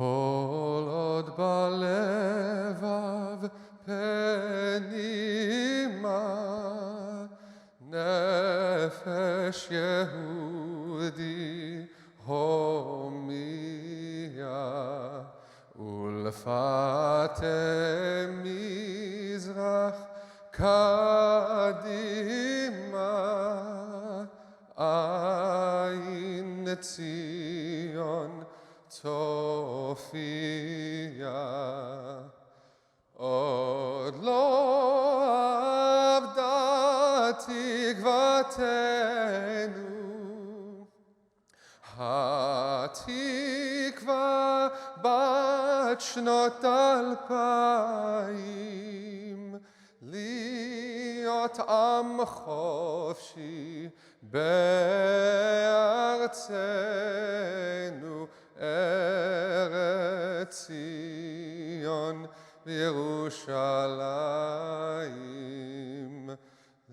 כל עוד בלבב פנימה, נפש יהודי הומיה, ולפתי מזרח קדימה, עין ציון צופיה. עוד לא אבדה תקוותנו, התקווה בת שנות 2000, להיות עם חופשי בארצנו, ארץ ציון וירושלים.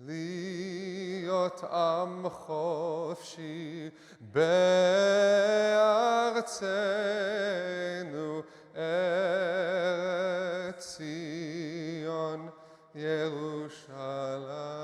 להיות עם חופשי בארצנו, ארץ ציון ירושלים.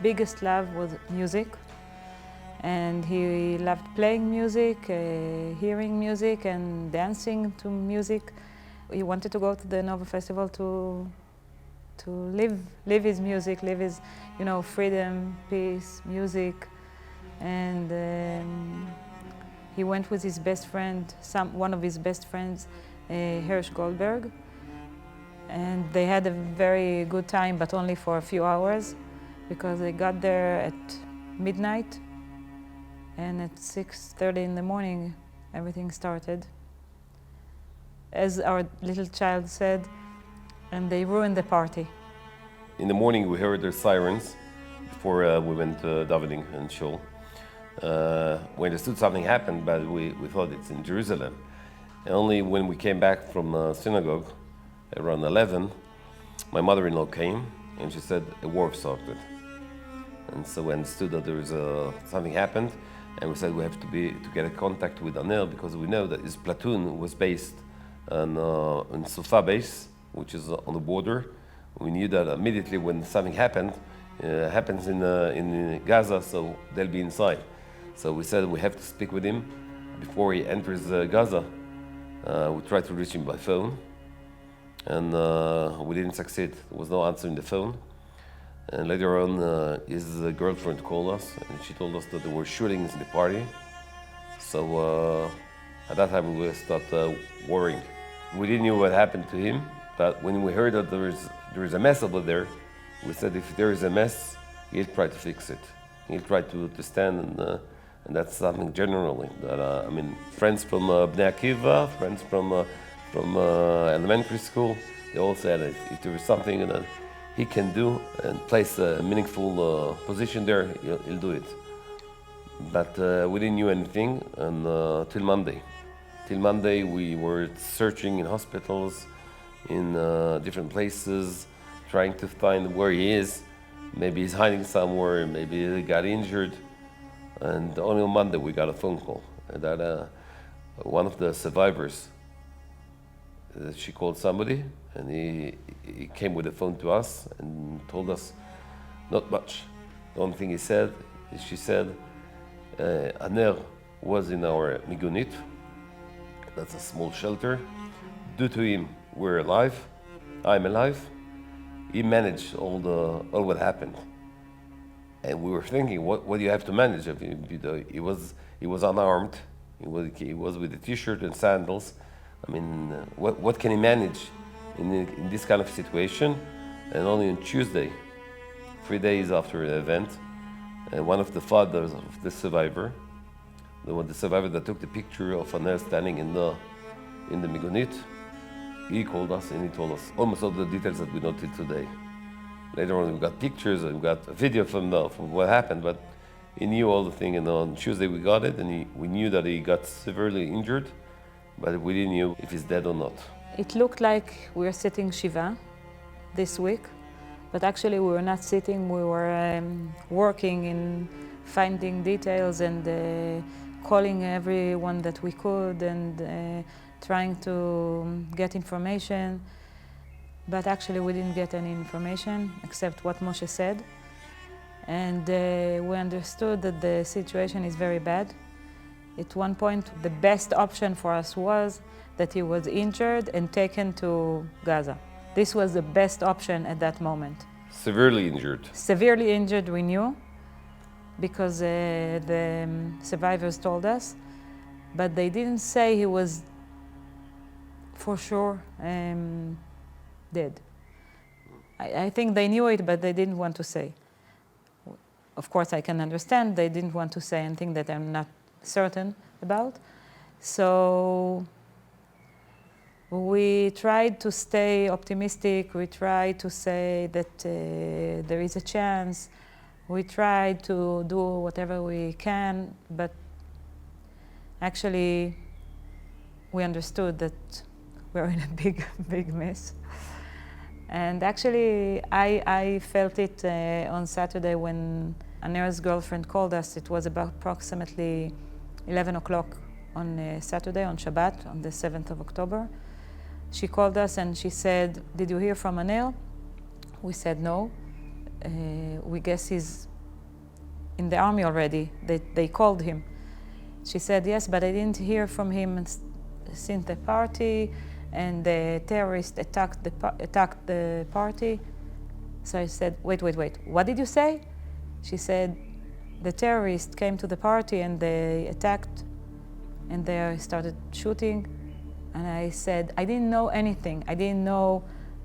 biggest love was music. And he loved playing music, hearing music, and dancing to music. He wanted to go to the Nova Festival to live his music, live his, freedom, peace, music. And he went with his best friend, one of his best friends, Hirsch Goldberg. And they had a very good time, but only for a few hours, because they got there at midnight. And at 6:30 in the morning, everything started. As our little child said, and they ruined the party. In the morning, we heard their sirens before we went davening in shul. We understood something happened, but we thought it's in Jerusalem. And only when we came back from synagogue around 11, my mother-in-law came and she said a war started. And so we understood that there was something happened. And we said we have to get a contact with Anel, because we know that his platoon was based in Sufa base, which is on the border. We knew that immediately when something happens in Gaza, so they'll be inside. So we said we have to speak with him before he enters Gaza. We tried to reach him by phone, and we didn't succeed. There was no answer in the phone. And later on, his girlfriend called us, and she told us that there were shootings in the party. So at that time, we started worrying. We didn't know what happened to him, but when we heard that there is a mess over there, we said if there is a mess, he'll try to fix it. He'll try to stand, and that's something generally. That friends from Bnei Akiva, friends from elementary school, they all said if there is something that he can do and place a meaningful position there, he'll do it. But we didn't know anything till Monday. Till Monday, we were searching in hospitals, in different places, trying to find where he is. Maybe he's hiding somewhere, maybe he got injured. And only on Monday, we got a phone call that one of the survivors, she called somebody, and he came with the phone to us and told us not much. The only thing he said is she said, Aner was in our migunit. That's a small shelter. Due to him, we're alive. I'm alive. He managed all what happened. And we were thinking, what do you have to manage? He was unarmed. He was with a t-shirt and sandals. What can he manage in this kind of situation? And only on Tuesday, 3 days after the event, one of the fathers of the survivor, the survivor that took the picture of Aner standing in the migunit, he called us and he told us almost all the details that we know till today. Later on, we got pictures and we got a video from what happened, but he knew all the thing. And on Tuesday we got it, and we knew that he got severely injured, but we didn't know if he's dead or not. It looked like we were sitting Shiva this week, but actually we were not sitting. We were working in finding details and calling everyone that we could and trying to get information. But actually we didn't get any information except what Moshe said. And we understood that the situation is very bad. At one point, the best option for us was that he was injured and taken to Gaza. This was the best option at that moment. Severely injured. Severely injured, we knew, because the survivors told us, but they didn't say he was for sure dead. I think they knew it, but they didn't want to say. Of course, I can understand they didn't want to say anything that I'm not certain about. So we tried to stay optimistic. We tried to say that there is a chance. We tried to do whatever we can, but actually we understood that we're in a big mess. And actually, I felt it on Saturday when Aner's girlfriend called us. It was about approximately 11 o'clock on Saturday, on Shabbat, on the 7th of October. She called us and she said, "Did you hear from Aner?" We said no. We guess he's in the army already. They called him. She said, yes, but I didn't hear from him since the party, and the terrorist attacked the party. So I said, wait, what did you say? She said, the terrorists came to the party and they attacked, and they started shooting. And I said, I didn't know anything. I didn't know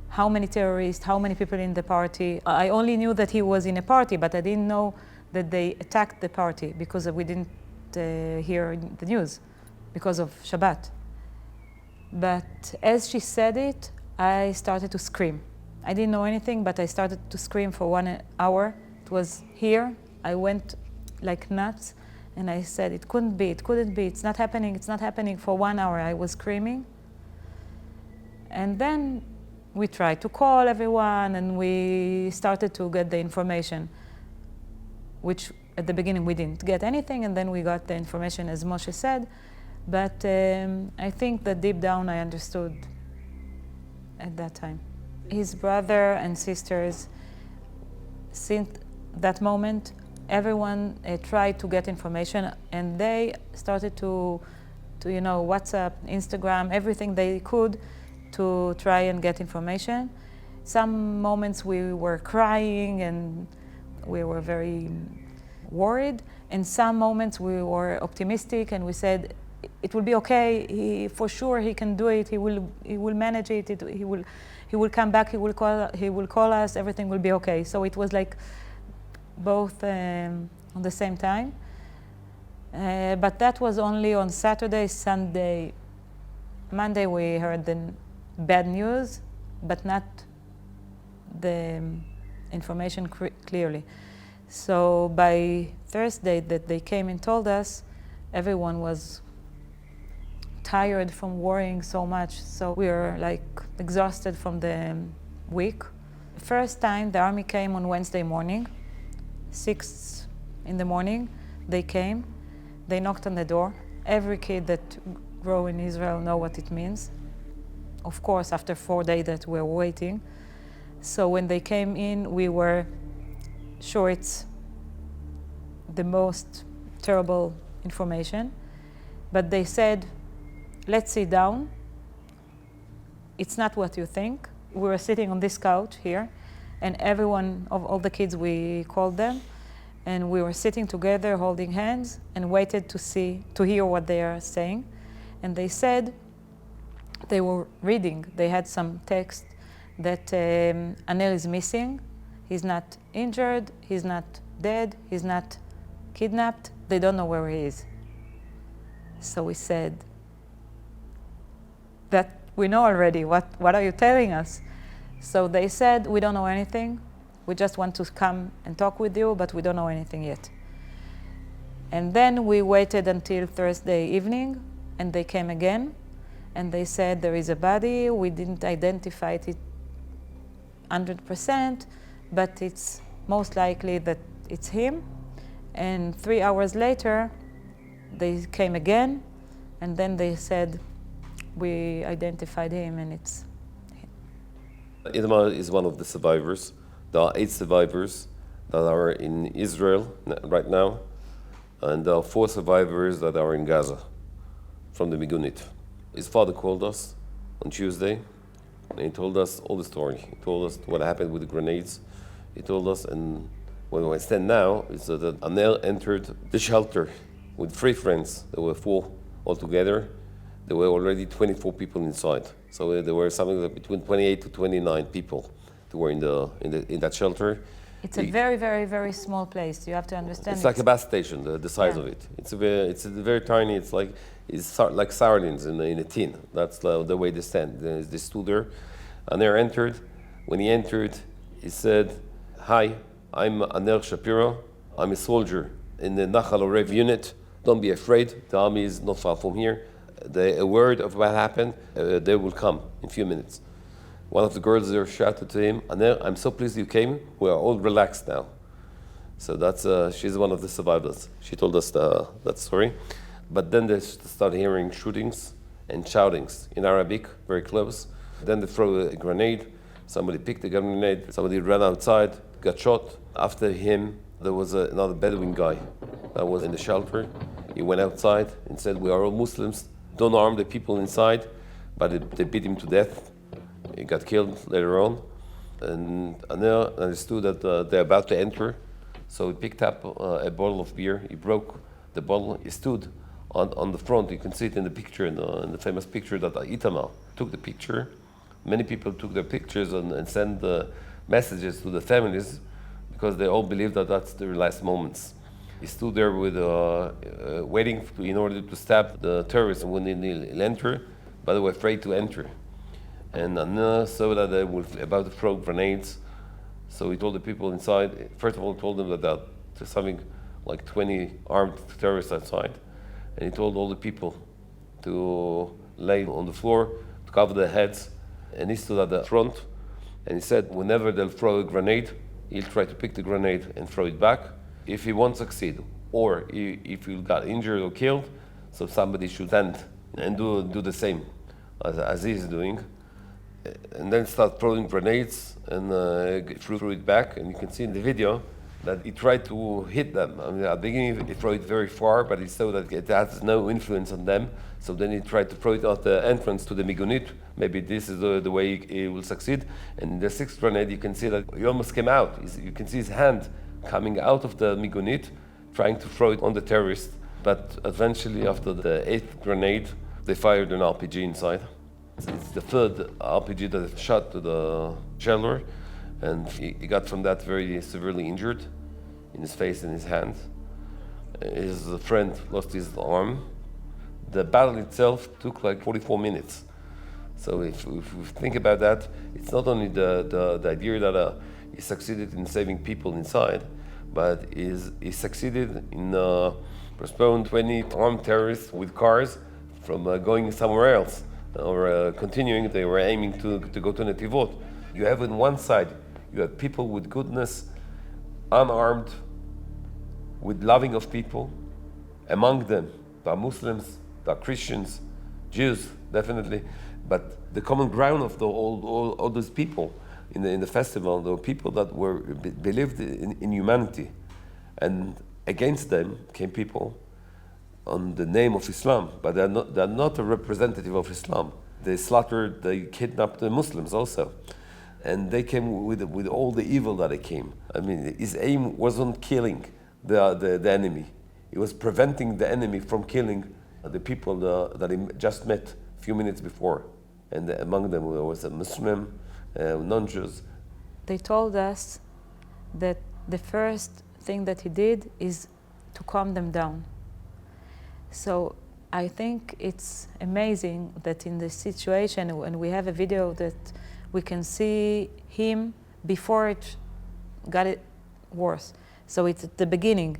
how many terrorists, how many people in the party. I only knew that he was in a party, but I didn't know that they attacked the party because we didn't hear the news because of Shabbat. But as she said it, I started to scream. I didn't know anything, but I started to scream for 1 hour. It was here. I went like nuts, and I said, it couldn't be, it's not happening. For 1 hour, I was screaming. And then we tried to call everyone, and we started to get the information, which at the beginning we didn't get anything, and then we got the information as Moshe said. But I think that deep down I understood at that time. His brother and sisters, since that moment, everyone tried to get information, and they started to WhatsApp, Instagram, everything they could to try and get information. Some moments we were crying and we were very worried, and some moments we were optimistic and we said, it will be okay. For sure he can do it. He will manage it. He will come back. He will call us. Everything will be okay. So it was like both on the same time. But that was only on Saturday. Sunday, Monday we heard the bad news, but not the information clearly. So by Thursday that they came and told us, everyone was tired from worrying so much. So we were like exhausted from the week. First time the army came on Wednesday morning, 6 in the morning, they came. They knocked on the door. Every kid that grow in Israel know what it means. Of course, after 4 days that we were waiting. So when they came in, we were sure it's the most terrible information. But they said, let's sit down. It's not what you think. We were sitting on this couch here, and everyone, of all the kids, we called them, and we were sitting together, holding hands, and waited to hear what they are saying. And they said they were reading. They had some text that Anel is missing. He's not injured. He's not dead. He's not kidnapped. They don't know where he is. So we said, that we know already. What are you telling us? So they said, we don't know anything. We just want to come and talk with you, but we don't know anything yet. And then we waited until Thursday evening, and they came again, and they said there is a body. We didn't identify it 100%, but it's most likely that it's him. And 3 hours later, they came again, and then they said, we identified him, and it's him. Itamar is one of the survivors. There are 8 survivors that are in Israel right now, and there are 4 survivors that are in Gaza from the Migunit. His father called us on Tuesday, and he told us all the story. He told us what happened with the grenades. He told us, and where I stand now is that Anel entered the shelter with 3 friends. There were 4 altogether. There were already 24 people inside. So there were something like between 28 to 29 people who were in that shelter. It's a very, very, very small place. You have to understand. It's like a bus station, the size of it. It's very tiny. It's like sardines in a tin. That's the way they stand. They stood there, and they entered. When he entered, he said, "Hi, I'm Anel Shapiro. I'm a soldier in the Nachal Orev unit. Don't be afraid. The army is not far from here. A word of what happened, they will come in a few minutes." One of the girls there shouted to him, "Anel, I'm so pleased you came. We are all relaxed now." So she's one of the survivors. She told us that story. But then they started hearing shootings and shoutings in Arabic, very close. Then they throw a grenade. Somebody picked the grenade. Somebody ran outside, got shot. After him, There was another Bedouin guy that was in the shelter. He went outside and said, "We are all Muslims, don't harm the people inside." But they beat him to death. He got killed later on. And Anil understood that they're about to enter. So he picked up a bottle of beer. He broke the bottle. He stood on the front. You can see it in the picture, in the famous picture that Itamar took the picture. Many people took their pictures and sent the messages to the families because they all believe that that's their last moments. He stood there with waiting in order to stab the terrorists when they'll enter, but they were afraid to enter. And Anna saw that they were about to throw grenades, so he told the people inside, first of all, told them that there's something like 20 armed terrorists outside, and he told all the people to lay on the floor, to cover their heads, and he stood at the front, and he said whenever they'll throw a grenade, he'll try to pick the grenade and throw it back. If he won't succeed, or if he got injured or killed, so somebody should stand and do the same as he's doing. And then start throwing grenades and threw it back. And you can see in the video that he tried to hit them. I mean, at the beginning he threw it very far, but he saw that it has no influence on them. So then he tried to throw it at the entrance to the Migunit. Maybe this is the way he will succeed. And the sixth grenade, you can see that he almost came out. You can see his hand coming out of the Migunit, trying to throw it on the terrorist. But eventually, after the eighth grenade, they fired an RPG inside. It's the third RPG that shot to the jailer, and he got from that very severely injured in his face and his hand. His friend lost his arm. The battle itself took like 44 minutes. So if we think about that, it's not only the idea that he succeeded in saving people inside, but he succeeded in postponing 20 armed terrorists with cars from going somewhere else. Or continuing, they were aiming to go to Netivot. You have on one side, you have people with goodness, unarmed, with loving of people. Among them, there are Muslims, there are Christians, Jews, definitely. But the common ground of all those people in the festival, there were people that believed in humanity. And against them came people on the name of Islam, but they're not a representative of Islam. They slaughtered, they kidnapped the Muslims also. And they came with all the evil that they came. I mean, his aim wasn't killing the enemy. It was preventing the enemy from killing the people that he just met a few minutes before. And among them there was a Muslim, non-Jews. They told us that the first thing that he did is to calm them down. So I think it's amazing that in this situation, when we have a video that we can see him before it got it worse. So it's at the beginning.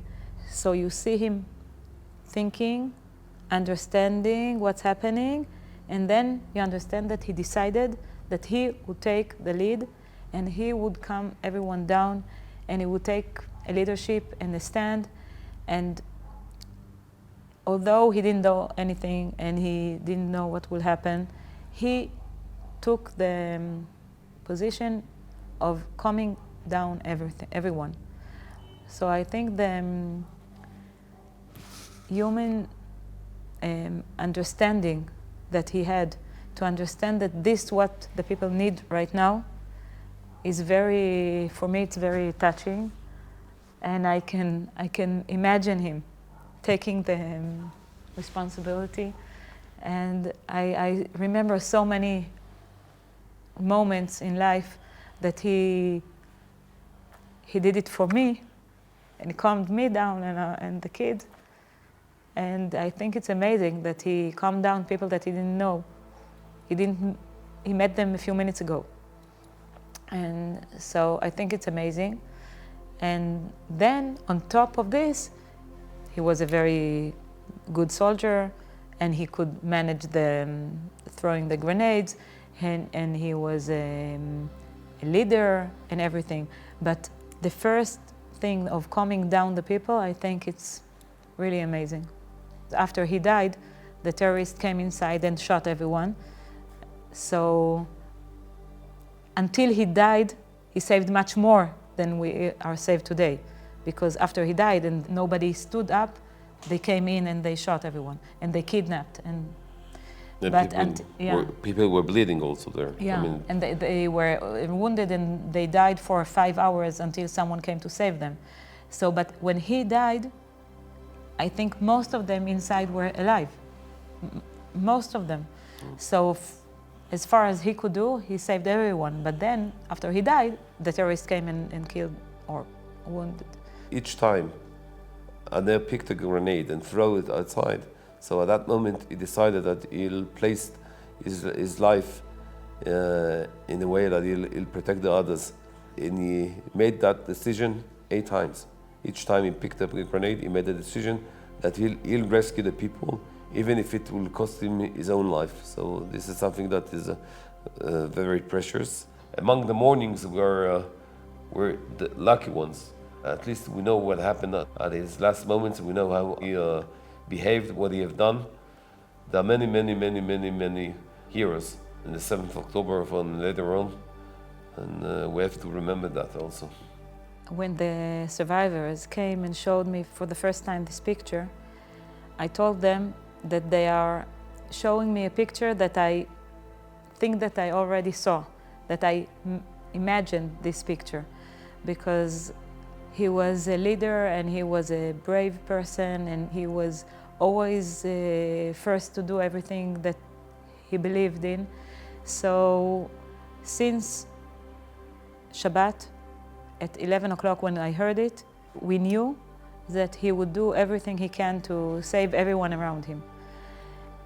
So you see him thinking, understanding what's happening, and then you understand that he decided that he would take the lead and he would calm everyone down and he would take a leadership and a stand. And although he didn't know anything and he didn't know what will happen, he took the position of calming down everyone. So I think the human understanding that he had to understand that this is what the people need right now is very, for me, it's very touching. And I can imagine him taking the responsibility. And I remember so many moments in life that he did it for me, and he calmed me down and the kid. And I think it's amazing that he calmed down people that he didn't know. He met them a few minutes ago. And so I think it's amazing. And then on top of this, he was a very good soldier, and he could manage the throwing the grenades, and he was a leader and everything. But the first thing of calming down the people, I think it's really amazing. After he died, the terrorists came inside and shot everyone. So until he died, he saved much more than we are saved today. because after he died and nobody stood up, they came in and they shot everyone and they kidnapped. And people were bleeding also there. Yeah, I mean, and they were wounded and they died for 5 hours until someone came to save them. So, but when he died, I think most of them inside were alive. Most of them. So, as far as he could do, he saved everyone. But then, after he died, the terrorists came and killed or wounded. each time, Adel picked a grenade and threw it outside. So at that moment, he decided that he'll place his life in a way that he'll protect the others. And he made that decision 8 times. Each time he picked up a grenade, he made the decision that he'll rescue the people, even if it will cost him his own life. So this is something that is very precious. Among the mornings we're the lucky ones. At least we know what happened at his last moments. We know how he behaved, what he have done. There are many heroes in the 7th of October and later on. And we have to remember that also. When the survivors came and showed me for the first time this picture, I told them that they are showing me a picture that I think that I already saw, that I imagined this picture, because he was a leader and he was a brave person and he was always first to do everything that he believed in. So since Shabbat, at 11 o'clock when I heard it, we knew that he would do everything he can to save everyone around him.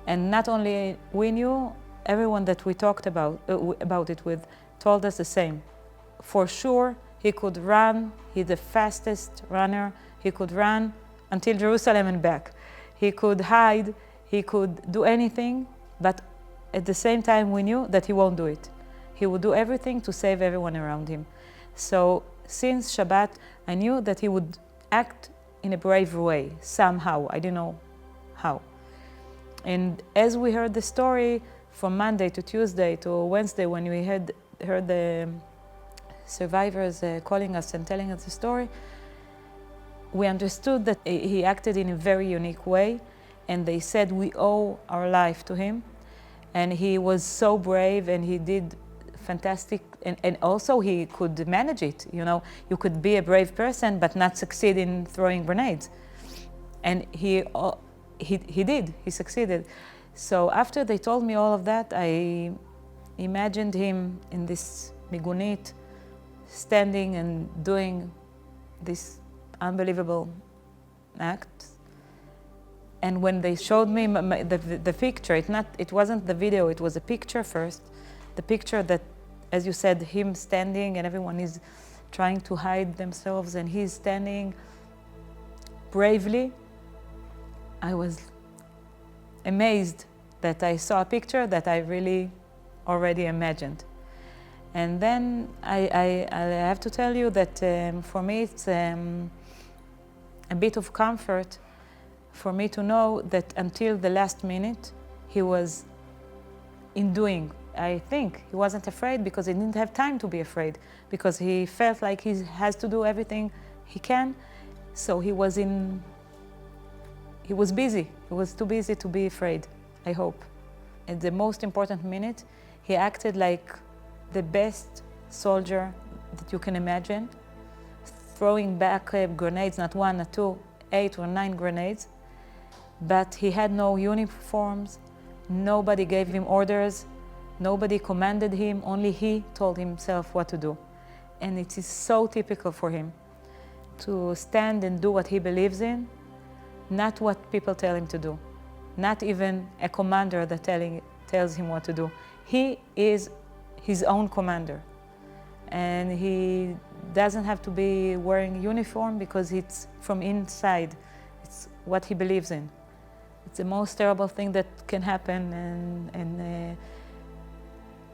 And not only we knew, everyone that we talked about it with told us the same. For sure, he could run, he's the fastest runner, he could run until Jerusalem and back. He could hide, he could do anything, but at the same time we knew that he won't do it. He would do everything to save everyone around him. So since Shabbat, I knew that he would act in a brave way, somehow, I didn't know how. And as we heard the story from Monday to Tuesday to Wednesday, when we heard the survivors calling us and telling us the story, we understood that he acted in a very unique way, and they said we owe our life to him. And he was so brave and he did fantastic, and also he could manage it. You know, you could be a brave person but not succeed in throwing grenades. And he did, he succeeded. So after they told me all of that, I imagined him in this migunit, standing and doing this unbelievable act. And when they showed me the picture, it wasn't the video, it was a picture first. The picture that, as you said, him standing and everyone is trying to hide themselves and he's standing bravely. I was amazed that I saw a picture that I really already imagined. And then I have to tell you that for me it's a bit of comfort for me to know that until the last minute he was in doing. I think he wasn't afraid because he didn't have time to be afraid, because he felt like he has to do everything he can. So he was busy. He was too busy to be afraid, I hope. At the most important minute, he acted like the best soldier that you can imagine, throwing back grenades, not 1, not 2, 8 or 9 grenades. But he had no uniforms, nobody gave him orders, nobody commanded him, only he told himself what to do. And it is so typical for him to stand and do what he believes in, not what people tell him to do, not even a commander that tells him what to do. He is his own commander, and he doesn't have to be wearing uniform because it's from inside. It's what he believes in. It's the most terrible thing that can happen, and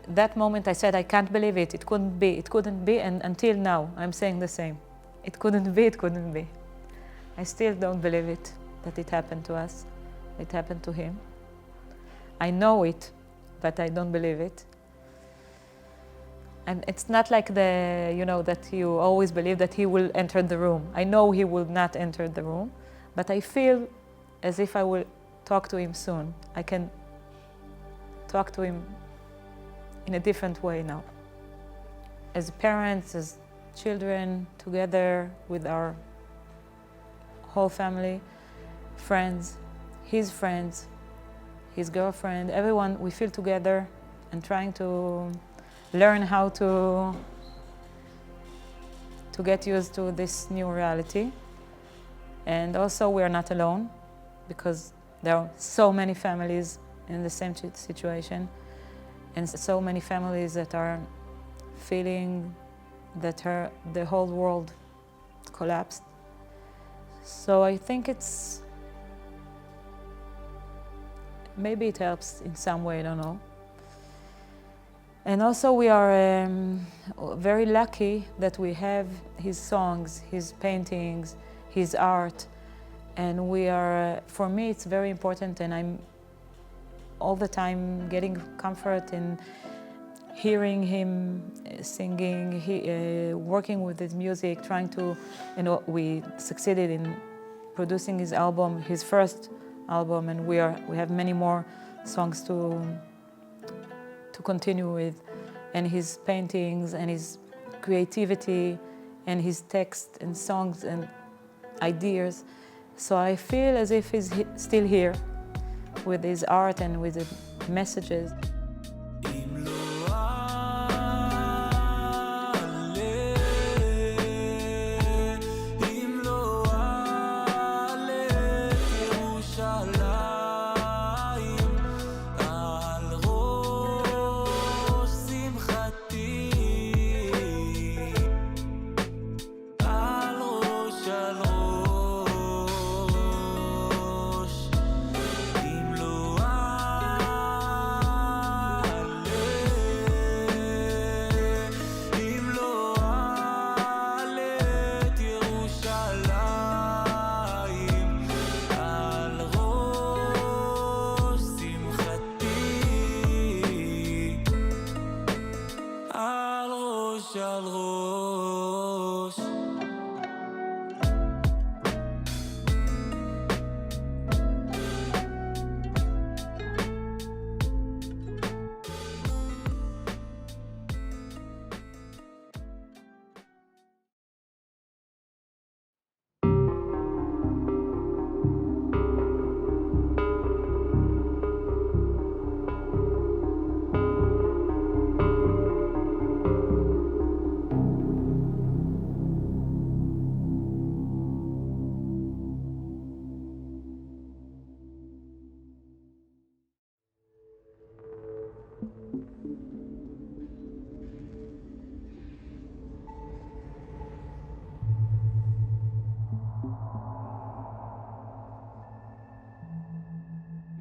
that moment I said, I can't believe it. It couldn't be, and until now I'm saying the same. It couldn't be. I still don't believe it, that it happened to us. It happened to him. I know it, but I don't believe it. And it's not like that you always believe that he will enter the room. I know he will not enter the room, but I feel as if I will talk to him soon. I can talk to him in a different way now. As parents, as children, together with our whole family, friends, his girlfriend, everyone, we feel together and trying to learn how to get used to this new reality. And also we are not alone, because there are so many families in the same situation, and so many families that are feeling that the whole world collapsed. So I think maybe it helps in some way, I don't know. And also we are very lucky that we have his songs, his paintings, his art, and for me it's very important, and I'm all the time getting comfort in hearing him singing, working with his music, trying to, we succeeded in producing his album, his first album, and we have many more songs to continue with, and his paintings and his creativity and his text and songs and ideas. So I feel as if he's still here with his art and with the messages.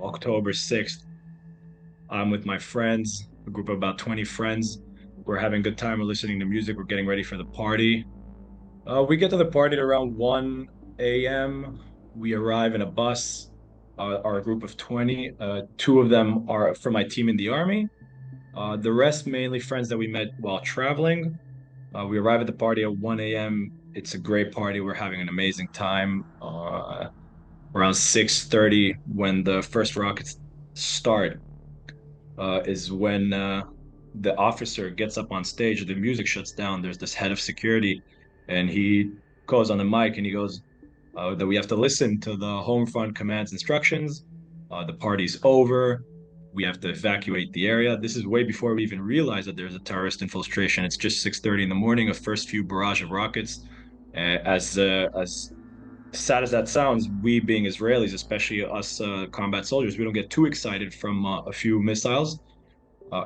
October 6th, I'm with my friends, a group of about 20 friends. We're having a good time. We're listening to music. We're getting ready for the party. We get to the party at around 1 a.m. We arrive in a bus, our group of 20. Two of them are from my team in the army. The rest mainly friends that we met while traveling. We arrive at the party at 1 a.m. It's a great party. We're having an amazing time. Around 6:30, when the first rockets start, is when the officer gets up on stage. The music shuts down. There's this head of security, and he goes on the mic and he goes that we have to listen to the home front command's instructions. The party's over. We have to evacuate the area. This is way before we even realize that there's a terrorist infiltration. It's just 6:30 in the morning, a first few barrage of rockets. As sad as that sounds, we being Israelis, especially us combat soldiers, we don't get too excited from a few missiles.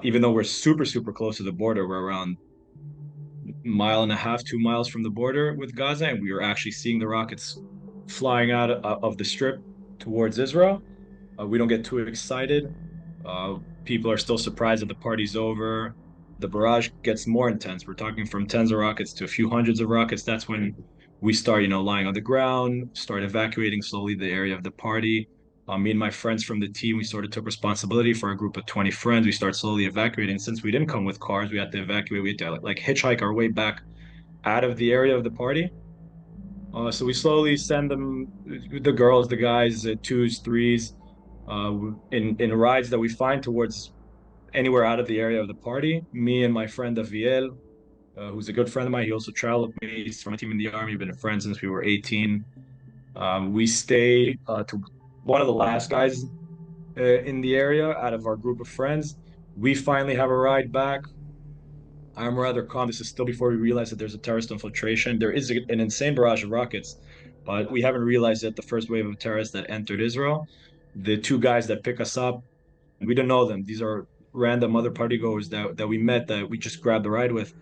Even though we're super, super close to the border, we're around 1.5 to 2 miles from the border with Gaza, and we were actually seeing the rockets flying out of the strip towards Israel. We don't get too excited. People are still surprised that the party's over. The barrage gets more intense. We're talking from tens of rockets to a few hundreds of rockets. That's when we start, lying on the ground, start evacuating slowly the area of the party. Me and my friends from the team, we sort of took responsibility for a group of 20 friends. We started slowly evacuating. Since we didn't come with cars, we had to evacuate. We had to like hitchhike our way back out of the area of the party. So we slowly send them, the girls, the guys, twos, threes, in rides that we find towards anywhere out of the area of the party. Me and my friend Aviel, who's a good friend of mine, he also traveled with me. He's from a team in the army. We've been friends since we were 18. We stay to one of the last guys in the area out of our group of friends. We finally have a ride back. I'm rather calm. This is still before we realize that there's a terrorist infiltration. There is an insane barrage of rockets, but we haven't realized yet the first wave of terrorists that entered Israel. The two guys that pick us up, we don't know them. These are random other partygoers that we met that we just grabbed the ride with.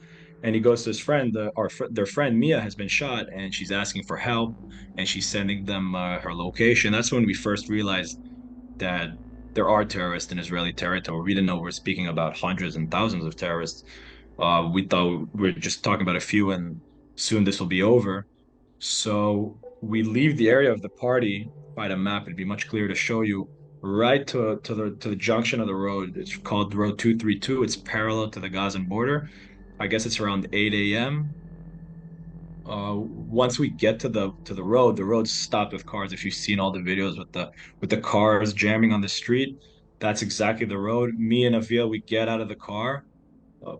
And he goes to his friend, their friend Mia has been shot, and she's asking for help, and she's sending them her location. That's when we first realized that there are terrorists in Israeli territory. We didn't know we're speaking about hundreds and thousands of terrorists. We thought we were just talking about a few, and soon this will be over. So we leave the area of the party. By the map, it'd be much clearer to show you. Right to the junction of the road. It's called Road 232. It's parallel to the Gazan border. I guess it's around 8 a.m. Once we get to the road, the road's stopped with cars. If you've seen all the videos with the cars jamming on the street, that's exactly the road. Me and Avil, we get out of the car. Uh,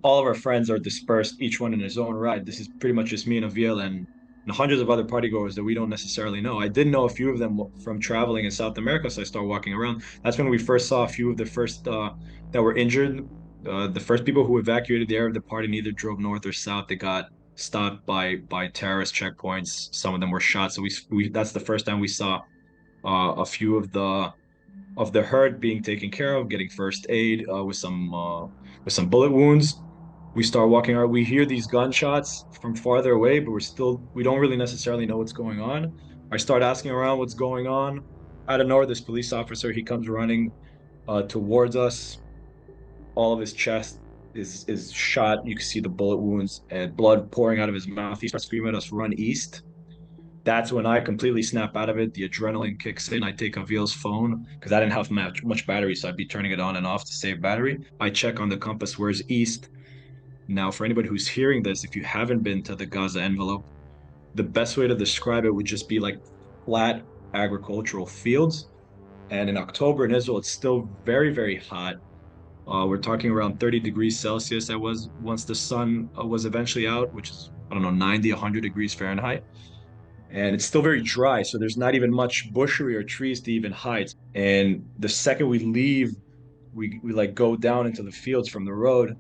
all of our friends are dispersed, each one in his own ride. This is pretty much just me and Avil and hundreds of other partygoers that we don't necessarily know. I did know a few of them from traveling in South America, so I started walking around. That's when we first saw a few of the first that were injured. The first people who evacuated the area of the party neither drove north or south. They got stopped by terrorist checkpoints. Some of them were shot. So we that's the first time we saw a few of the hurt being taken care of, getting first aid with some bullet wounds. We start walking out. We hear these gunshots from farther away, but we don't really necessarily know what's going on. I start asking around what's going on. Out of nowhere, this police officer, he comes running towards us. All of his chest is shot. You can see the bullet wounds and blood pouring out of his mouth. He starts screaming at us, "Run east." That's when I completely snap out of it. The adrenaline kicks in. I take Avil's phone because I didn't have much battery, so I'd be turning it on and off to save battery. I check on the compass, where's east? Now, for anybody who's hearing this, if you haven't been to the Gaza envelope, the best way to describe it would just be like flat agricultural fields. And in October in Israel, it's still very, very hot. We're talking around 30 degrees Celsius. That was once the sun was eventually out, which is, I don't know, 90, 100 degrees Fahrenheit. And it's still very dry, so there's not even much bushery or trees to even hide. And the second we leave, we like go down into the fields from the road.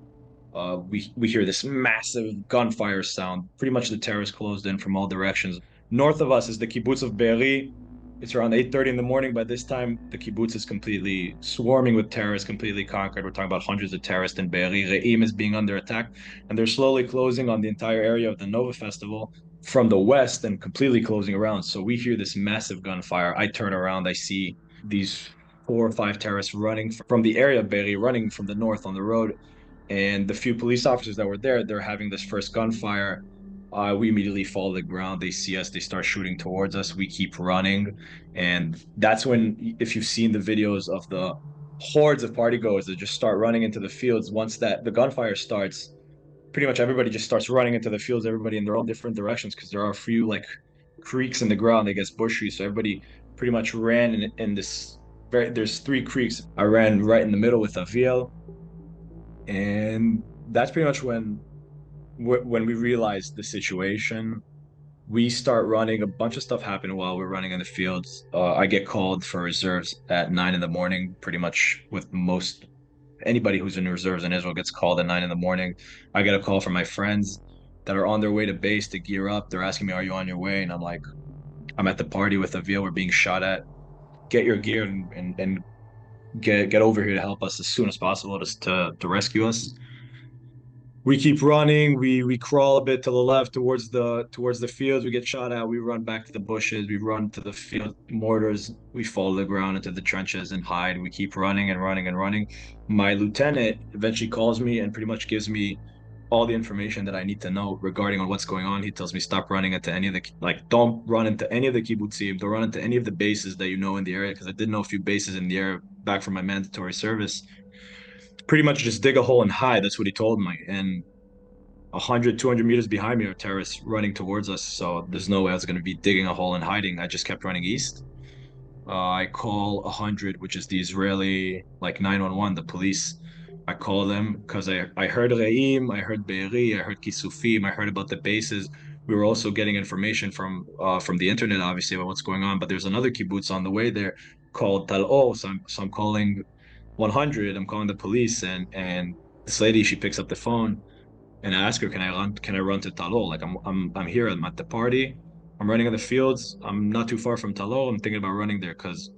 We hear this massive gunfire sound. Pretty much the terrorists closed in from all directions. North of us is the kibbutz of Be'eri. It's around 8:30 in the morning. By this time, the kibbutz is completely swarming with terrorists, completely conquered. We're talking about hundreds of terrorists in Be'eri. Re'im is being under attack, and they're slowly closing on the entire area of the Nova Festival from the west and completely closing around. So we hear this massive gunfire. I turn around, I see these 4 or 5 terrorists running from the area of Be'eri, running from the north on the road. And the few police officers that were there, they're having this first gunfire. We immediately fall to the ground. They see us. They start shooting towards us. We keep running. And that's when, if you've seen the videos of the hordes of partygoers that just start running into the fields, once that the gunfire starts, pretty much everybody just starts running into the fields, everybody in their own different directions, because there are a few like creeks in the ground, I guess bushy. So everybody pretty much ran in this, there's 3 creeks. I ran right in the middle with Aviel. And that's pretty much when we realized the situation. We start running. A bunch of stuff happened while we're running in the fields. I get called for reserves at 9 in the morning. Pretty much with anybody who's in reserves in Israel gets called at 9 in the morning. I get a call from my friends that are on their way to base to gear up. They're asking me, "Are you on your way?" And I'm like, "I'm at the party with Avil. We're being shot at. Get your gear and get over here to help us as soon as possible to rescue us." We keep running. We crawl a bit to the left towards the fields. We get shot at. We run back to the bushes. We run to the field mortars. We fall to the ground into the trenches and hide. We keep running and running and running. My lieutenant eventually calls me and pretty much gives me all the information that I need to know regarding on what's going on. He tells me stop running into any of the don't run into any of the kibbutzim, don't run into any of the bases that you know in the area, because I did know a few bases in the area back from my mandatory service. Pretty much just dig a hole and hide. That's what he told me. And 100, 200 meters behind me are terrorists running towards us. So there's no way I was going to be digging a hole and hiding. I just kept running east. I call 100, which is the Israeli, 911, the police. I call them because I heard Re'im, I heard Be'eri, I heard Kisufim, I heard about the bases. We were also getting information from the internet, obviously, about what's going on. But there's another kibbutz on the way there called Tal'o. So I'm calling 100. I'm calling the police, and this lady, she picks up the phone, and I ask her, can I run to Tal'o? Like I'm here. I'm at the party. I'm running in the fields. I'm not too far from Tal'o. I'm thinking about running there because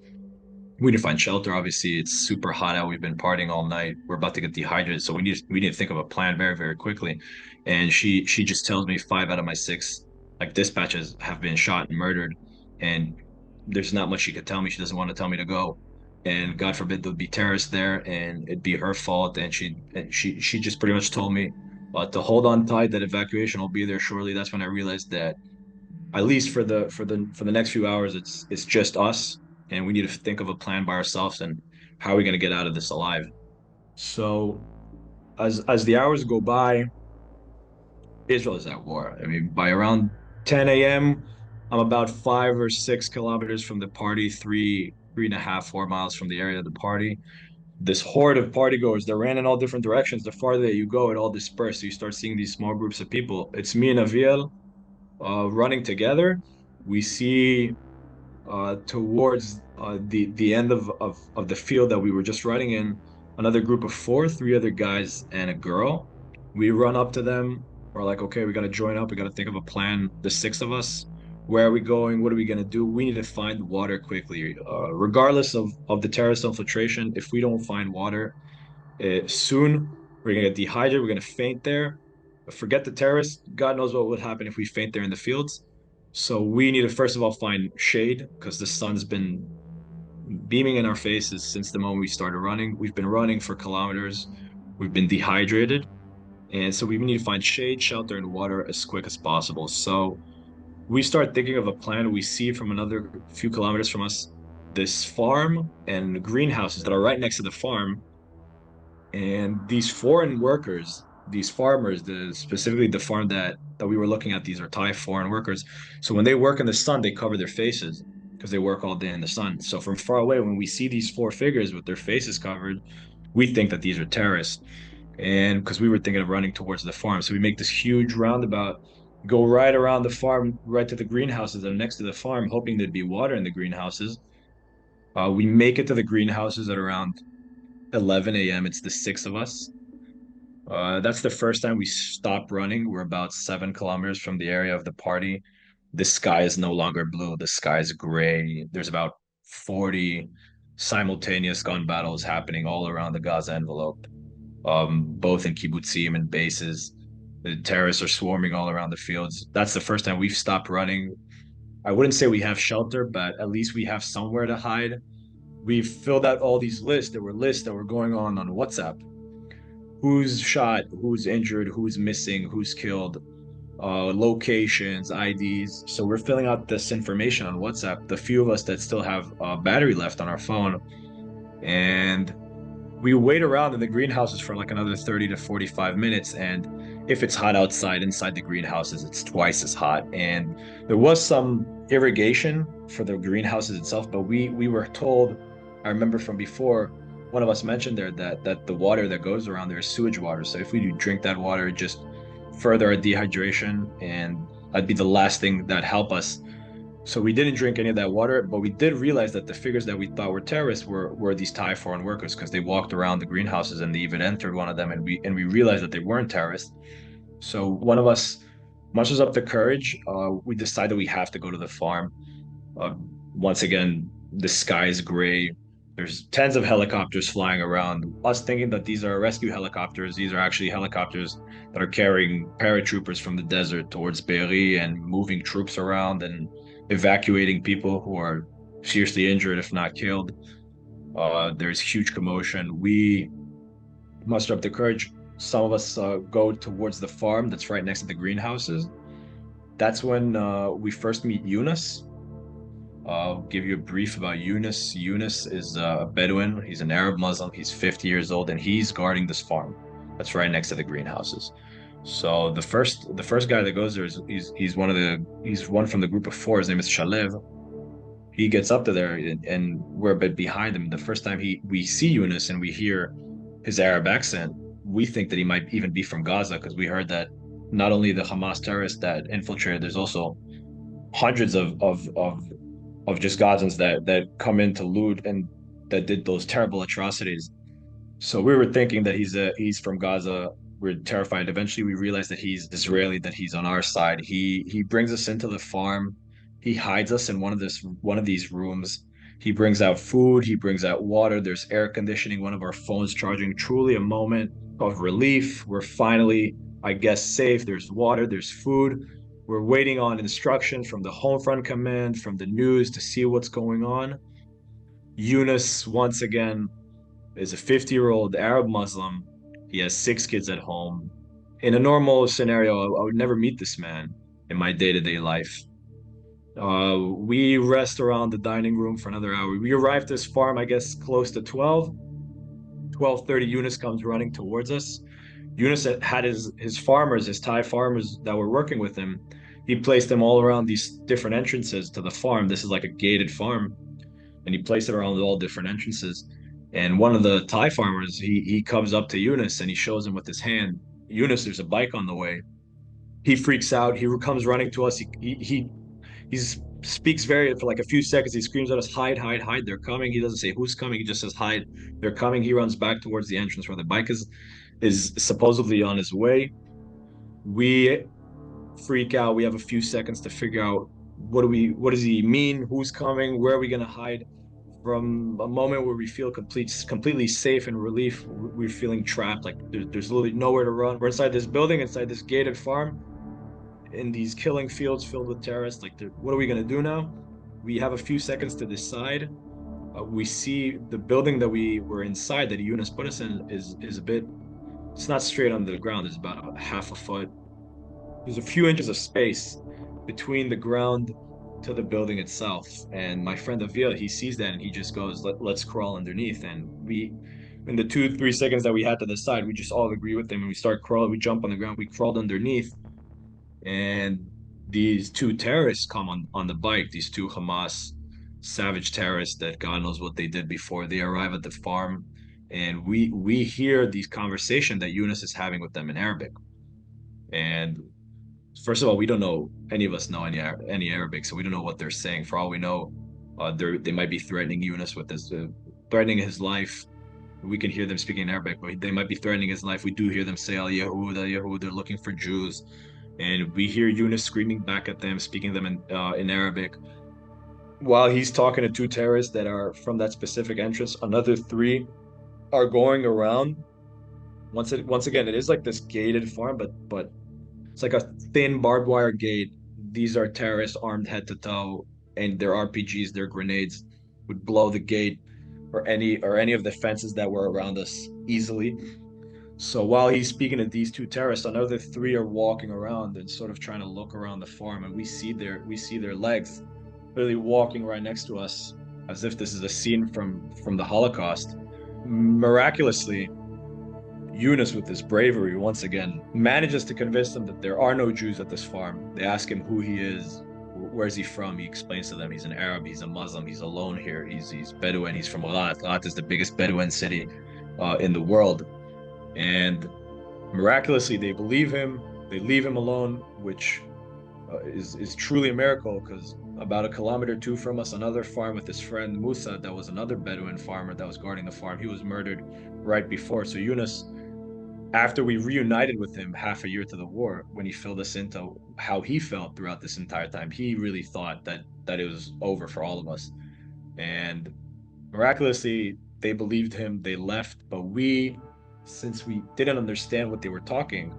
we need to find shelter. Obviously, it's super hot out. We've been partying all night. We're about to get dehydrated, so we need to think of a plan very, very quickly. And she just tells me 5 out of my 6 dispatches have been shot and murdered, and there's not much she could tell me. She doesn't want to tell me to go, and God forbid there'll be terrorists there, and it'd be her fault. And she just pretty much told me to hold on tight, that evacuation will be there shortly. That's when I realized that at least for the next few hours, it's just us, and we need to think of a plan by ourselves and how are we going to get out of this alive. So as the hours go by, Israel is at war. I mean, by around 10 a.m., I'm about 5 or 6 kilometers from the party, 3.5, 4 miles from the area of the party. This horde of partygoers that ran in all different directions. The farther that you go, it all dispersed. So you start seeing these small groups of people. It's me and Aviel running together. We see towards the end of the field that we were just running in, another group of 4, 3 other guys and a girl. We run up to them. We're like, okay, we got to join up. We got to think of a plan. The 6 of us. Where are we going? What are we going to do? We need to find water quickly. Regardless of the terrorist infiltration, if we don't find water soon, we're going to get dehydrated. We're going to faint there. Forget the terrorists. God knows what would happen if we faint there in the fields. So we need to first of all find shade, because the sun's been beaming in our faces since the moment we started running. We've been running for kilometers. We've been dehydrated. And so we need to find shade, shelter, and water as quick as possible. So we start thinking of a plan. We see from another few kilometers from us this farm and greenhouses that are right next to the farm. And these foreign workers, these farmers, specifically the farm that we were looking at, these are Thai foreign workers. So when they work in the sun, they cover their faces because they work all day in the sun. So from far away, when we see these 4 figures with their faces covered, we think that these are terrorists. And because we were thinking of running towards the farm. So we make this huge roundabout, go right around the farm, right to the greenhouses that are next to the farm, hoping there'd be water in the greenhouses. We make it to the greenhouses at around 11 a.m. It's the 6 of us. That's the first time we stopped running. We're about 7 kilometers from the area of the party. The sky is no longer blue. The sky is gray. There's about 40 simultaneous gun battles happening all around the Gaza envelope, both in kibbutzim and bases. The terrorists are swarming all around the fields. That's the first time we've stopped running. I wouldn't say we have shelter, but at least we have somewhere to hide. We've filled out all these lists. There were lists that were going on WhatsApp. Who's shot, who's injured, who's missing, who's killed, locations, IDs. So we're filling out this information on WhatsApp, the few of us that still have battery left on our phone. And we wait around in the greenhouses for another 30 to 45 minutes. And if it's hot outside, inside the greenhouses, it's twice as hot. And there was some irrigation for the greenhouses itself, but we were told, I remember from before, one of us mentioned there that the water that goes around there is sewage water. So if we do drink that water, it just further our dehydration, and that'd be the last thing that'd help us. So we didn't drink any of that water, but we did realize that the figures that we thought were terrorists were these Thai foreign workers, because they walked around the greenhouses and they even entered one of them, and we realized that they weren't terrorists. So one of us musters up the courage. We decided we have to go to the farm. Once again, the sky is gray. There's tens of helicopters flying around. Us thinking that these are rescue helicopters. These are actually helicopters that are carrying paratroopers from the desert towards Be'eri and moving troops around and evacuating people who are seriously injured, if not killed. There's huge commotion. We muster up the courage, some of us go towards the farm that's right next to the greenhouses. That's when we first meet Yunus. I'll give you a brief about Yunus. Yunus is a Bedouin. He's an Arab Muslim. He's 50 years old, and he's guarding this farm that's right next to the greenhouses. So the first guy that goes there is he's one from the group of four. His name is Shalev. He gets up to there, and we're a bit behind him. The first time we see Yunus and we hear his Arab accent, we think that he might even be from Gaza, because we heard that not only the Hamas terrorists that infiltrated, there's also hundreds of just Gazans that come in to loot and that did those terrible atrocities. So we were thinking that he's from Gaza. We're terrified. Eventually, we realized that he's Israeli, that he's on our side. He brings us into the farm. He hides us in one of these rooms. He brings out food. He brings out water. There's air conditioning. One of our phones charging. Truly a moment of relief. We're finally, I guess, safe. There's water. There's food. We're waiting on instructions from the home front command, from the news, to see what's going on. Yunus, once again, is a 50-year-old Arab Muslim. He has 6 kids at home. In a normal scenario, I would never meet this man in my day-to-day life. We rest around the dining room for another hour. We arrived at this farm, I guess, close to 12:30. Yunus comes running towards us. Yunus had his farmers, his Thai farmers that were working with him. He placed them all around these different entrances to the farm. This is like a gated farm, and he placed it around all different entrances. And one of the Thai farmers, he comes up to Yunus and he shows him with his hand, Yunus, there's a bike on the way. He freaks out. He comes running to us. He speaks for like a few seconds. He screams at us, hide, hide, hide. They're coming. He doesn't say who's coming. He just says, hide. They're coming. He runs back towards the entrance where the bike is supposedly on his way. We freak out. We have a few seconds to figure out what does he mean? Who's coming? Where are we going to hide? From a moment where we feel completely safe and relief, we're feeling trapped. Like there's literally nowhere to run. We're inside this building, inside this gated farm, in these killing fields filled with terrorists. Like, what are we gonna do now? We have a few seconds to decide. We see the building that we were inside, that Yunus put us in, is a bit. It's not straight under the ground. It's about a half a foot. There's a few inches of space between the ground to the building itself. And my friend Avil, he sees that and he just goes, let's crawl underneath. And we, in the 2-3 seconds that we had to decide, we just all agree with him and we start crawling. We jump on the ground. We crawled underneath, and these 2 terrorists come on the bike. These 2 Hamas savage terrorists that God knows what they did before. They arrive at the farm, and we hear these conversation that Yunus is having with them in Arabic. And first of all, we don't know, any of us know any Arabic, so we don't know what they're saying. For all we know, they might be threatening Yunus with this, threatening his life. We can hear them speaking in Arabic, but they might be threatening his life. We do hear them say, Al Yahud, Al Yahud, they're looking for Jews. And we hear Yunus screaming back at them, speaking them in Arabic. While he's talking to 2 terrorists that are from that specific entrance, another 3 are going around. Once again, it is like this gated farm, but it's like a thin barbed wire gate. These are terrorists armed head to toe, and their RPGs, their grenades would blow the gate or any of the fences that were around us easily. So while he's speaking to these 2 terrorists, another 3 are walking around and sort of trying to look around the farm, and we see their legs literally walking right next to us, as if this is a scene from the Holocaust. Miraculously, Yunus, with his bravery, once again manages to convince them that there are no Jews at this farm. They ask him who he is, where's he from. He explains to them he's an Arab, he's a Muslim, he's alone here, he's Bedouin, he's from Eilat. Eilat is the biggest Bedouin city in the world. And miraculously, they believe him. They leave him alone, which is truly a miracle, because about 1.2 kilometers from us, another farm with his friend Musa, that was another Bedouin farmer that was guarding the farm. He was murdered right before. So Yunus, after we reunited with him half a year to the war, when he filled us into how he felt throughout this entire time, he really thought that it was over for all of us. And miraculously, they believed him, they left. But we, since we didn't understand what they were talking,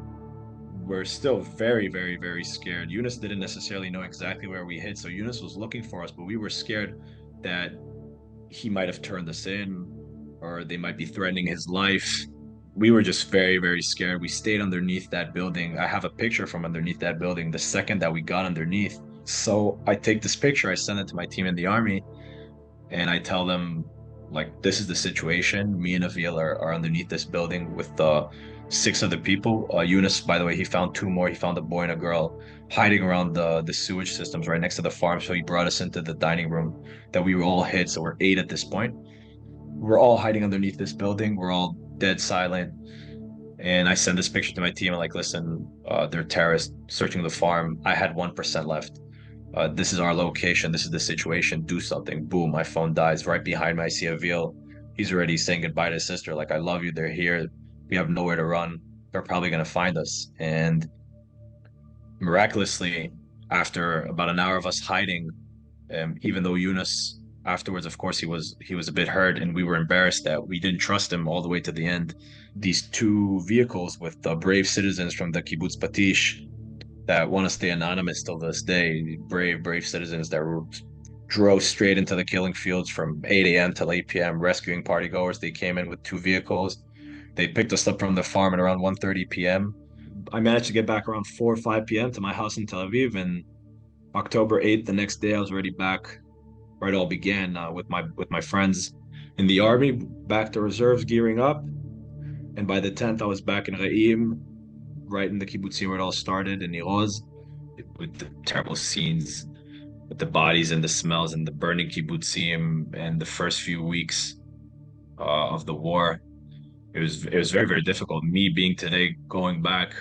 we're still very, very, very scared. Yunus didn't necessarily know exactly where we hid, so Yunus was looking for us, but we were scared that he might have turned us in, or they might be threatening his life. we were just very, very scared. We stayed underneath that building. I have a picture from underneath that building the second that we got underneath. So I take this picture, I send it to my team in the army, and I tell them, like, this is the situation. Me and Avil are underneath this building with 6 other people. Yunus, by the way, he found 2 more. He found a boy and a girl hiding around the sewage systems right next to the farm. So he brought us into the dining room that we were all hid. So we're 8 at this point. We're all hiding underneath this building. We're all dead silent. And I send this picture to my team. I'm like, listen, they're terrorists searching the farm. I had 1% left. This is our location. This is the situation. Do something. Boom, my phone dies. Right behind me, I see Avil. He's already saying goodbye to his sister. Like, I love you. They're here. We have nowhere to run. They're probably going to find us. And miraculously, after about an hour of us hiding, even though Yunus afterwards, of course, he was a bit hurt, and we were embarrassed that we didn't trust him all the way to the end. These 2 vehicles with brave citizens from the kibbutz Patish that want to stay anonymous till this day, brave citizens that drove straight into the killing fields from 8 a.m. till 8 p.m. rescuing party goers. They came in with 2 vehicles. They picked us up from the farm at around 1:30 p.m. I managed to get back around 4 or 5 p.m. to my house in Tel Aviv, and October 8th, the next day, I was already back where it all began, with my friends in the army, back to reserves, gearing up. And by the 10th, I was back in Re'im, right in the kibbutzim where it all started, in Iroz, with the terrible scenes, with the bodies and the smells and the burning kibbutzim, and the first few weeks of the war. It was very, very difficult. Me being today, going back,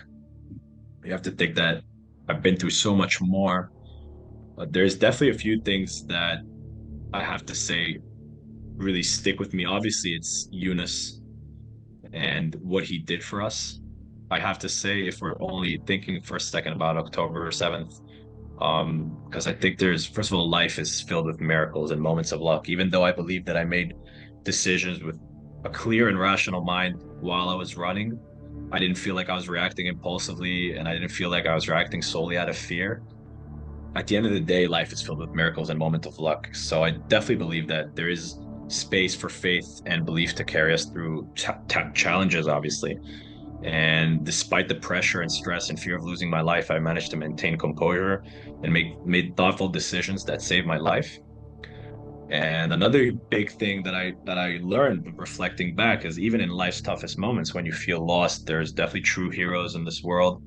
you have to think that I've been through so much more. There's definitely a few things that I have to say really stick with me. Obviously, it's Yunus and what he did for us. I have to say, if we're only thinking for a second about October 7th, because I think first of all, life is filled with miracles and moments of luck. Even though I believe that I made decisions with a clear and rational mind while I was running, I didn't feel like I was reacting impulsively, and I didn't feel like I was reacting solely out of fear. At the end of the day, life is filled with miracles and moments of luck. So I definitely believe that there is space for faith and belief to carry us through challenges, obviously. And despite the pressure and stress and fear of losing my life, I managed to maintain composure and made thoughtful decisions that saved my life. And another big thing that I learned reflecting back is, even in life's toughest moments, when you feel lost, there's definitely true heroes in this world.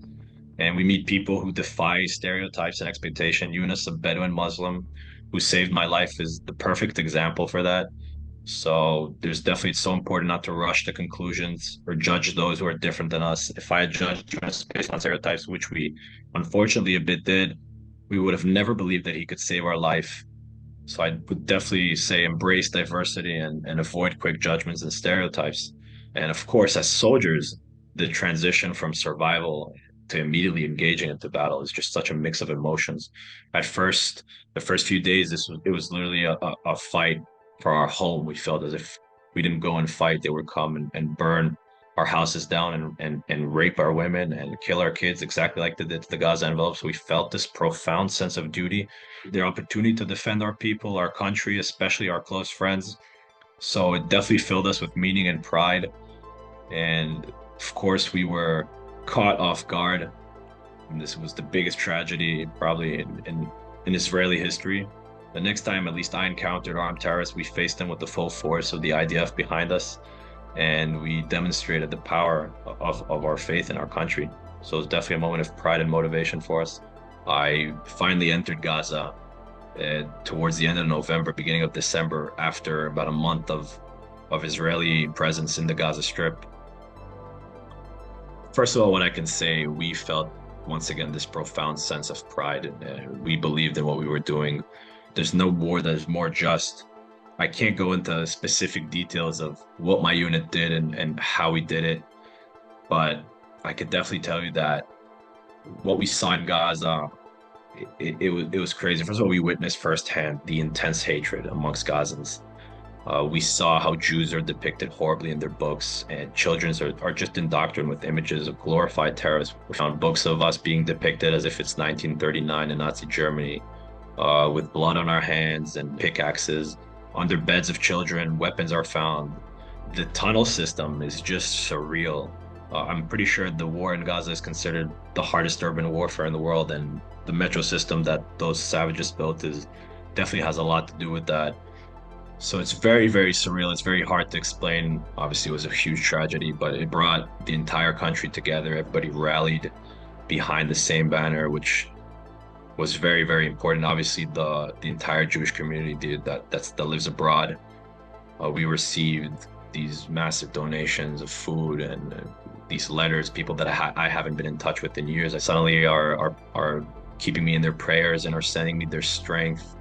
And we meet people who defy stereotypes and expectation. Yunus, a Bedouin Muslim who saved my life, is the perfect example for that. So it's so important not to rush to conclusions or judge those who are different than us. If I had judged Yunus based on stereotypes, which we unfortunately a bit did, we would have never believed that he could save our life. So I would definitely say embrace diversity and avoid quick judgments and stereotypes. And of course, as soldiers, the transition from survival to immediately engaging into battle is just such a mix of emotions. At first, the first few days, it was literally a fight for our home. We felt as if we didn't go and fight, they would come and burn our houses down and rape our women and kill our kids, exactly like they did to the Gaza envelope. So we felt this profound sense of duty, the opportunity to defend our people, our country, especially our close friends. So it definitely filled us with meaning and pride. And of course, we were caught off guard. And this was the biggest tragedy probably in Israeli history. The next time, at least I encountered armed terrorists, we faced them with the full force of the IDF behind us, and we demonstrated the power of our faith in our country. So it's definitely a moment of pride and motivation for us. I finally entered Gaza towards the end of November, beginning of December, after about a month of Israeli presence in the Gaza Strip. First of all, what I can say, we felt once again this profound sense of pride. We believed in what we were doing. There's no war that is more just. I can't go into specific details of what my unit did and how we did it, but I could definitely tell you that what we saw in Gaza, it was crazy. First of all, we witnessed firsthand the intense hatred amongst Gazans. We saw how Jews are depicted horribly in their books, and children are just indoctrinated with images of glorified terrorists. We found books of us being depicted as if it's 1939 in Nazi Germany, with blood on our hands and pickaxes. Under beds of children, weapons are found. the tunnel system is just surreal. I'm pretty sure the war in Gaza is considered the hardest urban warfare in the world, and the metro system that those savages built is definitely has a lot to do with that. So it's very, very surreal. It's very hard to explain. Obviously, it was a huge tragedy, but it brought the entire country together. Everybody rallied behind the same banner, which was very, very important. Obviously, the entire Jewish community that lives abroad. We received these massive donations of food and these letters, people that I haven't been in touch with in years. I suddenly are keeping me in their prayers and are sending me their strength.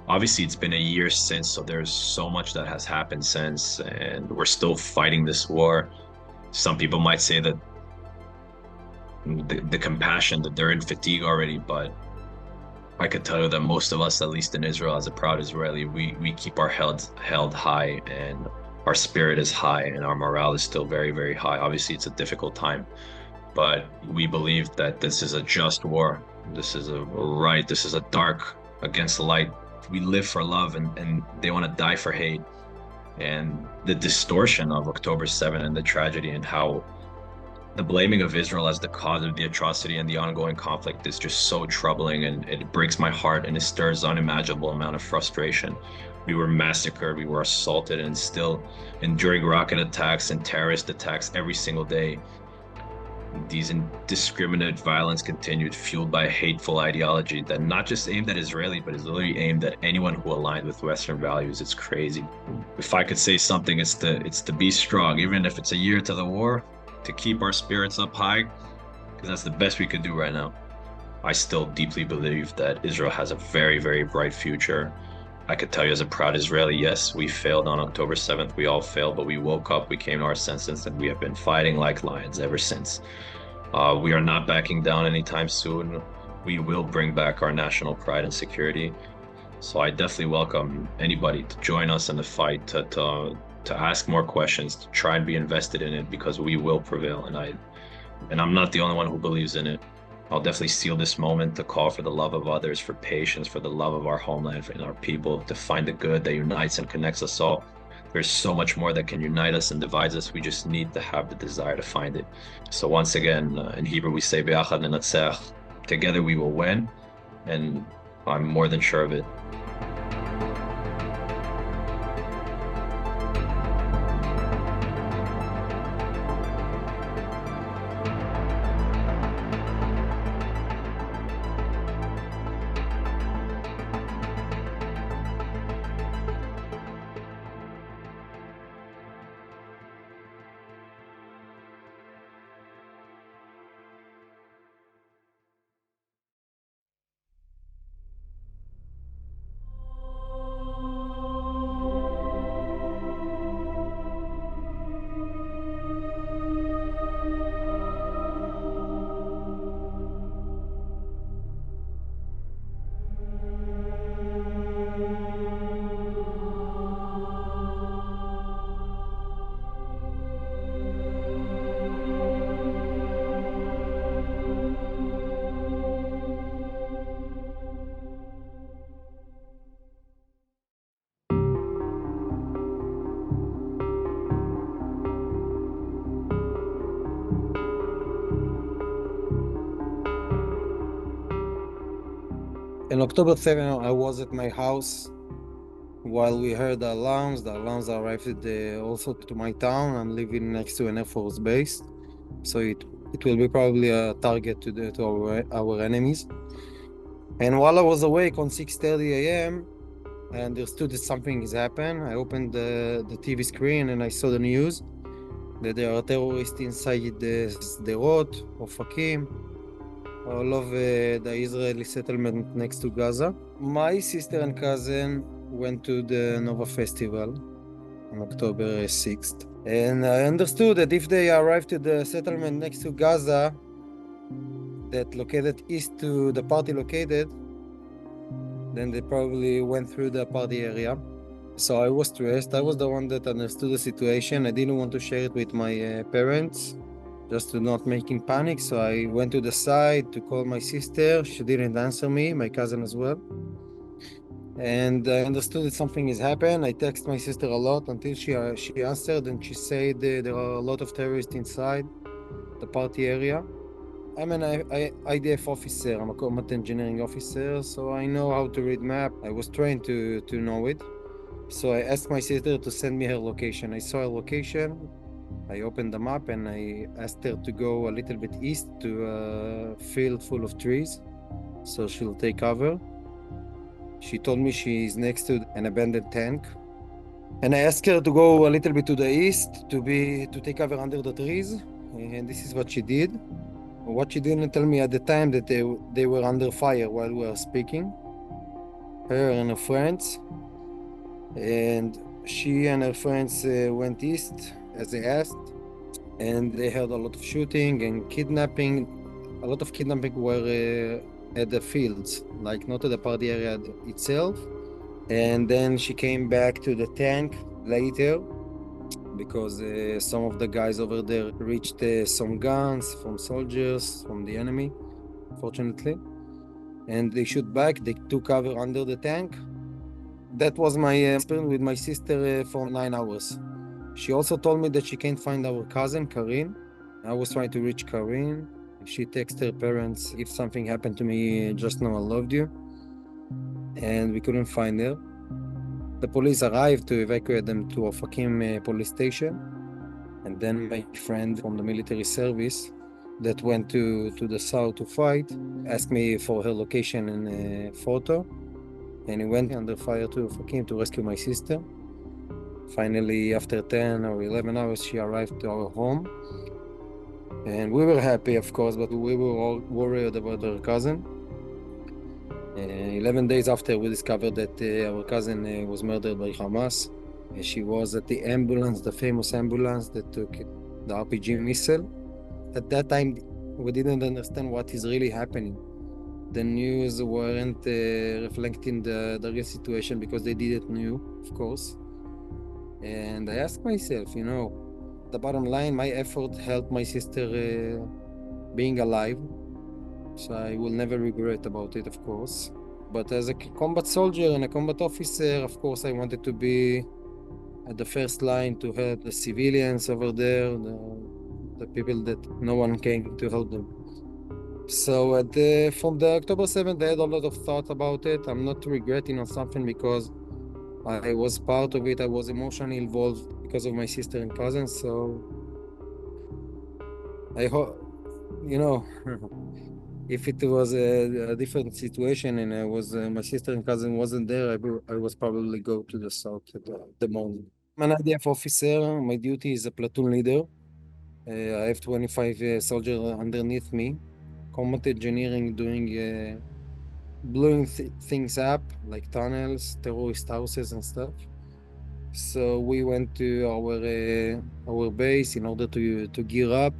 Obviously, it's been a year since, so there's so much that has happened since, and we're still fighting this war. Some people might say that the compassion, that they're in fatigue already, but I could tell you that most of us, at least in Israel, as a proud Israeli, we keep our heads held high, and our spirit is high, and our morale is still very, very high. Obviously, it's a difficult time, but we believe that this is a just war. This is this is a dark against the light. We live for love, and they want to die for hate. And the distortion of October 7 and the tragedy, and how the blaming of Israel as the cause of the atrocity and the ongoing conflict is just so troubling, and it breaks my heart, and it stirs unimaginable amount of frustration. We were massacred, we were assaulted, and still enduring rocket attacks and terrorist attacks every single day. These indiscriminate violence continued, fueled by a hateful ideology that not just aimed at Israeli, but is literally aimed at anyone who aligned with Western values. It's crazy. If I could say something, it's to be strong, even if it's a year to the war, to keep our spirits up high, because that's the best we could do right now. I still deeply believe that Israel has a very, very bright future. I could tell you as a proud Israeli, yes, we failed on October 7th. We all failed, but we woke up, we came to our senses, and we have been fighting like lions ever since. We are not backing down anytime soon. We will bring back our national pride and security. So I definitely welcome anybody to join us in the fight, to ask more questions, to try and be invested in it, because we will prevail. And I'm not the only one who believes in it. I'll definitely seal this moment to call for the love of others, for patience, for the love of our homeland and our people, to find the good that unites and connects us all. There's so much more that can unite us and divides us. We just need to have the desire to find it. So once again, in Hebrew we say Be'achad Nenatzech. Together we will win, and I'm more than sure of it. On October 7, I was at my house while we heard the alarms. The alarms arrived also to my town. I'm living next to an Air Force base, so it will be probably a target to our enemies. And while I was awake on 6:30 a.m., I understood that something has happened. I opened the TV screen and I saw the news that there are terrorists inside the Sderot, Ofakim, all of the Israeli settlement next to Gaza. My sister and cousin went to the Nova Festival on October 6th. And I understood that if they arrived to the settlement next to Gaza, that located east to the party located, then they probably went through the party area. So I was stressed. I was the one that understood the situation. I didn't want to share it with my parents, just to not making panic. So I went to the side to call my sister. She didn't answer me, my cousin as well. And I understood that something has happened. I text my sister a lot until she answered, and she said there are a lot of terrorists inside the party area. I'm an IDF officer. I'm a combat engineering officer, so I know how to read map. I was trained to know it. So I asked my sister to send me her location. I saw her location. I opened the map and I asked her to go a little bit east to a field full of trees, so she'll take cover. She told me she's next to an abandoned tank. And I asked her to go a little bit to the east to take cover under the trees. And this is what she did. What she didn't tell me at the time that they were under fire while we were speaking. Her and her friends. And she and her friends went east as they asked. And they heard a lot of shooting and kidnapping. A lot of kidnapping were at the fields, like not at the party area itself. And then she came back to the tank later because some of the guys over there reached some guns from soldiers from the enemy, fortunately. And they shoot back, they took cover under the tank. That was my experience with my sister for 9 hours. She also told me that she can't find our cousin, Karin. I was trying to reach Karin. She texted her parents, if something happened to me, just know I loved you. And we couldn't find her. The police arrived to evacuate them to Ofakim police station. And then my friend from the military service that went to the south to fight asked me for her location and a photo. And he went under fire to Ofakim to rescue my sister. Finally, after 10 or 11 hours, she arrived to our home. And we were happy, of course, but we were all worried about her cousin. 11 days after, we discovered that our cousin was murdered by Hamas. She was at the ambulance, the famous ambulance that took the RPG missile. At that time, we didn't understand what is really happening. The news weren't reflecting the real situation because they didn't know, of course. And I asked myself, the bottom line, my effort helped my sister being alive. So I will never regret about it, of course. But as a combat soldier and a combat officer, of course, I wanted to be at the first line to help the civilians over there, the people that no one came to help them. So from the October 7th, I had a lot of thought about it. I'm not regretting on something because I was part of it. I was emotionally involved because of my sister and cousins. So I hope, if it was a different situation and my sister and cousin wasn't there, I was probably go to the south at the moment. I'm an IDF officer. My duty is a platoon leader. I have 25 soldiers underneath me. Combat engineering, doing blowing things up like tunnels, terrorist houses and stuff. So we went to our base in order to gear up.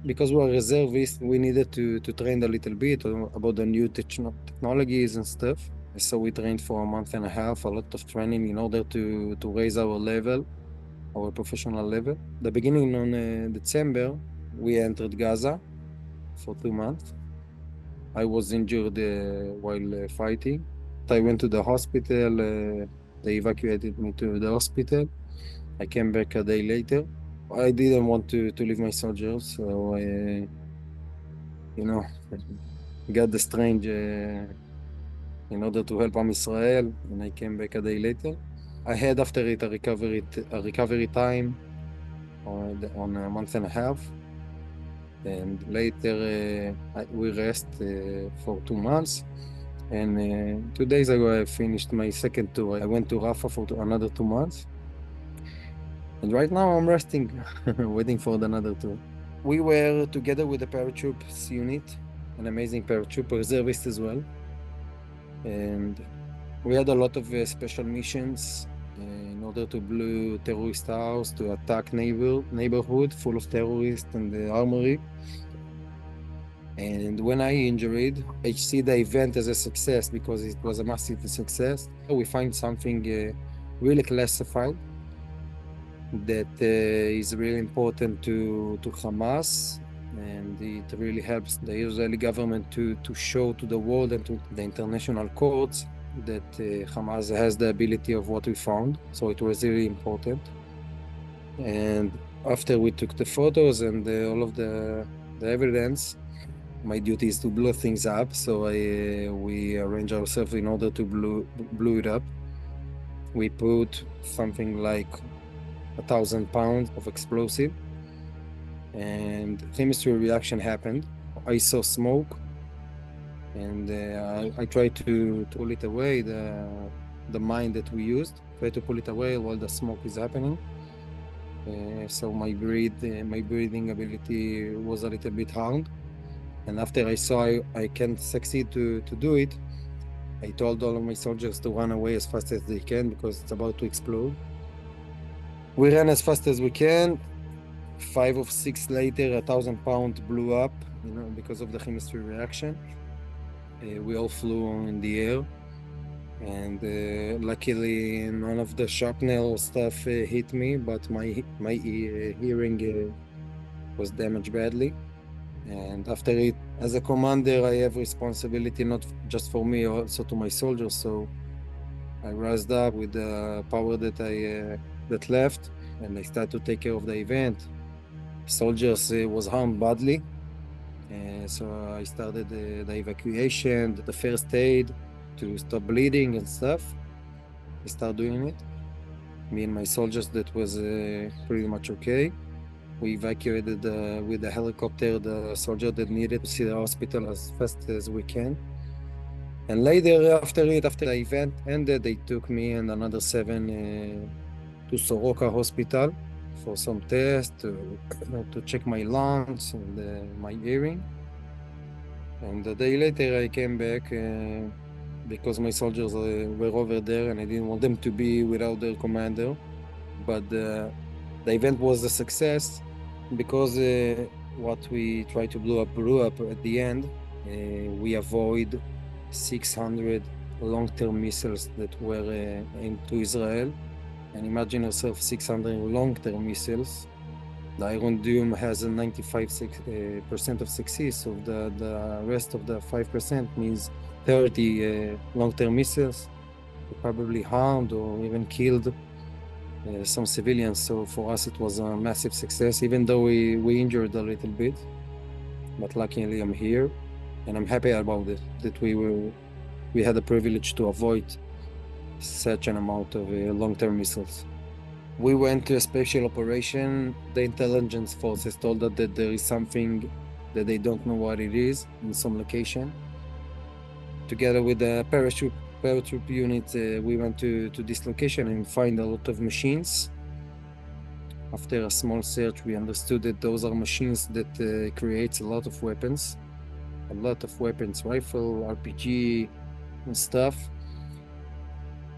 Because we were reservists, we needed to train a little bit about the new technologies and stuff. So we trained for a month and a half, a lot of training in order to raise our level, our professional level. The beginning on December, we entered Gaza for 2 months. I was injured while fighting. I went to the hospital. They evacuated me to the hospital. I came back a day later. I didn't want to leave my soldiers, so I, got the strange in order to help Am Israel, and I came back a day later. I had after it a recovery time on a month and a half, and later we rest for 2 months. And 2 days ago, I finished my second tour. I went to Rafah for another 2 months. And right now I'm resting, waiting for another tour. We were together with the paratroops unit, an amazing paratroop reservist as well. And we had a lot of special missions in order to blow terrorist house, to attack neighborhood full of terrorists and the armory. And when I injured, I see the event as a success because it was a massive success. We find something really classified that is really important to Hamas, and it really helps the Israeli government to show to the world and to the international courts that Hamas has the ability of what we found, so it was really important. And after we took the photos and all of the evidence, my duty is to blow things up, so we arrange ourselves in order to blow it up. We put something like 1,000 pounds of explosive, and chemistry reaction happened. I saw smoke, and I tried to pull it away, the mine that we used, try to pull it away while the smoke is happening. So my breathing ability was a little bit harmed. And after I saw I can't succeed to do it, I told all of my soldiers to run away as fast as they can because it's about to explode. We ran as fast as we can. 5 or 6 later, 1,000 pounds blew up, because of the chemistry reaction. We all flew in the air, and luckily none of the shrapnel stuff hit me, but my hearing was damaged badly. And after it, as a commander, I have responsibility not just for me, also to my soldiers. So I rised up with the power that left, and I started to take care of the event. Soldiers was harmed badly, so I started the evacuation, the first aid to stop bleeding and stuff. I started doing it. Me and my soldiers, that was pretty much okay. We evacuated with the helicopter the soldier that needed to see the hospital as fast as we can. And later, after the event ended, they took me and another 7 to Soroka Hospital for some tests to check my lungs and my hearing. And a day later, I came back because my soldiers were over there and I didn't want them to be without their commander. But the event was a success because what we tried to blew up at the end. We avoid 600 long-term missiles that were aimed to Israel. And imagine yourself 600 long-term missiles. The Iron Dome has a 95% of success, so the rest of the 5% means 30 long-term missiles, probably harmed or even killed some civilians. So for us it was a massive success, even though we injured a little bit. But luckily I'm here, and I'm happy about it, that we had the privilege to avoid such an amount of long-term missiles. We went to a special operation. The intelligence forces told us that there is something that they don't know what it is in some location. Together with the paratroop unit, we went to this location and find a lot of machines. After a small search, we understood that those are machines that creates a lot of weapons, rifle, RPG, and stuff.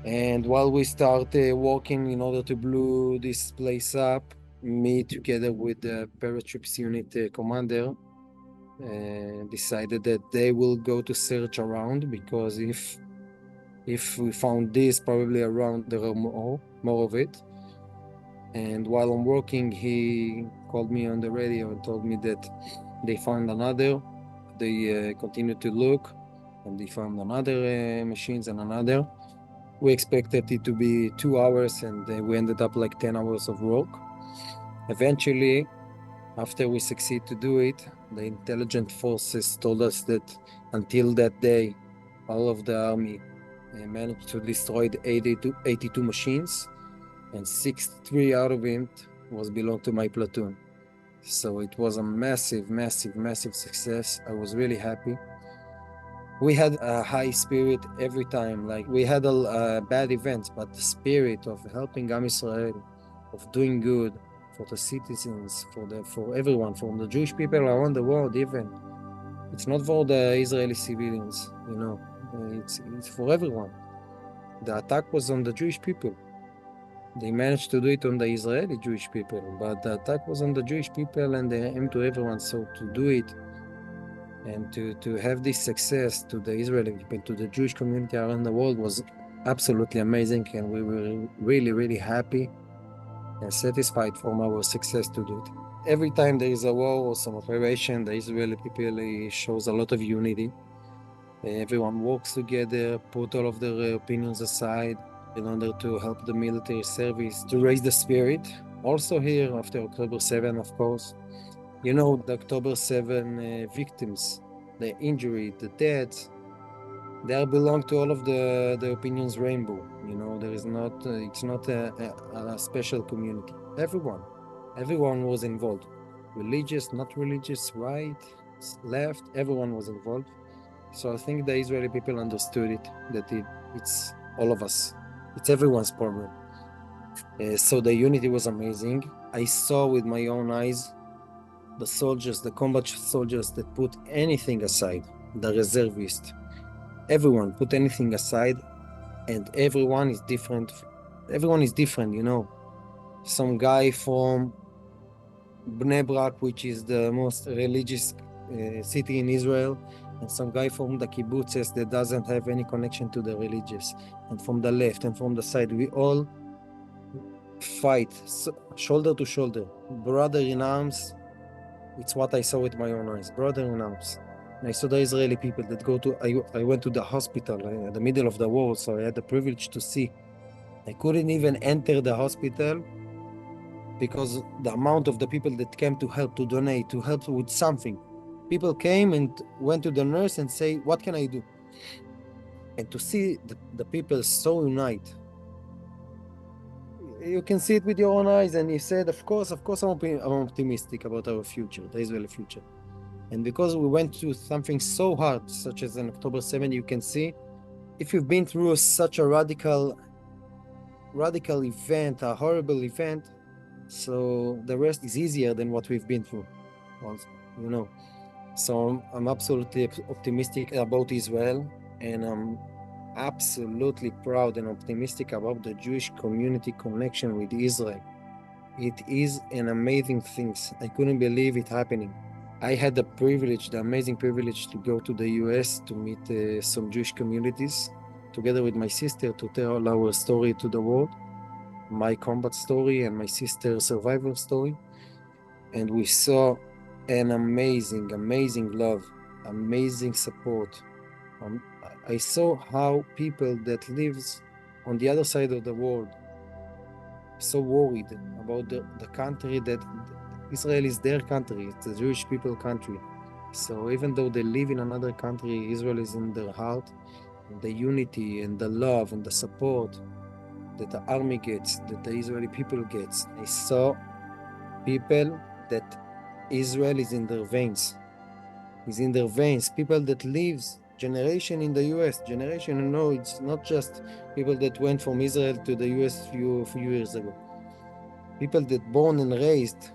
And while we started working in order to blow this place up, me together with the paratroops unit commander decided that they will go to search around, because if we found this, probably around there are more of it. And while I'm working, he called me on the radio and told me that they found another. They continued to look, and they found another machines and another. We expected it to be 2 hours, and we ended up like 10 hours of work. Eventually, after we succeed to do it, the intelligence forces told us that until that day, all of the army managed to destroy the 82 machines, and 63 out of it belonged to my platoon. So it was a massive success. I was really happy. We had a high spirit every time. Like, we had bad events, but the spirit of helping Am Israel, of doing good for the citizens, for everyone, from the Jewish people around the world even. It's not for the Israeli civilians, it's for everyone. The attack was on the Jewish people. They managed to do it on the Israeli Jewish people, but the attack was on the Jewish people, and they aimed to everyone. So to do it and to have this success to the Israeli people, to the Jewish community around the world, was absolutely amazing, and we were really happy and satisfied from our success to do it. Every time there is a war or some operation, the Israeli people shows a lot of unity. Everyone works together, put all of their opinions aside in order to help the military service to raise the spirit. Also here after October 7, of course, you know, the October 7 victims, the injury, the deaths, they all belong to all of the opinions rainbow. You know, there is not, it's not a special community. Everyone was involved. Religious, not religious, right, left, everyone was involved. So I think the Israeli people understood it, that it's all of us. It's everyone's problem. So the unity was amazing. I saw with my own eyes the soldiers, the combat soldiers that put anything aside, the reservists, everyone put anything aside, and everyone is different. Everyone is different, you know. Some guy from Bnei Brak, which is the most religious city in Israel, and some guy from the kibbutzes that doesn't have any connection to the religious, and from the left and from the side, we all fight shoulder to shoulder, brother in arms. It's what I saw with my own eyes, brother in arms. And I saw the Israeli people that go to, I went to the hospital in the middle of the war, so I had the privilege to see. I couldn't even enter the hospital because the amount of the people that came to help, to donate, to help with something. People came and went to the nurse and say, what can I do? And to see the people so unite, you can see it with your own eyes, and you said, of course, I'm optimistic about our future, the Israeli future. And because we went through something so hard, such as an October 7, you can see, if you've been through such a radical event, a horrible event, so the rest is easier than what we've been through, you know. So I'm absolutely optimistic about Israel, and I'm absolutely proud and optimistic about the Jewish community connection with Israel. It is an amazing thing. I couldn't believe it happening. I had the privilege, the amazing privilege, to go to the US to meet some Jewish communities together with my sister to tell our story to the world, my combat story and my sister's survival story. And we saw an amazing love, amazing support. I saw how people that lives on the other side of the world so worried about the country that Israel is their country, it's the Jewish people country. So even though they live in another country, Israel is in their heart. And the unity and the love and the support that the army gets, that the Israeli people gets. I saw people that Israel is in their veins. Is in their veins. People that lives generation in the US, generation, you know, it's not just people that went from Israel to the US few years ago. People that born and raised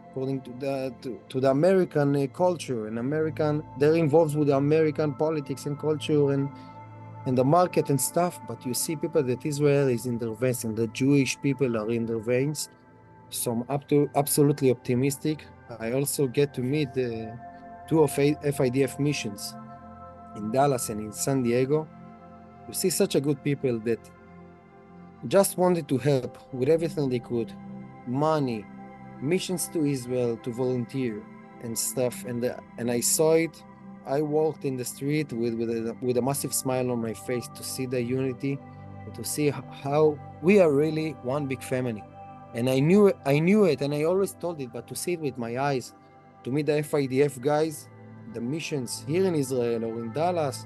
according to the American culture and they're involved with the American politics and culture and the market and stuff, but you see people that Israel is in their veins and the Jewish people are in their veins. So I'm absolutely optimistic. I also get to meet two of FIDF missions in Dallas and in San Diego. You see such a good people that just wanted to help with everything they could, money, missions to Israel, to volunteer and stuff. And I saw it. I walked in the street with a massive smile on my face to see the unity and to see how we are really one big family. And I knew it, and I always told it, but to see it with my eyes, to meet the FIDF guys, the missions here in Israel or in Dallas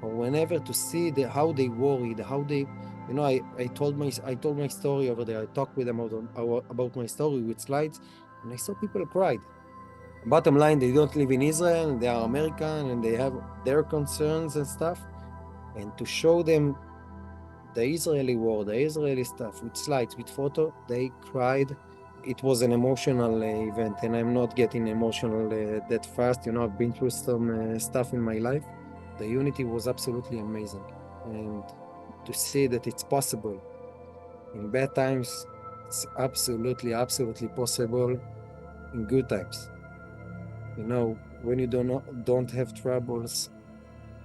or whenever, to see how they worried, how they, you know, I told my story over there. I talked with them about my story with slides, and I saw people cried. Bottom line, they don't live in Israel, they are American, and they have their concerns and stuff. And to show them the Israeli war, the Israeli stuff, with slides, with photo, they cried. It was an emotional event, and I'm not getting emotional that fast. You know, I've been through some stuff in my life. The unity was absolutely amazing. And to see that it's possible in bad times, it's absolutely possible in good times. You know, when you don't have troubles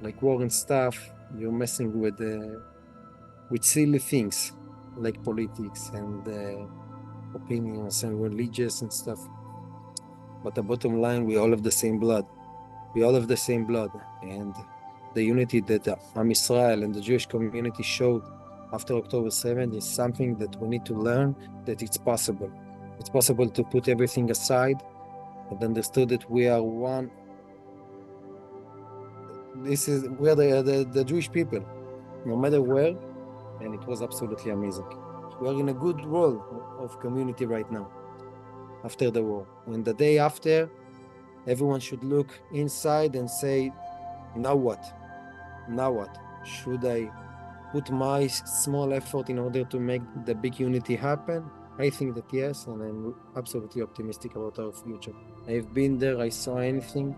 like war and stuff, you're messing with silly things like politics and opinions and religious and stuff. But the bottom line, we all have the same blood. We all have the same blood. And The unity that the Am Israel and the Jewish community showed after October 7th is something that we need to learn that it's possible. It's possible to put everything aside and understood that we are one. We are the Jewish people, no matter where, and it was absolutely amazing. We are in a good world of community right now, after the war. And the day after, everyone should look inside and say, now what? Now what? Should I put my small effort in order to make the big unity happen? I think that yes, and I'm absolutely optimistic about our future. I've been there, I saw anything.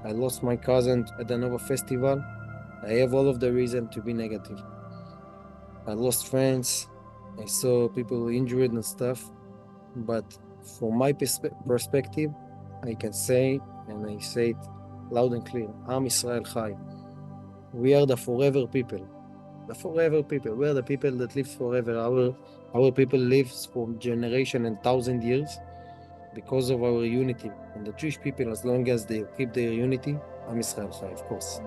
I lost my cousin at the Nova Festival. I have all of the reason to be negative. I lost friends. I saw people injured and stuff. But from my perspective, I can say, and I say it loud and clear, Am Israel Chai. We are the forever people. The forever people. We are the people that live forever. Our people lives for generation and 1,000 years because of our unity. And the Jewish people, as long as they keep their unity, Am Israel Chai, of course.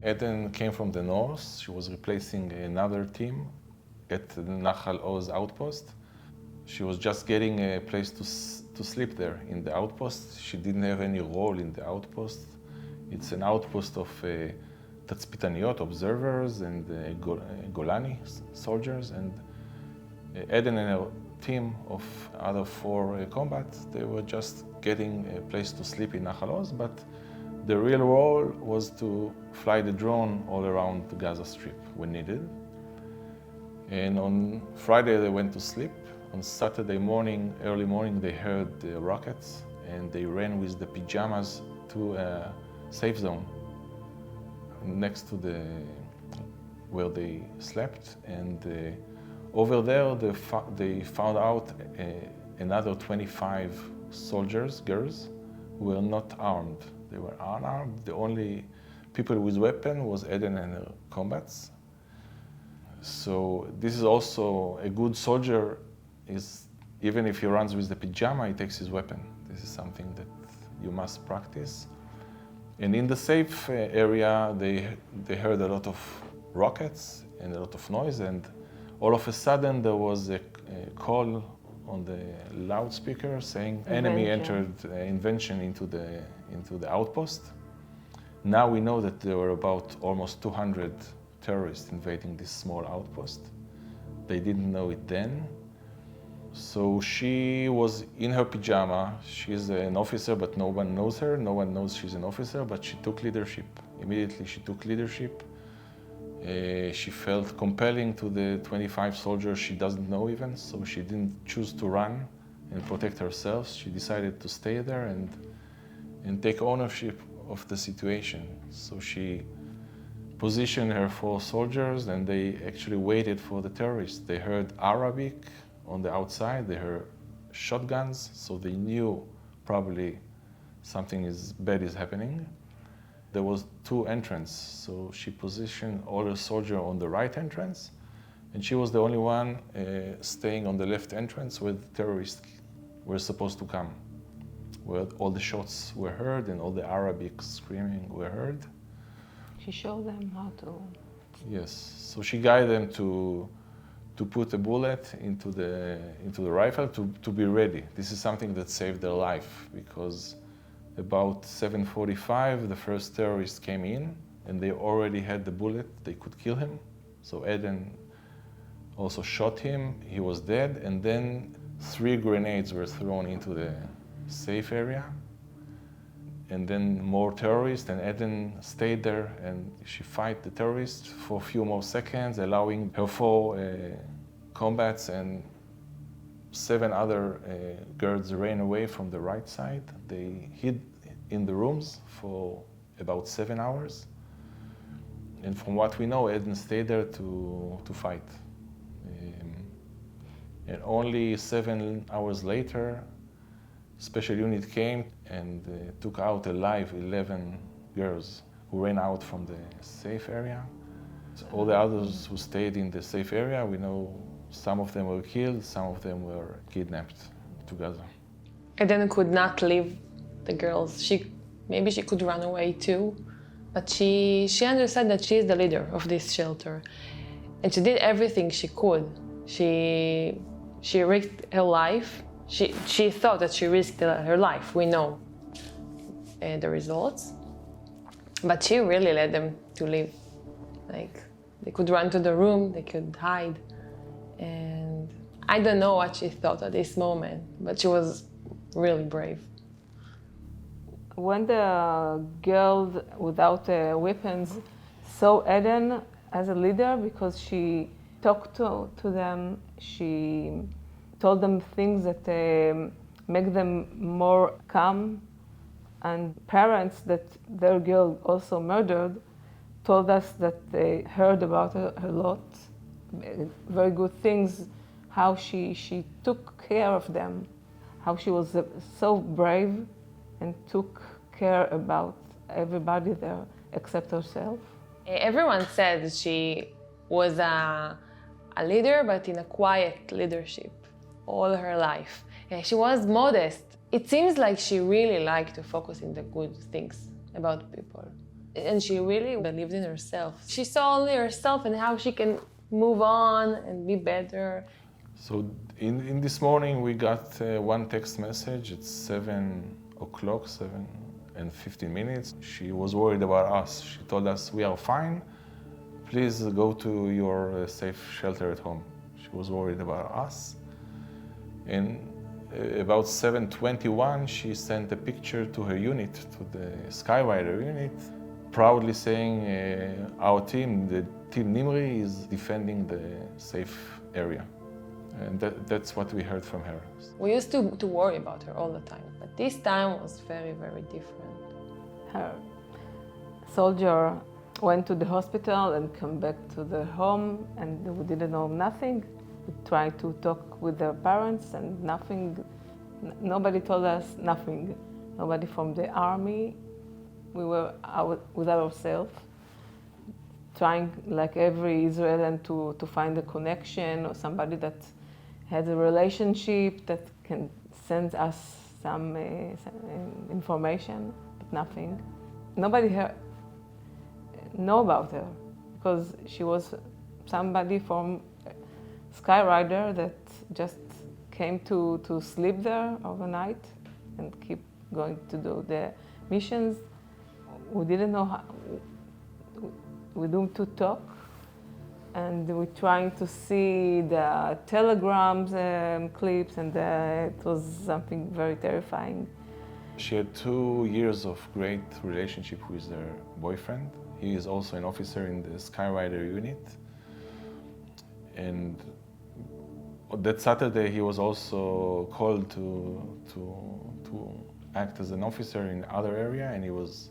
Eden came from the north. She was replacing another team at the Nahal Oz outpost. She was just getting a place to sleep there in the outpost. She didn't have any role in the outpost. It's an outpost of Tatzpitaniyot, observers, and Golani soldiers. And Eden and her team of other 4 combats, they were just getting a place to sleep in Nahal Oz, but the real role was to fly the drone all around the Gaza Strip when needed. And on Friday they went to sleep. On Saturday morning, early morning, they heard the rockets and they ran with the pajamas to a safe zone next to where they slept. And over there they found out another 25 soldiers, girls, who were not armed. They were unarmed. The only people with weapon was Eden and her combats. So this is also a good soldier even if he runs with the pajama, he takes his weapon. This is something that you must practice. And in the safe area, they heard a lot of rockets and a lot of noise, and all of a sudden there was a call on the loudspeaker saying enemy entered invention into the outpost. Now we know that there were about almost 200 terrorists invading this small outpost. They didn't know it then. So she was in her pajama. She's an officer, but no one knows her. No one knows she's an officer, but she took leadership. Immediately she took leadership. She felt compelling to the 25 soldiers she doesn't know even, so she didn't choose to run and protect herself. She decided to stay there and take ownership of the situation. So she positioned her 4 soldiers, and they actually waited for the terrorists. They heard Arabic on the outside, they heard shotguns, so they knew probably something bad is happening. There was 2 entrances, so she positioned all the soldiers on the right entrance, and she was the only one staying on the left entrance where the terrorists were supposed to come, where all the shots were heard and all the Arabic screaming were heard. She showed them how to. Yes, so she guided them to put a bullet into the rifle to be ready. This is something that saved their life, because about 7:45 the first terrorist came in and they already had the bullet. They could kill him. So Eden also shot him. He was dead, and then 3 grenades were thrown into the safe area, and then more terrorists, and Eden stayed there and she fight the terrorists for a few more seconds, allowing her 4 combats, and 7 other girls ran away from the right side. They hid in the rooms for about 7 hours. And from what we know, Eden stayed there to fight. And only 7 hours later, special unit came and took out alive 11 girls who ran out from the safe area. So all the others who stayed in the safe area, we know some of them were killed, some of them were kidnapped to Gaza. Eden could not leave the girls. Maybe she could run away too, but she understood that she is the leader of this shelter, and she did everything she could. She risked her life. She thought that she risked her life. We know the results, but she really led them to leave. Like, they could run to the room, they could hide, and I don't know what she thought at this moment, but she was really brave. When the girls without weapons saw Eden as a leader, because she talked to them, she told them things that make them more calm, and parents that their girl also murdered told us that they heard about her a lot, very good things, how she took care of them, how she was so brave and took care about everybody there except herself. Everyone said that she was a leader, but in a quiet leadership all her life. She was modest. It seems like she really liked to focus on the good things about people. And she really believed in herself. She saw only herself and how she can move on and be better. So in this morning we got 1 text message at 7 o'clock, 7:15. She was worried about us. She told us, "We are fine. Please go to your safe shelter at home." She was worried about us. And about 7:21, she sent a picture to her unit, to the Skyrider unit, proudly saying, "Our team, the Team Nimri, is defending the safe area." And that's what we heard from her. We used to worry about her all the time, but this time was very, very different. Her soldier went to the hospital and came back to the home, and we didn't know nothing. We tried to talk with their parents, and nothing. Nobody told us nothing. Nobody from the army. We were out with ourselves, trying like every Israeli to find a connection or somebody that has a relationship that can send us some information, but nothing. Nobody know about her, because she was somebody from Skyrider that just came to sleep there overnight and keep going to do the missions. We didn't know how, with whom to talk. and we're trying to see the telegrams clips, and it was something very terrifying. She had 2 years of great relationship with her boyfriend. He is also an officer in the Skyrider unit. And that Saturday he was also called to act as an officer in other area, and he was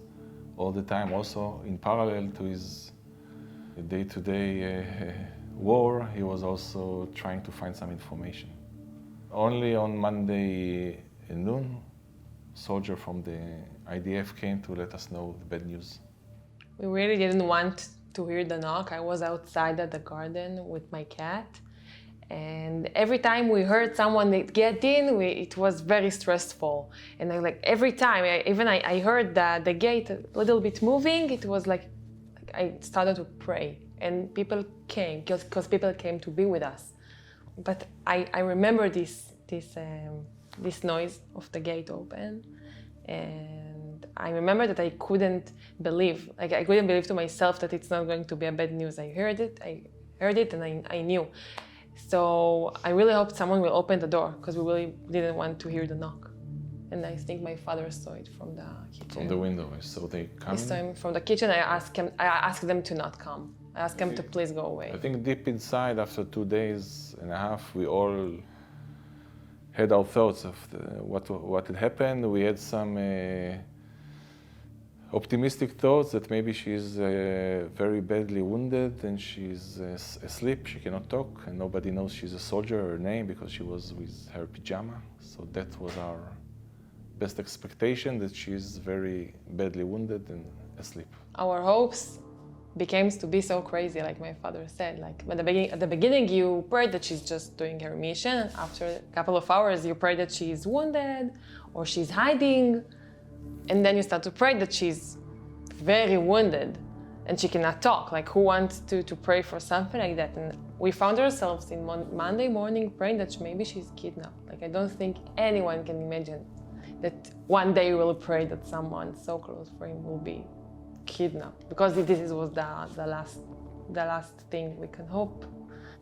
all the time also in parallel to his day-to-day war, he was also trying to find some information. Only on Monday noon, soldier from the IDF came to let us know the bad news. We really didn't want to hear the knock. I was outside at the garden with my cat, and every time we heard someone get in, it was very stressful. And every time, I heard the gate a little bit moving, it was like I started to pray, and people came because people came to be with us. But I remember this noise of the gate open, and I remember that I couldn't believe to myself that it's not going to be a bad news. I heard it, and I knew. So I really hoped someone will open the door, because we really didn't want to hear the knock. And I think my father saw it from the kitchen. From the window, so they come. This time from the kitchen, I asked them to not come. I asked them to please go away. I think deep inside, after 2 days and a half, we all had our thoughts of what had happened. We had some optimistic thoughts that maybe she's very badly wounded and she's asleep, she cannot talk, and nobody knows she's a soldier, her name, because she was with her pajama. So that was our best expectation, that she's very badly wounded and asleep. Our hopes became to be so crazy, like my father said. At the beginning, you prayed that she's just doing her mission, and after a couple of hours, you pray that she's wounded or she's hiding, and then you start to pray that she's very wounded and she cannot talk. Who wants to pray for something like that? And we found ourselves in Monday morning praying that maybe she's kidnapped. I don't think anyone can imagine that one day we will pray that someone so close for him will be kidnapped, because this was the last thing we can hope.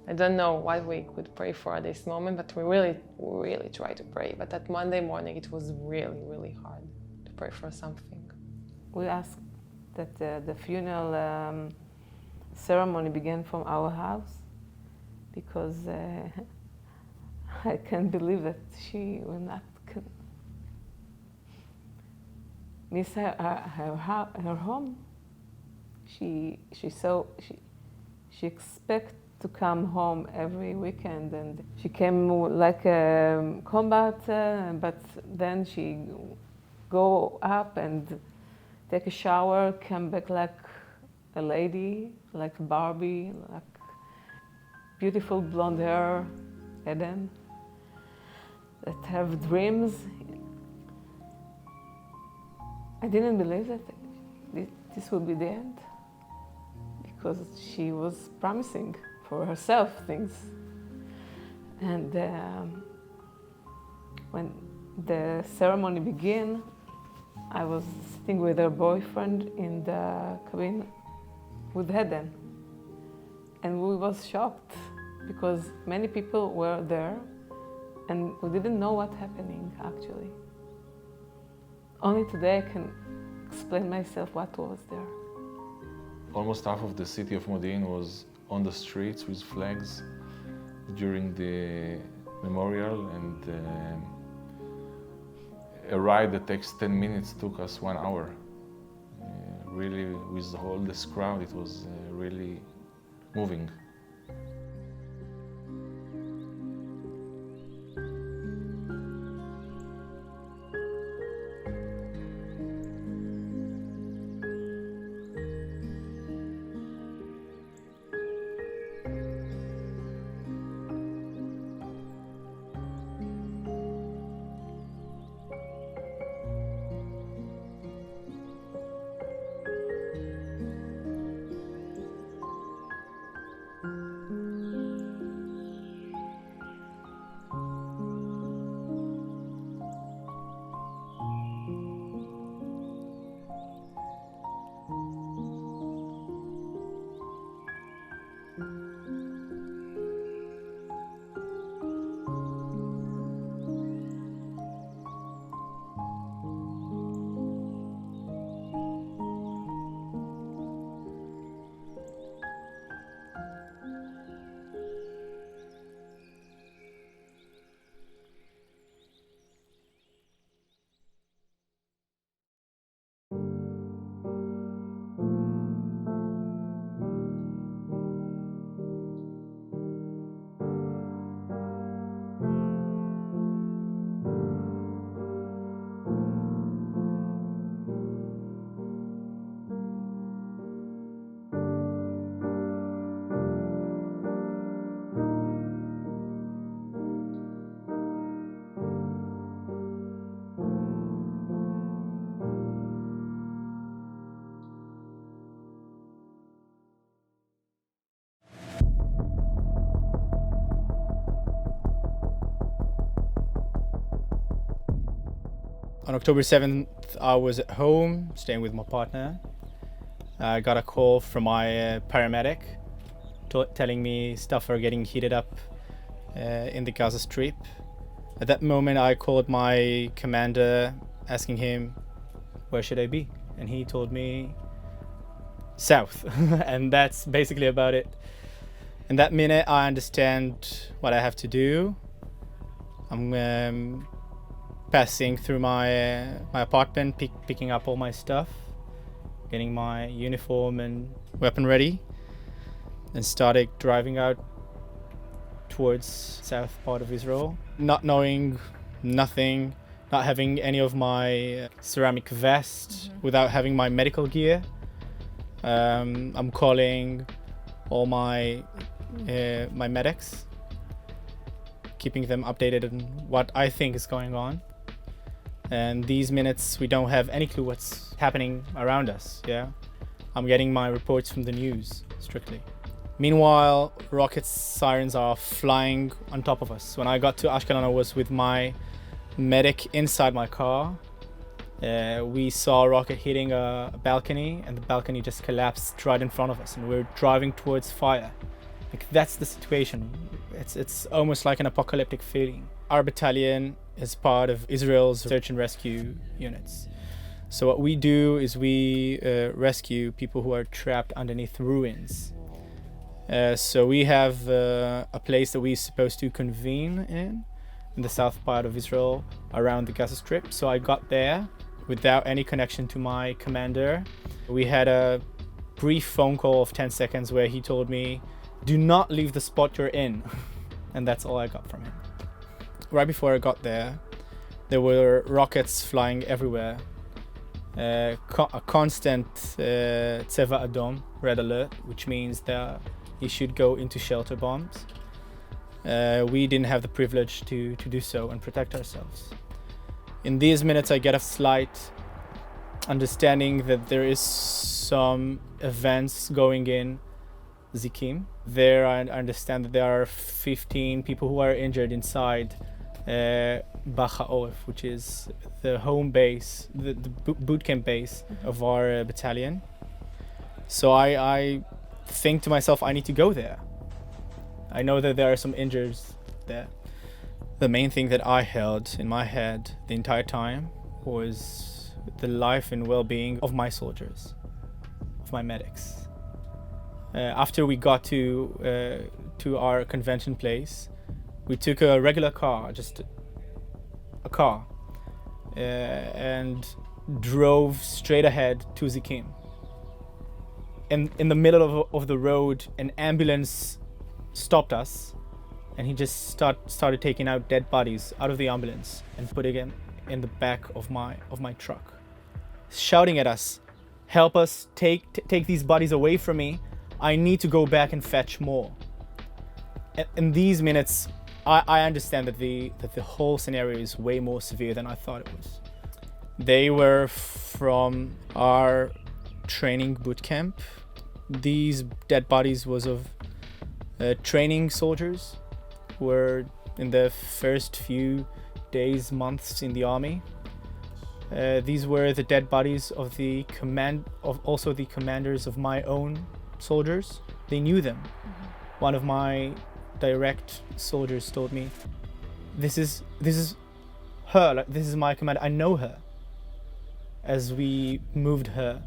I don't know what we could pray for at this moment, but we really tried to pray. But that Monday morning, it was really hard to pray for something. We asked that the funeral ceremony began from our house, because I can't believe that she will not miss her home. She expects to come home every weekend, and she came like a combat, but then she go up and take a shower, come back like a lady, like Barbie, like beautiful blonde hair, Eden, that have dreams. I didn't believe that this would be the end, because she was promising for herself things. And when the ceremony began, I was sitting with her boyfriend in the cabin with Eden. And we was shocked, because many people were there and we didn't know what's happening actually. Only today I can explain myself what was there. Almost half of the city of Modi'in was on the streets with flags during the memorial, and a ride that takes 10 minutes took us 1 hour. Really, with all this crowd, it was really moving. On October 7th, I was at home, staying with my partner. I got a call from my paramedic telling me stuff are getting heated up in the Gaza Strip. At that moment, I called my commander, asking him, where should I be? And he told me, south. And that's basically about it. In that minute, I understand what I have to do. I'm passing through my apartment, picking up all my stuff, getting my uniform and weapon ready, and started driving out towards south part of Israel, not knowing nothing, not having any of my ceramic vest, without having my medical gear. I'm calling all my medics, keeping them updated on what I think is going on. And these minutes, we don't have any clue what's happening around us, yeah? I'm getting my reports from the news, strictly. Meanwhile, rocket sirens are flying on top of us. When I got to Ashkelon, I was with my medic inside my car. We saw a rocket hitting a balcony, and the balcony just collapsed right in front of us, and we're driving towards fire. Like, that's the situation. It's almost like an apocalyptic feeling. Our battalion is part of Israel's search and rescue units. So what we do is we rescue people who are trapped underneath ruins. So we have a place that we're supposed to convene in the south part of Israel, around the Gaza Strip. So I got there without any connection to my commander. We had a brief phone call of 10 seconds where he told me, do not leave the spot you're in. And that's all I got from him. Right before I got there were rockets flying everywhere. A constant Tseva Adom, red alert, which means that you should go into shelter bombs. We didn't have the privilege to do so and protect ourselves. In these minutes, I get a slight understanding that there is some events going in Zikim. There, I understand that there are 15 people who are injured inside Bacha Oref, which is the home base, the boot camp base of our battalion. So I think to myself, I need to go there. I know that there are some injuries there. The main thing that I held in my head the entire time was the life and well-being of my soldiers, of my medics. After we got to our convention place, we took a regular car, just a car, and drove straight ahead to Zikim. In the middle of the road, an ambulance stopped us, and he just started taking out dead bodies out of the ambulance and putting them in the back of my truck, shouting at us, "Help us! Take these bodies away from me! I need to go back and fetch more." In these minutes, I understand that the whole scenario is way more severe than I thought it was. They were from our training boot camp. These dead bodies was of training soldiers who were in the first few days, months in the army. These were the dead bodies of also the commanders of my own soldiers. They knew them. One of my direct soldiers told me, this is her, like, this is my commander, I know her. As we moved her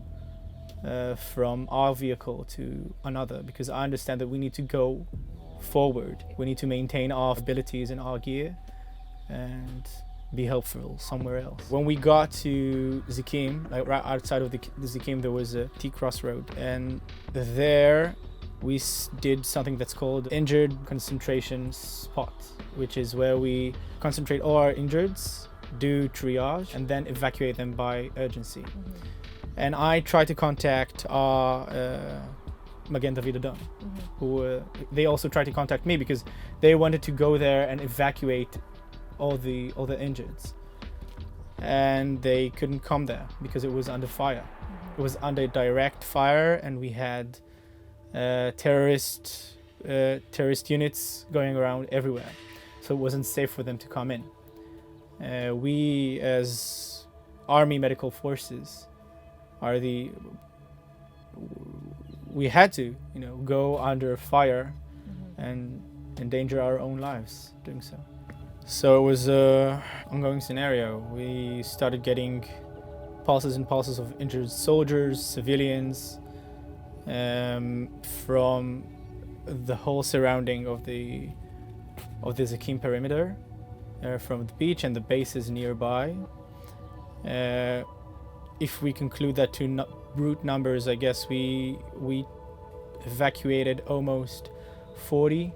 from our vehicle to another, because I understand that we need to go forward. We need to maintain our abilities and our gear and be helpful somewhere else. When we got to Zikim, like right outside of the Zikim, there was a T-crossroad, and there we did something that's called injured concentration spot, which is where we concentrate all our injureds, do triage, and then evacuate them by urgency. And I tried to contact our Magen David Adom, who they also tried to contact me because they wanted to go there and evacuate all the injureds, and they couldn't come there because it was under fire. It was under direct fire, and we had terrorist units going around everywhere, so it wasn't safe for them to come in. We, as army medical forces are we had to, go under fire and endanger our own lives doing so. So it was an ongoing scenario. We started getting pulses and pulses of injured soldiers, civilians, from the whole surrounding of the Zakim perimeter, from the beach and the bases nearby. If we conclude that to brute numbers, I guess we evacuated almost 40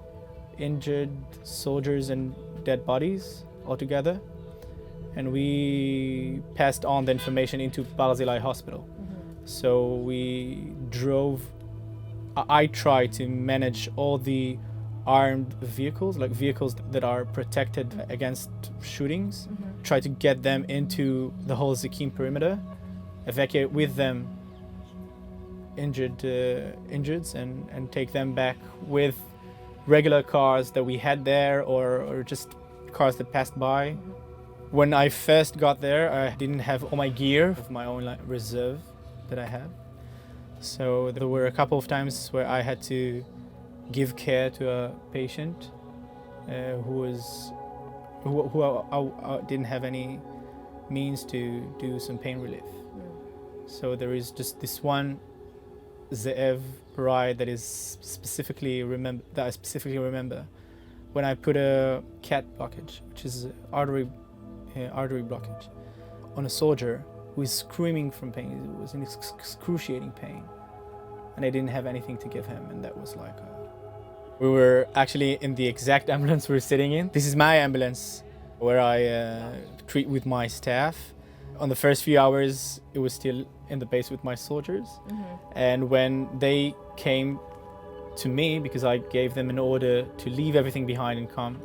injured soldiers and dead bodies altogether, and we passed on the information into Barzilai Hospital. So we drove. I tried to manage all the armed vehicles, like vehicles that are protected against shootings. Try to get them into the whole Zakim perimeter, evacuate with them injured and take them back with regular cars that we had there, or just cars that passed by. When I first got there, I didn't have all my gear of my own reserve that I had. So there were a couple of times where I had to give care to a patient who didn't have any means to do some pain relief. So there is just this one Ze'ev ride that I specifically remember when I put a CAT blockage, which is artery blockage, on a soldier who is screaming from pain. It was in excruciating pain, and I didn't have anything to give him, and that was like we were actually in the exact ambulance we were sitting in. This is my ambulance where I treat with my staff. On the first few hours, it was still in the base with my soldiers. And when they came to me, because I gave them an order to leave everything behind and come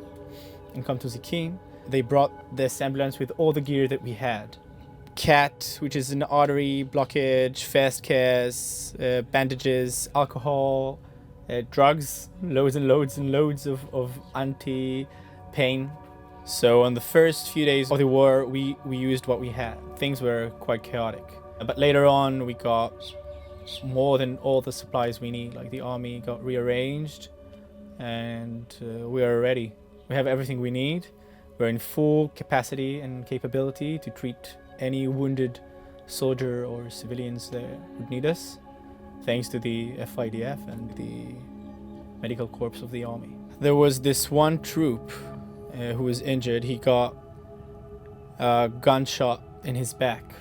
to Zakim, they brought this ambulance with all the gear that we had. CAT, which is an artery blockage, fast cares, bandages, alcohol, drugs, loads and loads and loads of anti-pain. So on the first few days of the war, we used what we had. Things were quite chaotic. But later on, we got more than all the supplies we need. Like the army got rearranged, and we are ready. We have everything we need. We're in full capacity and capability to treat any wounded soldier or civilians that would need us, thanks to the FIDF and the medical corps of the army. There was this one troop who was injured. He got a gunshot in his back,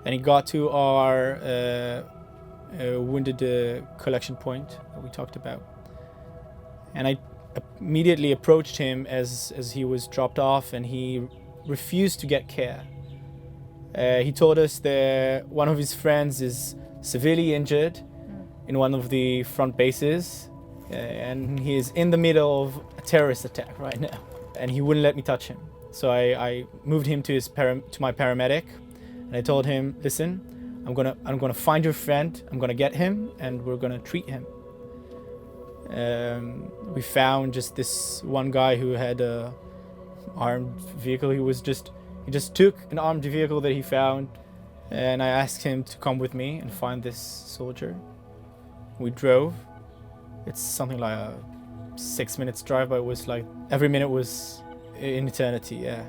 and he got to our wounded collection point that we talked about. And I immediately approached him as he was dropped off, and he refused to get care. He told us that one of his friends is severely injured in one of the front bases, and he is in the middle of a terrorist attack right now, and he wouldn't let me touch him. So I moved him to my paramedic, and I told him, listen, I'm gonna find your friend, I'm gonna get him, and we're gonna treat him. We found just this one guy who had a armed vehicle. He just took an armed vehicle that he found, and I asked him to come with me and find this soldier. We drove. It's something like a 6 minutes drive, but it was like every minute was an eternity, yeah.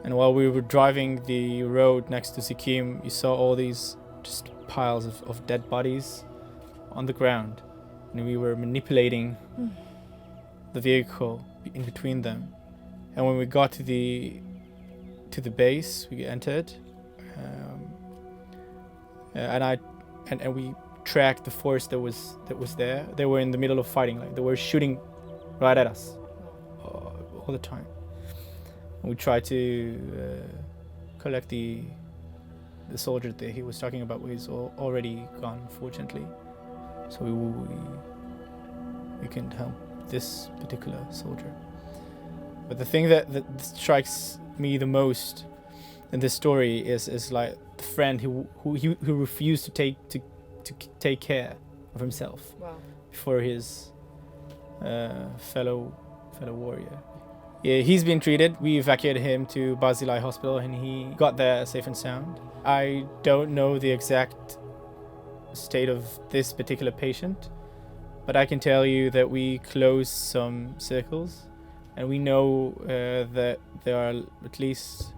And while we were driving the road next to Zakim, you saw all these just piles of dead bodies on the ground. And we were manipulating the vehicle in between them. And when we got to the base, we entered, and we tracked the force that was there. They were in the middle of fighting, like they were shooting right at us all the time. And we tried to collect the soldier that he was talking about, who is already gone, unfortunately. So we couldn't help this particular soldier. But the thing that strikes me the most in this story is like the friend who refused to take care of himself. Wow. For his fellow warrior. Yeah, he's been treated. We evacuated him to Barzilai Hospital and he got there safe and sound. I don't know the exact state of this particular patient, but I can tell you that we closed some circles and we know that there are at least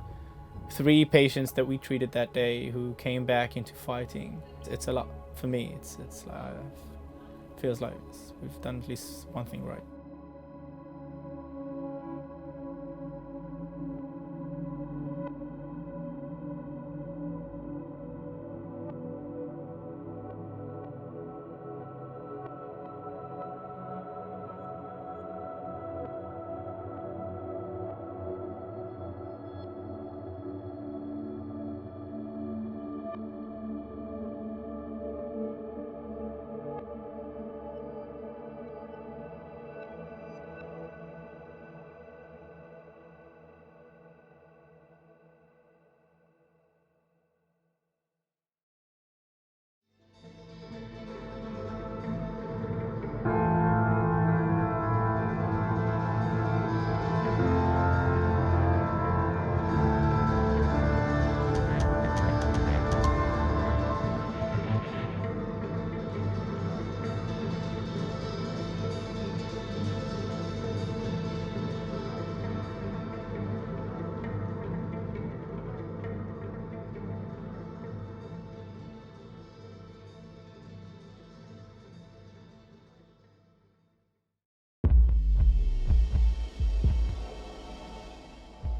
3 patients that we treated that day who came back into fighting. It's a lot for me. It's like, feels like we've done at least one thing right.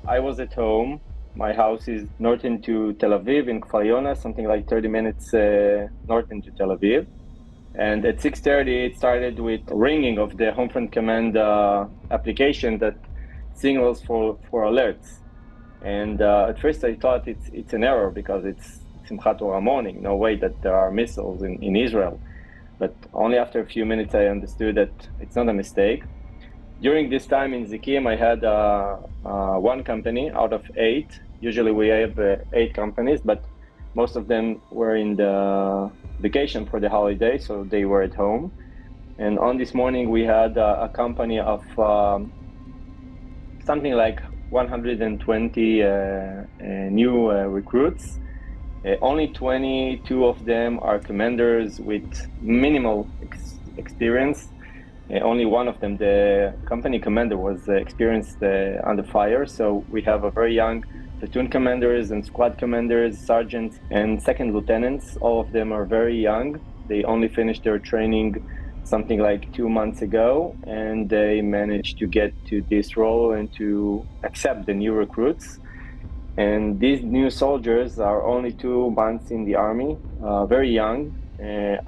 I was at home. My house is north into Tel Aviv in Kfar Yona, something like 30 minutes north into Tel Aviv. And at 6:30, it started with ringing of the Homefront Command application that signals for alerts. And at first I thought it's an error because it's Simchat Torah morning. No way that there are missiles in Israel. But only after a few minutes I understood that it's not a mistake. During this time in Zikim, I had one company out of 8. Usually we have 8 companies, but most of them were in the vacation for the holiday, so they were at home. And on this morning, we had a company of something like 120 new recruits. Only 22 of them are commanders with minimal experience. Only one of them, the company commander, was experienced under fire. So we have a very young platoon commanders and squad commanders, sergeants, and second lieutenants. All of them are very young. They only finished their training something like 2 months ago, and they managed to get to this role and to accept the new recruits. And these new soldiers are only 2 months in the army, very young,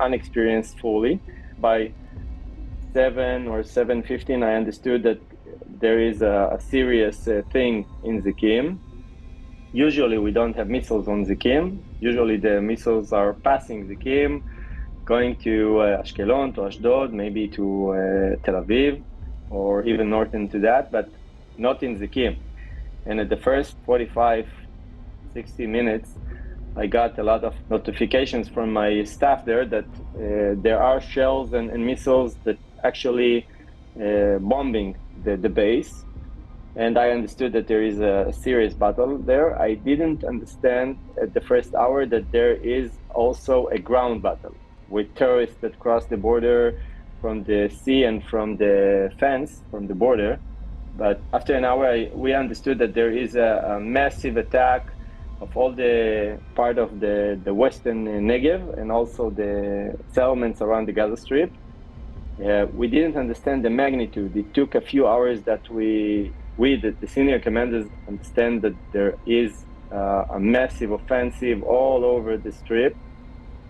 unexperienced fully. By 7 or 7:15, I understood that there is a serious thing in Zikim. Usually we don't have missiles on Zikim. Usually the missiles are passing Zikim, going to Ashkelon, to Ashdod, maybe to Tel Aviv, or even north into that, but not in Zikim. And at the first 45, 60 minutes, I got a lot of notifications from my staff there that there are shells and missiles that actually bombing the base. And I understood that there is a serious battle there. I didn't understand at the first hour that there is also a ground battle with terrorists that cross the border from the sea and from the fence, from the border. But after an hour, we understood that there is a massive attack of all the part of the western Negev and also the settlements around the Gaza Strip. We didn't understand the magnitude. It took a few hours that we the senior commanders, understand that there is a massive offensive all over the strip.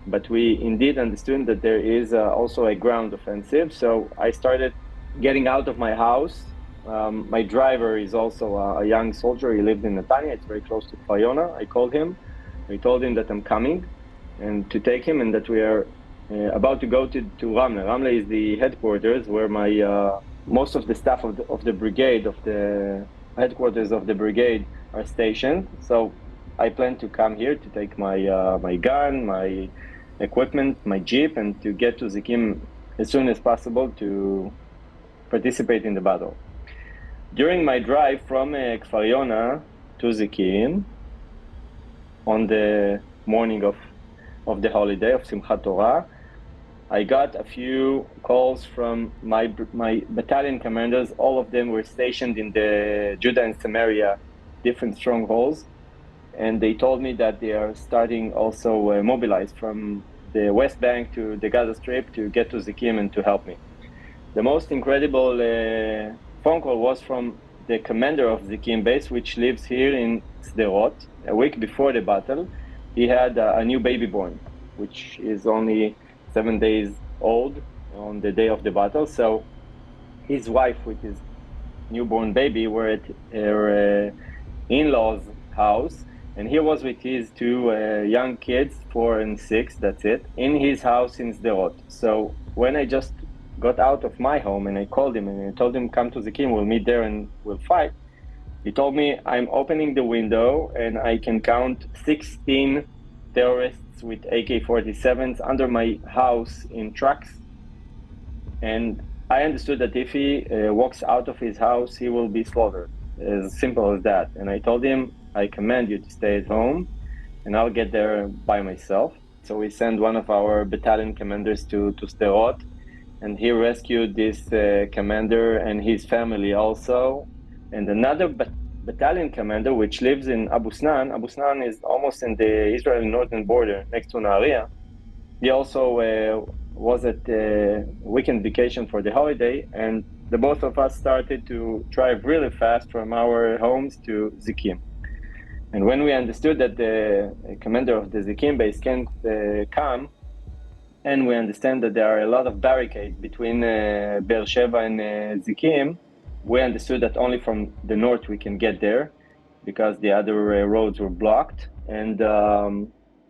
But we indeed understood that there is also a ground offensive. So I started getting out of my house. My driver is also a young soldier. He lived in Netanya. It's very close to Kfar Yona. I called him. I told him that I'm coming and to take him, and that we are about to go to Ramle. Ramle is the headquarters where my most of the staff of the brigade, of the headquarters of the brigade, are stationed. So I plan to come here to take my gun, my equipment, my jeep, and to get to Zikim as soon as possible to participate in the battle. During my drive from Kfar Yona to Zikim, on the morning of the holiday of Simchat Torah, I got a few calls from my battalion commanders. All of them were stationed in the Judah and Samaria, different strongholds. And they told me that they are starting also mobilize from the West Bank to the Gaza Strip to get to Zikim and to help me. The most incredible phone call was from the commander of Zikim base, which lives here in Sderot. A week before the battle, he had a new baby born, which is only 7 days old on the day of the battle. So his wife with his newborn baby were at her in-laws' house, and he was with his two young kids, 4 and 6, that's it, in his house in Sderot. So when I just got out of my home and I called him and I told him, come to Zikim, we'll meet there and we'll fight, he told me, I'm opening the window and I can count 16 terrorists with AK-47s under my house in trucks. And I understood that if he walks out of his house, he will be slaughtered. As simple as that. And I told him, I command you to stay at home and I'll get there by myself. So we sent one of our battalion commanders to Sderot, and he rescued this commander and his family also. And another battalion commander, which lives in Abu Snan. Abu Snan is almost in the Israeli northern border next to Nahariya. He also was at weekend vacation for the holiday, and the both of us started to drive really fast from our homes to Zikim. And when we understood that the commander of the Zikim base can't come, and we understand that there are a lot of barricades between Be'er Sheva and Zikim, we understood that only from the north we can get there because the other roads were blocked. And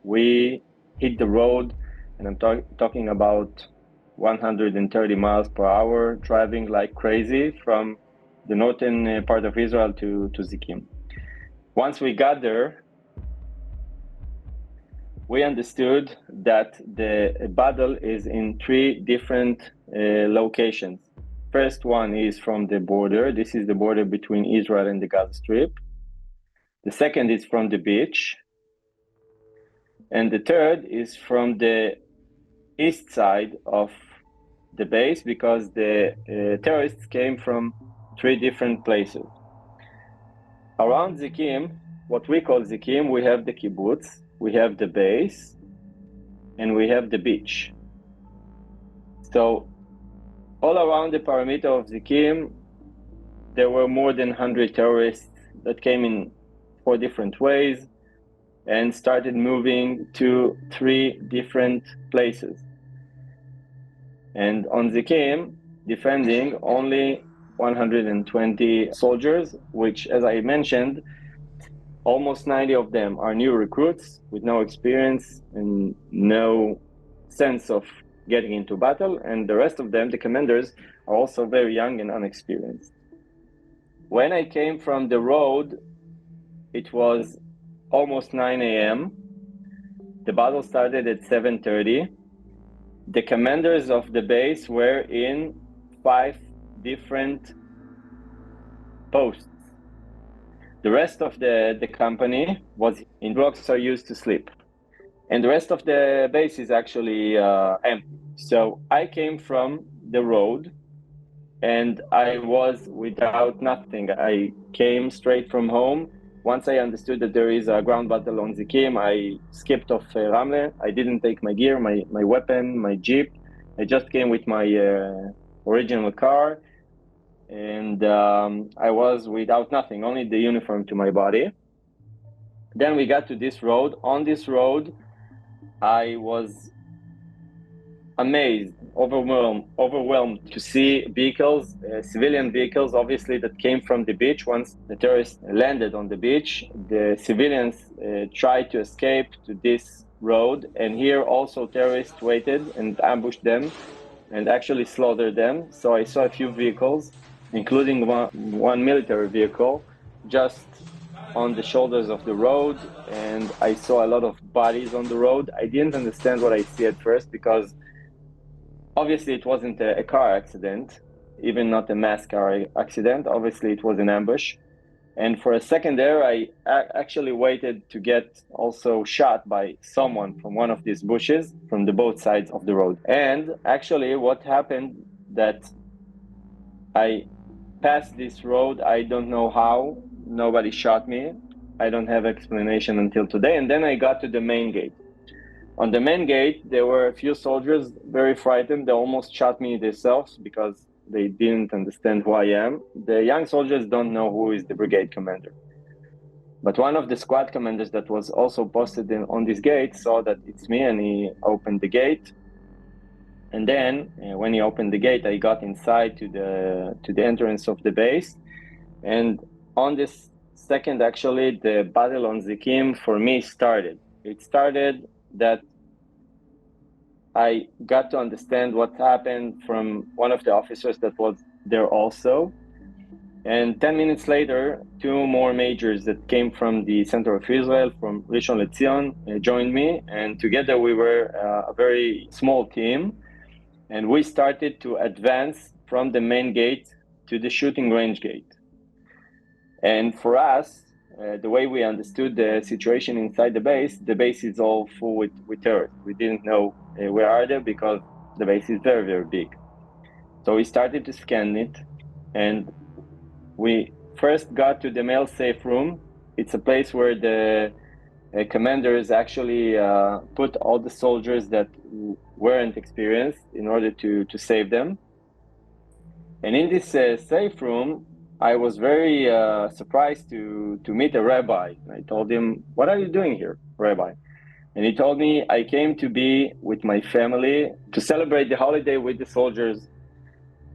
we hit the road, and I'm talking about 130 miles per hour, driving like crazy from the northern part of Israel to Zikim. Once we got there, we understood that the battle is in 3 different locations. First one is from the border. This is the border between Israel and the Gaza Strip. The second is from the beach. And the third is from the east side of the base, because the terrorists came from 3 different places. Around Zikim, what we call Zikim, we have the kibbutz, we have the base, and we have the beach. So all around the perimeter of Zikim, there were more than 100 terrorists that came in 4 different ways and started moving to 3 different places. And on Zikim, defending only 120 soldiers, which, as I mentioned, almost 90 of them are new recruits with no experience and no sense of getting into battle, and the rest of them, the commanders, are also very young and unexperienced. When I came from the road, it was almost 9 a.m. The battle started at 7:30. The commanders of the base were in 5 different posts. The rest of the company was in blocks are used to sleep. And the rest of the base is actually empty. So I came from the road and I was without nothing. I came straight from home. Once I understood that there is a ground battle on Zikim, I skipped off Ramle. I didn't take my gear, my weapon, my jeep. I just came with my original car. And I was without nothing, only the uniform to my body. Then we got to this road. On this road, I was amazed, overwhelmed to see vehicles, civilian vehicles, obviously, that came from the beach. Once the terrorists landed on the beach, the civilians tried to escape to this road. And here also terrorists waited and ambushed them and actually slaughtered them. So I saw a few vehicles, including one military vehicle, just on the shoulders of the road, and I saw a lot of bodies on the road. I didn't understand what I see at first, because obviously it wasn't a car accident. even not a mass car accident. Obviously, it was an ambush. And for a second there, I actually waited to get also shot by someone from one of these bushes from the both sides of the road. And actually what happened that I passed this road, I don't know how, nobody shot me. I don't have explanation until today. And then I got to the main gate. On the main gate, there were a few soldiers very frightened. They almost shot me themselves because they didn't understand who I am. The young soldiers don't know who is the brigade commander. But one of the squad commanders that was also posted on this gate saw that it's me, and he opened the gate. And then when he opened the gate, I got inside to the entrance of the base. And on this second, actually, the battle on Zikim for me started. It started that I got to understand what happened from one of the officers that was there also. And 10 minutes later, two more majors that came from the center of Israel, from Rishon LeZion, joined me. And together we were a very small team. And we started to advance from the main gate to the shooting range gate. And for us, the way we understood the situation inside the base is all full with terrorists. We didn't know where are they because the base is very, very big. So we started to scan it, and we first got to the male safe room. It's a place where the commanders actually put all the soldiers that weren't experienced in order to save them. And in this safe room, I was very surprised to meet a rabbi. I told him, "What are you doing here, Rabbi?" And he told me, "I came to be with my family to celebrate the holiday with the soldiers,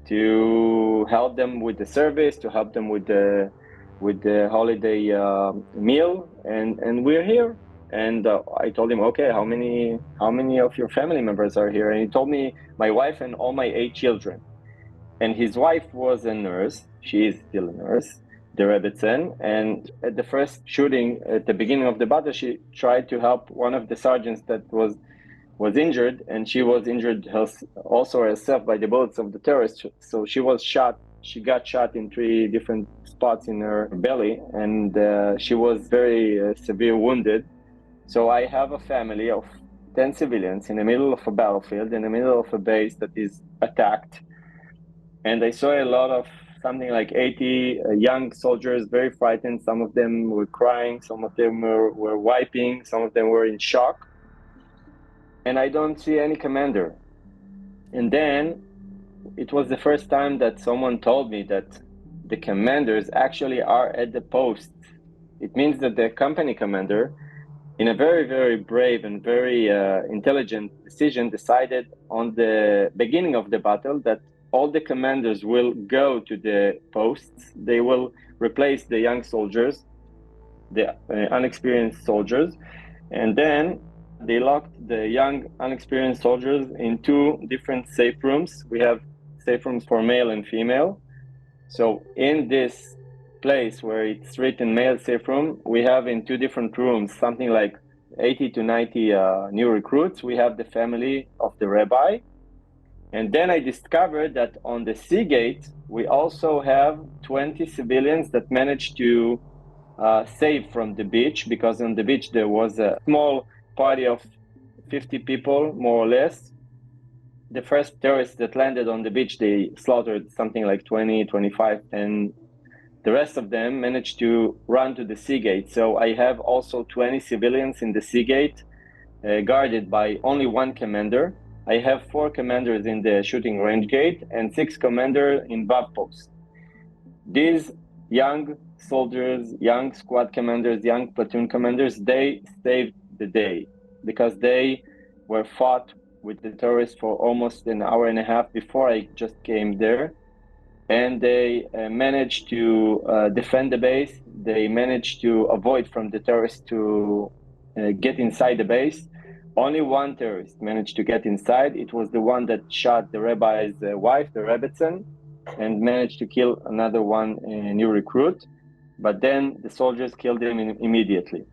to help them with the service, to help them with the holiday meal, and we're here." And I told him, "Okay, how many of your family members are here?" And he told me, "My wife and all my 8 children." And his wife was a nurse. She is still a nurse, the Rebbetzin. And at the first shooting, at the beginning of the battle, she tried to help one of the sergeants that was injured, and she was injured also herself by the bullets of the terrorists. So she was shot. She got shot in 3 different spots in her belly, and she was very severe wounded. So I have a family of 10 civilians in the middle of a battlefield, in the middle of a base that is attacked. And I saw a lot of something like 80 young soldiers, very frightened. Some of them were crying, some of them were wiping, some of them were in shock. And I don't see any commander. And then it was the first time that someone told me that the commanders actually are at the post. It means that the company commander, in a very, very brave and very intelligent decision, decided on the beginning of the battle that all the commanders will go to the posts. They will replace the young soldiers, the unexperienced soldiers, and then they locked the young unexperienced soldiers in 2 different safe rooms. We have safe rooms for male and female. So in this place where it's written male safe room, we have in 2 different rooms something like 80 to 90 new recruits. We have the family of the rabbi. And then I discovered that on the sea gate, we also have 20 civilians that managed to save from the beach, because on the beach there was a small party of 50 people, more or less. The first terrorists that landed on the beach, they slaughtered something like 20, 25, and the rest of them managed to run to the sea gate. So I have also 20 civilians in the sea gate, guarded by only 1 commander. I have 4 commanders in the shooting range gate and 6 commanders in Vav post. These young soldiers, young squad commanders, young platoon commanders, they saved the day because they were fought with the terrorists for almost an hour and a half before I just came there. And they managed to defend the base. They managed to avoid from the terrorists to get inside the base. Only 1 terrorist managed to get inside. It was the one that shot the rabbi's wife, the Rebbetzin, and managed to kill another 1 new recruit. But then the soldiers killed him immediately.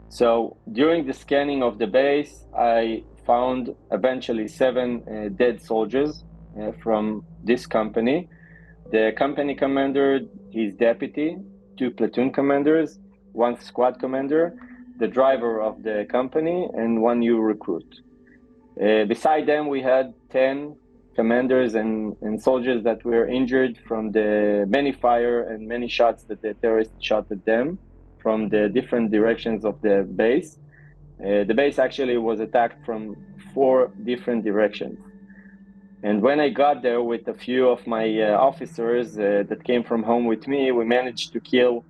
So during the scanning of the base, I found eventually 7 dead soldiers. from this company. The company commander, his deputy, 2 platoon commanders, 1 squad commander, the driver of the company, and 1 new recruit. Beside them, we had 10 commanders and soldiers that were injured from the many fire and many shots that the terrorists shot at them from the different directions of the base. The base actually was attacked from 4 different directions. And when I got there with a few of my officers that came from home with me, we managed to kill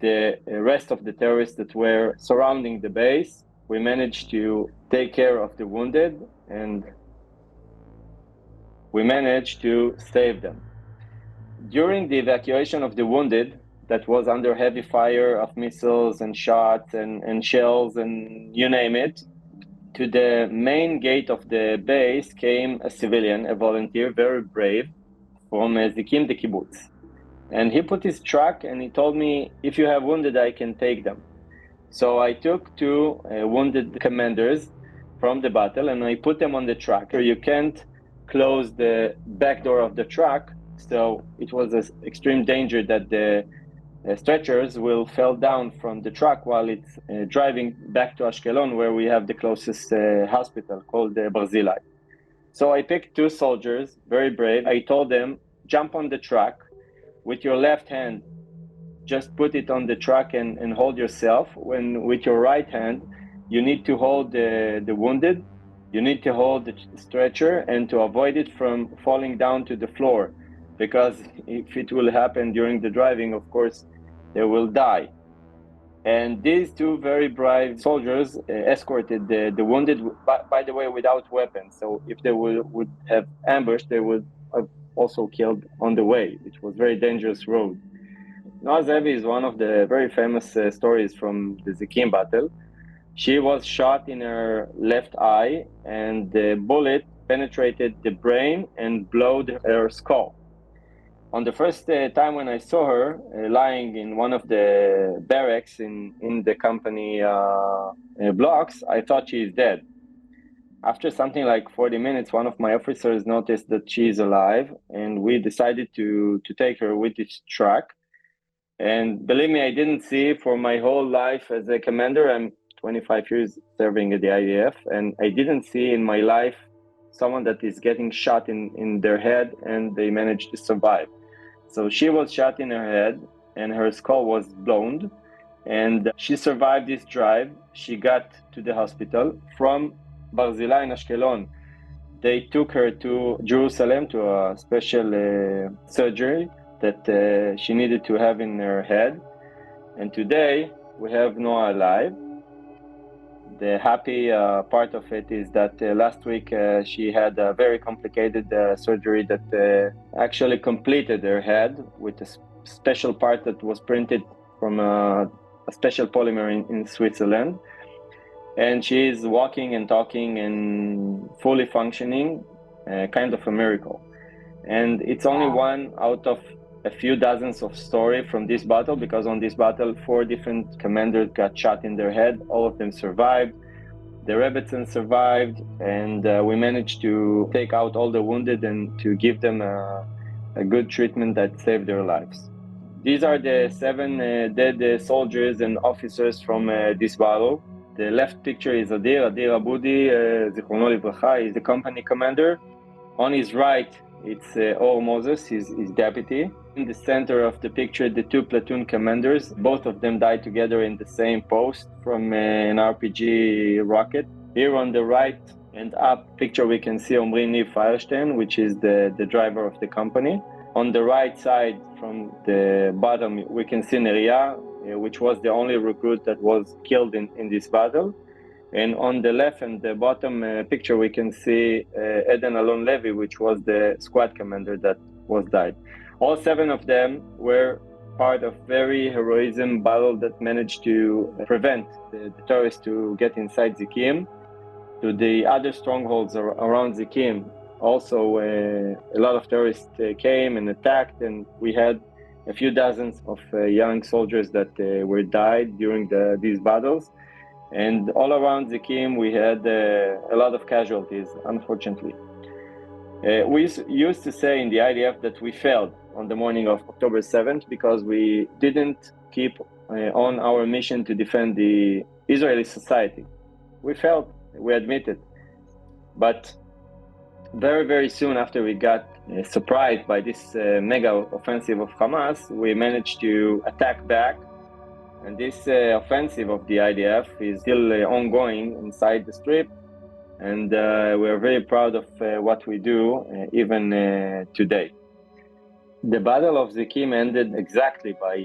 the rest of the terrorists that were surrounding the base. We managed to take care of the wounded, and we managed to save them. During the evacuation of the wounded, that was under heavy fire of missiles and shots and shells and you name it, to the main gate of the base came a civilian, a volunteer, very brave, from Zikim, the kibbutz. And he put his truck and he told me, if you have wounded, I can take them. So I took 2 wounded commanders from the battle and I put them on the truck. You can't close the back door of the truck, so it was an extreme danger that the stretchers will fall down from the truck while it's driving back to Ashkelon, where we have the closest hospital called Barzilai. So I picked 2 soldiers, very brave. I told them, jump on the truck with your left hand, just put it on the truck and hold yourself. When with your right hand, you need to hold the wounded, you need to hold the stretcher and to avoid it from falling down to the floor, because if it will happen during the driving, of course, they will die. And these 2 very brave soldiers escorted the wounded, by the way, without weapons. So if they would have ambushed, they would have also killed on the way. It was a very dangerous road. Noa Zevi is one of the very famous stories from the Zikim battle. She was shot in her left eye, and the bullet penetrated the brain and blowed her skull. On the first time when I saw her lying in one of the barracks in the company blocks, I thought she is dead. After something like 40 minutes, one of my officers noticed that she is alive, and we decided to take her with this truck. And believe me, I didn't see for my whole life as a commander. I'm 25 years serving at the IDF, and I didn't see in my life someone that is getting shot in their head and they managed to survive. So she was shot in her head and her skull was blown, and she survived this drive. She got to the hospital. From Barzilai in Ashkelon, they took her to Jerusalem to a special surgery that she needed to have in her head. And today we have Noa alive. The happy part of it is that last week she had a very complicated surgery that actually completed her head with a special part that was printed from a special polymer in Switzerland. And she is walking and talking and fully functioning, kind of a miracle. And it's only one out of a few dozens of stories from this battle, because on this battle 4 different commanders got shot in their head. All of them survived. The Rebbetzin survived, and we managed to take out all the wounded and to give them a good treatment that saved their lives. These are the 7 dead soldiers and officers from this battle. The left picture is Adir Abudi, Zichrono Livracha, is the company commander. On his right, it's Or Moses, his deputy. In the center of the picture, the 2 platoon commanders, both of them died together in the same post from an RPG rocket. Here on the right and up picture, we can see Omri Niv Feierstein, which is the driver of the company. On the right side, from the bottom, we can see Neria, which was the only recruit that was killed in this battle. And on the left and the bottom picture, we can see Eden Alon Levi, which was the squad commander that was died. All 7 of them were part of very heroism battle that managed to prevent the terrorists to get inside Zikim. To the other strongholds around Zikim, also a lot of terrorists came and attacked, and we had a few dozens of young soldiers that were died during these battles. And all around Zikim, we had a lot of casualties, unfortunately. Used to say in the IDF that we failed on the morning of October 7th because we didn't keep on our mission to defend the Israeli society. We failed, we admit it. But very, very soon after we got surprised by this mega offensive of Hamas, we managed to attack back. And this offensive of the IDF is still ongoing inside the Strip. And we're very proud of what we do, even today. The Battle of Zikim ended exactly by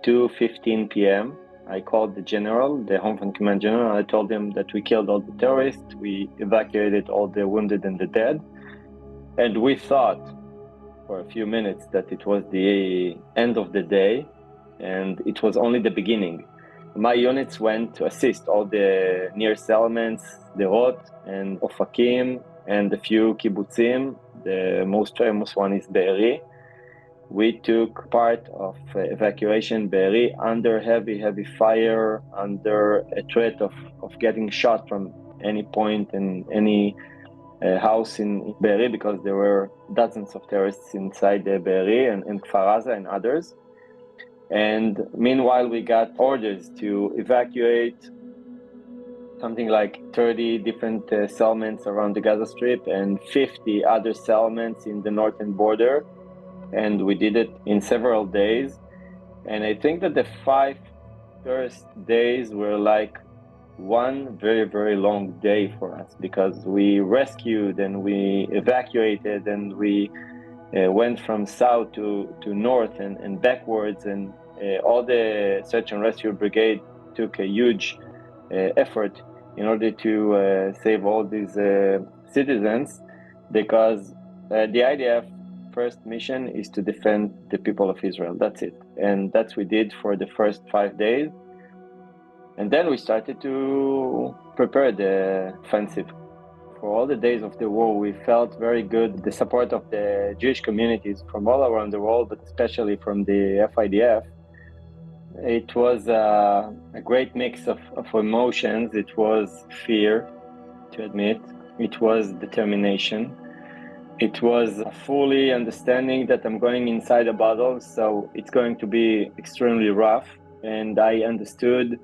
2:15 p.m. I called the general, the Home Front Command General. I told him that we killed all the terrorists, we evacuated all the wounded and the dead. And we thought for a few minutes that it was the end of the day, and it was only the beginning. My units went to assist all the near settlements, Derot and Ofakim, and a few kibbutzim. The most famous one is Be'eri. We took part of evacuation Be'eri under heavy fire, under a threat of getting shot from any point in any house in Be'eri, because there were dozens of terrorists inside the Be'eri and Kfar Aza and others. And meanwhile, we got orders to evacuate something like 30 different settlements around the Gaza Strip and 50 other settlements in the northern border. And we did it in several days. And I think that the 5 first days were like one very, very long day for us, because we rescued and we evacuated and we went from south to north and backwards, and all the search and rescue brigade took a huge effort in order to save all these citizens, because the IDF first mission is to defend the people of Israel. That's it. And that's what we did for the first 5 days. And then we started to prepare the offensive. For all the days of the war, we felt very good the support of the Jewish communities from all around the world, but especially from the FIDF. It was a great mix of emotions. It was fear, to admit. It was determination. It was fully understanding that I'm going inside a battle, so it's going to be extremely rough. And I understood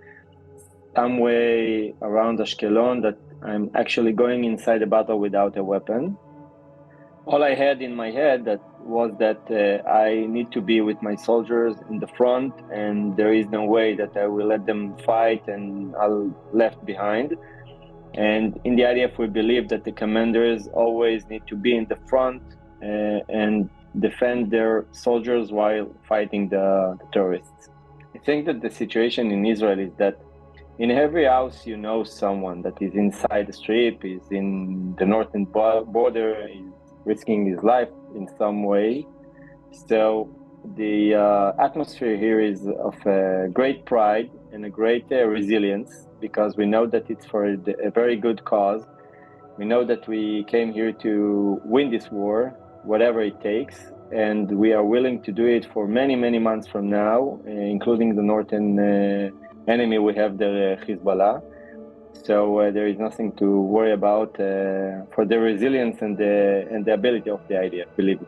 some way around Ashkelon that I'm actually going inside a battle without a weapon. All I had in my head was that I need to be with my soldiers in the front, and there is no way that I will let them fight and I'll left behind. And in the IDF, we believe that the commanders always need to be in the front and defend their soldiers while fighting the terrorists. I think that the situation in Israel is that in every house you know someone that is inside the Strip, is in the northern border, is risking his life in some way. So the atmosphere here is of great pride and a great resilience, because we know that it's for a very good cause. We know that we came here to win this war, whatever it takes, and we are willing to do it for many, many months from now, including the northern enemy we have, the Hezbollah. So there is nothing to worry about for the resilience and the ability of the IDF, believe me.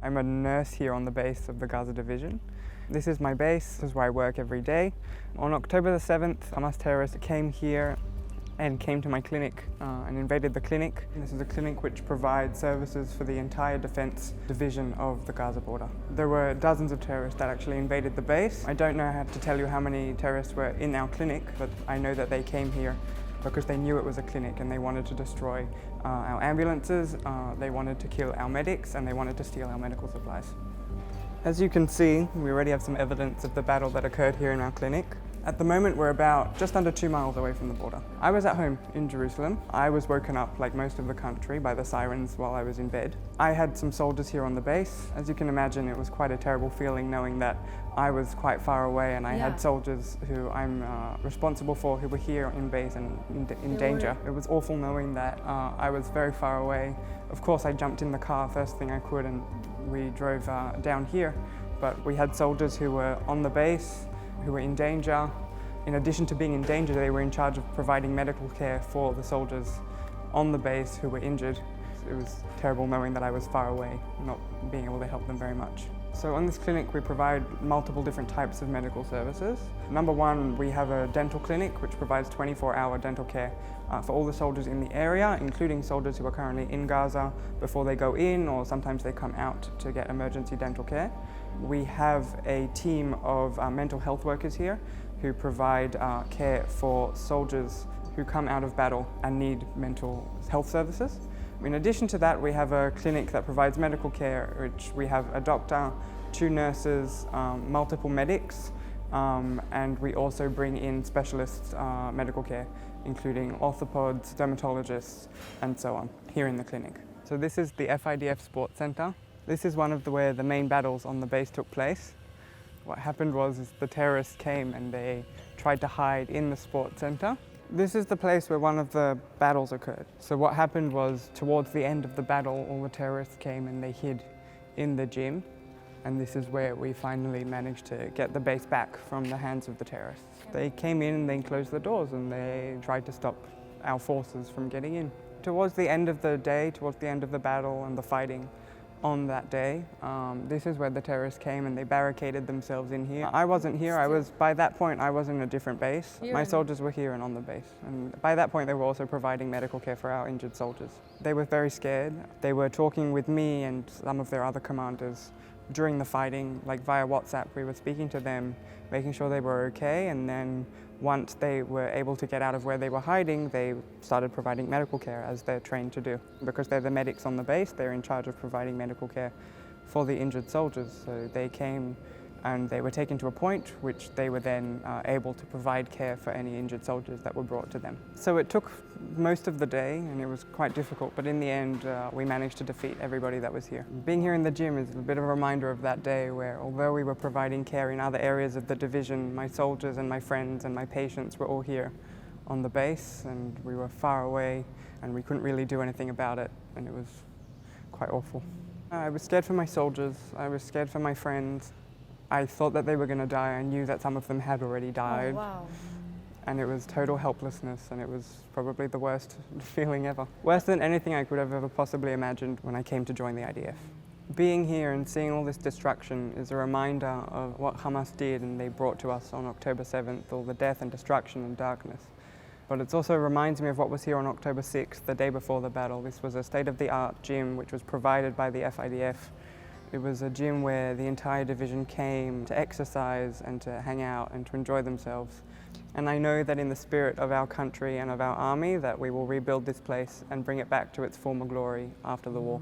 I'm a nurse here on the base of the Gaza Division. This is my base, this is where I work every day. On October the 7th, Hamas terrorists came here and came to my clinic and invaded the clinic. This is a clinic which provides services for the entire defense division of the Gaza border. There were dozens of terrorists that actually invaded the base. I don't know how to tell you how many terrorists were in our clinic, but I know that they came here because they knew it was a clinic and they wanted to destroy our ambulances, they wanted to kill our medics, and they wanted to steal our medical supplies. As you can see, we already have some evidence of the battle that occurred here in our clinic. At the moment, we're about just under 2 miles away from the border. I was at home in Jerusalem. I was woken up, like most of the country, by the sirens while I was in bed. I had some soldiers here on the base. As you can imagine, it was quite a terrible feeling knowing that I was quite far away and I had soldiers who I'm responsible for who were here in base and in danger. It was awful knowing that I was very far away. Of course, I jumped in the car first thing I could and we drove down here. But we had soldiers who were on the base, who were in danger. In addition to being in danger, they were in charge of providing medical care for the soldiers on the base who were injured. It was terrible knowing that I was far away, not being able to help them very much. So on this clinic, we provide multiple different types of medical services. Number one, we have a dental clinic which provides 24-hour dental care for all the soldiers in the area, including soldiers who are currently in Gaza before they go in, or sometimes they come out to get emergency dental care. We have a team of mental health workers here who provide care for soldiers who come out of battle and need mental health services. In addition to that, we have a clinic that provides medical care, which we have a doctor, 2 nurses, multiple medics, and we also bring in specialist medical care, including orthopods, dermatologists, and so on, here in the clinic. So this is the FIDF Sports Center. This is one of where the main battles on the base took place. What happened was the terrorists came and they tried to hide in the sports center. This is the place where one of the battles occurred. So what happened was, towards the end of the battle, all the terrorists came and they hid in the gym. And this is where we finally managed to get the base back from the hands of the terrorists. They came in and they closed the doors and they tried to stop our forces from getting in. Towards the end of the day, towards the end of the battle and the fighting, on that day, this is where the terrorists came and they barricaded themselves in here. I wasn't here. By that point, I was in a different base. My soldiers were here and on the base. And by that point, they were also providing medical care for our injured soldiers. They were very scared. They were talking with me and some of their other commanders during the fighting, like via WhatsApp. We were speaking to them, making sure they were okay, and then once they were able to get out of where they were hiding, they started providing medical care as they're trained to do. Because they're the medics on the base, they're in charge of providing medical care for the injured soldiers. So they came and they were taken to a point which they were then able to provide care for any injured soldiers that were brought to them. So it took most of the day and it was quite difficult, but in the end we managed to defeat everybody that was here. Being here in the gym is a bit of a reminder of that day where, although we were providing care in other areas of the division, my soldiers and my friends and my patients were all here on the base, and we were far away and we couldn't really do anything about it, and it was quite awful. I was scared for my soldiers, I was scared for my friends. I thought that they were going to die. I knew that some of them had already died. Oh, wow. And it was total helplessness, and it was probably the worst feeling ever. Worse than anything I could have ever possibly imagined when I came to join the IDF. Being here and seeing all this destruction is a reminder of what Hamas did and they brought to us on October 7th, all the death and destruction and darkness. But it also reminds me of what was here on October 6th, the day before the battle. This was a state-of-the-art gym which was provided by the FIDF. It was a gym where the entire division came to exercise and to hang out and to enjoy themselves. And I know that in the spirit of our country and of our army that we will rebuild this place and bring it back to its former glory after the war.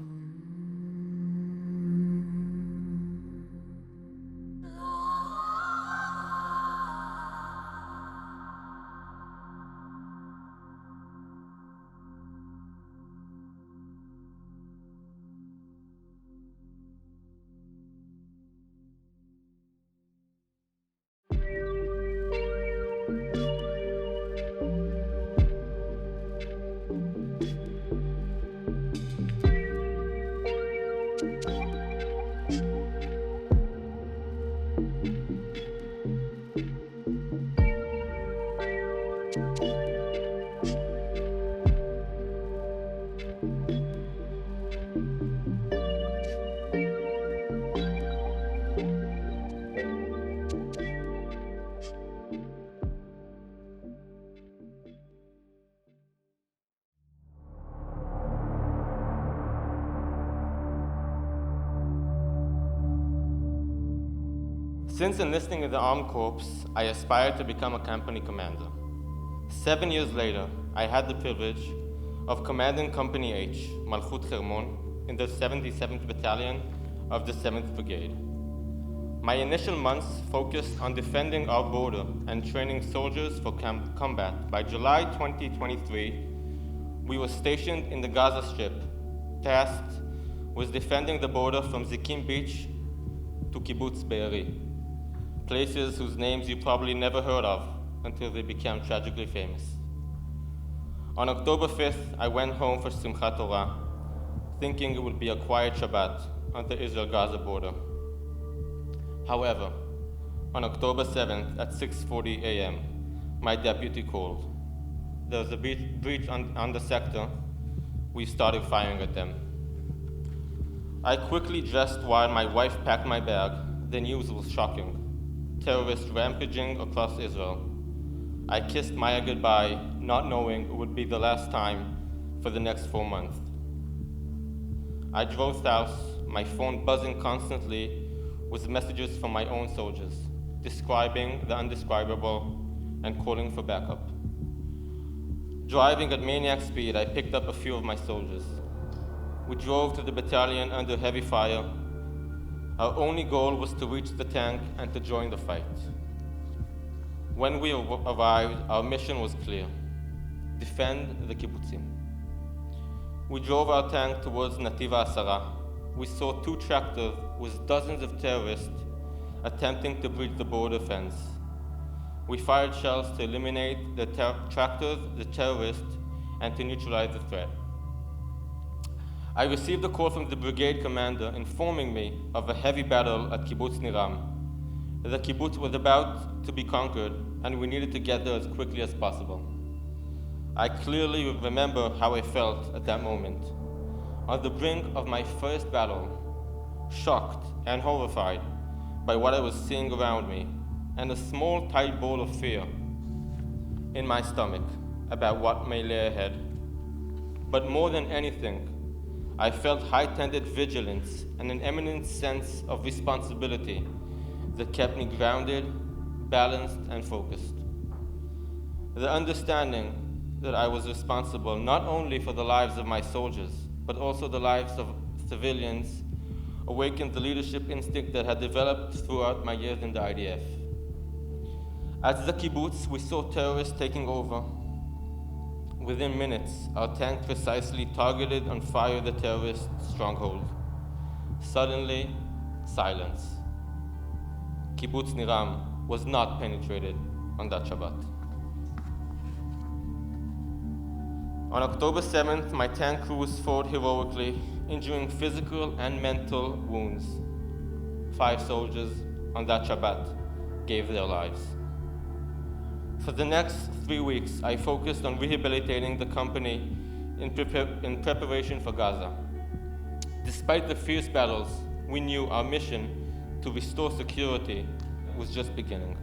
Since enlisting in the Armed Corps, I aspired to become a company commander. 7 years later, I had the privilege of commanding Company H, Malchut Hermon, in the 77th Battalion of the 7th Brigade. My initial months focused on defending our border and training soldiers for combat. By July 2023, we were stationed in the Gaza Strip, tasked with defending the border from Zikim Beach to Kibbutz Be'eri, places whose names you probably never heard of until they became tragically famous. On October 5th, I went home for Simchat Torah, thinking it would be a quiet Shabbat on the Israel-Gaza border. However, on October 7th at 6:40 a.m., my deputy called. There was a breach on the sector. We started firing at them. I quickly dressed while my wife packed my bag. The news was shocking. Terrorists rampaging across Israel. I kissed Maya goodbye, not knowing it would be the last time for the next 4 months. I drove south, my phone buzzing constantly with messages from my own soldiers, describing the undescribable and calling for backup. Driving at maniac speed, I picked up a few of my soldiers. We drove to the battalion under heavy fire. Our only goal was to reach the tank and to join the fight. When we arrived, our mission was clear: defend the kibbutzim. We drove our tank towards Nativa Asara. We saw 2 tractors with dozens of terrorists attempting to breach the border fence. We fired shells to eliminate the tractors, the terrorists, and to neutralize the threat. I received a call from the brigade commander informing me of a heavy battle at Kibbutz Niram. The kibbutz was about to be conquered, and we needed to get there as quickly as possible. I clearly remember how I felt at that moment. On the brink of my first battle, shocked and horrified by what I was seeing around me, and a small, tight ball of fear in my stomach about what may lay ahead. But more than anything, I felt heightened vigilance and an eminent sense of responsibility that kept me grounded, balanced, and focused. The understanding that I was responsible not only for the lives of my soldiers, but also the lives of civilians, awakened the leadership instinct that had developed throughout my years in the IDF. At the kibbutz, we saw terrorists taking over. Within minutes, our tank precisely targeted and fired the terrorist stronghold. Suddenly, silence. Kibbutz Niram was not penetrated on that Shabbat. On October 7th, my tank crews fought heroically, injuring physical and mental wounds. 5 soldiers on that Shabbat gave their lives. For the next 3 weeks, I focused on rehabilitating the company in preparation for Gaza. Despite the fierce battles, we knew our mission to restore security was just beginning.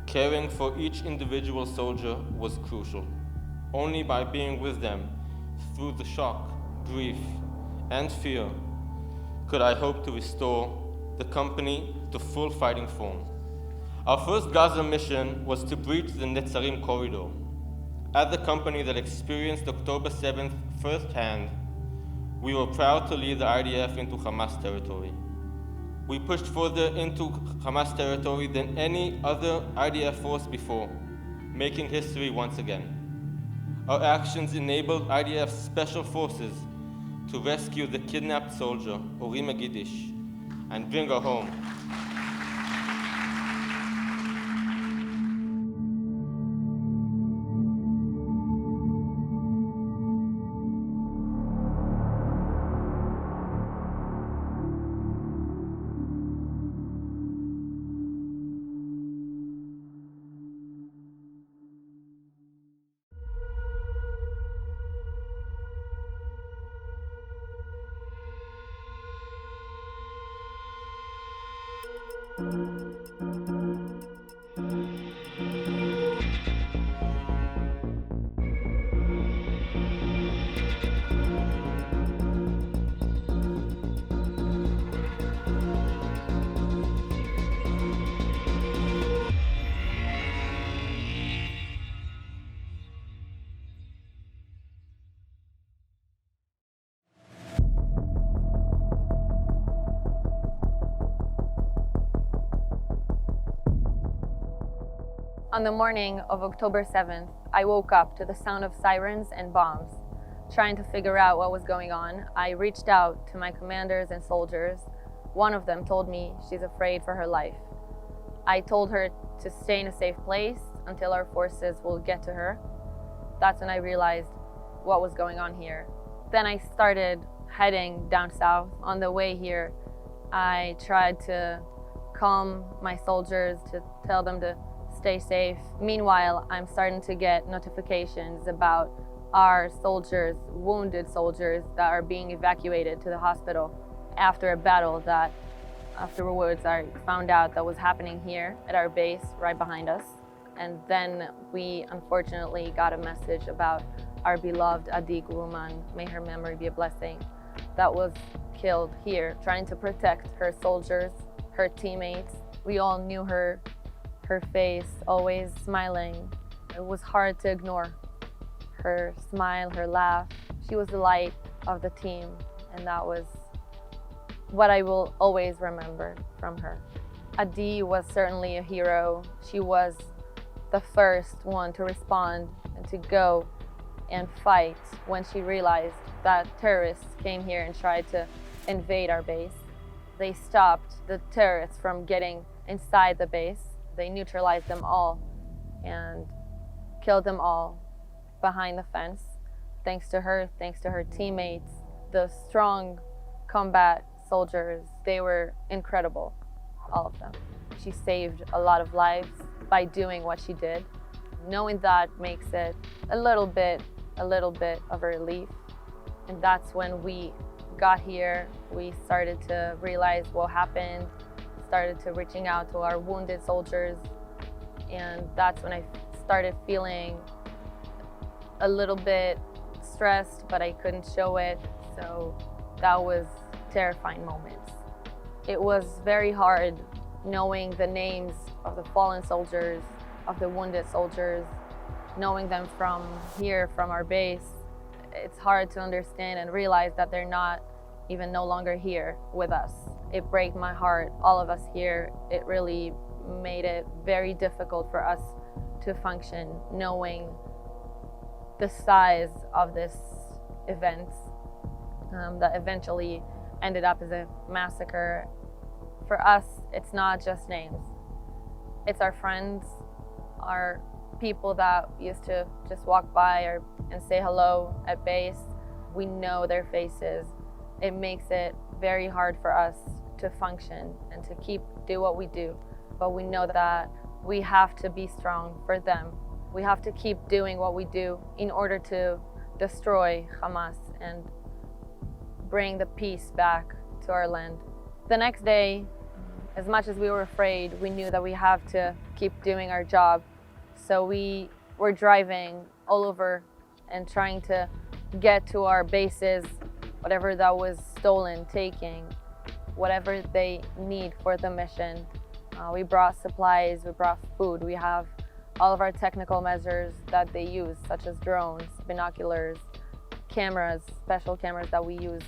Caring for each individual soldier was crucial. Only by being with them through the shock, grief, and fear could I hope to restore the company to full fighting form. Our first Gaza mission was to breach the Netzarim corridor. As the company that experienced October 7th firsthand, we were proud to lead the IDF into Hamas territory. We pushed further into Hamas territory than any other IDF force before, making history once again. Our actions enabled IDF special forces to rescue the kidnapped soldier, Ori Megidish, and bring her home. On the morning of October 7th, I woke up to the sound of sirens and bombs. Trying to figure out what was going on, I reached out to my commanders and soldiers. One of them told me she's afraid for her life. I told her to stay in a safe place until our forces will get to her. That's when I realized what was going on here. Then I started heading down south. On the way here, I tried to calm my soldiers, to tell them to stay safe. Meanwhile, I'm starting to get notifications about our soldiers, wounded soldiers that are being evacuated to the hospital after a battle that afterwards I found out that was happening here at our base right behind us. And then we unfortunately got a message about our beloved Adi Guruman, may her memory be a blessing, that was killed here trying to protect her soldiers, her teammates. We all knew her face, always smiling. It was hard to ignore her smile, her laugh. She was the light of the team, and that was what I will always remember from her. Adi was certainly a hero. She was the first one to respond and to go and fight when she realized that terrorists came here and tried to invade our base. They stopped the terrorists from getting inside the base. They neutralized them all and killed them all behind the fence. Thanks to her teammates, the strong combat soldiers, they were incredible, all of them. She saved a lot of lives by doing what she did. Knowing that makes it a little bit of a relief. And that's when we got here, we started to realize what happened, started to reaching out to our wounded soldiers, and that's when I started feeling a little bit stressed, but I couldn't show it, so that was terrifying moments. It was very hard knowing the names of the fallen soldiers, of the wounded soldiers, knowing them from here, from our base. It's hard to understand and realize that they're not even no longer here with us. It breaks my heart, all of us here. It really made it very difficult for us to function, knowing the size of this event that eventually ended up as a massacre. For us, it's not just names. It's our friends, our people that used to just walk by and say hello at base. We know their faces. It makes it very hard for us to function and to do what we do. But we know that we have to be strong for them. We have to keep doing what we do in order to destroy Hamas and bring the peace back to our land. The next day, as much as we were afraid, we knew that we have to keep doing our job. So we were driving all over and trying to get to our bases, whatever that was stolen, taking, whatever they need for the mission. We brought supplies, we brought food, we have all of our technical measures that they use, such as drones, binoculars, cameras, special cameras that we use.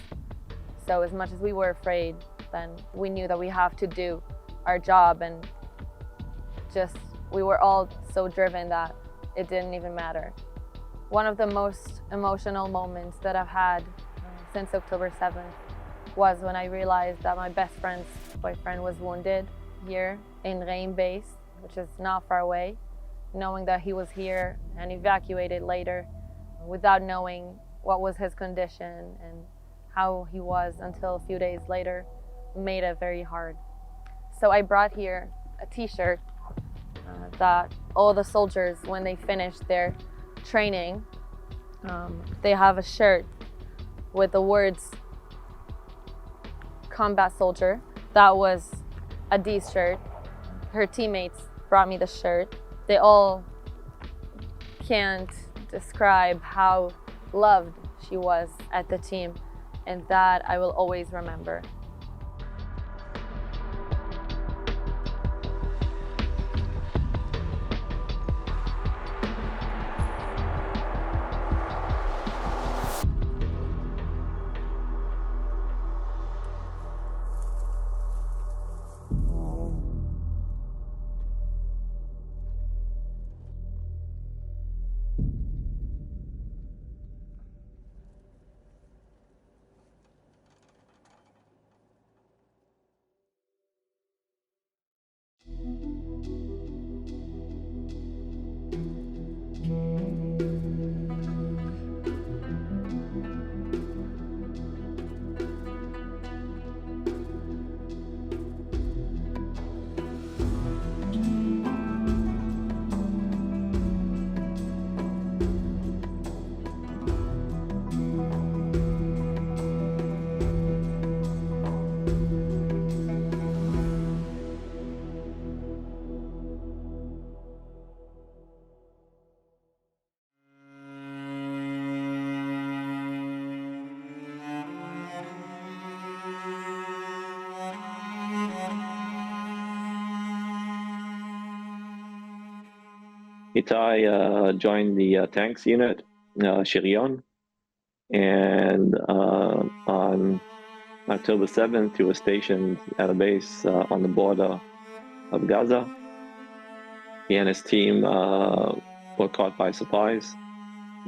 So as much as we were afraid, then we knew that we have to do our job, and we were all so driven that it didn't even matter. One of the most emotional moments that I've had since October 7th was when I realized that my best friend's boyfriend was wounded here in Reim base, which is not far away. Knowing that he was here and evacuated later without knowing what was his condition and how he was until a few days later made it very hard. So I brought here a t-shirt that all the soldiers, when they finish their training, they have a shirt with the words combat soldier. That was Adi's shirt. Her teammates brought me the shirt. They all can't describe how loved she was at the team, and that I will always remember. Itai joined the tanks unit, Shirion, and on October 7th, he was stationed at a base on the border of Gaza. He and his team were caught by surprise.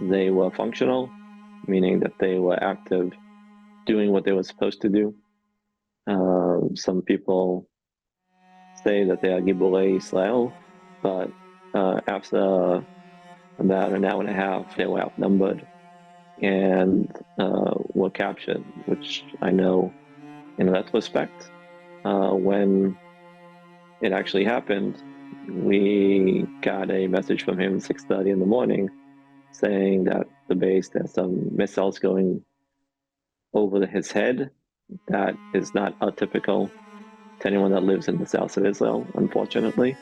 They were functional, meaning that they were active, doing what they were supposed to do. Some people say that they are Giborei Israel, but after about an hour and a half, they were outnumbered and were captured, which I know in retrospect, when it actually happened, we got a message from him at 6:30 in the morning saying that the base, there's some missiles going over his head. That is not atypical to anyone that lives in the south of Israel, unfortunately.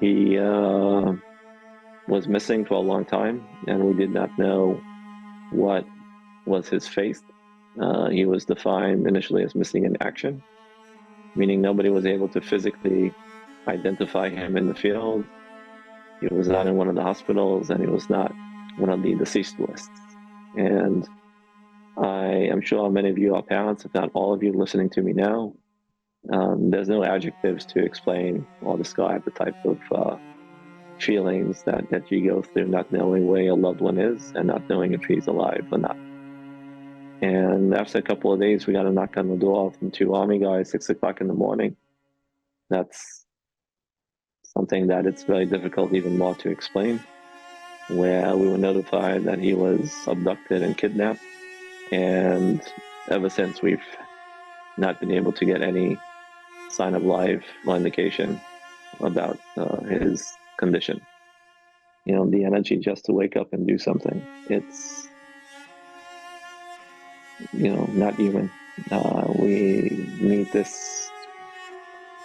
He was missing for a long time, and we did not know what was his fate. He was defined initially as missing in action, meaning nobody was able to physically identify him in the field. He was not in one of the hospitals, and he was not one of the deceased lists. And I am sure many of you are parents, if not all of you listening to me now. There's no adjectives to explain or describe the type of feelings that you go through, not knowing where your loved one is and not knowing if he's alive or not. And after a couple of days, we got a knock on the door from two Army guys, 6 o'clock in the morning. That's something that it's very difficult even more to explain, where we were notified that he was abducted and kidnapped. And ever since, we've not been able to get any sign of life or indication about his condition. You know, the energy just to wake up and do something, it's, you know, not human. We need this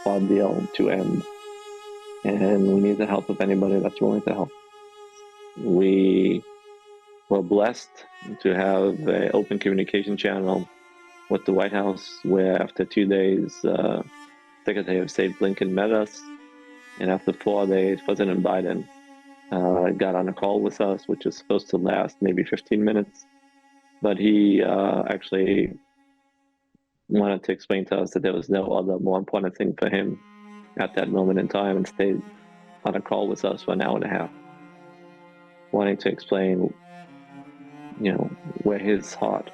ordeal to end, and we need the help of anybody that's willing to help. We were blessed to have an open communication channel with the White House, where after 2 days, Secretary of State Blinken met us, and after 4 days, President Biden got on a call with us, which was supposed to last maybe 15 minutes. But he actually wanted to explain to us that there was no other more important thing for him at that moment in time, and stayed on a call with us for an hour and a half, wanting to explain, you know, where his heart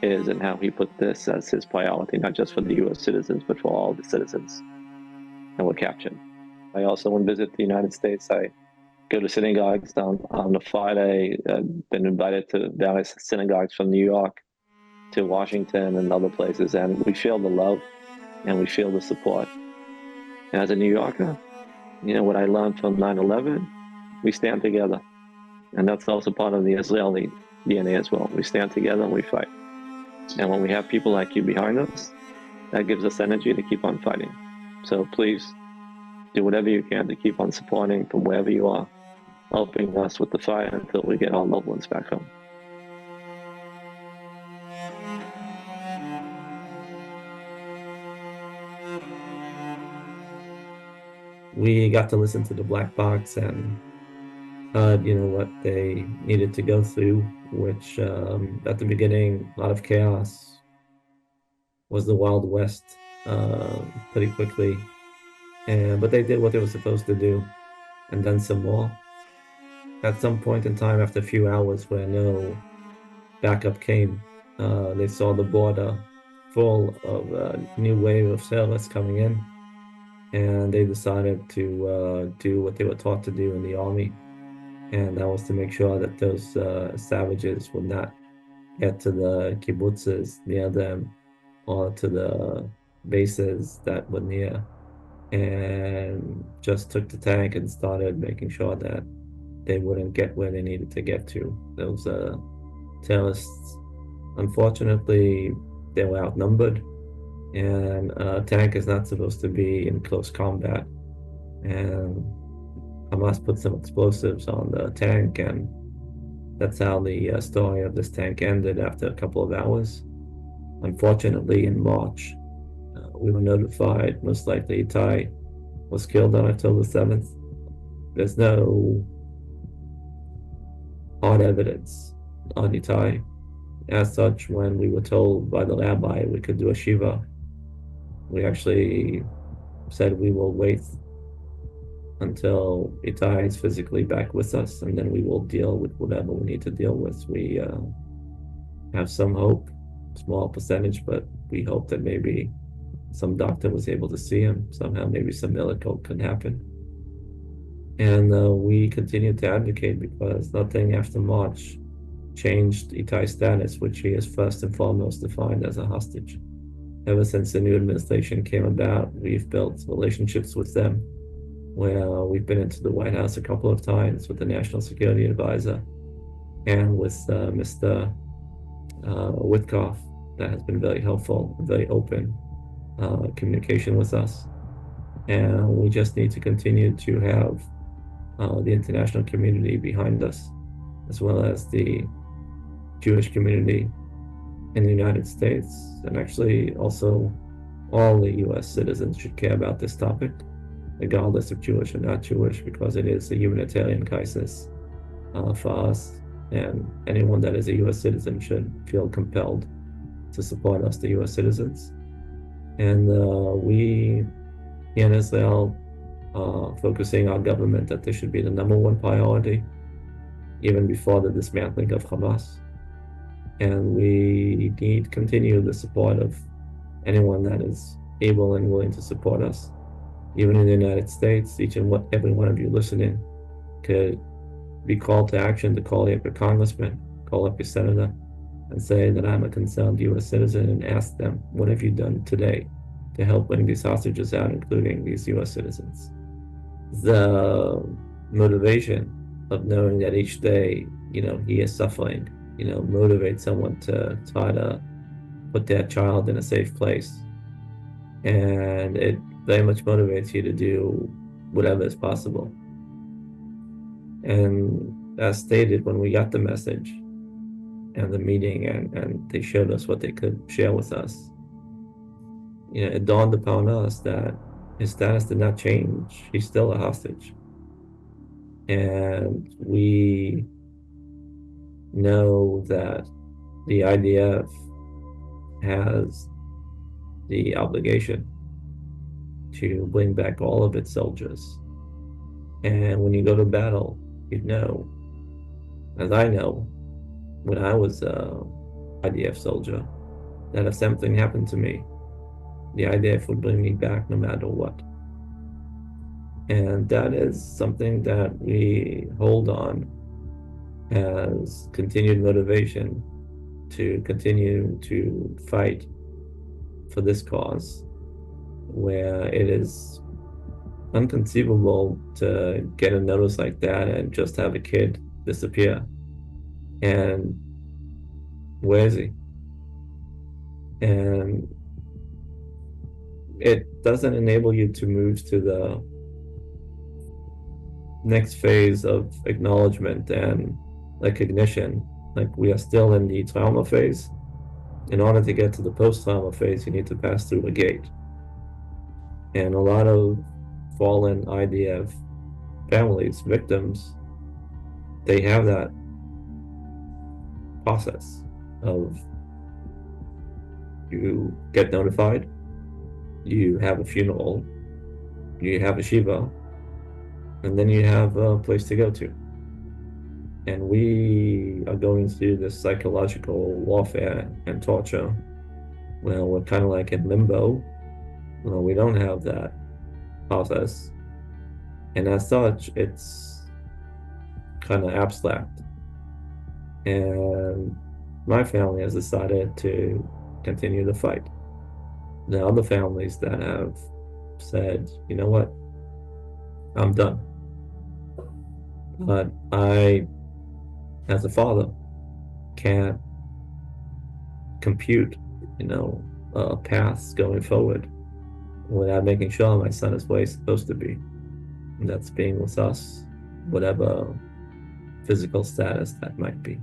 is and how he put this as his priority, not just for the U.S. citizens, but for all the citizens that were captured. I also, when visit the United States, I go to synagogues on a Friday. Been invited to various synagogues from New York to Washington and other places, and we feel the love and we feel the support. And as a New Yorker, you know, what I learned from 9/11, we stand together. And that's also part of the Israeli DNA as well. We stand together and we fight. And when we have people like you behind us, that gives us energy to keep on fighting. So please do whatever you can to keep on supporting from wherever you are, helping us with the fight until we get our loved ones back home. We got to listen to the Black Box and heard, you know, what they needed to go through, which at the beginning, a lot of chaos, was the Wild West pretty quickly. But they did what they were supposed to do, and then some more. At some point in time, after a few hours where no backup came, they saw the border full of a new wave of sailors coming in, and they decided to do what they were taught to do in the army, and that was to make sure that those savages would not get to the kibbutzes near them or to the bases that were near, and just took the tank and started making sure that they wouldn't get where they needed to get to. Those terrorists, unfortunately, they were outnumbered, and a tank is not supposed to be in close combat. And Hamas put some explosives on the tank, and that's how the story of this tank ended after a couple of hours. Unfortunately, in March, we were notified most likely Itai was killed on October 7th. There's no hard evidence on Itai. As such, when we were told by the rabbi we could do a shiva, we actually said we will wait until Itai is physically back with us, and then we will deal with whatever we need to deal with. We have some hope, small percentage, but we hope that maybe some doctor was able to see him somehow. Maybe some miracle could happen. And we continue to advocate because nothing after March changed Itai's status, which he is first and foremost defined as a hostage. Ever since the new administration came about, we've built relationships with them, where we've been into the White House a couple of times with the National Security Advisor and with Mr. Witkoff. That has been very helpful, very open communication with us. And we just need to continue to have the international community behind us, as well as the Jewish community in the United States, and actually also all the US citizens should care about this topic, regardless of Jewish or not Jewish, because it is a humanitarian crisis for us, and anyone that is a US citizen should feel compelled to support us, the US citizens. And we here in Israel focusing our government that this should be the #1 priority, even before the dismantling of Hamas. And we need to continue the support of anyone that is able and willing to support us. Even in the United States, each and every one of you listening could be called to action to call up your congressman, call up your senator, and say that I'm a concerned US citizen, and ask them, what have you done today to help bring these hostages out, including these US citizens? The motivation of knowing that each day, he is suffering, motivate someone to try to put their child in a safe place. And it very much motivates you to do whatever is possible. And as stated, when we got the message and the meeting and they showed us what they could share with us, it dawned upon us that his status did not change. He's still a hostage. And we know that the IDF has the obligation to bring back all of its soldiers. And when you go to battle, you know, as I know, when I was a IDF soldier, that if something happened to me, the IDF would bring me back no matter what. And that is something that we hold on as continued motivation to continue to fight for this cause, where it is inconceivable to get a notice like that and just have a kid disappear. And where is he? And it doesn't enable you to move to the next phase of acknowledgement and recognition. Like, we are still in the trauma phase. In order to get to the post-trauma phase, you need to pass through a gate. And a lot of fallen IDF families, victims, they have that process of, you get notified, you have a funeral, you have a shiva, and then you have a place to go to. And we are going through this psychological warfare and torture where we're kind of like in limbo. Well, we don't have that process. And as such, it's kind of abstract. And my family has decided to continue the fight. There are other families that have said, you know what, I'm done. But I, as a father, can't compute, paths going forward without making sure my son is where he's supposed to be. And that's being with us, whatever physical status that might be.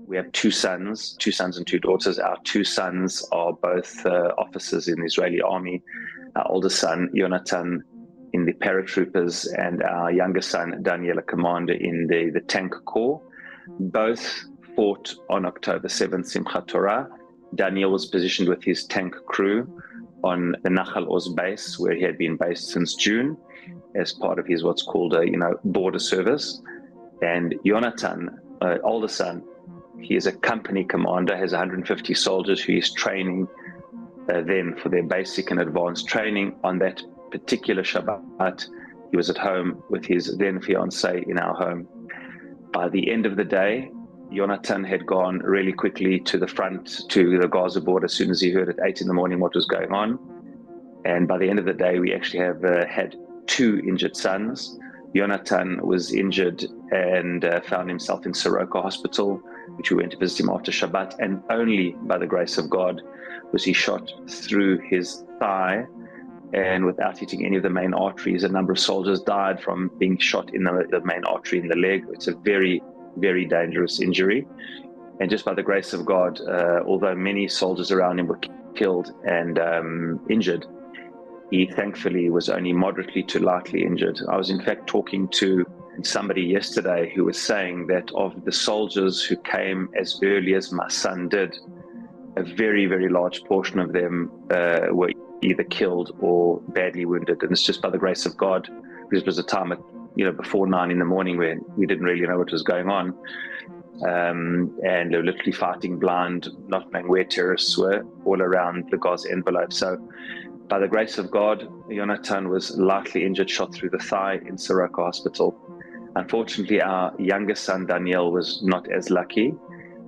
We have two sons and two daughters. Our two sons are both officers in the Israeli army. Our oldest son, Yonatan, in the paratroopers, and our youngest son, Daniel, a commander in the tank corps. Both fought on October 7th, Simchat Torah. Daniel was positioned with his tank crew on the Nachal Oz base, where he had been based since June, as part of his what's called a border service. And Yonatan, older son, he is a company commander, has 150 soldiers who he's training then for their basic and advanced training. On that particular Shabbat, he was at home with his then fiancée in our home. By the end of the day, Yonatan had gone really quickly to the front, to the Gaza border, as soon as he heard at 8 in the morning what was going on. And by the end of the day, we actually have had two injured sons. Yonatan was injured and found himself in Soroka Hospital, which we went to visit him after Shabbat, and only by the grace of God was he shot through his thigh, and without hitting any of the main arteries. A number of soldiers died from being shot in the main artery in the leg. It's a very, very dangerous injury. And just by the grace of God, although many soldiers around him were killed and injured, he thankfully was only moderately to lightly injured. I was in fact talking to somebody yesterday who was saying that of the soldiers who came as early as my son did, a very, very large portion of them were either killed or badly wounded. And it's just by the grace of God, because it was a time at, before 9 in the morning when we didn't really know what was going on. And they were literally fighting blind, not knowing where terrorists were, all around the Gaza envelope. So by the grace of God, Yonatan was lightly injured, shot through the thigh in Soroka Hospital. Unfortunately, our youngest son, Daniel, was not as lucky.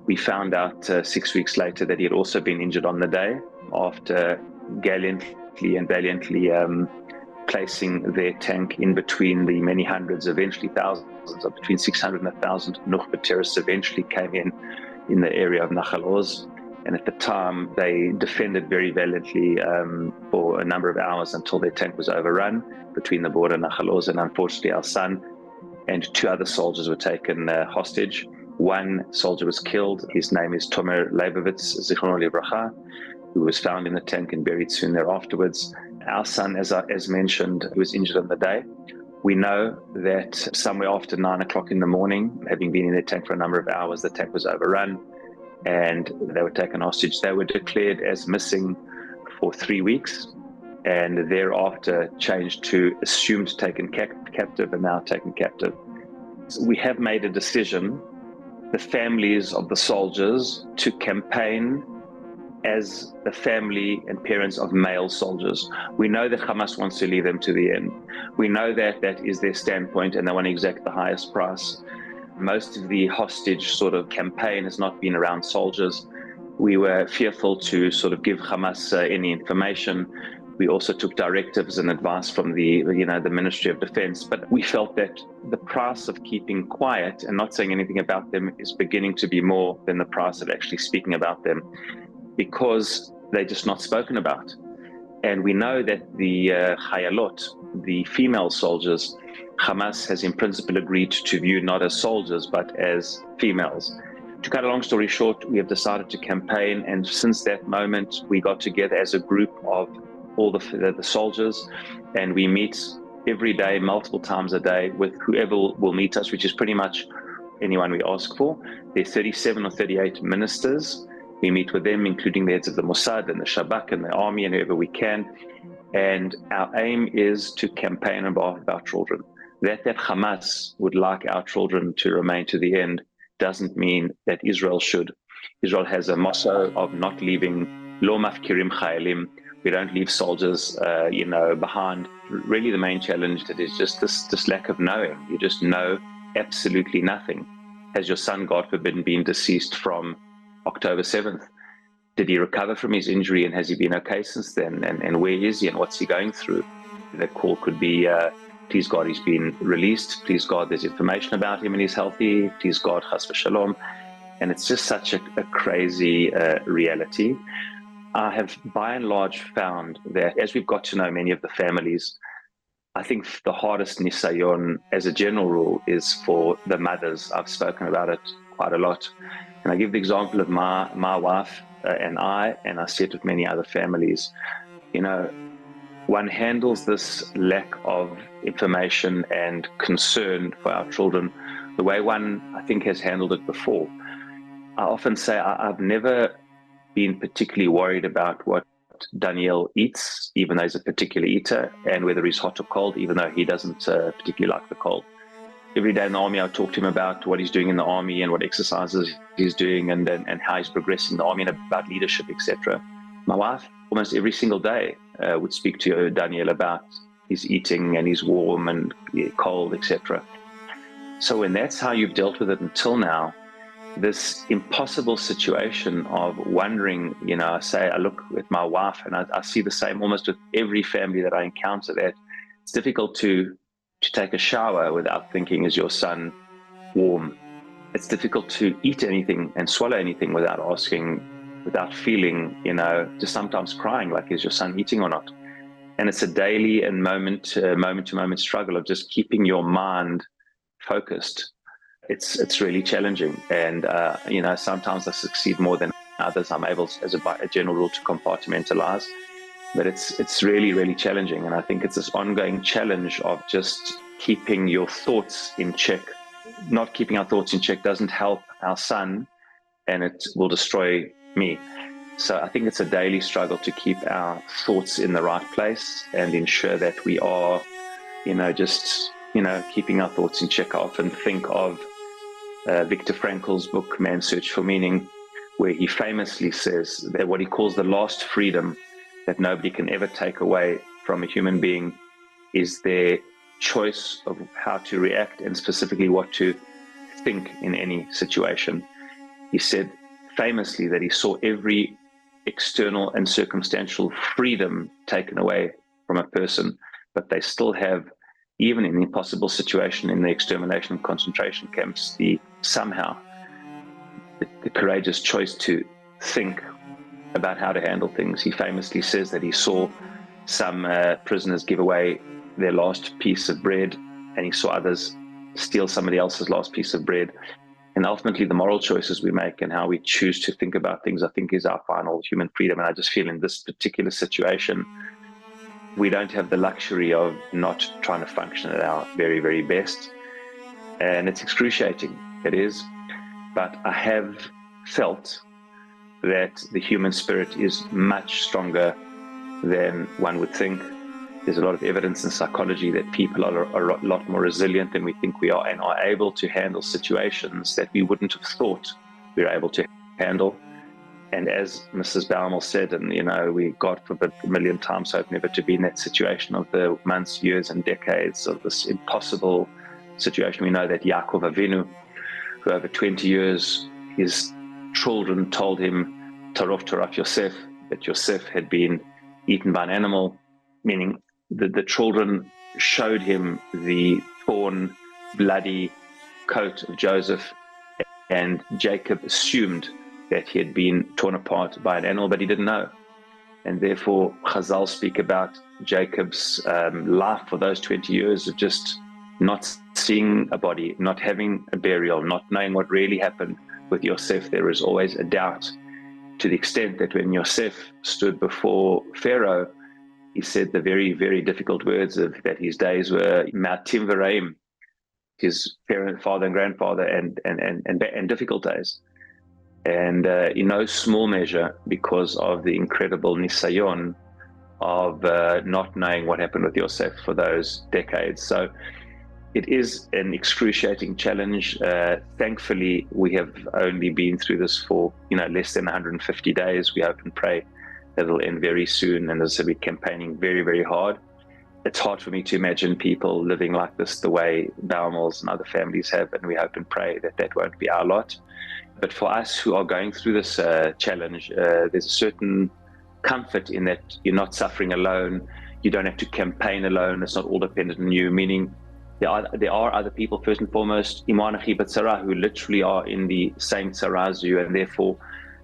We found out 6 weeks later that he had also been injured on the day after gallantly and valiantly placing their tank in between the many hundreds, eventually thousands, of between 600 and 1,000 Nukhba terrorists eventually came in the area of Nachal Oz. And at the time, they defended very valiantly for a number of hours until their tank was overrun between the border and Nachal Oz. And unfortunately, our son and two other soldiers were taken hostage. One soldier was killed. His name is Tomer Leibovitz, Zichrono Livracha, who was found in the tank and buried soon thereafterwards. Our son, as mentioned, was injured on the day. We know that somewhere after 9 o'clock in the morning, having been in their tank for a number of hours, the tank was overrun and they were taken hostage. They were declared as missing for 3 weeks and thereafter changed to assumed taken captive and now taken captive. So we have made a decision, the families of the soldiers, to campaign as the family and parents of male soldiers. We know that Hamas wants to lead them to the end. We know that that is their standpoint and they want to exact the highest price. Most of the hostage sort of campaign has not been around soldiers. We were fearful to sort of give Hamas any information. We also took directives and advice from the Ministry of Defense, but we felt that the price of keeping quiet and not saying anything about them is beginning to be more than the price of actually speaking about them, because they're just not spoken about. And we know that the Chayalot, the female soldiers, Hamas has in principle agreed to view not as soldiers, but as females. To cut a long story short, we have decided to campaign, and since that moment, we got together as a group of all the soldiers, and we meet every day, multiple times a day, with whoever will meet us, which is pretty much anyone we ask for. There are 37 or 38 ministers. We meet with them, including the heads of the Mossad and the Shabak and the army and whoever we can. And our aim is to campaign on behalf of our children. That Hamas would like our children to remain to the end doesn't mean that Israel should. Israel has a motto of not leaving Lo mafkirim chayalim. We don't leave soldiers, behind. Really, the main challenge that is just this lack of knowing. You just know absolutely nothing. Has your son, God forbid, been deceased from October 7th? Did he recover from his injury and has he been okay since then? And where is he and what's he going through? The call could be, please God, he's been released. Please God, there's information about him and he's healthy. Please God, chas v'shalom. And it's just such a crazy reality. I have by and large found that as we've got to know many of the families, I think the hardest nisayon as a general rule is for the mothers. I've spoken about it quite a lot. And I give the example of my wife and I see it with many other families. You know, one handles this lack of information and concern for our children the way one, I think, has handled it before. I often say I've never been particularly worried about what Daniel eats, even though he's a particular eater, and whether he's hot or cold, even though he doesn't particularly like the cold. Every day in the army, I talk to him about what he's doing in the army and what exercises he's doing and how he's progressing in the army and about leadership, etc. My wife, almost every single day, would speak to Daniel about his eating and his warm and cold, etc. So when that's how you've dealt with it until now, this impossible situation of wondering, you know, I look at my wife and I see the same almost with every family that I encounter, that it's difficult to take a shower without thinking, is your son warm? It's difficult to eat anything and swallow anything without asking, without feeling, you know, just sometimes crying, like, is your son eating or not? And it's a daily and moment to moment struggle of just keeping your mind focused. It's really challenging, and you know, sometimes I succeed more than others. I'm able, as a general rule, to compartmentalize, but it's really challenging. And I think it's this ongoing challenge of just keeping your thoughts in check. Not keeping our thoughts in check doesn't help our son, and it will destroy me. So I think it's a daily struggle to keep our thoughts in the right place and ensure that we are, you know, just, you know, keeping our thoughts in check. I often think of Viktor Frankl's book, Man's Search for Meaning, where he famously says that what he calls the last freedom that nobody can ever take away from a human being is their choice of how to react and specifically what to think in any situation. He said famously that he saw every external and circumstantial freedom taken away from a person, but they still have, even in the impossible situation in the extermination and concentration camps, somehow the courageous choice to think about how to handle things. He famously says that he saw some prisoners give away their last piece of bread, and he saw others steal somebody else's last piece of bread. And ultimately, the moral choices we make and how we choose to think about things, I think, is our final human freedom. And I just feel in this particular situation, we don't have the luxury of not trying to function at our very best. And it's excruciating, it is. But I have felt that the human spirit is much stronger than one would think. There's a lot of evidence in psychology that people are a lot more resilient than we think we are, and are able to handle situations that we wouldn't have thought we were able to handle. And as Mrs. Baumel said, and you know, we, God forbid, a million times hope never to be in that situation of the months, years, and decades of this impossible situation. We know that Yaakov Avinu, who over 20 years, his children told him, Taraf Yosef, that Yosef had been eaten by an animal, meaning the children showed him the torn, bloody coat of Joseph, and Jacob assumed that he had been torn apart by an animal, but he didn't know. And therefore, Chazal speak about Jacob's life for those 20 years of just not seeing a body, not having a burial, not knowing what really happened with Yosef. There is always a doubt, to the extent that when Yosef stood before Pharaoh, he said the very difficult words of that his days were Ma'atim V'Raim, his parent, father and grandfather, and difficult days. And in no small measure because of the incredible nisayon of not knowing what happened with Yosef for those decades. So it is an excruciating challenge. Thankfully, we have only been through this for less than 150 days. We hope and pray that it'll end very soon. And as I said, we're campaigning very hard. It's hard for me to imagine people living like this the way Baumels and other families have, and we hope and pray that that won't be our lot. But for us who are going through this challenge, there's a certain comfort in that you're not suffering alone. You don't have to campaign alone. It's not all dependent on you, meaning there are other people, first and foremost, Iman Achi B'Tzara, who literally are in the same tzara as you, and therefore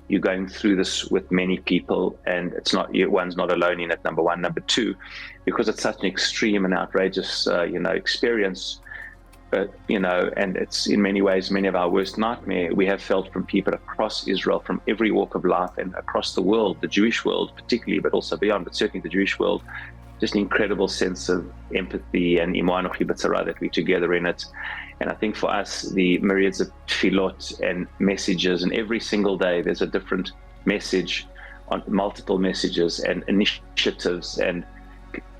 you're going through this with many people, and it's not, one's not alone in it, number one. Number two, because it's such an extreme and outrageous, experience, and it's in many ways many of our worst nightmare, we have felt from people across Israel, from every walk of life and across the world, the Jewish world particularly, but also beyond, but certainly the Jewish world, just an incredible sense of empathy and imanochi b'tzara, that we're together in it. And I think for us, the myriads of tefillot and messages, and every single day there's a different message, on multiple messages and initiatives, and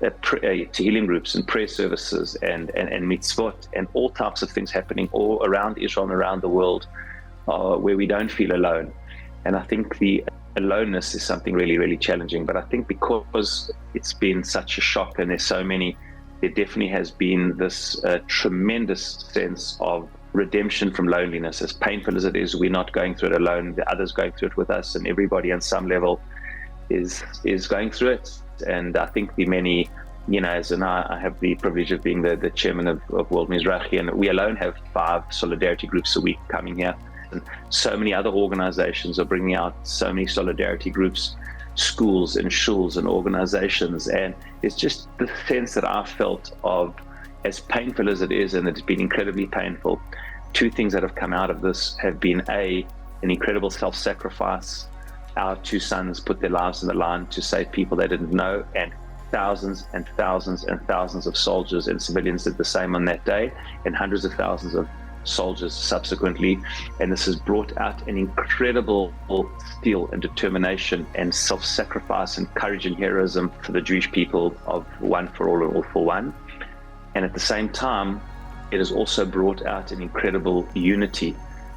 tehillim groups and prayer services and mitzvot and all types of things happening all around Israel and around the world, where we don't feel alone. And I think the aloneness is something really, really challenging. But I think because it's been such a shock and there's so many, there definitely has been this tremendous sense of redemption from loneliness. As painful as it is, we're not going through it alone. The others going through it with us, and everybody on some level is going through it. And I think the many, as I have the privilege of being the chairman of World Mizrahi, and we alone have 5 solidarity groups a week coming here. And so many other organizations are bringing out so many solidarity groups, schools and shuls and organizations. And it's just the sense that I felt of, as painful as it is, and it's been incredibly painful, 2 things that have come out of this have been an incredible self-sacrifice. Our 2 sons put their lives on the line to save people they didn't know, and thousands and thousands and thousands of soldiers and civilians did the same on that day, and hundreds of thousands of soldiers subsequently. And this has brought out an incredible steel and determination and self-sacrifice and courage and heroism for the Jewish people of one for all and all for one. And at the same time, it has also brought out an incredible unity.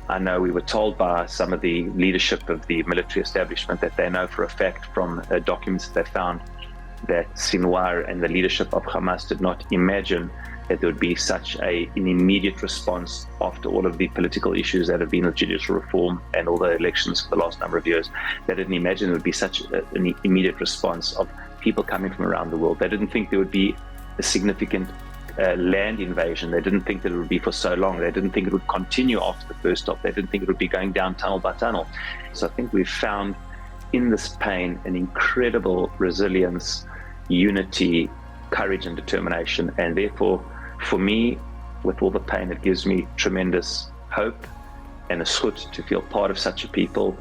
I know we were told by some of the leadership of the military establishment that they know for a fact from documents that they found that Sinwar and the leadership of Hamas did not imagine that there would be such an immediate response after all of the political issues that have been with judicial reform and all the elections for the last number of years. They didn't imagine there would be such an immediate response of people coming from around the world. They didn't think there would be a significant land invasion. They didn't think that it would be for so long. They didn't think it would continue after the first stop. They didn't think it would be going down tunnel by tunnel. So I think we've found in this pain an incredible resilience, unity, courage and determination. And therefore, for me, with all the pain, it gives me tremendous hope and a zchut to feel part of such a people.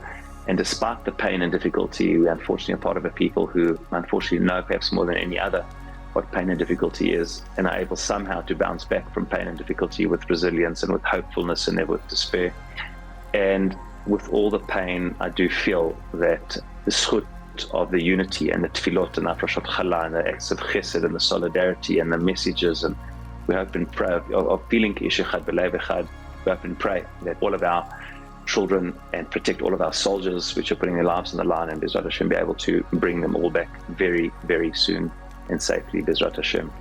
And despite the pain and difficulty, we unfortunately are part of a people who unfortunately know perhaps more than any other what pain and difficulty is, and are able somehow to bounce back from pain and difficulty with resilience and with hopefulness and never with despair. And with all the pain, I do feel that the zchut of the unity and the tefillot and the afrashat challah and the acts of chesed and the solidarity and the messages, and we hope and pray of feeling ish echad b'lev echad. We hope and pray that all of our children and protect all of our soldiers which are putting their lives on the line, and B'ezrat Hashem be able to bring them all back very, very soon and safely, B'ezrat Hashem.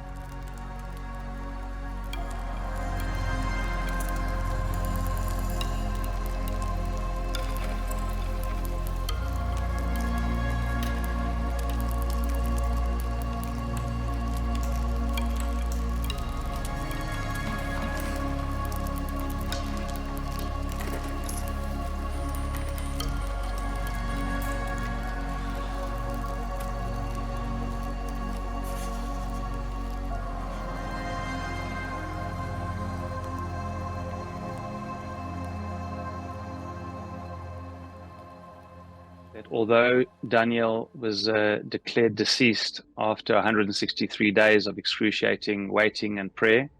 Although Daniel was declared deceased after 163 days of excruciating waiting and prayer,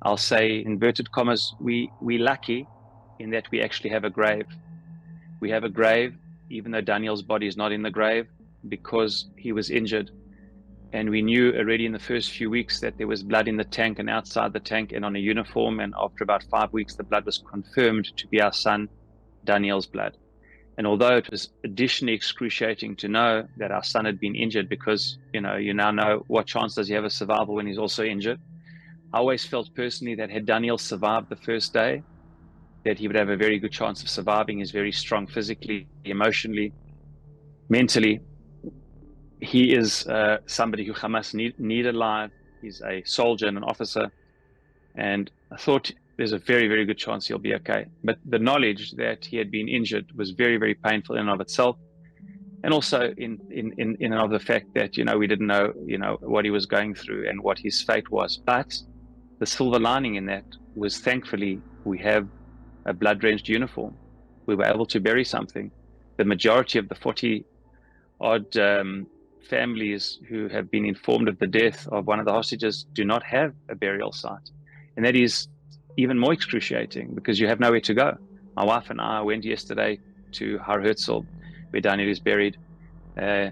I'll say, inverted commas, we're lucky in that we actually have a grave. We have a grave, even though Daniel's body is not in the grave, because he was injured. And we knew already in the first few weeks that there was blood in the tank and outside the tank and on a uniform. And after about 5 weeks, the blood was confirmed to be our son, Daniel's blood. And although it was additionally excruciating to know that our son had been injured, because, you now know what chance does he have of survival when he's also injured, I always felt personally that had Daniel survived the first day, that he would have a very good chance of surviving. He's very strong physically, emotionally, mentally. He is somebody who Hamas need alive. He's a soldier and an officer. And I thought there's a very, very good chance he'll be okay. But the knowledge that he had been injured was very, very painful in and of itself. And also in and of the fact that, we didn't know, what he was going through and what his fate was. But the silver lining in that was, thankfully, we have a blood-drenched uniform. We were able to bury something. The majority of the 40-odd families who have been informed of the death of one of the hostages do not have a burial site. And that is even more excruciating because you have nowhere to go. My wife and I went yesterday to Har Herzl, where Daniel is buried,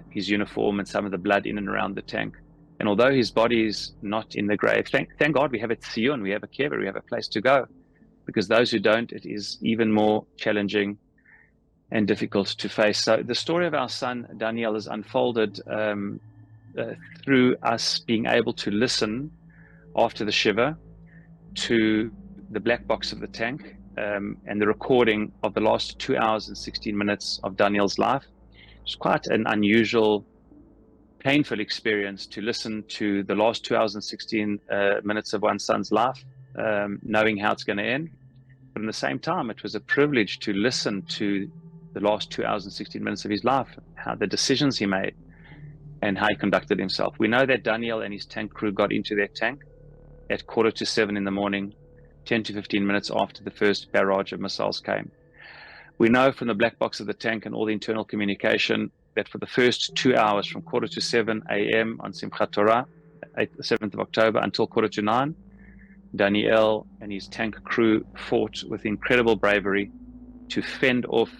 his uniform and some of the blood in and around the tank. And although his body is not in the grave, thank God we have a Tziyun, we have a kever, we have a place to go. Because those who don't, it is even more challenging and difficult to face. So the story of our son, Daniel, is unfolded through us being able to listen after the shiva to the black box of the tank and the recording of the last 2 hours and 16 minutes of Daniel's life. It's quite an unusual, painful experience to listen to the last 2 hours and 16 minutes of one's son's life, knowing how it's going to end. But at the same time, it was a privilege to listen to the last 2 hours and 16 minutes of his life, how the decisions he made and how he conducted himself. We know that Daniel and his tank crew got into their tank at 6:45 in the morning, 10 to 15 minutes after the first barrage of missiles came. We know from the black box of the tank and all the internal communication that for the first 2 hours from 7:15 a.m. on Simchat Torah, 7th of October, until 8:45, Daniel and his tank crew fought with incredible bravery to fend off,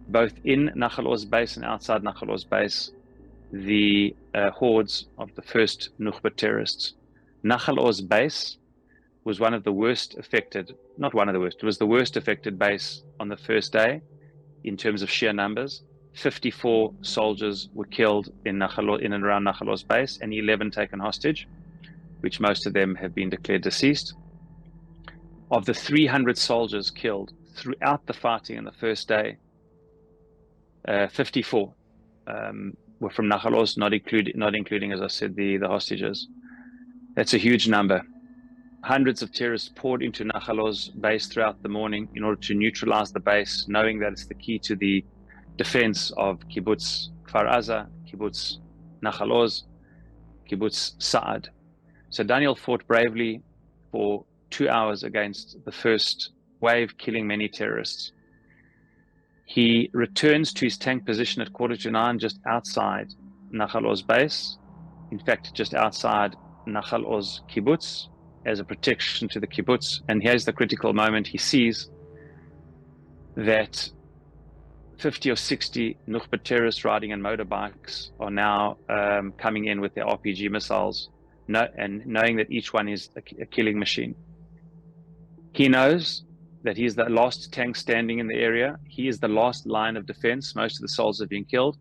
both in Nachal Oz base and outside Nachal Oz base, the hordes of the first Nukhba terrorists. Nachal Oz base was one of the worst affected, not one of the worst, it was the worst affected base on the first day in terms of sheer numbers. 54 soldiers were killed in and around Nachal Oz base and 11 taken hostage, which most of them have been declared deceased. Of the 300 soldiers killed throughout the fighting on the first day, 54 were from Nachal Oz, not including, as I said, the hostages. That's a huge number. Hundreds of terrorists poured into Nachal Oz base throughout the morning in order to neutralize the base, knowing that it's the key to the defense of Kibbutz Kfar Aza, Kibbutz Nachal Oz, Kibbutz Sa'ad. So Daniel fought bravely for 2 hours against the first wave, killing many terrorists. He returns to his tank position at 8:45 just outside Nachal Oz base, in fact, just outside Nachal Oz Kibbutz, as a protection to the kibbutz. And here's the critical moment. He sees that 50 or 60 Nukhba terrorists riding on motorbikes are now coming in with their RPG missiles, and knowing that each one is a killing machine. He knows that he is the last tank standing in the area. He is the last line of defense. Most of the soldiers have been killed.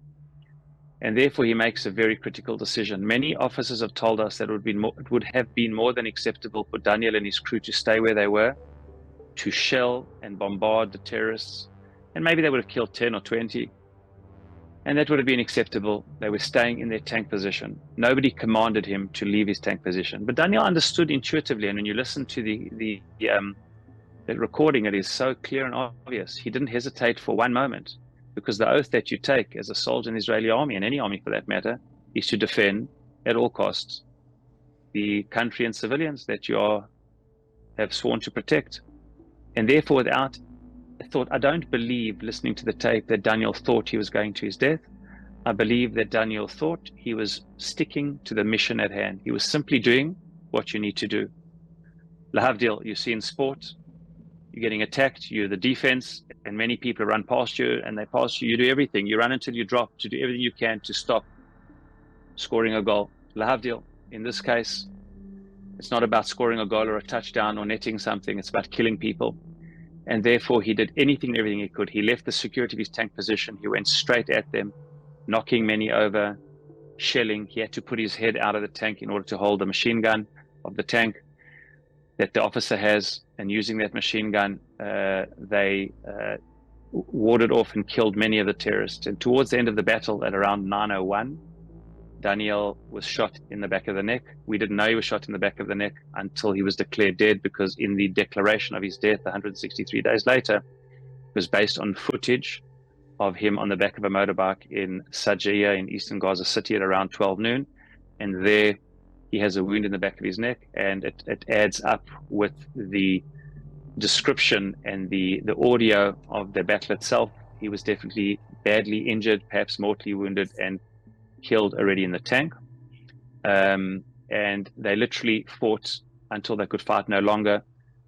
And therefore he makes a very critical decision. Many officers have told us that it would have been more than acceptable for Daniel and his crew to stay where they were, to shell and bombard the terrorists. And maybe they would have killed 10 or 20. And that would have been acceptable. They were staying in their tank position. Nobody commanded him to leave his tank position. But Daniel understood intuitively. And when you listen to the recording, it is so clear and obvious. He didn't hesitate for one moment, because the oath that you take as a soldier in the Israeli army, and any army for that matter, is to defend at all costs the country and civilians that you have sworn to protect. And therefore, without a thought, I don't believe, listening to the tape, that Daniel thought he was going to his death. I believe that Daniel thought he was sticking to the mission at hand. He was simply doing what you need to do. Lahavdil, you see in sport, you're getting attacked, you're the defense, and many people run past you and they pass you. You do everything. You run until you drop, to do everything you can to stop scoring a goal. Lahavdil, in this case, it's not about scoring a goal or a touchdown or netting something. It's about killing people. And therefore, he did anything and everything he could. He left the security of his tank position. He went straight at them, knocking many over, shelling. He had to put his head out of the tank in order to hold the machine gun of the tank that the officer has, and using that machine gun, they warded off and killed many of the terrorists. And towards the end of the battle, at around 9:01, Daniel was shot in the back of the neck. We didn't know he was shot in the back of the neck until he was declared dead, because in the declaration of his death 163 days later, it was based on footage of him on the back of a motorbike in Sajiyah in eastern Gaza City at around 12 noon. And there he has a wound in the back of his neck, and it adds up with the description and the audio of the battle itself. He was definitely badly injured, perhaps mortally wounded, and killed already in the tank. And they literally fought until they could fight no longer.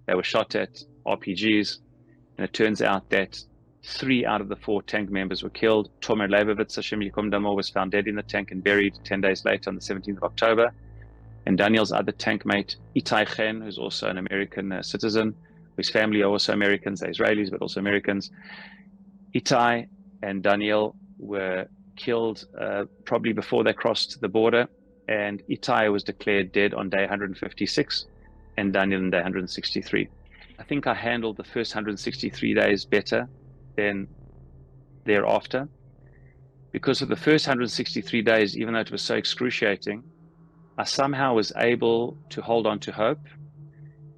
They were shot at RPGs, and it turns out that 3 out of the 4 tank members were killed. Tomer Leibovitz, Hashem Yikom Damo, was found dead in the tank and buried 10 days later on the 17th of October. And Daniel's other tank mate, Itai Chen, who's also an American citizen, whose family are also Americans, they're Israelis, but also Americans. Itai and Daniel were killed probably before they crossed the border, and Itai was declared dead on day 156 and Daniel on day 163. I think I handled the first 163 days better than thereafter, because of the first 163 days, even though it was so excruciating, I somehow was able to hold on to hope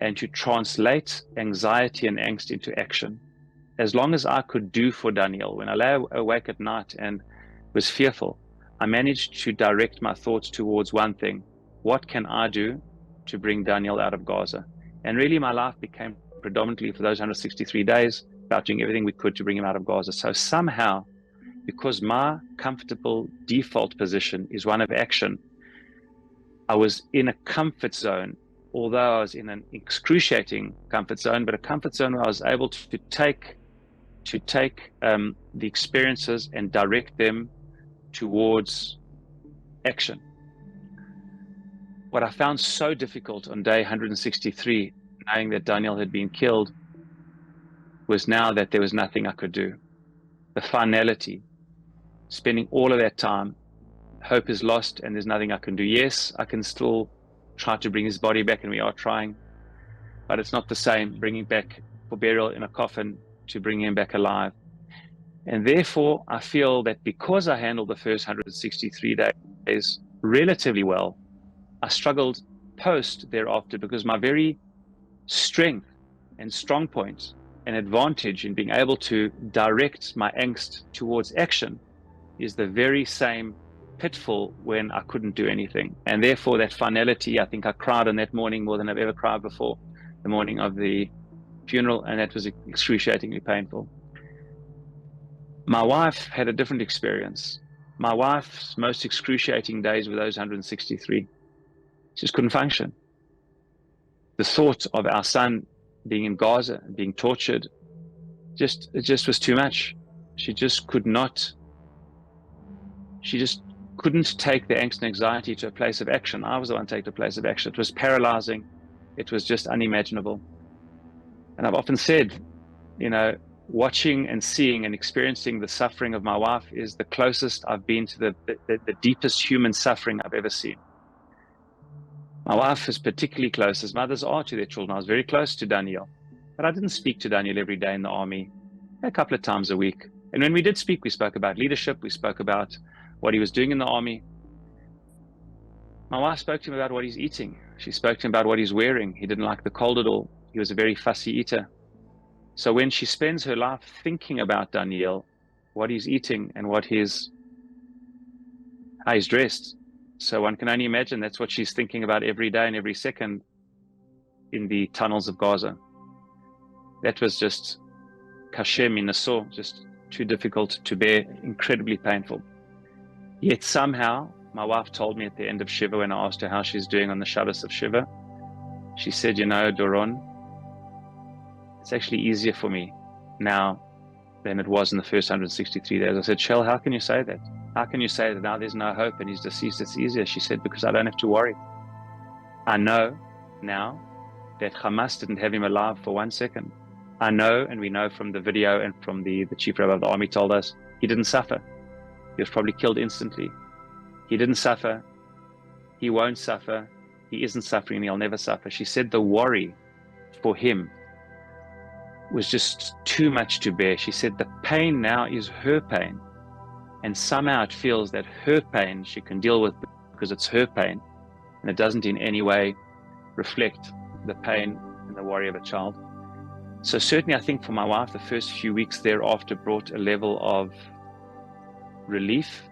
and to translate anxiety and angst into action. As long as I could do for Daniel, when I lay awake at night and was fearful, I managed to direct my thoughts towards one thing: what can I do to bring Daniel out of Gaza? And really my life became predominantly, for those 163 days, about doing everything we could to bring him out of Gaza. So somehow, because my comfortable default position is one of action, I was in a comfort zone, although I was in an excruciating comfort zone, but a comfort zone where I was able to take the experiences and direct them towards action. What I found so difficult on day 163, knowing that Daniel had been killed, was now that there was nothing I could do. The finality, spending all of that time, hope is lost and there's nothing I can do. Yes, I can still try to bring his body back, and we are trying, but it's not the same bringing back for burial in a coffin to bring him back alive. And therefore, I feel that because I handled the first 163 days relatively well, I struggled post thereafter, because my very strength and strong point and advantage in being able to direct my angst towards action is the very same pitfall when I couldn't do anything. And therefore that finality, I think I cried on that morning more than I've ever cried before, the morning of the funeral, and that was excruciatingly painful. My wife had a different experience. My wife's most excruciating days were those 163. She just couldn't function. The thought of our son being in Gaza, being tortured, it just was too much. She just couldn't take the angst and anxiety to a place of action. I was the one to take the place of action. It was paralyzing. It was just unimaginable. And I've often said, watching and seeing and experiencing the suffering of my wife is the closest I've been to the deepest human suffering I've ever seen. My wife is particularly close, as mothers are to their children. I was very close to Daniel, but I didn't speak to Daniel every day in the army, a couple of times a week. And when we did speak, we spoke about leadership. We spoke about what he was doing in the army. My wife spoke to him about what he's eating. She spoke to him about what he's wearing. He didn't like the cold at all. He was a very fussy eater. So when she spends her life thinking about Daniel, what he's eating and how he's dressed, so one can only imagine that's what she's thinking about every day and every second in the tunnels of Gaza. That was just kasher minaso, just too difficult to bear, incredibly painful. Yet somehow, my wife told me at the end of Shiva, when I asked her how she's doing on the Shabbos of Shiva, she said, Doron, it's actually easier for me now than it was in the first 163 days. I said, Shell, how can you say that? How can you say that now there's no hope and he's deceased? It's easier. She said, because I don't have to worry. I know now that Hamas didn't have him alive for 1 second. I know, and we know from the video and from the chief rabbi of the army told us, he didn't suffer. He was probably killed instantly. He didn't suffer. He won't suffer. He isn't suffering, and he'll never suffer. She said the worry for him was just too much to bear. She said the pain now is her pain. And somehow it feels that her pain she can deal with because it's her pain, and it doesn't in any way reflect the pain and the worry of a child. So certainly I think for my wife, the first few weeks thereafter brought a level of relief.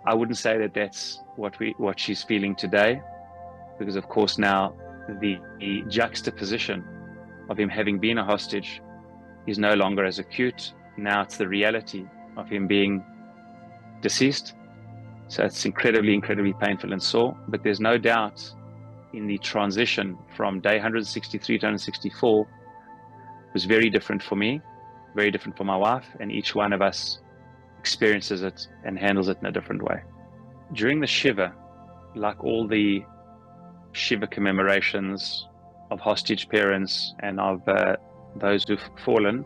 I wouldn't say that that's what she's feeling today, because of course now the juxtaposition of him having been a hostage is no longer as acute. Now it's the reality of him being deceased. So it's incredibly, incredibly painful and sore. But there's no doubt in the transition from day 163 to 164 was very different for me, very different for my wife, and each one of us experiences it and handles it in a different way. During the Shiva, like all the Shiva commemorations of hostage parents and of those who've fallen,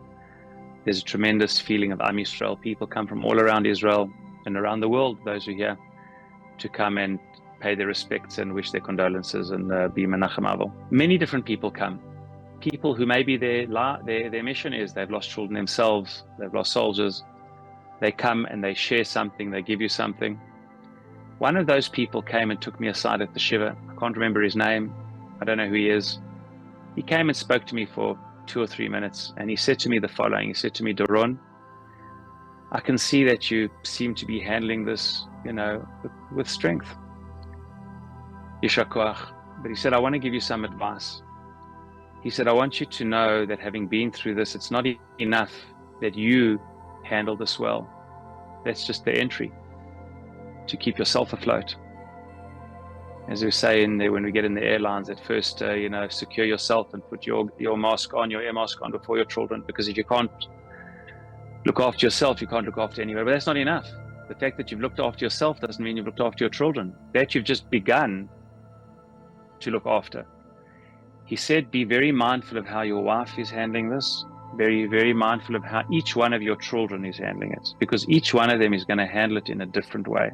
there's a tremendous feeling of Am Yisrael. People come from all around Israel and around the world, those who are here, to come and pay their respects and wish their condolences and be Menachem Avel. Many different people come. People who maybe their mission is they've lost children themselves, they've lost soldiers. They come and they share something, they give you something. One of those people came and took me aside at the Shiva. I can't remember his name. I don't know who he is. He came and spoke to me for 2 or 3 minutes, and he said to me the following. He said to me, Doron, I can see that you seem to be handling this, with strength. Yeshar Koach. But he said, I want to give you some advice. He said, I want you to know that having been through this, it's not enough that you handle this well. That's just the entry to keep yourself afloat. As we say in there, when we get in the airlines, at first, secure yourself and put your mask on, your air mask on before your children, because if you can't look after yourself, you can't look after anyone. But that's not enough. The fact that you've looked after yourself doesn't mean you've looked after your children. That you've just begun to look after. He said, be very mindful of how your wife is handling this. Very, very mindful of how each one of your children is handling it, because each one of them is going to handle it in a different way.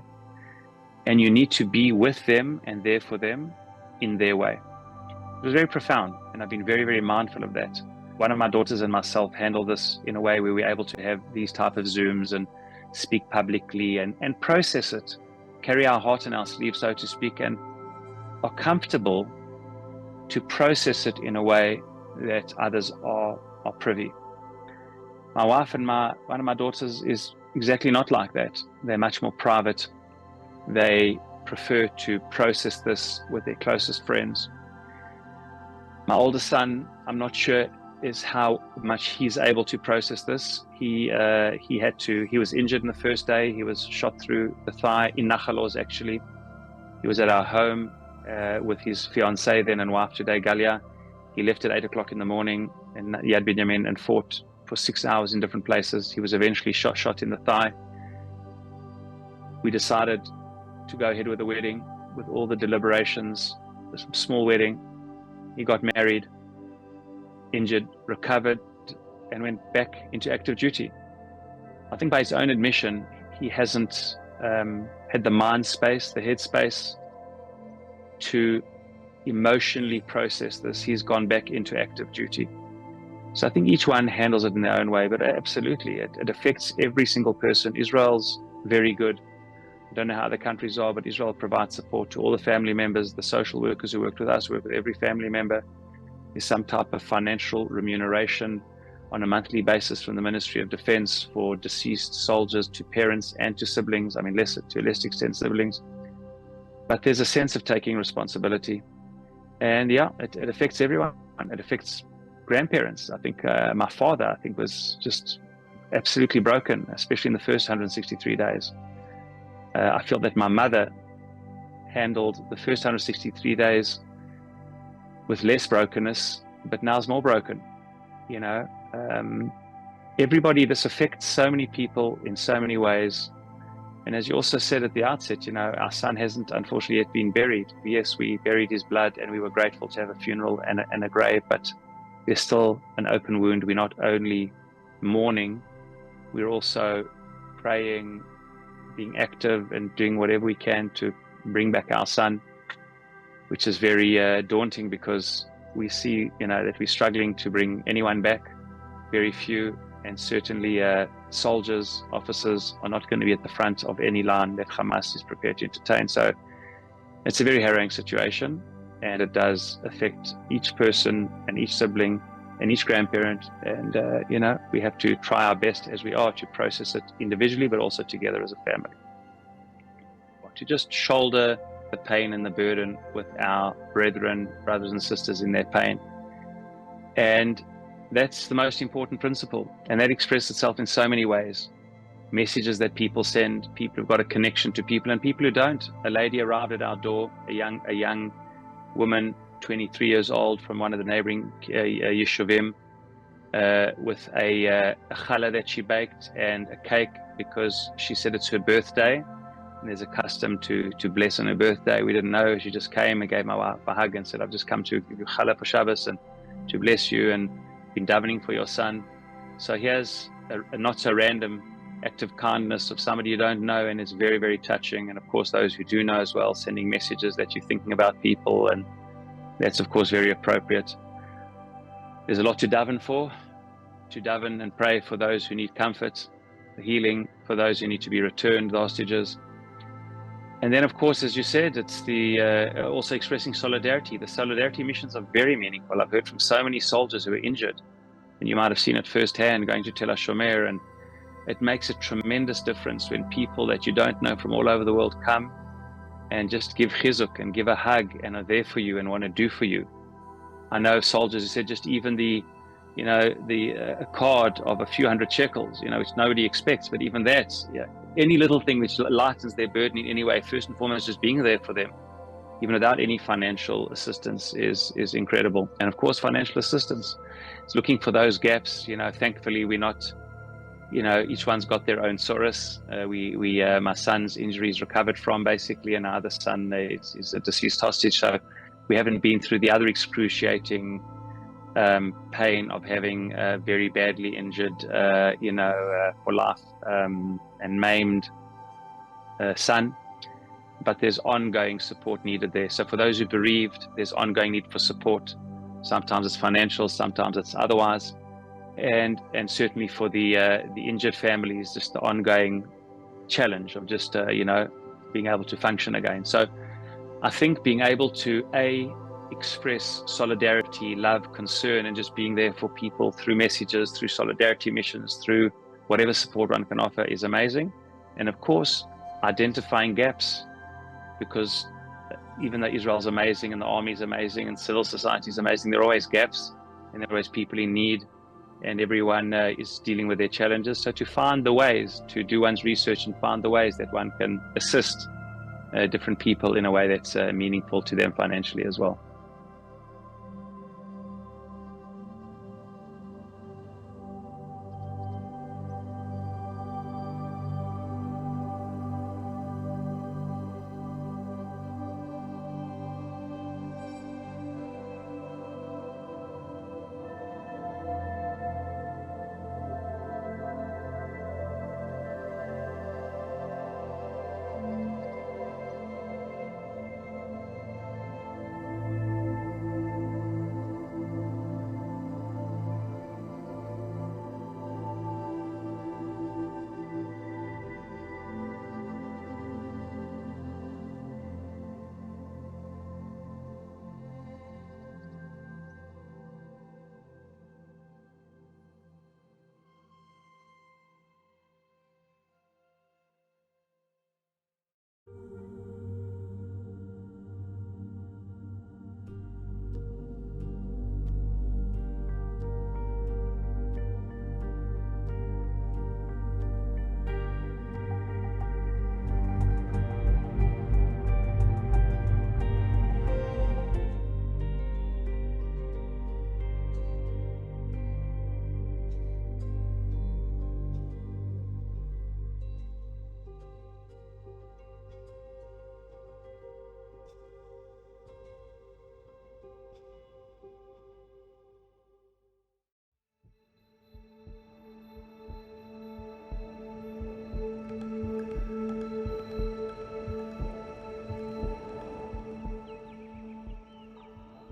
And you need to be with them and there for them in their way. It was very profound, and I've been very, very mindful of that. One of my daughters and myself handle this in a way where we're able to have these type of Zooms and speak publicly and process it, carry our heart in our sleeve, so to speak, and are comfortable to process it in a way that others are privy. My wife and one of my daughters is exactly not like that. They're much more private. They prefer to process this with their closest friends. My oldest son, I'm not sure is how much he's able to process this. He was injured in the first day. He was shot through the thigh in Nachal Oz, actually. He was at our home with his fiancée then and wife today, Galia. He left at 8 o'clock in the morning in Yad Binyamin and fought for 6 hours in different places. He was eventually shot in the thigh. We decided to go ahead with the wedding, with all the deliberations, a small wedding. He got married, injured, recovered, and went back into active duty. I think by his own admission, he hasn't had the mind space, the head space to emotionally process this. He's gone back into active duty. So I think each one handles it in their own way, but absolutely, it affects every single person. Israel's very good. I don't know how other countries are, but Israel provides support to all the family members, the social workers who worked with us, work with every family member. There's some type of financial remuneration on a monthly basis from the Ministry of Defense for deceased soldiers, to parents and to siblings. I mean, to a less extent siblings. But there's a sense of taking responsibility. And yeah, it affects everyone. It affects grandparents. I think my father, was just absolutely broken, especially in the first 163 days. I feel that my mother handled the first 163 days with less brokenness, but now is more broken. Everybody, this affects so many people in so many ways. And as you also said at the outset, our son hasn't unfortunately yet been buried. Yes, we buried his blood and we were grateful to have a funeral and a grave, but there's still an open wound. We're not only mourning, we're also praying, being active and doing whatever we can to bring back our son, which is very daunting, because we see, that we're struggling to bring anyone back, very few, and certainly soldiers, officers are not going to be at the front of any line that Hamas is prepared to entertain. So it's a very harrowing situation, and it does affect each person and each sibling and each grandparent. And, we have to try our best as we are to process it individually, but also together as a family. To just shoulder the pain and the burden with our brethren, brothers and sisters in their pain. And that's the most important principle. And that expresses itself in so many ways. Messages that people send, people who've got a connection to people and people who don't. A lady arrived at our door, a young woman, 23 years old, from one of the neighboring Yeshuvim, with a challah that she baked and a cake because she said it's her birthday. And there's a custom to bless on her birthday. We didn't know. She just came and gave my wife a hug and said, I've just come to give you challah for Shabbos and to bless you and been davening for your son. So here's a not so random act of kindness of somebody you don't know, and it's very, very touching. And of course, those who do know as well, sending messages that you're thinking about people, and that's of course very appropriate. There's a lot to daven for, to daven and pray for those who need comfort, the healing for those who need to be returned, the hostages. And then, of course, as you said, it's the also expressing solidarity. The solidarity missions are very meaningful. I've heard from so many soldiers who are injured, and you might have seen it firsthand going to Tel HaShomer, and it makes a tremendous difference when people that you don't know from all over the world come and just give chizuk and give a hug and are there for you and want to do for you. I know soldiers who said just even a card of a few hundred shekels, which nobody expects, but even that, any little thing which lightens their burden in any way, first and foremost, just being there for them, even without any financial assistance, is incredible. And of course, financial assistance is looking for those gaps. Thankfully, we're not, each one's got their own source. My son's injuries recovered from, basically, and our other son is a deceased hostage. So we haven't been through the other excruciating pain of having a very badly injured, for life and maimed son. But there's ongoing support needed there. So for those who are bereaved, there's ongoing need for support. Sometimes it's financial, sometimes it's otherwise. And certainly for the injured families, just the ongoing challenge of just, being able to function again. So I think being able to, express solidarity, love, concern, and just being there for people through messages, through solidarity missions, through whatever support one can offer is amazing. And of course, identifying gaps, because even though Israel's amazing and the army is amazing and civil society is amazing, there are always gaps and there are always people in need, and everyone is dealing with their challenges. So to find the ways, to do one's research and find the ways that one can assist different people in a way that's meaningful to them financially as well.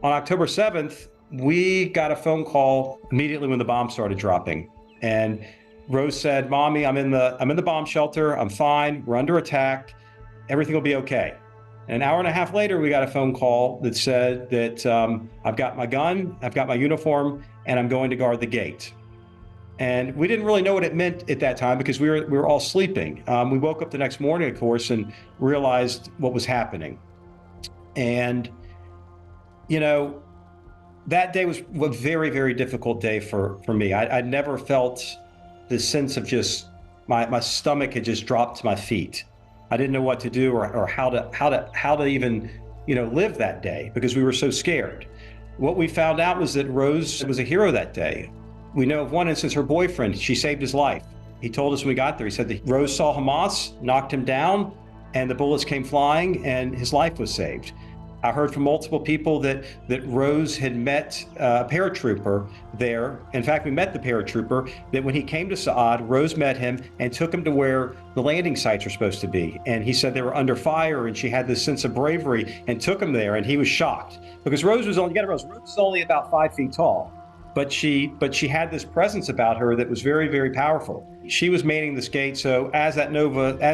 On October 7th, we got a phone call immediately when the bombs started dropping. And Rose said, "Mommy, I'm in the bomb shelter. I'm fine. We're under attack. Everything will be okay." And an hour and a half later, we got a phone call that said that I've got my gun, I've got my uniform, and I'm going to guard the gate. And we didn't really know what it meant at that time because we were all sleeping. We woke up the next morning, of course, and realized what was happening. And, you know, that day was a very, very difficult day for me. I'd never felt this sense of just my stomach had just dropped to my feet. I didn't know what to do or how to even, you know, live that day because we were so scared. What we found out was that Rose was a hero that day. We know of one instance, her boyfriend, she saved his life. He told us when we got there, he said that Rose saw Hamas, knocked him down, and the bullets came flying and his life was saved. I heard from multiple people that Rose had met a paratrooper there. In fact, we met the paratrooper, that when he came to Saad, Rose met him and took him to where the landing sites are supposed to be. And he said they were under fire and she had this sense of bravery and took him there, and he was shocked. Because Rose was only about 5 feet tall. But she had this presence about her that was very, very powerful. She was manning this gate, so as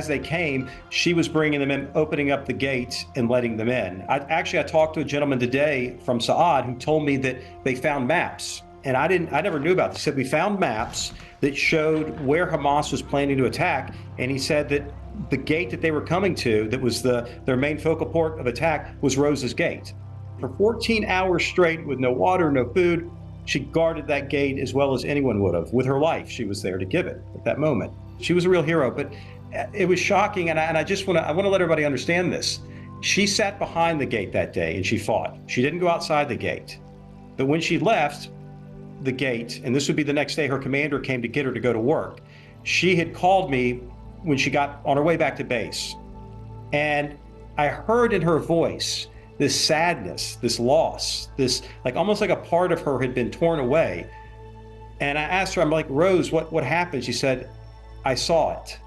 they came, she was bringing them in, opening up the gate and letting them in. I talked to a gentleman today from Saad who told me that they found maps, and I never knew about this. He said we found maps that showed where Hamas was planning to attack, and he said that the gate that they were coming to, that was their main focal point of attack, was Rose's gate. For 14 hours straight with no water, no food, she guarded that gate as well as anyone would have. With her life, she was there to give it at that moment. She was a real hero, but it was shocking, and I want to let everybody understand this. She sat behind the gate that day and she fought. She didn't go outside the gate. But when she left the gate, and this would be the next day, her commander came to get her to go to work. She had called me when she got on her way back to base. And I heard in her voice this sadness, this loss, this almost like a part of her had been torn away. And I asked her, I'm like, "Rose, what happened?" She said, "I saw it."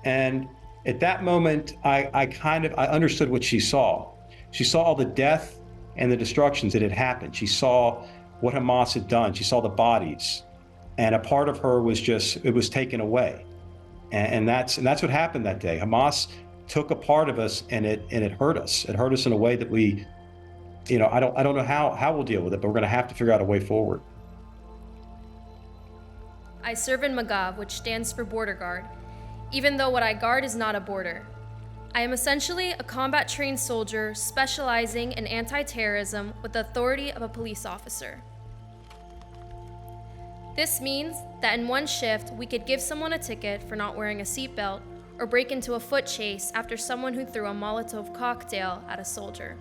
And at that moment, I understood what she saw. She saw all the death and the destructions that had happened. She saw what Hamas had done. She saw the bodies, and a part of her was taken away. And that's what happened that day. Hamas took a part of us, and it hurt us. It hurt us in a way that we, I don't know how we'll deal with it, but we're going to have to figure out a way forward. I serve in Magav, which stands for Border Guard, even though what I guard is not a border. I am essentially a combat-trained soldier specializing in anti-terrorism with the authority of a police officer. This means that in one shift, we could give someone a ticket for not wearing a seatbelt or break into a foot chase after someone who threw a Molotov cocktail at a soldier.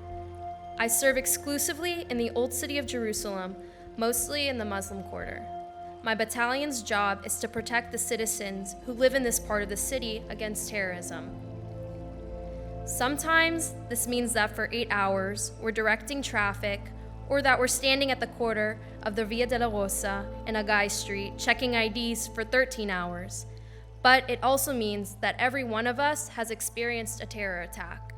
I serve exclusively in the Old City of Jerusalem, mostly in the Muslim Quarter. My battalion's job is to protect the citizens who live in this part of the city against terrorism. Sometimes this means that for 8 hours, we're directing traffic, or that we're standing at the corner of the Via della Rosa and Agai Street checking IDs for 13 hours. But it also means that every one of us has experienced a terror attack.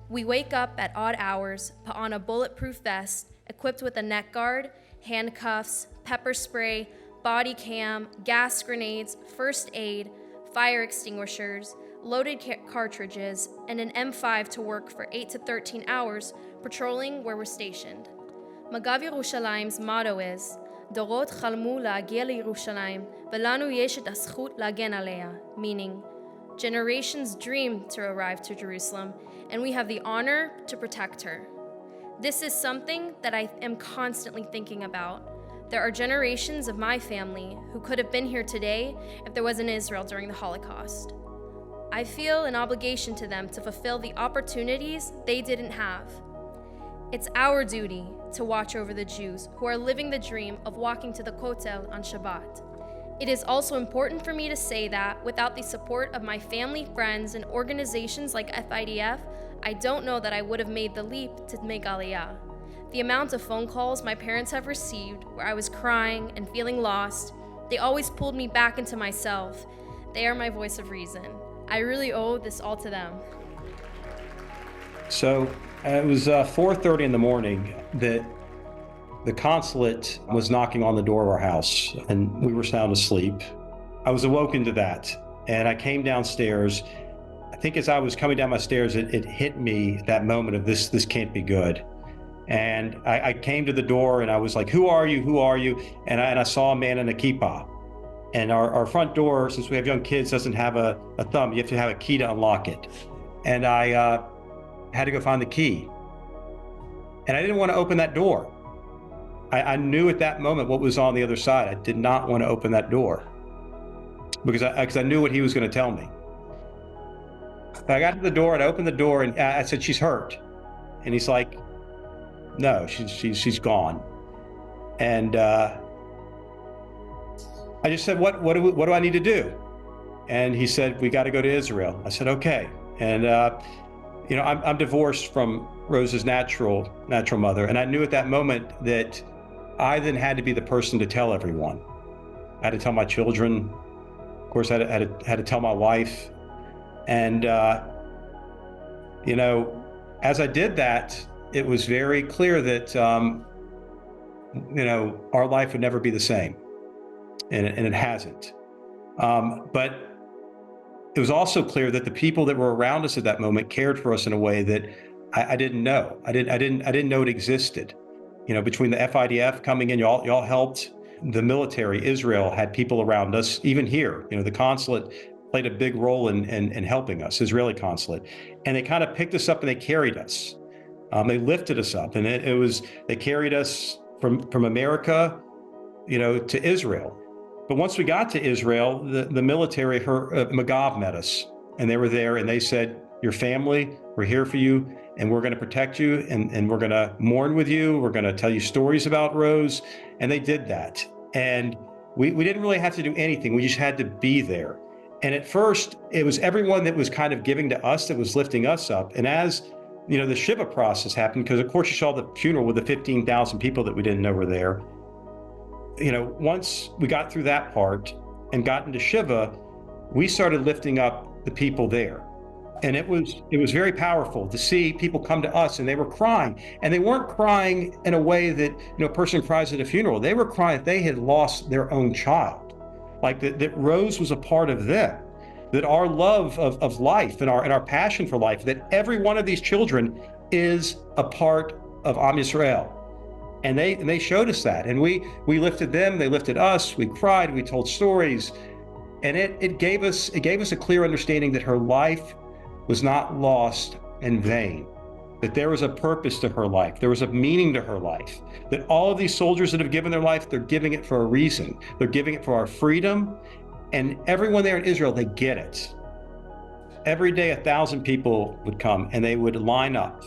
We wake up at odd hours, put on a bulletproof vest, equipped with a neck guard, handcuffs, pepper spray, body cam, gas grenades, first aid, fire extinguishers, loaded cartridges, and an M5 to work for 8 to 13 hours patrolling where we're stationed. Magav Yerushalayim's motto is, Dorot chalmu la'agia liYerushalayim, velanu yesh et hazchut lagen aleya, meaning, generations dreamed to arrive to Jerusalem, and we have the honor to protect her. This is something that I am constantly thinking about. There are generations of my family who could have been here today if there wasn't Israel during the Holocaust. I feel an obligation to them to fulfill the opportunities they didn't have. It's our duty to watch over the Jews who are living the dream of walking to the Kotel on Shabbat. It is also important for me to say that without the support of my family, friends, and organizations like FIDF, I don't know that I would have made the leap to make Aliyah. The amount of phone calls my parents have received where I was crying and feeling lost, they always pulled me back into myself. They are my voice of reason. I really owe this all to them. So it was 4:30 in the morning that the consulate was knocking on the door of our house, and we were sound asleep. I was awoken to that, and I came downstairs. I think as I was coming down my stairs, it hit me that moment of this can't be good. And I came to the door and I was like, who are you? Who are you? And I saw a man in a kippah. And our front door, since we have young kids, doesn't have a thumb. You have to have a key to unlock it. And I had to go find the key. And I didn't want to open that door. I knew at that moment what was on the other side. I did not want to open that door because I knew what he was going to tell me. I got to the door and I opened the door and I said, she's hurt. And he's like, no, she's gone. And I just said, what do I need to do? And he said, we got to go to Israel. I said, okay. And you know, I'm divorced from Rose's natural mother, and I knew at that moment that I then had to be the person to tell everyone. I had to tell my children. Of course, I had to tell my wife. And you know, as I did that, it was very clear that you know, our life would never be the same, and it hasn't. But it was also clear that the people that were around us at that moment cared for us in a way that I didn't know. I didn't know it existed. You know, between the FIDF coming in, y'all helped. The military, Israel, had people around us. Even here, you know, the consulate played a big role in helping us, Israeli consulate, and they kind of picked us up and they carried us. They lifted us up, and they carried us from America, you know, to Israel. But once we got to Israel, the military, Magav met us, and they were there, and they said, your family, we're here for you, and we're going to protect you, and we're going to mourn with you. We're going to tell you stories about Rose. And they did that. And we didn't really have to do anything. We just had to be there. And at first, it was everyone that was kind of giving to us that was lifting us up. And as you know, the Shiva process happened, because of course you saw the funeral with the 15,000 people that we didn't know were there. You know, once we got through that part and got into Shiva, we started lifting up the people there. And it was very powerful to see people come to us, and they were crying. And they weren't crying in a way that, you know, a person cries at a funeral. They were crying that they had lost their own child, like that Rose was a part of them, that our love of life and our passion for life, that every one of these children is a part of Am Yisrael. And they showed us that, and we lifted them, they lifted us, we cried, we told stories, and it gave us a clear understanding that her life was not lost in vain, that there was a purpose to her life, there was a meaning to her life, that all of these soldiers that have given their life, they're giving it for a reason. They're giving it for our freedom, and everyone there in Israel, they get it. Every day, 1,000 people would come, and they would line up,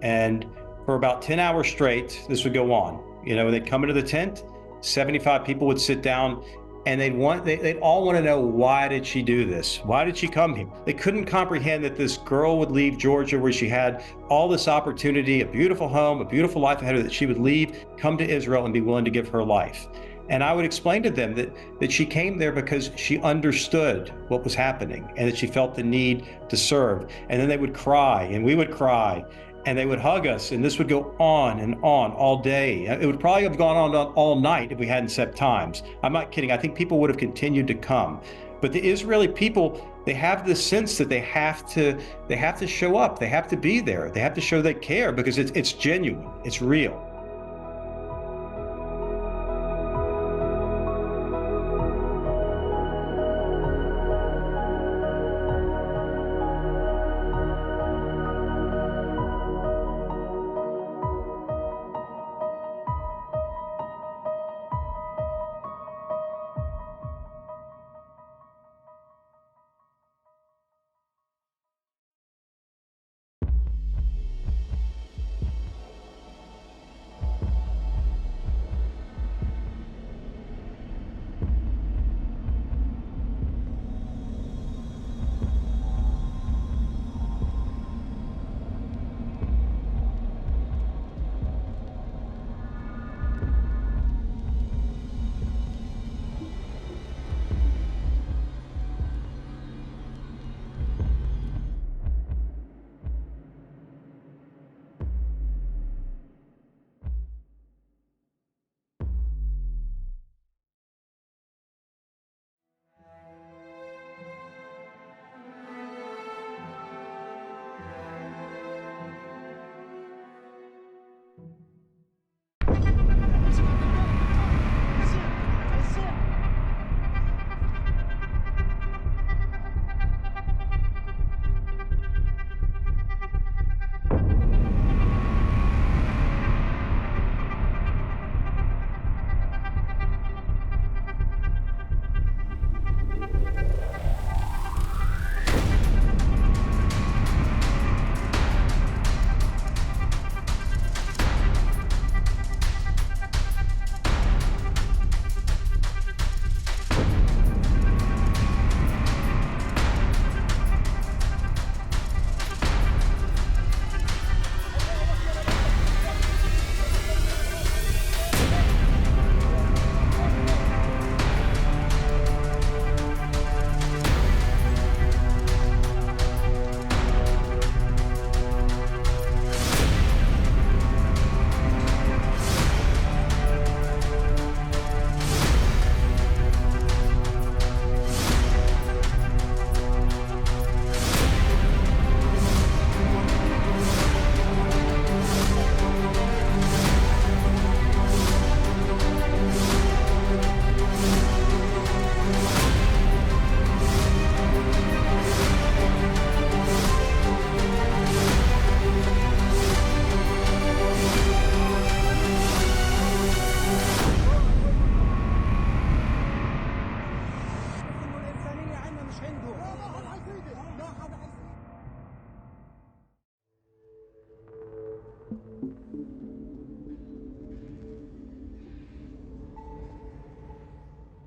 and for about 10 hours straight, this would go on. You know, they'd come into the tent, 75 people would sit down, and they'd all want to know, why did she do this? Why did she come here? They couldn't comprehend that this girl would leave Georgia, where she had all this opportunity, a beautiful home, a beautiful life ahead of her, that she would leave, come to Israel, and be willing to give her life. And I would explain to them that she came there because she understood what was happening, and that she felt the need to serve. And then they would cry, and we would cry, and they would hug us, and this would go on and on all day. It would probably have gone on all night if we hadn't set times. I'm not kidding. I think people would have continued to come. But the Israeli people, they have this sense that they have to show up. They have to be there. They have to show they care, because it's genuine. It's real.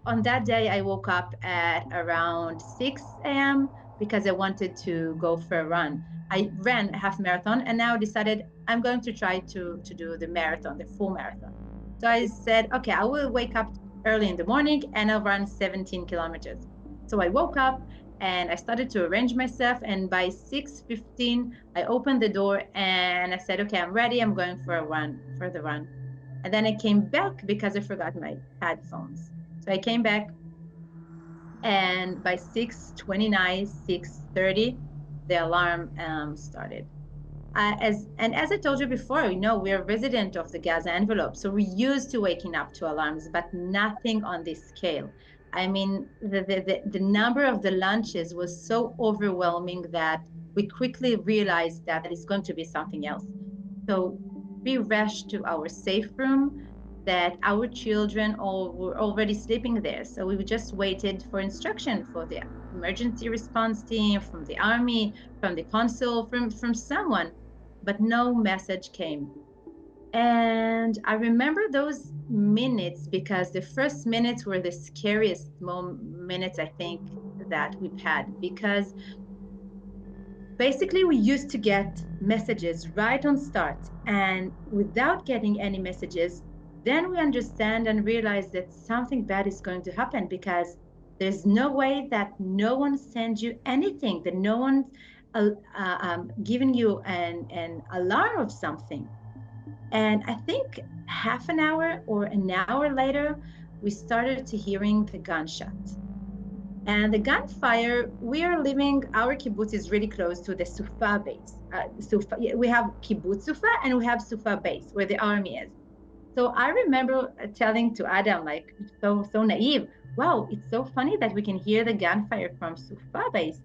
on that day, I woke up at around 6 a.m. because I wanted to go for a run. I ran a half marathon and now decided I'm going to try to do the marathon, the full marathon. So I said, okay, I will wake up early in the morning and I'll run 17 kilometers. So I woke up and I started to arrange myself, and by 6:15, I opened the door and I said, okay, I'm ready, I'm going for the run. And then I came back because I forgot my headphones. So I came back, and by 6:29, 6:30, the alarm started. As I told you before, we're a resident of the Gaza envelope, so we're used to waking up to alarms, but nothing on this scale. I mean, the number of the lunches was so overwhelming that we quickly realized that it's going to be something else. So we rushed to our safe room, that our children all were already sleeping there. So we just waited for instruction for the emergency response team, from the army, from the consul, from someone, but no message came. And I remember those minutes because the first minutes were the scariest minutes, I think, that we've had, because basically we used to get messages right on start, and without getting any messages, then we understand and realize that something bad is going to happen, because there's no way that no one sends you anything, that no one's giving you an alarm of something. And I think half an hour or an hour later, we started to hearing the gunshots. And the gunfire, our kibbutz is really close to the Sufa base. We have kibbutz Sufa and we have Sufa base, where the army is. So I remember telling to Adam, like, so naive, wow, it's so funny that we can hear the gunfire from Sufa base.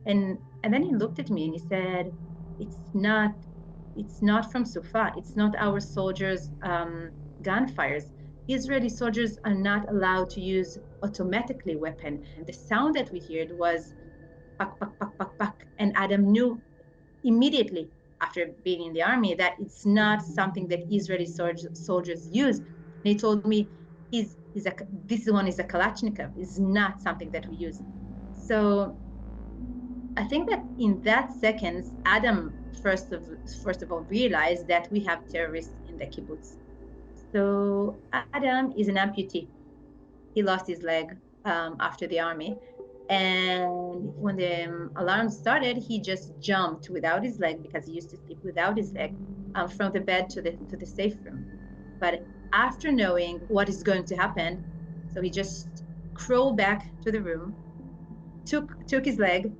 And then he looked at me and he said, it's not from Sufa. It's not our soldiers' gunfires. Israeli soldiers are not allowed to use automatically weapon. And the sound that we heard was pak, pak, pak, pak, pak. And Adam knew immediately after being in the army that it's not something that Israeli soldiers use. And he told me, this one is a Kalashnikov. It's not something that we use. So I think that in that second, Adam first of all realized that we have terrorists in the kibbutz. So Adam is an amputee. He lost his leg after the army. And when the alarm started, he just jumped without his leg, because he used to sleep without his leg, from the bed to the safe room. But after knowing what is going to happen, so he just crawled back to the room, took his leg,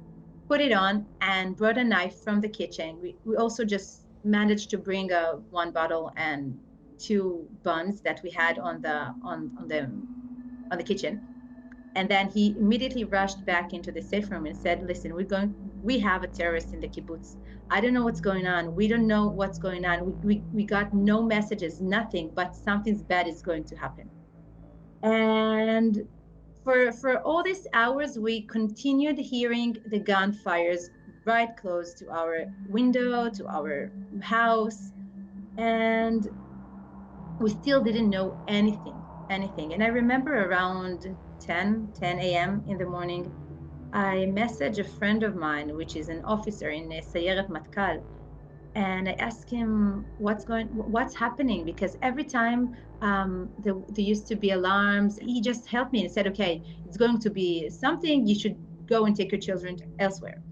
put it on, and brought a knife from the kitchen. We also just managed to bring one bottle and 2 buns that we had on the kitchen. And then he immediately rushed back into the safe room and said, listen, we have a terrorist in the kibbutz. I don't know what's going on. We don't know what's going on. We got no messages, nothing, but something bad is going to happen. And for all these hours, we continued hearing the gunfires right close to our window, to our house. And we still didn't know anything. And I remember around 10 a.m. in the morning, I messaged a friend of mine, which is an officer in Sayeret Matkal, and I asked him what's happening, because every time there used to be alarms, he just helped me and said, okay, it's going to be something, you should go and take your children elsewhere.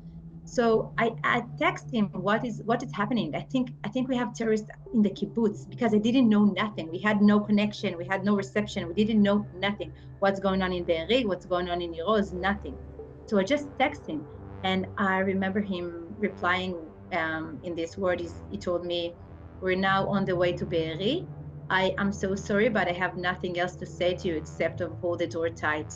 So I texted him, what is happening? I think we have terrorists in the kibbutz, because I didn't know nothing. We had no connection, we had no reception, we didn't know nothing. What's going on in Be'eri, what's going on in Iroz, nothing. So I just texted him, and I remember him replying in these words. He told me, we're now on the way to Be'eri. I am so sorry, but I have nothing else to say to you except to hold the door tight.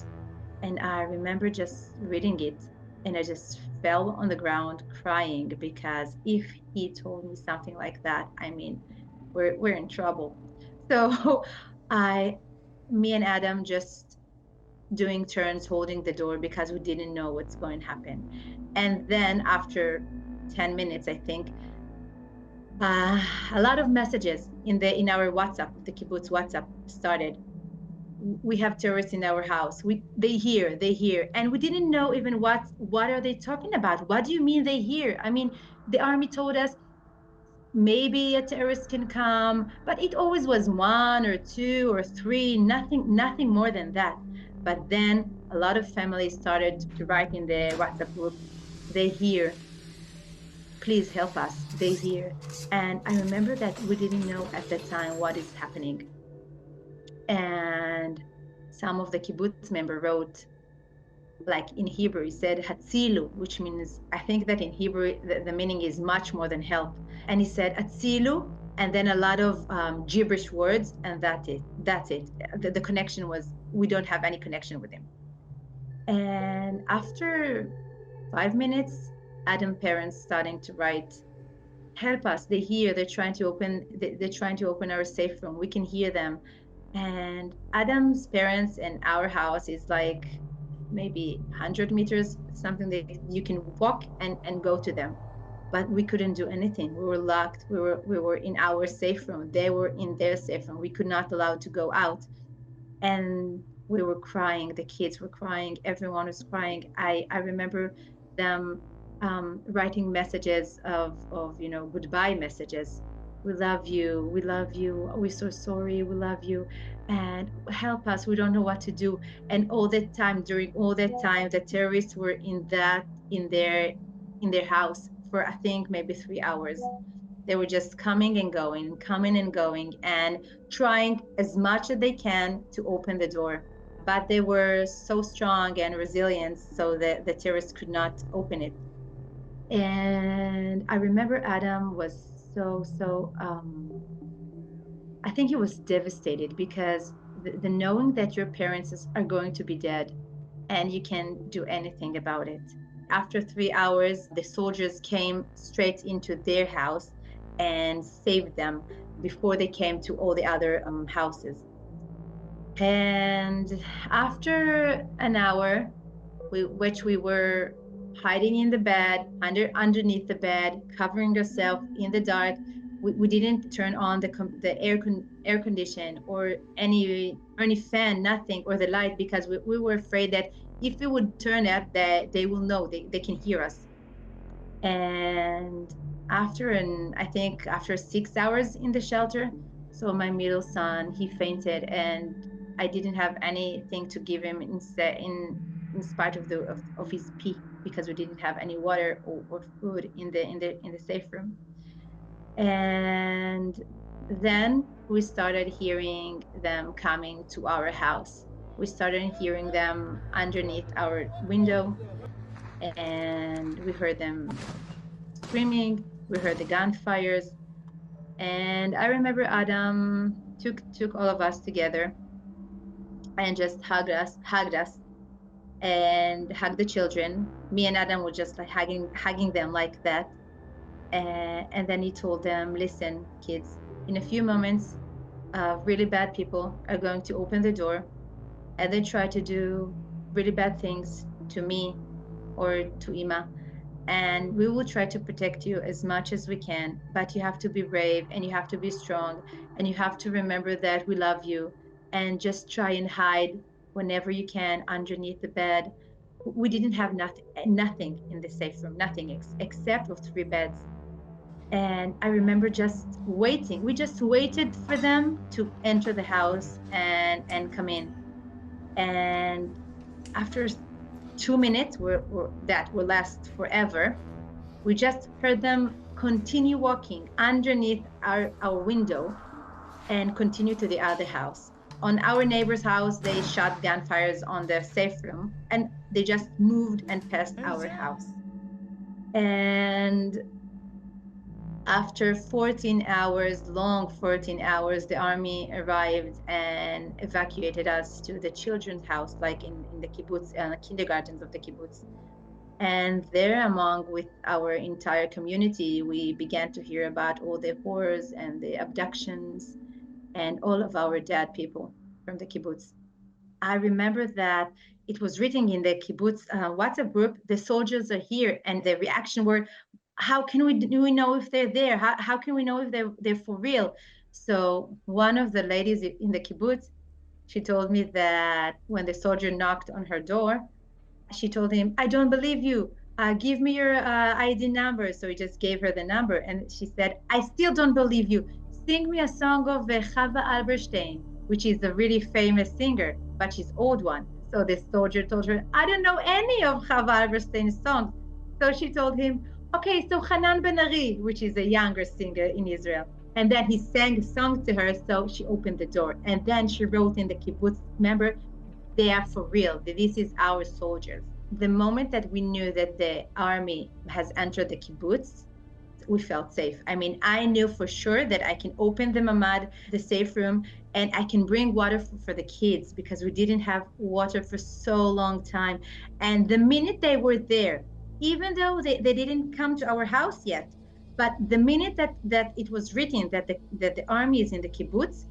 And I remember just reading it, and I just fell on the ground crying, because if he told me something like that, I mean, we're in trouble. So me and Adam just doing turns, holding the door, because we didn't know what's going to happen. And then after 10 minutes, I think, a lot of messages in our WhatsApp, the kibbutz WhatsApp started. we have terrorists in our house. They hear, and we didn't know even what are they talking about. What do you mean they hear? I mean, the army told us maybe a terrorist can come, but it always was one or two or three, nothing more than that. But then a lot of families started to write in the WhatsApp group, they hear, please help us, they hear. And I remember that we didn't know at that time what is happening. And some of the kibbutz member wrote, like in Hebrew, he said Hatzilu, which means, I think that in Hebrew, the meaning is much more than help. And he said Hatzilu, and then a lot of gibberish words, and that's it. The connection was, we don't have any connection with him. And after 5 minutes, Adam parents starting to write, help us, they hear, they're trying to open our safe room, we can hear them. And Adam's parents and our house is like maybe 100 meters, something that you can walk and go to them. But we couldn't do anything. We were locked. We were in our safe room. They were in their safe room. We could not allow to go out. And we were crying. The kids were crying. Everyone was crying. I remember them writing messages of goodbye messages. We love you. We love you. We're so sorry. We love you. And help us. We don't know what to do. And during all that time, the terrorists were in their house for, I think, maybe 3 hours. They were just coming and going, and trying as much as they can to open the door. But they were so strong and resilient, so that the terrorists could not open it. And I remember Adam was I think he was devastated, because the knowing that your parents are going to be dead and you can't do anything about it. After 3 hours, the soldiers came straight into their house and saved them before they came to all the other houses. And after an hour, which we were hiding in the bed, underneath the bed, covering ourselves in the dark. We didn't turn on the air condition or any fan, nothing, or the light, because we were afraid that if we would turn it, that they will know, they can hear us. And I think after 6 hours in the shelter, so my middle son, he fainted, and I didn't have anything to give him in spite of his pee, because we didn't have any water or food in the safe room. And then we started hearing them coming to our house. We started hearing them underneath our window, and we heard them screaming. We heard the gunfires, and I remember Adam took all of us together and just hugged us, and hugged the children. Me and Adam were just like hugging them like that. And then he told them, listen, kids, in a few moments, really bad people are going to open the door, and they try to do really bad things to me or to Ima. And we will try to protect you as much as we can, but you have to be brave, and you have to be strong, and you have to remember that we love you, and just try and hide whenever you can underneath the bed. We didn't have nothing in the safe room, nothing except for 3 beds. And I remember just waiting. We just waited for them to enter the house and come in. And after 2 minutes, that will last forever, we just heard them continue walking underneath our window and continue to the other house. On our neighbor's house, they shot gunfires on the safe room, and they just moved and passed our house. And after 14 hours, long 14 hours, the army arrived and evacuated us to the children's house, like in the kibbutz, kindergartens of the kibbutz. And there, with our entire community, we began to hear about all the horrors and the abductions and all of our dead people from the kibbutz. I remember that it was written in the kibbutz WhatsApp group, the soldiers are here, and the reaction were, how can we know if they're there? How can we know if they're for real? So one of the ladies in the kibbutz, She told me that when the soldier knocked on her door, she told him, I don't believe you. Give me your ID number. So he just gave her the number. And she said, I still don't believe you. Sing me a song of Chava Alberstein, which is a really famous singer, but she's old one. So the soldier told her, I don't know any of Chava Alberstein's songs. So she told him, okay, so Hanan Ben-Ari, which is a younger singer in Israel. And then he sang a song to her, so she opened the door. And then she wrote in the kibbutz, remember, they are for real. This is our soldiers. The moment that we knew that the army has entered the kibbutz, we felt safe. I mean, I knew for sure that I can open the mamad, the safe room, and I can bring water for the kids because we didn't have water for so long time. And the minute they were there, even though they didn't come to our house yet, but the minute that it was written that the army is in the kibbutz,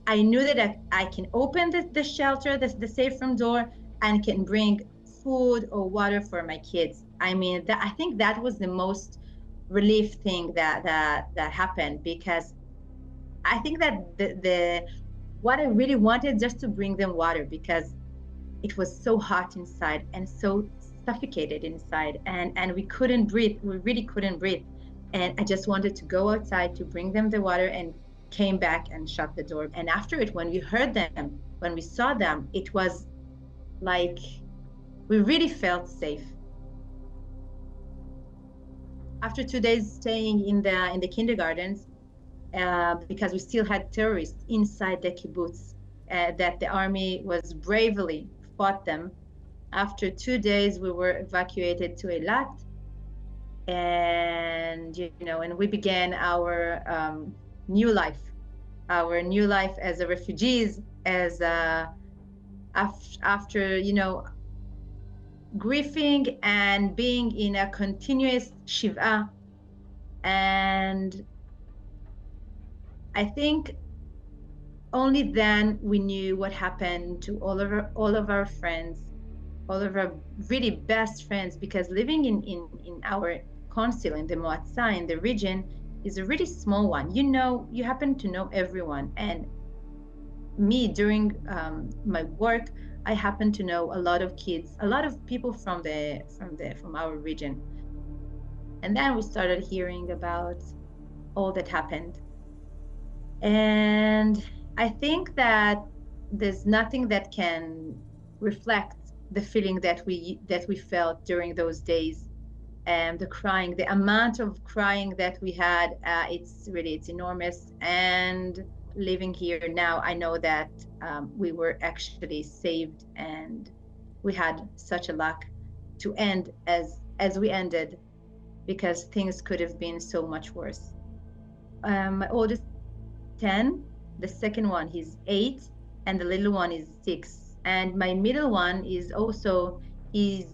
I knew that I can open the shelter, the safe room door, and can bring food or water for my kids. I mean, I think that was the most relief thing that happened, because I think that the what I really wanted just to bring them water, because it was so hot inside and so suffocated inside, and we couldn't breathe. We really couldn't breathe. And I just wanted to go outside to bring them the water, and came back and shut the door. And after it, when we heard them, when we saw them, it was like we really felt safe. After 2 days staying in the kindergartens, because we still had terrorists inside the kibbutz, that the army was bravely fought them. After 2 days, we were evacuated to Eilat, and and we began our new life as a refugees, as after grieving and being in a continuous shiva. And I think only then we knew what happened to all of our friends, all of our really best friends, because living in our council, in the Moatza, in the region, is a really small one. You happen to know everyone. And me, during my work, I happen to know a lot of kids, a lot of people from our region. And then we started hearing about all that happened. And I think that there's nothing that can reflect the feeling that we felt during those days. And the crying, the amount of crying that we had, it's enormous. And living here now, I know that we were actually saved, and we had such a luck to end as we ended, because things could have been so much worse. My oldest 10, the second one he's 8, and the little one is 6. And my middle one is also he's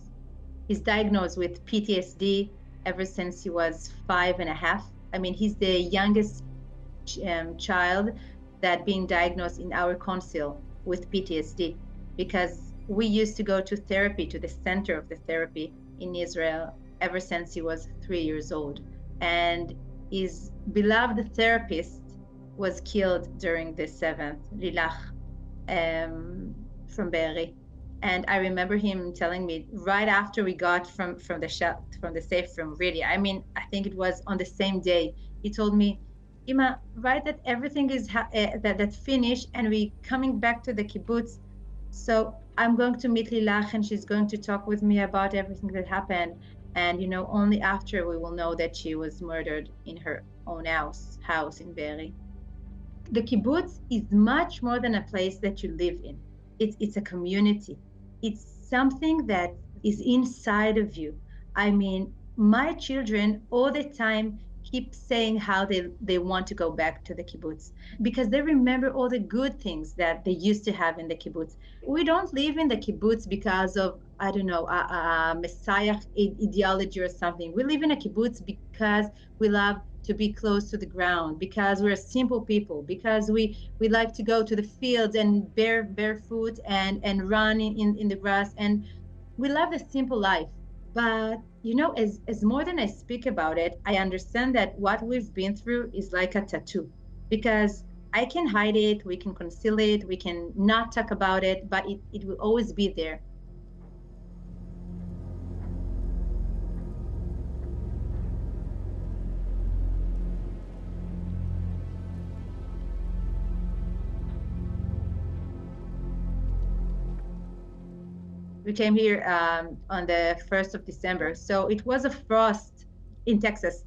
diagnosed with PTSD ever since he was 5.5. I mean, he's the youngest child that being diagnosed in our council with PTSD, because we used to go to therapy, to the center of the therapy in Israel, ever since he was 3 years old. And his beloved therapist was killed during the 7th, Lilach, from Be'eri. And I remember him telling me right after we got from the safe room, really, I mean, I think it was on the same day, he told me, Ima, right, that everything is that finished, and we coming back to the kibbutz. So I'm going to meet Lilach, and she's going to talk with me about everything that happened. And only after we will know that she was murdered in her own house in Be'eri. The kibbutz is much more than a place that you live in. It's a community. It's something that is inside of you. I mean, my children all the time keep saying how they want to go back to the kibbutz, because they remember all the good things that they used to have in the kibbutz. We don't live in the kibbutz because of, I don't know, a messiah ideology or something. We live in a kibbutz because we love to be close to the ground, because we're simple people, because we like to go to the fields and barefoot and run in the grass, and we love the simple life. But as more than I speak about it, I understand that what we've been through is like a tattoo, because I can hide it, we can conceal it, we can not talk about it, but it will always be there. We came here on the 1st of December. So it was a frost in Texas.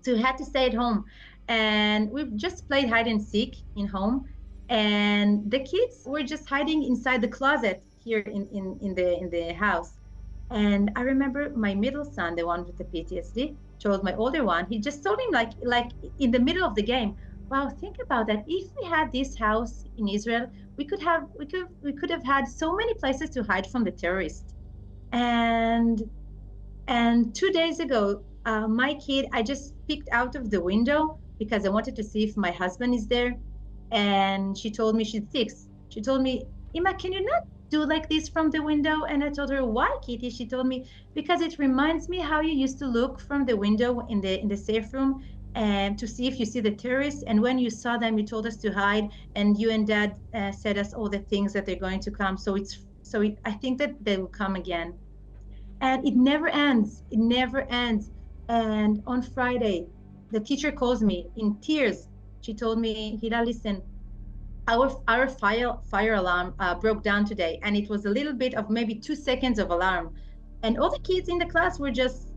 So we had to stay at home. And we just played hide and seek in home. And the kids were just hiding inside the closet here in the house. And I remember my middle son, the one with the PTSD, told my older one, he just told him like in the middle of the game, wow, think about that. If we had this house in Israel, we could have had so many places to hide from the terrorists. And 2 days ago, my kid, I just peeked out of the window because I wanted to see if my husband is there. And she told me, she's 6. She told me, Ima, can you not do like this from the window? And I told her, why, Kitty? She told me, because it reminds me how you used to look from the window in the safe room and to see if you see the terrorists. And when you saw them, you told us to hide, and you and Dad said us all the things that they're going to come. I think that they will come again. And it never ends. It never ends. And on Friday, the teacher calls me in tears. She told me, Hila, listen, our fire alarm broke down today, and it was a little bit of maybe 2 seconds of alarm. And all the kids in the class were just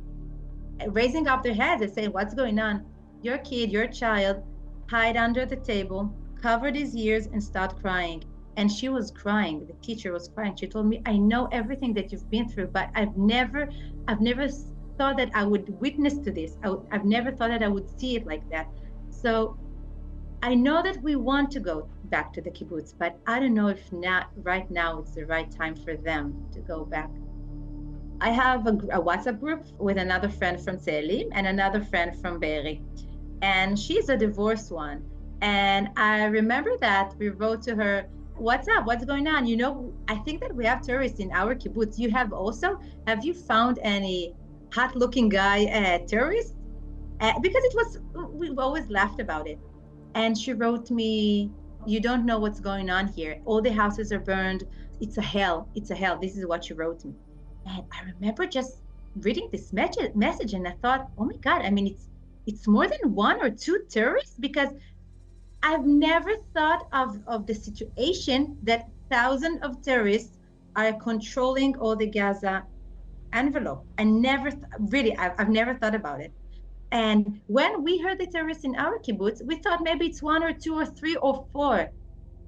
raising up their heads and saying, what's going on? Your kid, your child, hide under the table, covered his ears, and start crying. And she was crying. The teacher was crying. She told me, I know everything that you've been through, but I've never thought that I would witness to this. I've never thought that I would see it like that. So I know that we want to go back to the kibbutz, but I don't know if right now it's the right time for them to go back. I have a WhatsApp group with another friend from Tzelim and another friend from Be'eri. And she's a divorced one. And I remember that we wrote to her, what's up? What's going on? You know, I think that we have terrorists in our kibbutz. You have also? Have you found any hot-looking guy terrorist? Because we always laughed about it. And she wrote me, you don't know what's going on here. All the houses are burned. It's a hell. It's a hell. This is what she wrote me. And I remember just reading this message and I thought, oh my God, I mean, it's more than 1 or 2 terrorists, because I've never thought of the situation that thousands of terrorists are controlling all the Gaza envelope. I've never thought about it. And when we heard the terrorists in our kibbutz, we thought maybe it's 1 or 2 or 3 or 4.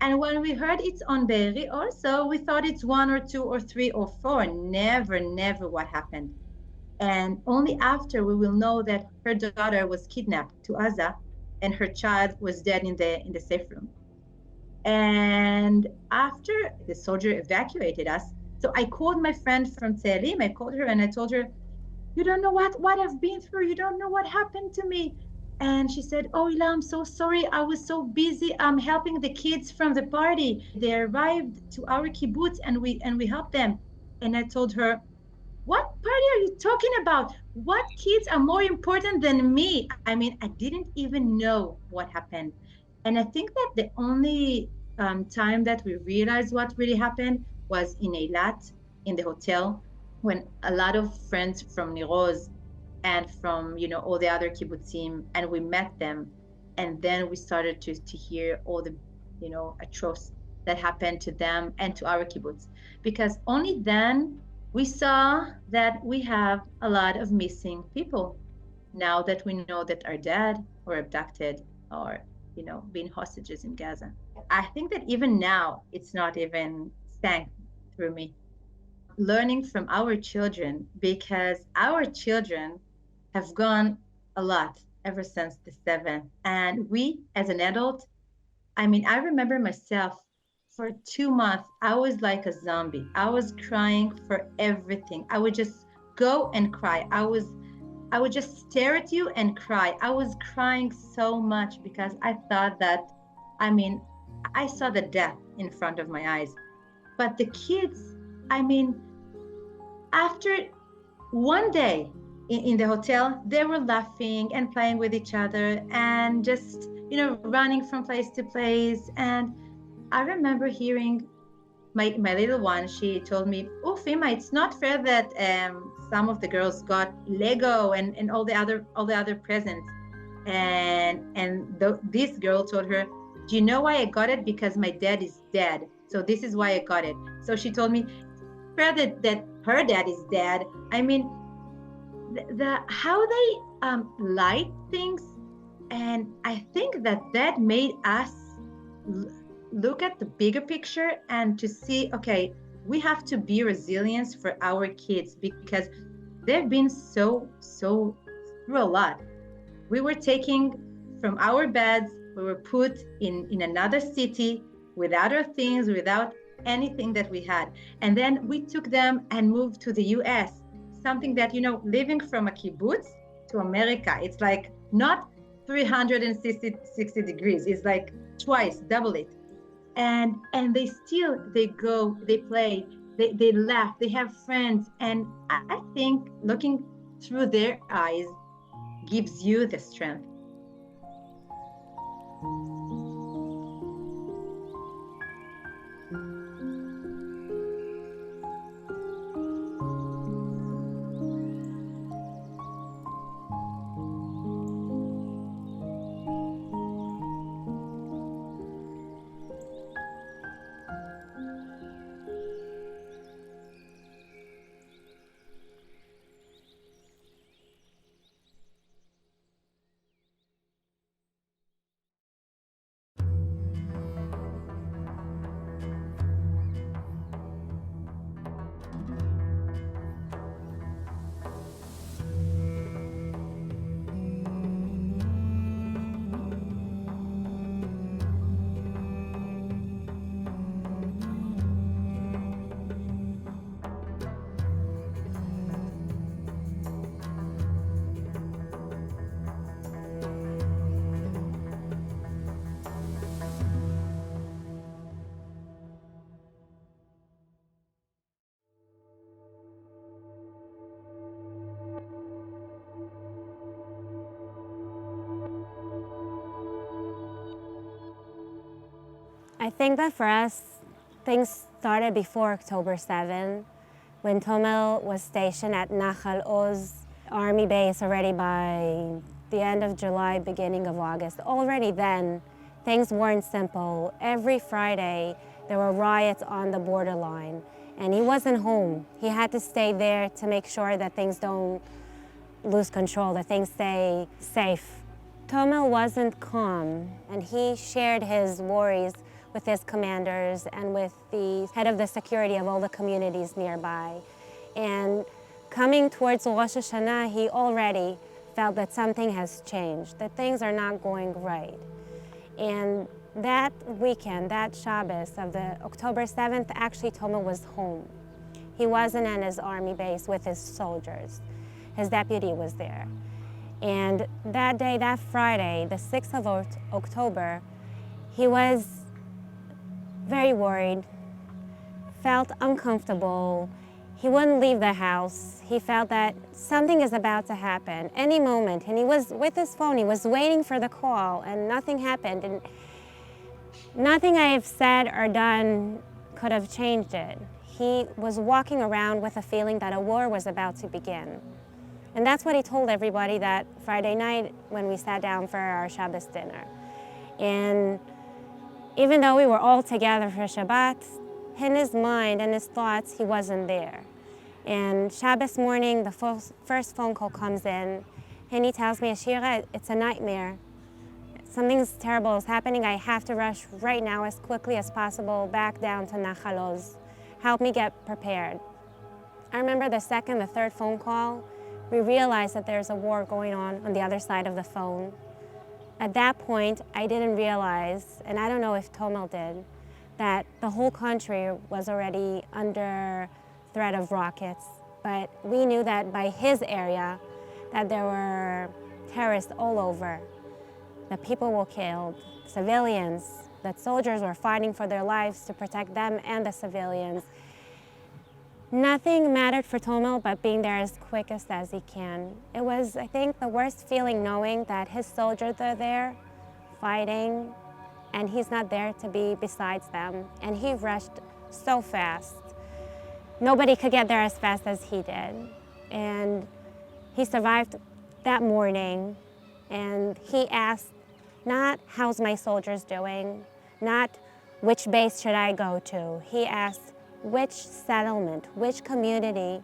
And when we heard it's on Be'eri also, we thought it's 1 or 2 or 3 or 4. Never what happened. And only after we will know that her daughter was kidnapped to Gaza and her child was dead in the safe room. And after the soldier evacuated us, so I called my friend from Tzelim. I called her and I told her, you don't know what I've been through. You don't know what happened to me. And she said, oh, Hila, I'm so sorry. I was so busy. I'm helping the kids from the party. They arrived to our kibbutz and we helped them. And I told her, what party are you talking about? What kids are more important than me? I mean, I didn't even know what happened. And I think that the only time that we realized what really happened was in Eilat, in the hotel, when a lot of friends from Nir Oz and from, all the other kibbutzim, and we met them. And then we started to hear all the, atrocities that happened to them and to our kibbutz. Because only then we saw that we have a lot of missing people. Now that we know that our dad were abducted or, being hostages in Gaza. I think that even now, it's not even sank through me. Learning from our children, because our children have gone a lot ever since the 7th. And we, as an adult, I remember myself, for 2 months, I was like a zombie. I was crying for everything. I would just go and cry. I would just stare at you and cry. I was crying so much because I thought that, I saw the death in front of my eyes. But the kids, after one day in the hotel, they were laughing and playing with each other and just, running from place to place. And I remember hearing my little one, she told me, "Oh, Fima, it's not fair that some of the girls got Lego and all the other presents." This girl told her, "Do you know why I got it? Because my dad is dead. So this is why I got it." So she told me, fair that her dad is dead. I mean, the how they light things, and I think that made us look at the bigger picture and to see, okay, we have to be resilient for our kids because they've been so through a lot. We were taken from our beds, we were put in another city without our things, without anything that we had. And then we took them and moved to the US, something that, living from a kibbutz to America, it's like not 360 degrees, it's like twice, double it. And they go, they play, they laugh, they have friends. And I think looking through their eyes gives you the strength. I think that for us, things started before October 7, when Tomel was stationed at Nachal Oz Army Base already by the end of July, beginning of August. Already then, things weren't simple. Every Friday, there were riots on the borderline, and he wasn't home. He had to stay there to make sure that things don't lose control, that things stay safe. Tomel wasn't calm, and he shared his worries with his commanders and with the head of the security of all the communities nearby. And coming towards Rosh Hashanah, he already felt that something has changed, that things are not going right. And that weekend, that Shabbos of the October 7th, actually Tomel was home. He wasn't at his army base with his soldiers. His deputy was there. And that day, that Friday, the 6th of October, he was very worried, felt uncomfortable. He wouldn't leave the house. He felt that something is about to happen any moment. And he was with his phone, he was waiting for the call, and nothing happened. And nothing I have said or done could have changed it. He was walking around with a feeling that a war was about to begin. And that's what he told everybody that Friday night when we sat down for our Shabbos dinner. And even though we were all together for Shabbat, in his mind and his thoughts, he wasn't there. And Shabbos morning, the first phone call comes in, and he tells me, Ashira, it's a nightmare. Something's terrible is happening. I have to rush right now as quickly as possible back down to Nachal Oz. Help me get prepared. I remember the second, the third phone call, we realized that there's a war going on the other side of the phone. At that point, I didn't realize, and I don't know if Tomel did, that the whole country was already under threat of rockets. But we knew that by his area, that there were terrorists all over. That people were killed, civilians, that soldiers were fighting for their lives to protect them and the civilians. Nothing mattered for Tomel but being there as quickest as he can. It was, I think, the worst feeling knowing that his soldiers are there fighting, and he's not there to be besides them. And he rushed so fast. Nobody could get there as fast as he did. And he survived that morning, and he asked not how's my soldiers doing, not which base should I go to. He asked which settlement, which community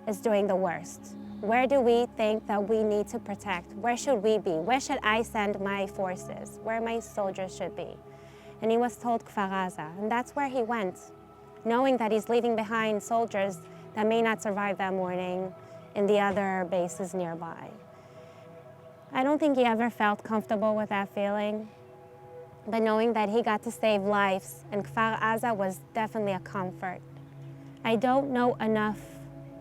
is doing the worst. Where do we think that we need to protect? Where should we be? Where should I send my forces? Where my soldiers should be? And he was told Kfar Aza, and that's where he went, knowing that he's leaving behind soldiers that may not survive that morning in the other bases nearby. I don't think he ever felt comfortable with that feeling, but knowing that he got to save lives in Kfar Aza was definitely a comfort. I don't know enough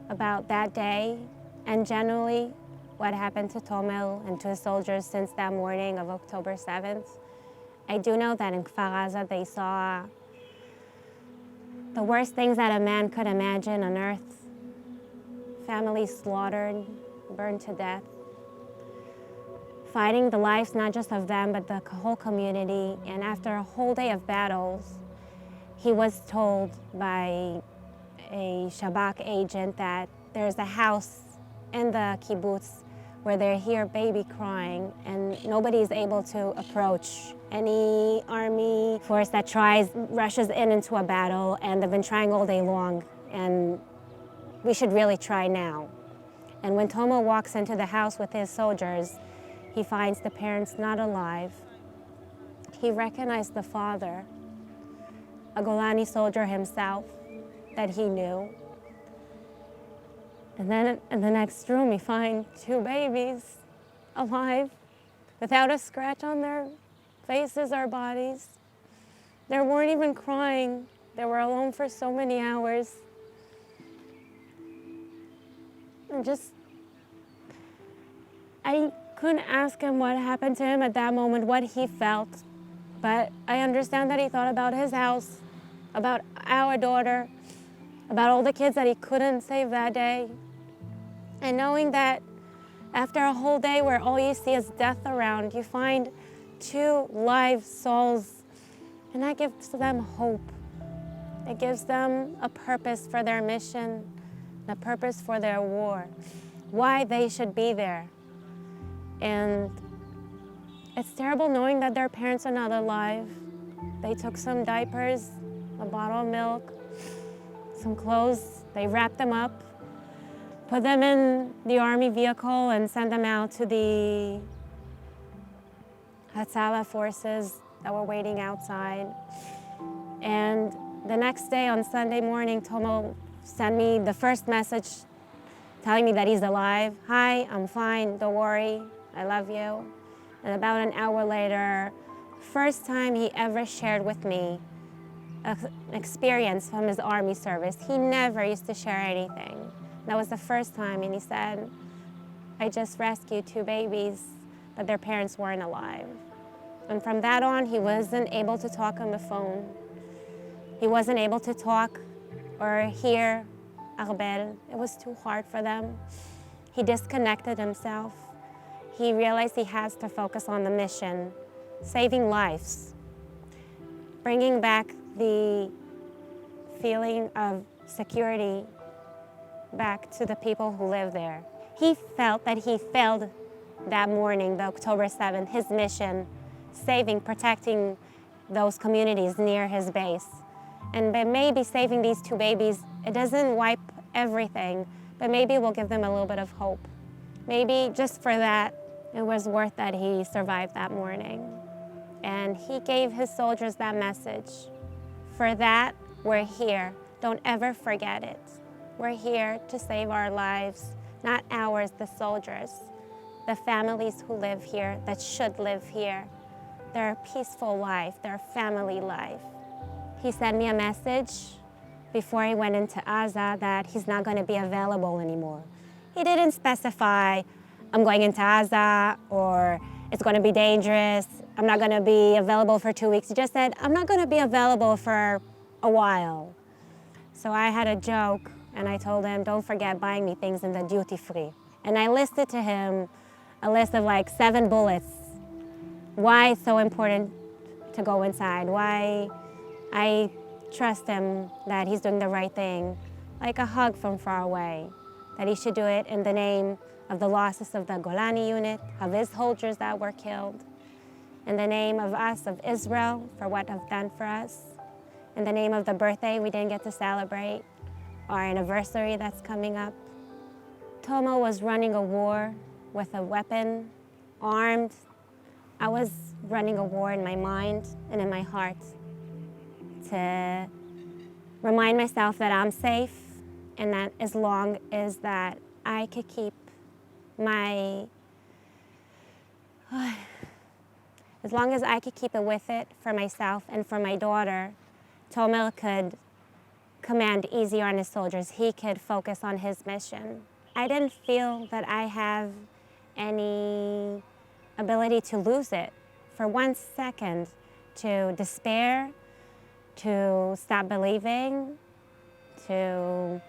about that day and generally what happened to Tomel and to his soldiers since that morning of October 7th. I do know that in Kfar Aza they saw the worst things that a man could imagine on earth. Families slaughtered, burned to death. Fighting the lives not just of them, but the whole community. And after a whole day of battles, he was told by a Shabak agent that there's a house in the kibbutz where they hear baby crying and nobody is able to approach. Any army force that rushes into a battle, and they've been trying all day long, and we should really try now. And when Tomo walks into the house with his soldiers, he finds the parents not alive. He recognized the father, a Golani soldier himself that he knew. And then in the next room, he finds two babies alive, without a scratch on their faces or bodies. They weren't even crying. They were alone for so many hours. And I couldn't ask him what happened to him at that moment, what he felt, but I understand that he thought about his house, about our daughter, about all the kids that he couldn't save that day. And knowing that after a whole day where all you see is death around, you find two live souls, and that gives them hope. It gives them a purpose for their mission, a purpose for their war, why they should be there. And it's terrible knowing that their parents are not alive. They took some diapers, a bottle of milk, some clothes, they wrapped them up, put them in the army vehicle and sent them out to the Hatzalah forces that were waiting outside. And the next day on Sunday morning, Tomo sent me the first message telling me that he's alive. Hi, I'm fine, don't worry, I love you. And about an hour later, first time he ever shared with me an experience from his army service. He never used to share anything. That was the first time, and he said, I just rescued two babies, but their parents weren't alive. And from that on, he wasn't able to talk on the phone. He wasn't able to talk or hear Arbel. It was too hard for them. He disconnected himself. He realized he has to focus on the mission, saving lives, bringing back the feeling of security back to the people who live there. He felt that he failed that morning, the October 7th, his mission, saving, protecting those communities near his base. And by maybe saving these two babies, it doesn't wipe everything, but maybe it will give them a little bit of hope. Maybe just for that, it was worth that he survived that morning. And he gave his soldiers that message. For that, we're here. Don't ever forget it. We're here to save our lives, not ours, the soldiers, the families who live here, that should live here, their peaceful life, their family life. He sent me a message before he went into Aza that he's not going to be available anymore. He didn't specify, I'm going into Aza, or it's going to be dangerous, I'm not going to be available for 2 weeks. He just said, I'm not going to be available for a while. So I had a joke, and I told him, don't forget buying me things in the duty free. And I listed to him a list of like 7 bullets why it's so important to go inside, why I trust him that he's doing the right thing, like a hug from far away, that he should do it in the name of the losses of the Golani unit, of his soldiers that were killed, in the name of us, of Israel, for what have done for us, in the name of the birthday we didn't get to celebrate, our anniversary that's coming up. Tomo was running a war with a weapon, armed. I was running a war in my mind and in my heart to remind myself that I'm safe and that as long as that I could keep as long as I could keep it with it for myself and for my daughter, Tomel could command easier on his soldiers. He could focus on his mission. I didn't feel that I have any ability to lose it for 1 second, to despair, to stop believing, to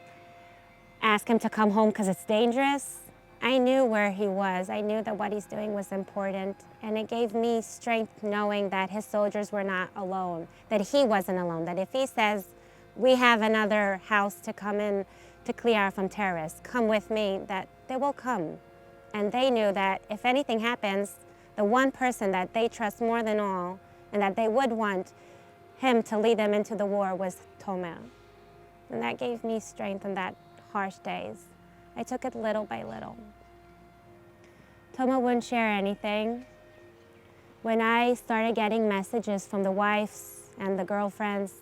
ask him to come home because it's dangerous. I knew where he was. I knew that what he's doing was important, and it gave me strength knowing that his soldiers were not alone, that he wasn't alone, that if he says, we have another house to come in to clear from terrorists, come with me, that they will come. And they knew that if anything happens, the one person that they trust more than all and that they would want him to lead them into the war was Tomel. And that gave me strength in that harsh days. I took it little by little. Tomel wouldn't share anything. When I started getting messages from the wives and the girlfriends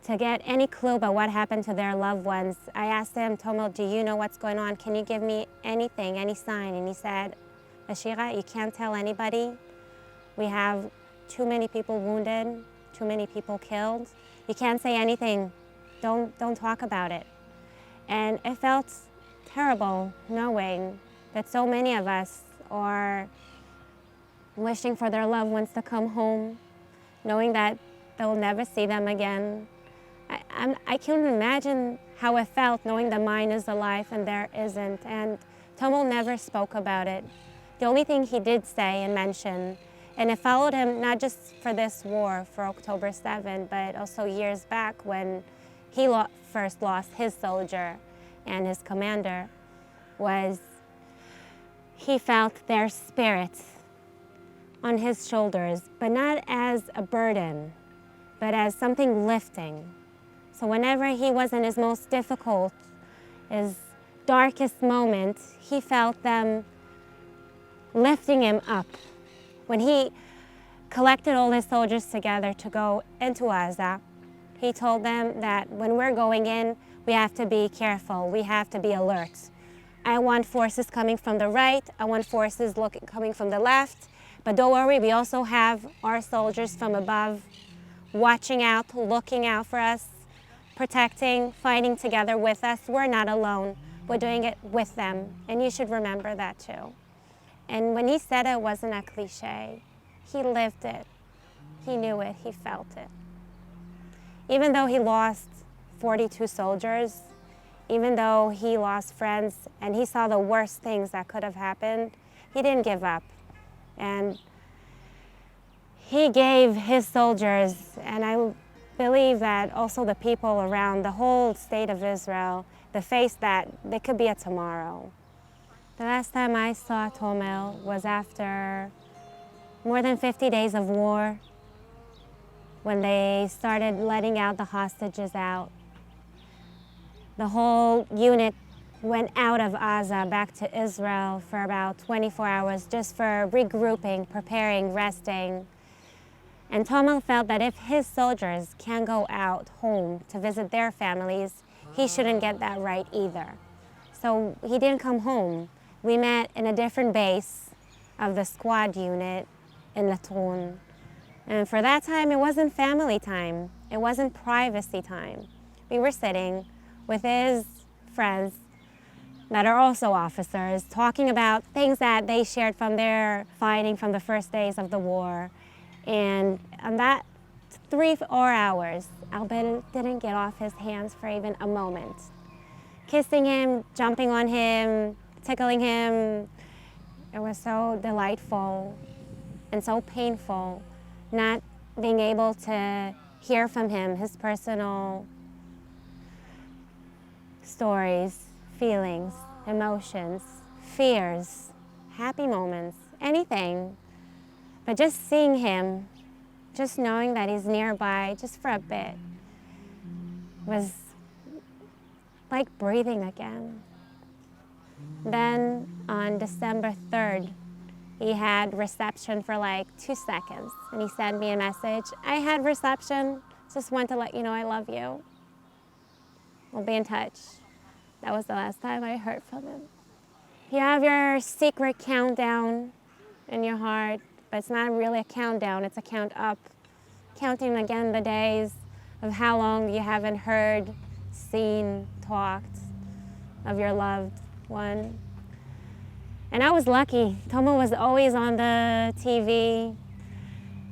to get any clue about what happened to their loved ones, I asked him, Tomel, do you know what's going on? Can you give me anything, any sign? And he said, Ashira, you can't tell anybody. We have too many people wounded, too many people killed. You can't say anything. Don't talk about it. And it felt terrible knowing that so many of us are wishing for their loved ones to come home, knowing that they'll never see them again. I can't imagine how it felt knowing that mine is alive and there isn't. And Tomel never spoke about it. The only thing he did say and mention, and it followed him not just for this war, for October 7, but also years back when he first lost his soldier and his commander, was he felt their spirit on his shoulders, but not as a burden, but as something lifting. So whenever he was in his most difficult, his darkest moment, he felt them lifting him up. When he collected all his soldiers together to go into Gaza, he told them that when we're going in, we have to be careful, we have to be alert. I want forces coming from the right, I want forces coming from the left, but don't worry, we also have our soldiers from above watching out, looking out for us, protecting, fighting together with us. We're not alone, we're doing it with them, and you should remember that too. And when he said it wasn't a cliche, he lived it, he knew it, he felt it. Even though he lost 42 soldiers, even though he lost friends and he saw the worst things that could have happened, he didn't give up. And he gave his soldiers, and I believe that also the people around the whole state of Israel, the face that there could be a tomorrow. The last time I saw Tomel was after more than 50 days of war, when they started letting out the hostages out. The whole unit went out of Gaza back to Israel for about 24 hours just for regrouping, preparing, resting. And Tomel felt that if his soldiers can go out home to visit their families, he shouldn't get that right either. So he didn't come home. We met in a different base of the squad unit in Latrun. And for that time, it wasn't family time. It wasn't privacy time. We were sitting with his friends that are also officers, talking about things that they shared from their fighting from the first days of the war. And on that 3 or 4 hours, Albel didn't get off his hands for even a moment. Kissing him, jumping on him, tickling him. It was so delightful. and so painful not being able to hear from him his personal stories, feelings, emotions, fears, happy moments, anything. But just seeing him, just knowing that he's nearby just for a bit was like breathing again. Then on December 3rd, he had reception for like 2 seconds and he sent me a message. I had reception, just want to let you know I love you. We'll be in touch. That was the last time I heard from him. You have your secret countdown in your heart, but it's not really a countdown, it's a count up. Counting again the days of how long you haven't heard, seen, talked of your loved one. And I was lucky. Tomo was always on the TV,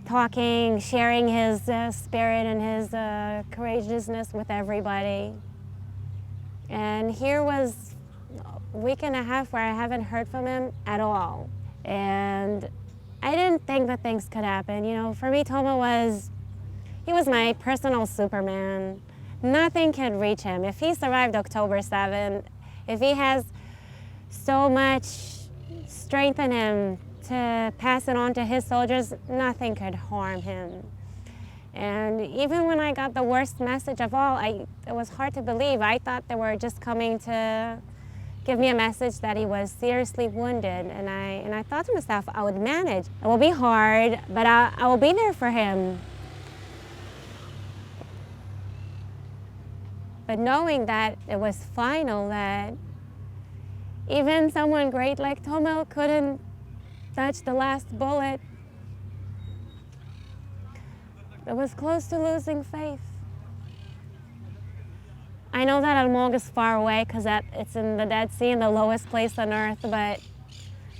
talking, sharing his spirit and his courageousness with everybody. And here was a week and a half where I haven't heard from him at all. And I didn't think that things could happen. You know, for me, Tomo he was my personal Superman. Nothing could reach him. If he survived October 7th, if he has so much strength in him to pass it on to his soldiers, nothing could harm him. And even when I got the worst message of all, it was hard to believe. I thought they were just coming to give me a message that he was seriously wounded. And I thought to myself, I would manage. It will be hard, but I will be there for him. But knowing that it was final, that even someone great like Tomo couldn't touch the last bullet, it was close to losing faith. I know that Almog is far away because it's in the Dead Sea, in the lowest place on earth, but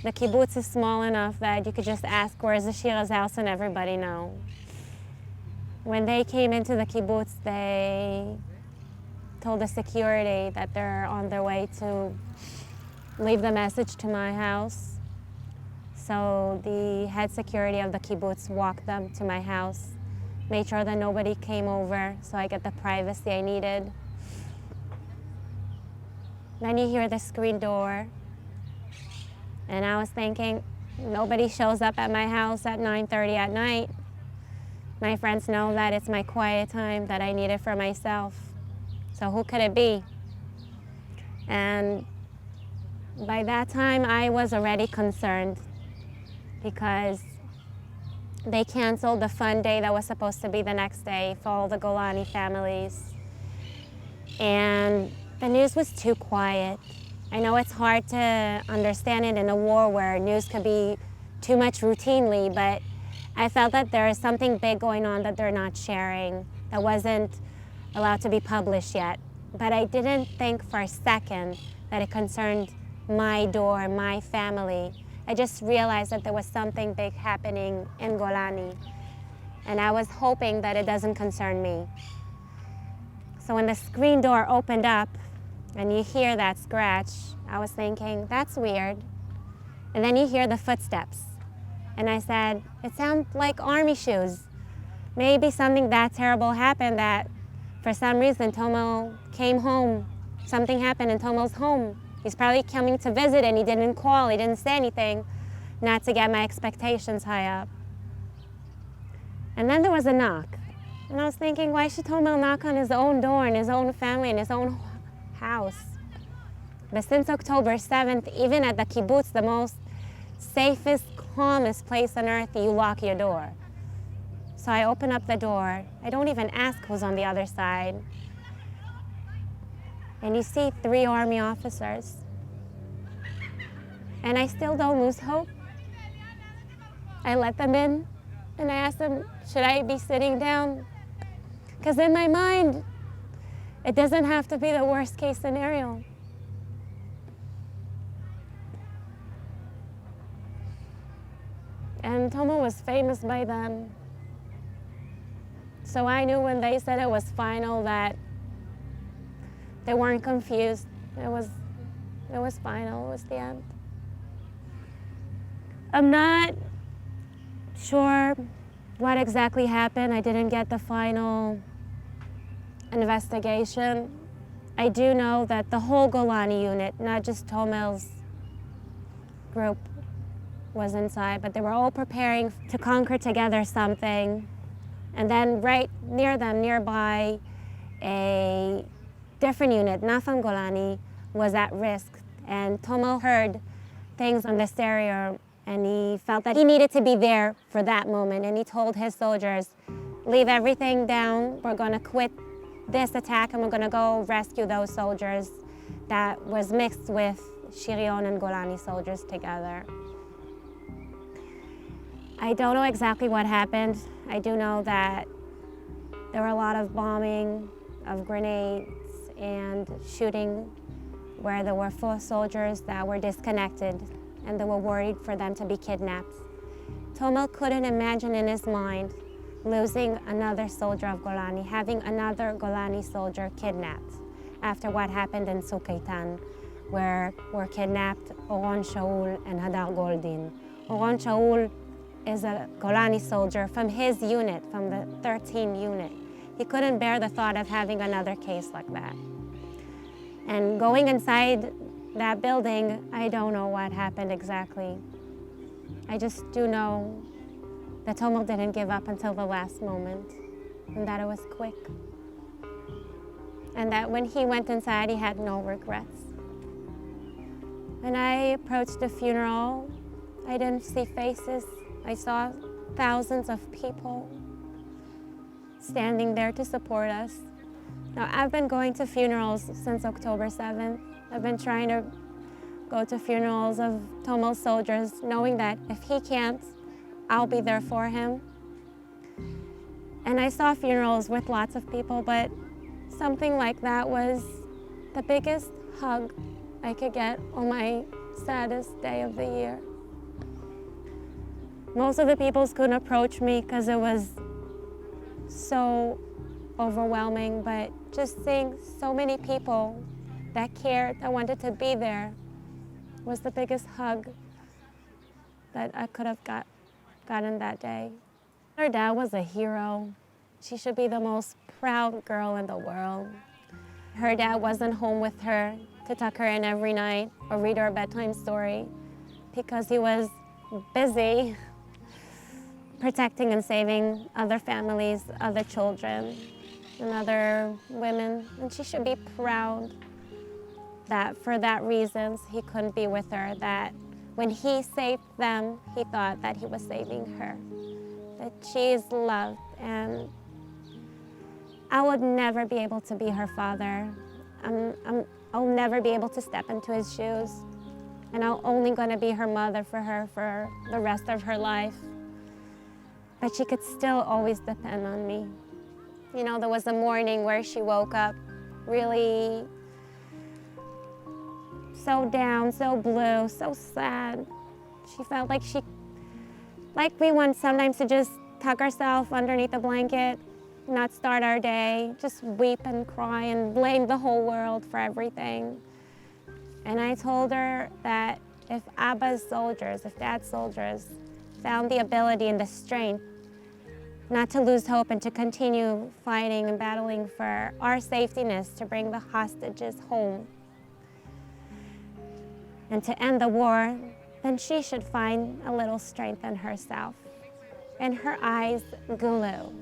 the kibbutz is small enough that you could just ask, where's the Shira's house, and everybody know. When they came into the kibbutz, they told the security that they're on their way to leave the message to my house. So the head security of the kibbutz walked them to my house, made sure that nobody came over so I get the privacy I needed. Then you hear the screen door, and I was thinking, nobody shows up at my house at 9:30 at night. My friends know that it's my quiet time that I needed for myself. So who could it be? And by that time, I was already concerned because they canceled the fun day that was supposed to be the next day for all the Golani families. And the news was too quiet. I know it's hard to understand it in a war where news could be too much routinely, but I felt that there is something big going on that they're not sharing, that wasn't allowed to be published yet. But I didn't think for a second that it concerned my door, my family. I just realized that there was something big happening in Golani, and I was hoping that it doesn't concern me. So when the screen door opened up and you hear that scratch, I was thinking, that's weird. And then you hear the footsteps. And I said, it sounds like army shoes. Maybe something that terrible happened that for some reason Tomo came home. Something happened and Tomo's home. He's probably coming to visit and he didn't call, he didn't say anything, not to get my expectations high up. And then there was a knock. And I was thinking, why should Tomo knock on his own door and his own family and his own house? But since October 7th, even at the kibbutz, the most safest, calmest place on earth, you lock your door. So I open up the door. I don't even ask who's on the other side. And you see 3 army officers. And I still don't lose hope. I let them in and I asked them, should I be sitting down? Because in my mind, it doesn't have to be the worst case scenario. And Tomo was famous by then. So I knew when they said it was final that they weren't confused. It was final, it was the end. I'm not sure what exactly happened. I didn't get the final investigation. I do know that the whole Golani unit, not just Tomel's group, was inside, but they were all preparing to conquer together something. And then right near them, nearby, a different unit, Nafam Golani, was at risk. And Tomel heard things on the stereo, and he felt that he needed to be there for that moment. And he told his soldiers, leave everything down, we're gonna quit this attack and we're gonna go rescue those soldiers that was mixed with Shirion and Golani soldiers together. I don't know exactly what happened. I do know that there were a lot of bombing, of grenades, and shooting where there were 4 soldiers that were disconnected and they were worried for them to be kidnapped. Tomel couldn't imagine in his mind losing another soldier of Golani, having another Golani soldier kidnapped after what happened in Sukeitan, where were kidnapped Oron Shaul and Hadar Goldin. Oron Shaul is a Golani soldier from his unit, from the 13 unit. He couldn't bear the thought of having another case like that. And going inside that building, I don't know what happened exactly. I just do know that Tomel didn't give up until the last moment, and that it was quick. And that when he went inside, he had no regrets. When I approached the funeral, I didn't see faces. I saw thousands of people standing there to support us. Now, I've been going to funerals since October 7th. I've been trying to go to funerals of Tomel's soldiers, knowing that if he can't, I'll be there for him. And I saw funerals with lots of people, but something like that was the biggest hug I could get on my saddest day of the year. Most of the people couldn't approach me because it was so overwhelming, but just seeing so many people that cared, that wanted to be there, was the biggest hug that I could have gotten that day. Her dad was a hero. She should be the most proud girl in the world. Her dad wasn't home with her to tuck her in every night or read her a bedtime story because he was busy protecting and saving other families, other children, and other women. And she should be proud that for that reasons he couldn't be with her, that when he saved them, he thought that he was saving her, that she is loved. And I would never be able to be her father. I'll never be able to step into his shoes. And I'm only going to be her mother for her for the rest of her life. But she could still always depend on me. You know, there was a morning where she woke up really so down, so blue, so sad. She felt like we want sometimes to just tuck ourselves underneath a blanket, not start our day, just weep and cry and blame the whole world for everything. And I told her that if Abba's soldiers, if Dad's soldiers found the ability and the strength not to lose hope and to continue fighting and battling for our safetyness, to bring the hostages home and to end the war, then she should find a little strength in herself. And her eyes glow,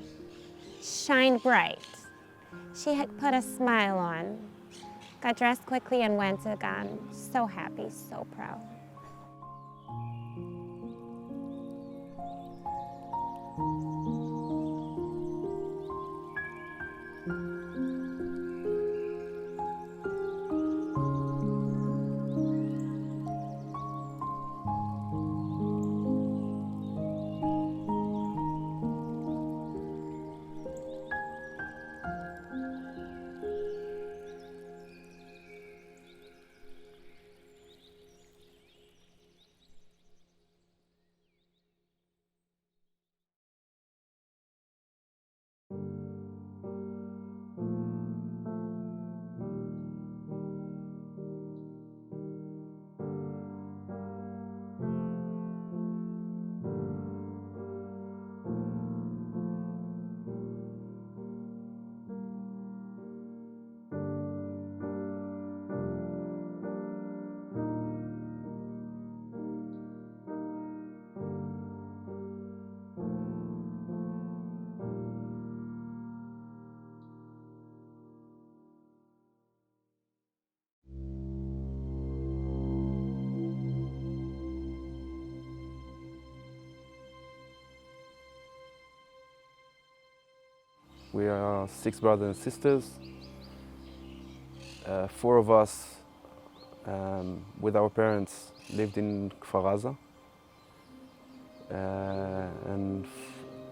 shine bright. She had put a smile on, got dressed quickly and went to Gan, so happy, so proud. We are 6 brothers and sisters. 4 of us, with our parents, lived in Kfar Aza. And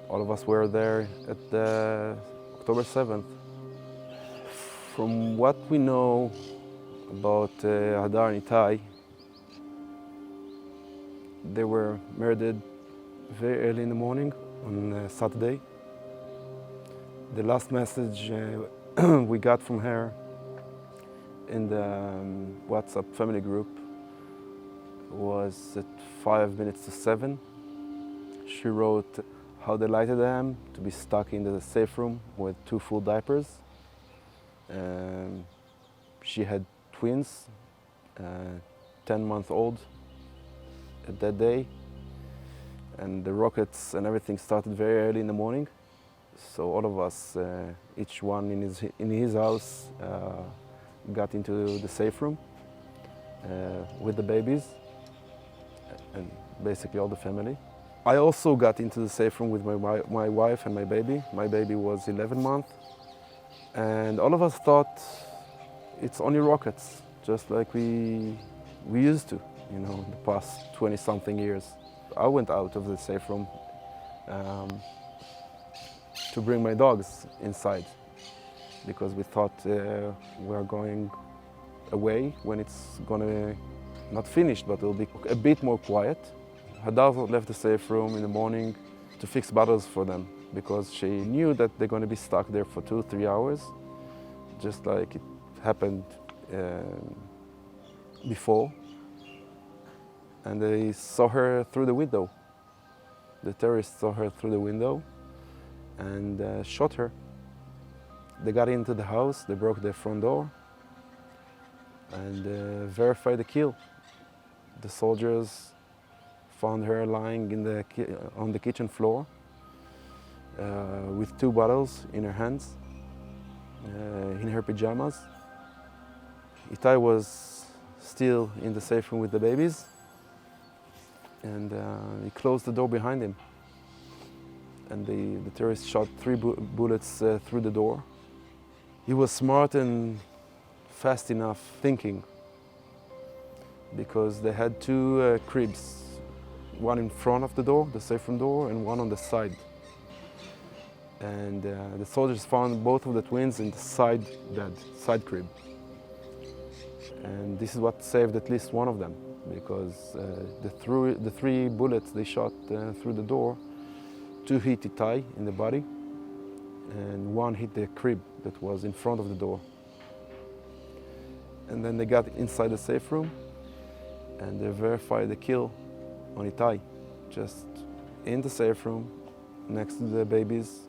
all of us were there at October 7th. From what we know about Hadar and Itai, they were murdered very early in the morning on Saturday. The last message we got from her in the WhatsApp family group was at 5 minutes to 7. She wrote how delighted I am to be stuck in the safe room with 2 full diapers. She had twins, 10-month-old at that day, and the rockets and everything started very early in the morning. So all of us, each one in his house, got into the safe room with the babies and basically all the family. I also got into the safe room with my wife and my baby. My baby was 11 months, and all of us thought it's only rockets, just like we used to, in the past 20-something years. I went out of the safe room to bring my dogs inside, because we thought we're going away when it's gonna not finished, but it'll be a bit more quiet. Hadar left the safe room in the morning to fix bottles for them, because she knew that they're going to be stuck there for 2-3 hours, just like it happened before. And they saw her through the window. The terrorists saw her through the window and shot her. They got into the house, they broke the front door and verified the kill. The soldiers found her lying on the kitchen floor with 2 bottles in her hands, in her pajamas. Itai was still in the safe room with the babies, and he closed the door behind him. And the terrorist shot 3 bullets through the door. He was smart and fast enough thinking, because they had 2 cribs, one in front of the door, the safe room door, and one on the side. And the soldiers found both of the twins in the side bed, side crib. And this is what saved at least one of them, because the 3 bullets they shot through the door, 2 hit Itai in the body, and 1 hit the crib that was in front of the door. And then they got inside the safe room, and they verified the kill on Itai, just in the safe room next to the babies.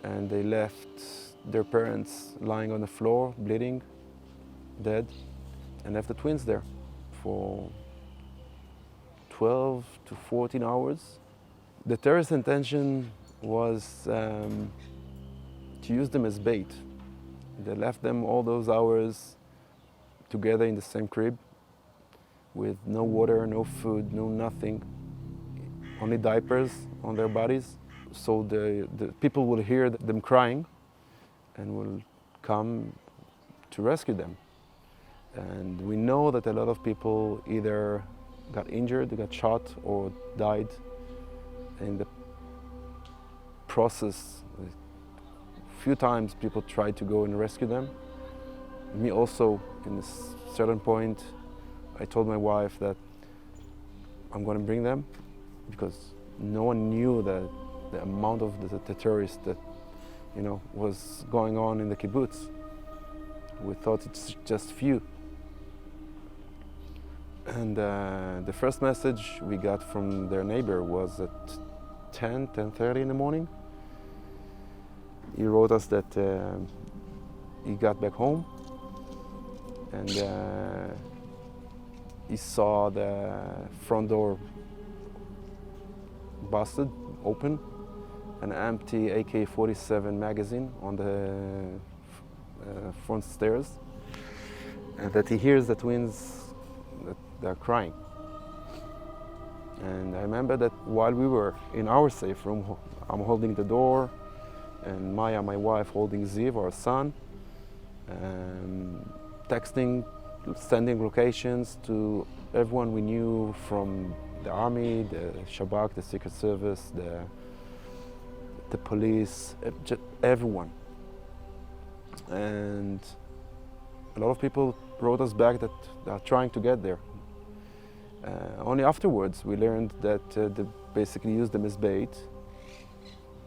And they left their parents lying on the floor, bleeding, dead, and left the twins there for 12 to 14 hours. The terrorist intention was to use them as bait. They left them all those hours together in the same crib, with no water, no food, no nothing, only diapers on their bodies. So the people will hear them crying and will come to rescue them. And we know that a lot of people either got injured, got shot, or died in the process. A few times people tried to go and rescue them. Me also, in a certain point, I told my wife that I'm going to bring them, because no one knew the amount of the terrorists that was going on in the kibbutz. We thought it's just few. And the first message we got from their neighbor was at 10:30 in the morning. He wrote us that he got back home and he saw the front door busted open, an empty AK-47 magazine on the front stairs, and that he hears the twins that they're crying. And I remember that while we were in our safe room, I'm holding the door, and Maya, my wife, holding Ziv, our son, texting, sending locations to everyone we knew from the army, the Shabak, the Secret Service, the police, just everyone. And a lot of people wrote us back that they are trying to get there. Only afterwards we learned that they basically used them as bait.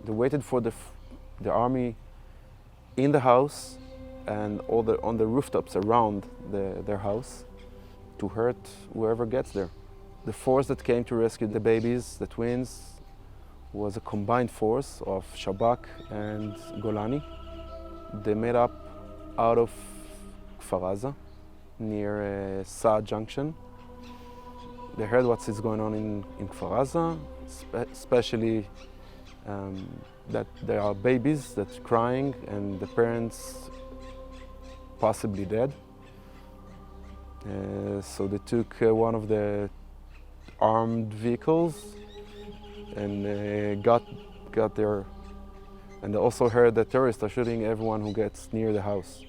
They waited for the army in the house and on the rooftops around their house to hurt whoever gets there. The force that came to rescue the babies, the twins, was a combined force of Shabak and Golani. They made up out of Kfar Aza, near Saad Junction. They heard what is going on in Kfar Aza, especially that there are babies that's crying and the parents possibly dead. So they took one of the armed vehicles and got there. And they also heard that terrorists are shooting everyone who gets near the house.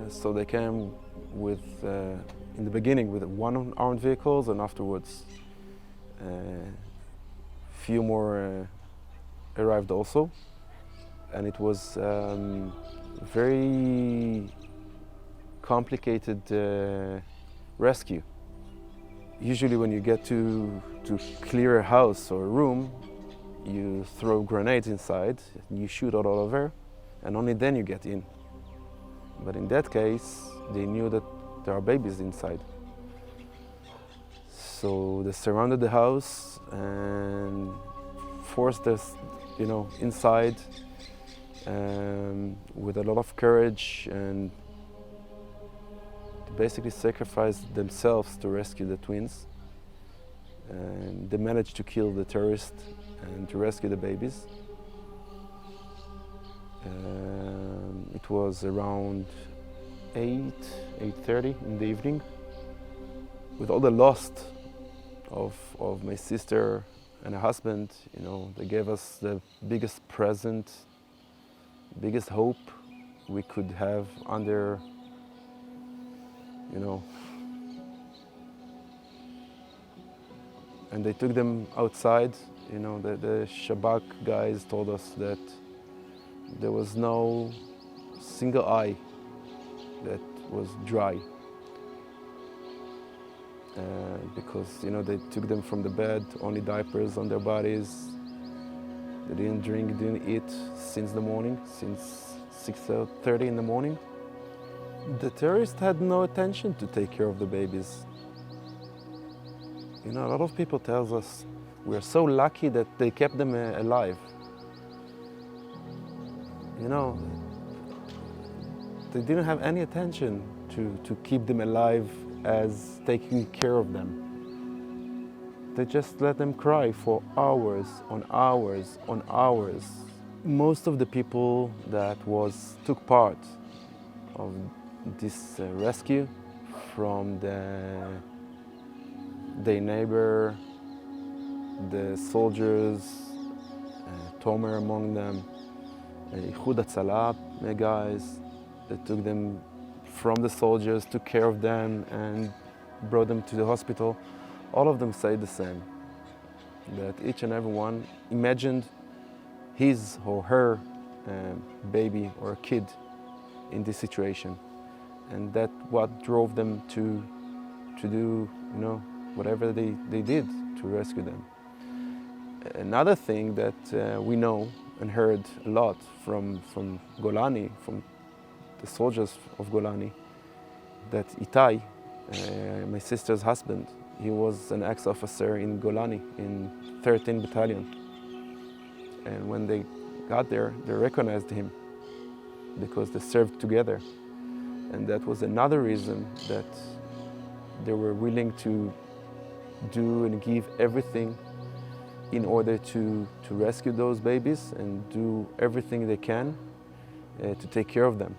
So they came with, in the beginning, with one armed vehicles, and afterwards few more arrived also. And it was very complicated rescue. Usually when you get to clear a house or a room, you throw grenades inside, you shoot all over, and only then you get in. But in that case, they knew that there are babies inside. So they surrounded the house and forced us, inside with a lot of courage, and basically sacrificed themselves to rescue the twins. And they managed to kill the terrorist and to rescue the babies. It was around 8:30 in the evening. With all the loss of my sister and her husband, they gave us the biggest present, biggest hope we could have under, and they took them outside. The Shabak guys told us that there was no single eye that was dry. Because they took them from the bed, only diapers on their bodies. They didn't drink, didn't eat since the morning, since 6:30 in the morning. The terrorists had no attention to take care of the babies. A lot of people tell us we're so lucky that they kept them alive. They didn't have any attention to keep them alive as taking care of them. They just let them cry for hours on hours on hours. Most of the people that took part of this rescue, from their neighbor, the soldiers, Tomer among them, Ichud Hatzalah guys, they took them from the soldiers, took care of them and brought them to the hospital. All of them say the same, that each and every one imagined his or her baby or kid in this situation. And that's what drove them to do, whatever they did to rescue them. Another thing that we know and heard a lot from Golani, from the soldiers of Golani, that Itai, my sister's husband, he was an ex-officer in Golani in 13th Battalion. And when they got there, they recognized him because they served together. And that was another reason that they were willing to do and give everything in order to rescue those babies and do everything they can to take care of them.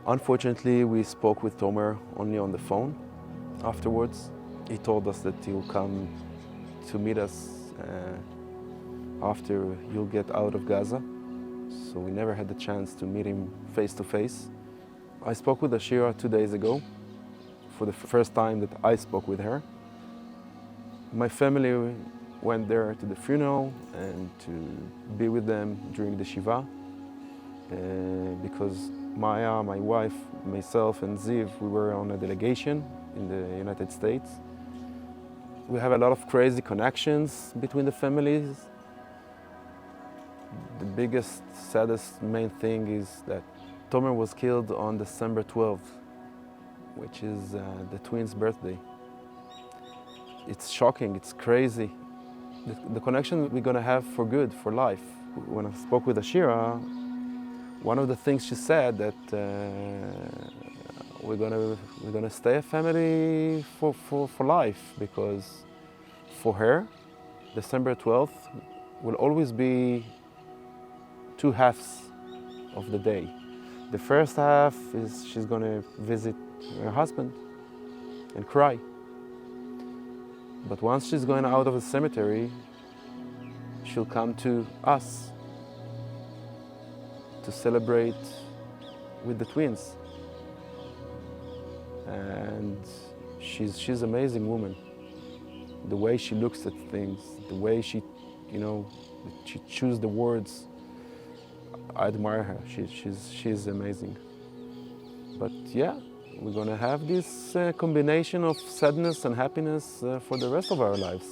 Unfortunately, we spoke with Tomer only on the phone afterwards. He told us that he will come to meet us after you'll get out of Gaza. So we never had the chance to meet him face to face. I spoke with Ashira 2 days ago, for the first time that I spoke with her. My family went there to the funeral and to be with them during the Shiva, because Maya, my wife, myself and Ziv, we were on a delegation in the United States. We have a lot of crazy connections between the families. The biggest, saddest main thing is that Tomer was killed on December 12th, which is the twins' birthday. It's shocking, it's crazy. The connection we're gonna have for good, for life. When I spoke with Ashira, one of the things she said that we're gonna stay a family for life, because for her, December 12th will always be two halves of the day. The first half is she's gonna visit her husband and cry. But once she's going out of the cemetery, she'll come to us to celebrate with the twins. And she's an amazing woman. The way she looks at things, the way she chooses the words, I admire her. She's amazing. But yeah, we're gonna have this combination of sadness and happiness for the rest of our lives.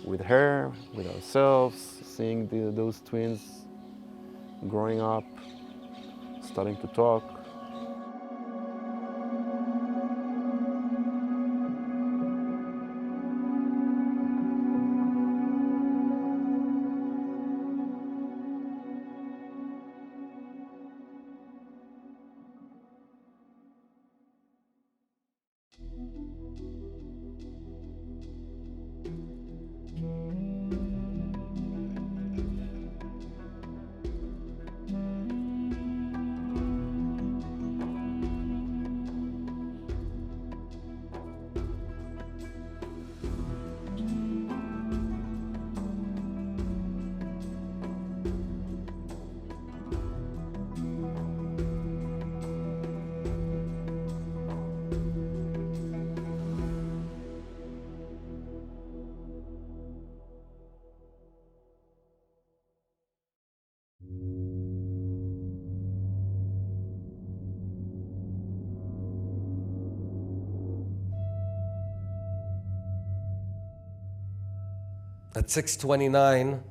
With her, with ourselves, seeing those twins growing up, starting to talk. At 6:29,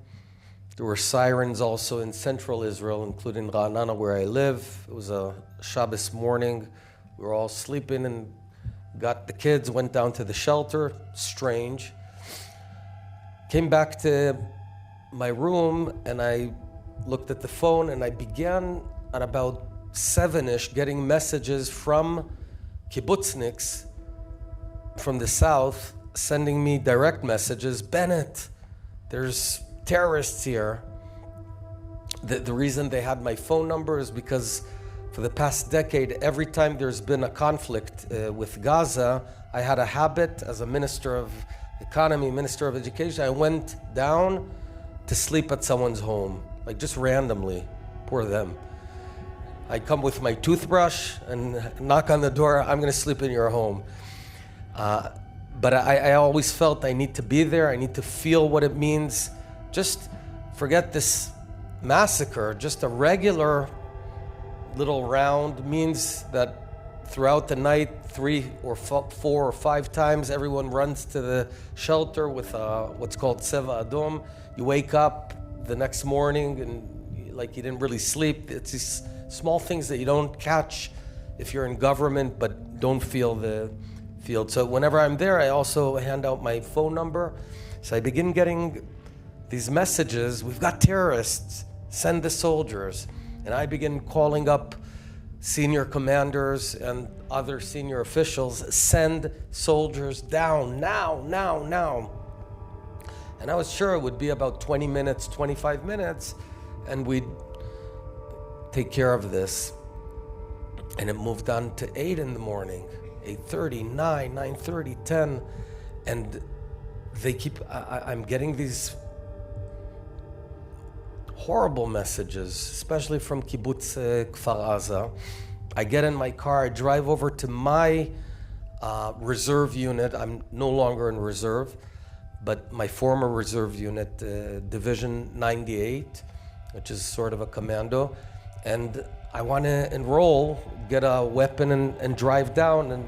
there were sirens also in central Israel, including Ra'anana, where I live. It was a Shabbos morning. We were all sleeping and got the kids, went down to the shelter. Strange. Came back to my room and I looked at the phone and I began at about 7-ish getting messages from kibbutzniks from the south sending me direct messages. Bennett, there's terrorists here. The reason they had my phone number is because for the past decade, every time there's been a conflict with Gaza, I had a habit as a minister of economy, minister of education, I went down to sleep at someone's home, like just randomly, poor them. I'd come with my toothbrush and knock on the door, I'm gonna sleep in your home. But I always felt I need to be there, I need to feel what it means. Just forget this massacre, just a regular little round means that throughout the night, 3 or 4 or 5 times, everyone runs to the shelter with what's called Tseva Adom. You wake up the next morning and like you didn't really sleep. It's these small things that you don't catch if you're in government, but don't feel the field. So whenever I'm there, I also hand out my phone number. So I begin getting these messages, we've got terrorists, send the soldiers. And I begin calling up senior commanders and other senior officials, send soldiers down, now. And I was sure it would be about 20 minutes, 25 minutes, and we'd take care of this. And it moved on to 8 in the morning, 8:30, 9, 9:30, 10. And they keep, I'm getting these horrible messages, especially from Kibbutz Kfar Aza. I get in my car, I drive over to my reserve unit. I'm no longer in reserve, but my former reserve unit, Division 98, which is sort of a commando. And I want to enroll, get a weapon and drive down. And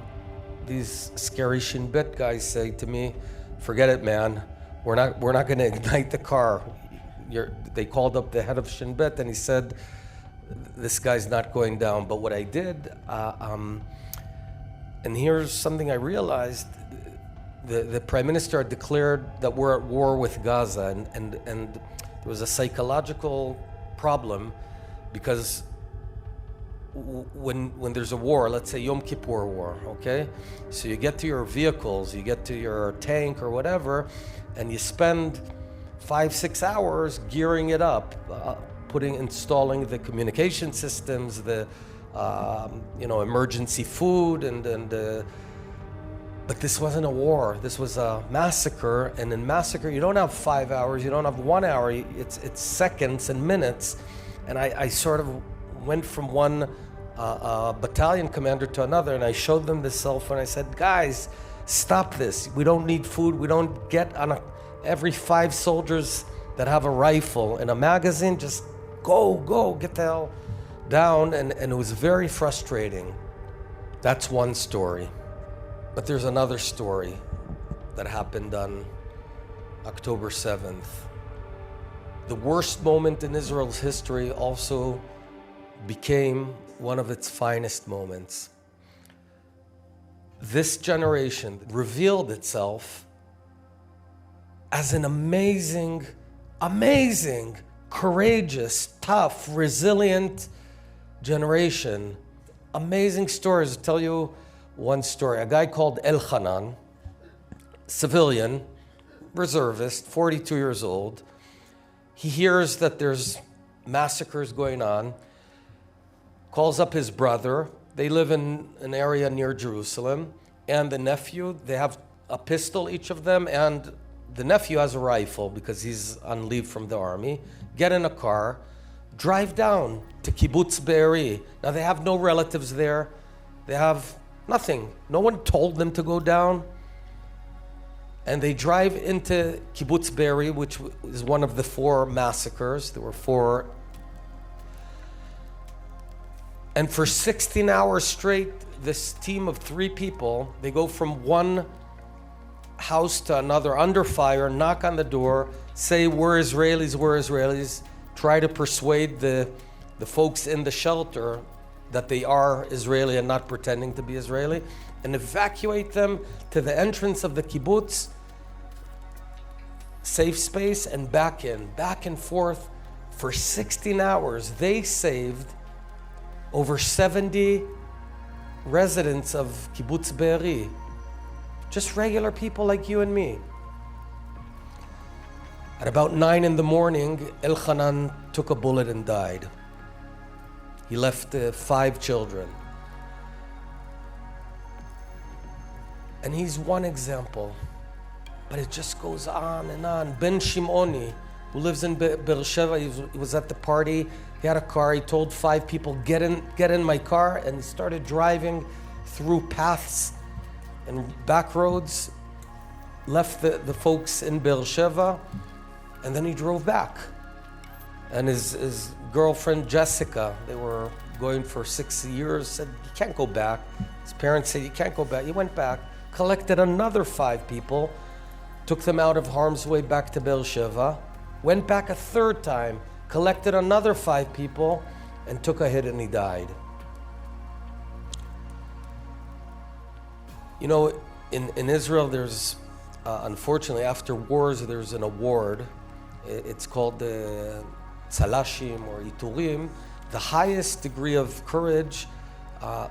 these scary Shin Bet guys say to me, forget it, man. We're not going to ignite the car. They called up the head of Shin Bet and he said, this guy's not going down. But what I did, and here's something I realized, the Prime Minister had declared that we're at war with Gaza, and there was a psychological problem because when there's a war, let's say Yom Kippur war, okay? So you get to your vehicles, you get to your tank or whatever, and you spend 5-6 hours gearing it up, installing the communication systems, the emergency food, but this wasn't a war. This was a massacre, and in massacre you don't have 5 hours, you don't have 1 hour. It's seconds and minutes, and I sort of went from one battalion commander to another, and I showed them the cell phone. I said, guys, stop this. We don't need food. We don't get on every 5 soldiers that have a rifle and a magazine, just go, get the hell down. And it was very frustrating. That's one story. But there's another story that happened on October 7th. The worst moment in Israel's history also became one of its finest moments. This generation revealed itself as an amazing, courageous, tough, resilient generation. Amazing stories. I'll tell you one story. A guy called Elchanan, civilian, reservist, 42 years old. He hears that there's massacres going on, calls up his brother. They live in an area near Jerusalem, and the nephew, they have a pistol, each of them, and the nephew has a rifle because he's on leave from the army. Get in a car, drive down to Kibbutz Be'eri. Now they have no relatives there. They have nothing. No one told them to go down. And they drive into Kibbutz Be'eri, which is one of the 4 massacres. There were 4. And for 16 hours straight, this team of 3 people, they go from one house to another under fire, knock on the door, say, we're Israelis, try to persuade the folks in the shelter that they are Israeli and not pretending to be Israeli, and evacuate them to the entrance of the kibbutz, safe space, and back and forth for 16 hours. They saved over 70 residents of Kibbutz Be'eri, just regular people like you and me. At about 9 in the morning, Elchanan took a bullet and died. He left 5 children. And he's one example, but it just goes on and on. Ben Shimoni, who lives in Beersheba, he was at the party. He had a car. He told 5 people, get in my car, and he started driving through paths and back roads, left the folks in Beersheba, and then he drove back. And his girlfriend Jessica, they were going for 6 years, said, you can't go back. His parents said, you can't go back. He went back, collected another 5 people, took them out of harm's way back to Beersheba, went back a 3rd time, collected another 5 people, and took a hit, and he died. You know, in Israel, there's, unfortunately, after wars, there's an award. It's called the Tzalashim or Iturim. The highest degree of courage,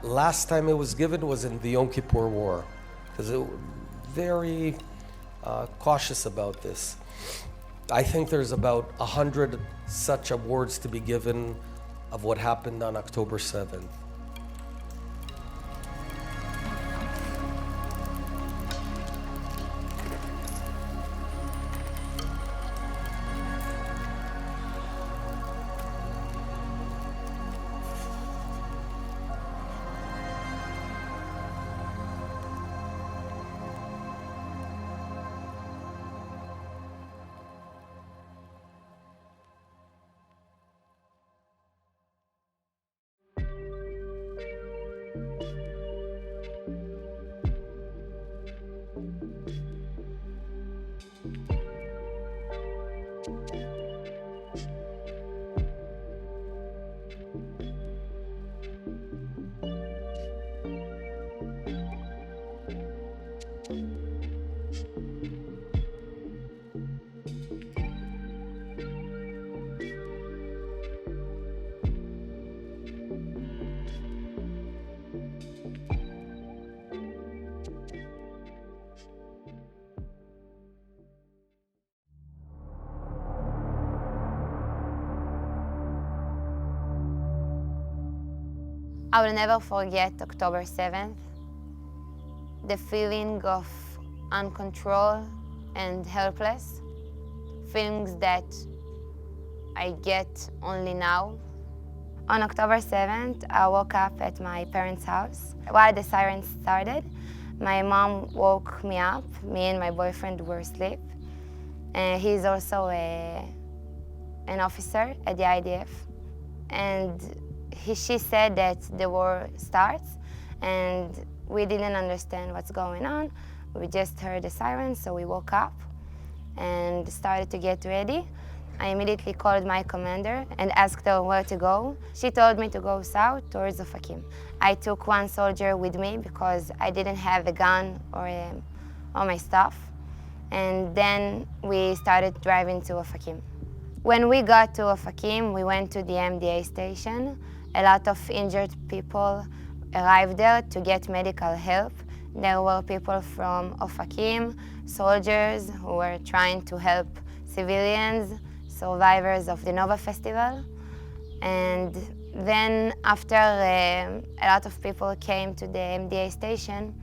last time it was given was in the Yom Kippur War, because they were very cautious about this. I think there's about 100 such awards to be given of what happened on October 7th. I will never forget October 7th. The feeling of uncontrolled and helpless, feelings that I get only now. On October 7th, I woke up at my parents' house. While the sirens started, my mom woke me up. Me and my boyfriend were asleep. He's also an officer at the IDF. And she said that the war starts, and we didn't understand what's going on. We just heard the sirens, so we woke up and started to get ready. I immediately called my commander and asked her where to go. She told me to go south towards Ofakim. I took one soldier with me because I didn't have a gun or all my stuff. And then we started driving to Ofakim. When we got to Ofakim, we went to the MDA station. A lot of injured people arrived there to get medical help. There were people from Ofakim, soldiers who were trying to help civilians, survivors of the Nova Festival. And then after a lot of people came to the MDA station,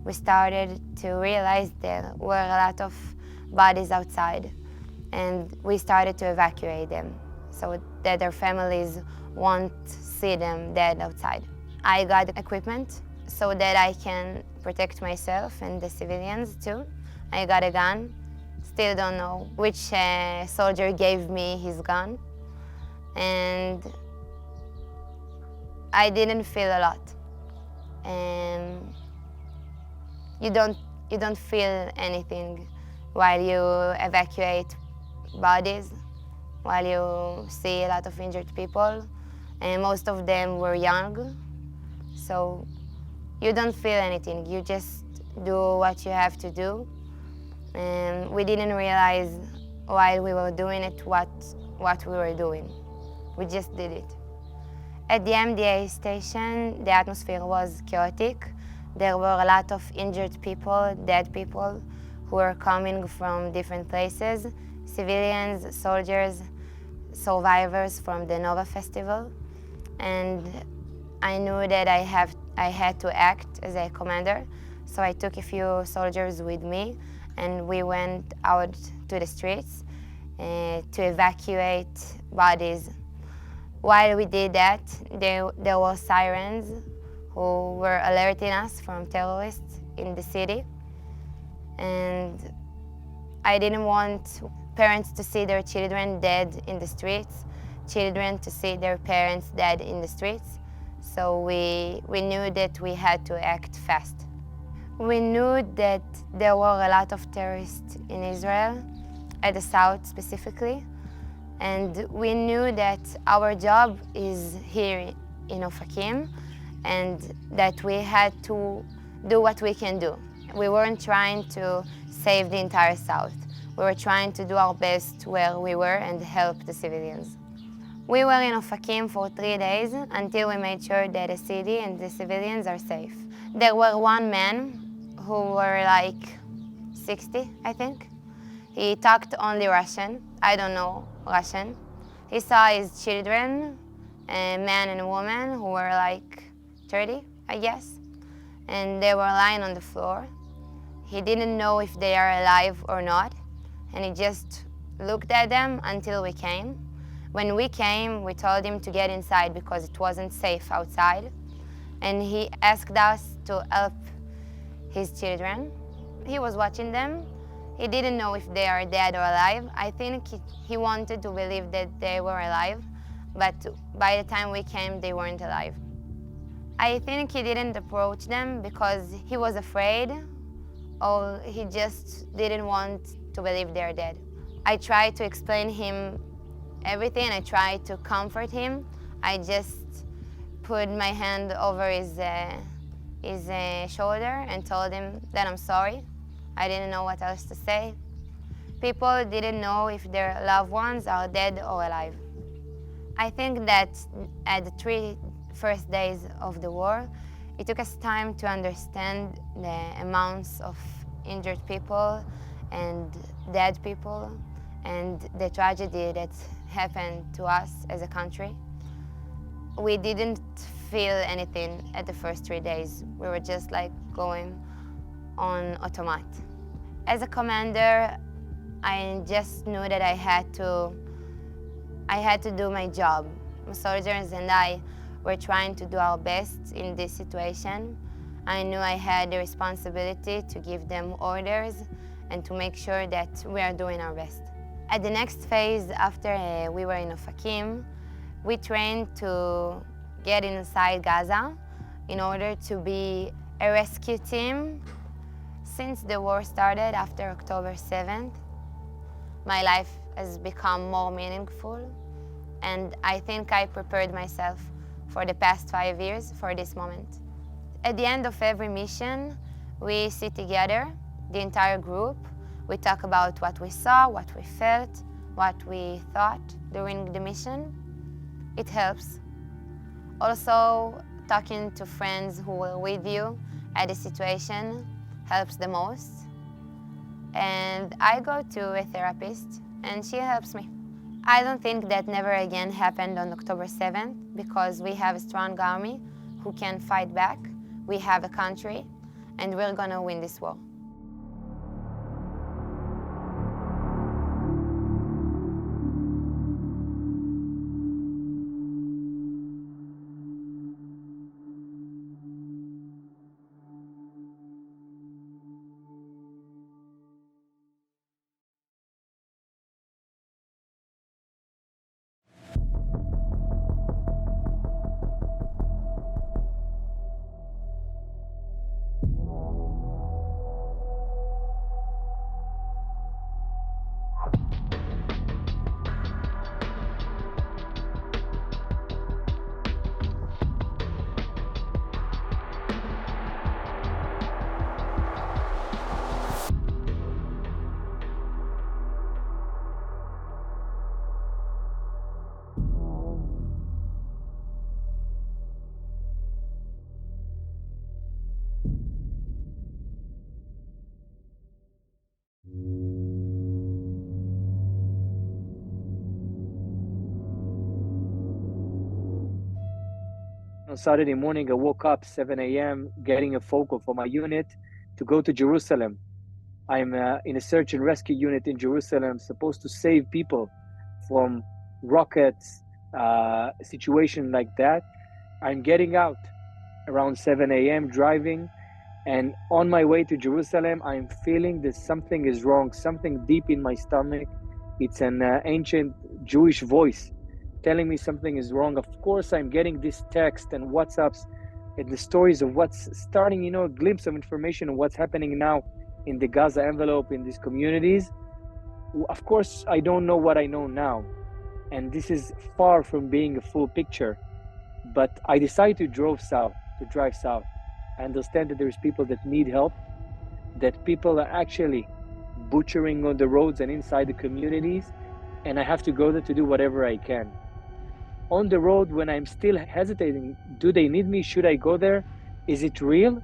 we started to realize there were a lot of bodies outside, and we started to evacuate them so that their families won't see them dead outside. I got equipment so that I can protect myself and the civilians too. I got a gun. Still don't know which soldier gave me his gun. And I didn't feel a lot. And you don't feel anything while you evacuate bodies, while you see a lot of injured people. And most of them were young. So you don't feel anything. You just do what you have to do. And we didn't realize while we were doing it what we were doing. We just did it. At the MDA station, the atmosphere was chaotic. There were a lot of injured people, dead people, who were coming from different places, civilians, soldiers, survivors from the Nova Festival. And I knew that I had to act as a commander, so I took a few soldiers with me, and we went out to the streets to evacuate bodies. While we did that, there were sirens who were alerting us from terrorists in the city. And I didn't want parents to see their children dead in the streets, children to see their parents dead in the streets. So we knew that we had to act fast. We knew that there were a lot of terrorists in Israel, at the south specifically, and we knew that our job is here in Ofakim and that we had to do what we can do. We weren't trying to save the entire south. We were trying to do our best where we were and help the civilians. We were in Ofakim for 3 days until we made sure that the city and the civilians are safe. There were one man who were like 60, I think. He talked only Russian. I don't know Russian. He saw his children, a man and a woman who were like 30, I guess, and they were lying on the floor. He didn't know if they are alive or not, and he just looked at them until we came. When we came, we told him to get inside because it wasn't safe outside, and he asked us to help his children. He was watching them. He didn't know if they are dead or alive. I think he wanted to believe that they were alive, but by the time we came, they weren't alive. I think he didn't approach them because he was afraid, or he just didn't want to believe they're dead. I tried to explain him everything. I tried to comfort him. I just put my hand over his shoulder and told him that I'm sorry. I didn't know what else to say. People didn't know if their loved ones are dead or alive. I think that at the 3 first days of the war, it took us time to understand the amounts of injured people and dead people and the tragedy that happened to us as a country. We didn't feel anything at the first 3 days. We were just like going on automat. As a commander, I just knew that I had to do my job. Soldiers and I were trying to do our best in this situation. I knew I had the responsibility to give them orders and to make sure that we are doing our best. At the next phase, after we were in Ofakim, we trained to get inside Gaza in order to be a rescue team. Since the war started after October 7th, my life has become more meaningful, and I think I prepared myself for the past 5 years for this moment. At the end of every mission, we sit together, the entire group. We talk about what we saw, what we felt, what we thought during the mission. It helps. Also, talking to friends who were with you at the situation helps the most. And I go to a therapist, and she helps me. I don't think that never again happened on October 7th because we have a strong army who can fight back. We have a country, and we're gonna win this war. On Saturday morning, I woke up 7 a.m. getting a phone call for my unit to go to Jerusalem. I'm in a search and rescue unit in Jerusalem, supposed to save people from rockets, a situation like that. I'm getting out around 7 a.m. driving, and on my way to Jerusalem, I'm feeling that something is wrong, something deep in my stomach. It's an ancient Jewish voice telling me something is wrong. Of course, I'm getting this text and WhatsApps and the stories of what's starting, a glimpse of information of what's happening now in the Gaza envelope, in these communities. Of course, I don't know what I know now. And this is far from being a full picture. But I decided to drive south. I understand that there's people that need help, that people are actually butchering on the roads and inside the communities, and I have to go there to do whatever I can. On the road, when I'm still hesitating, do they need me? Should I go there? Is it real?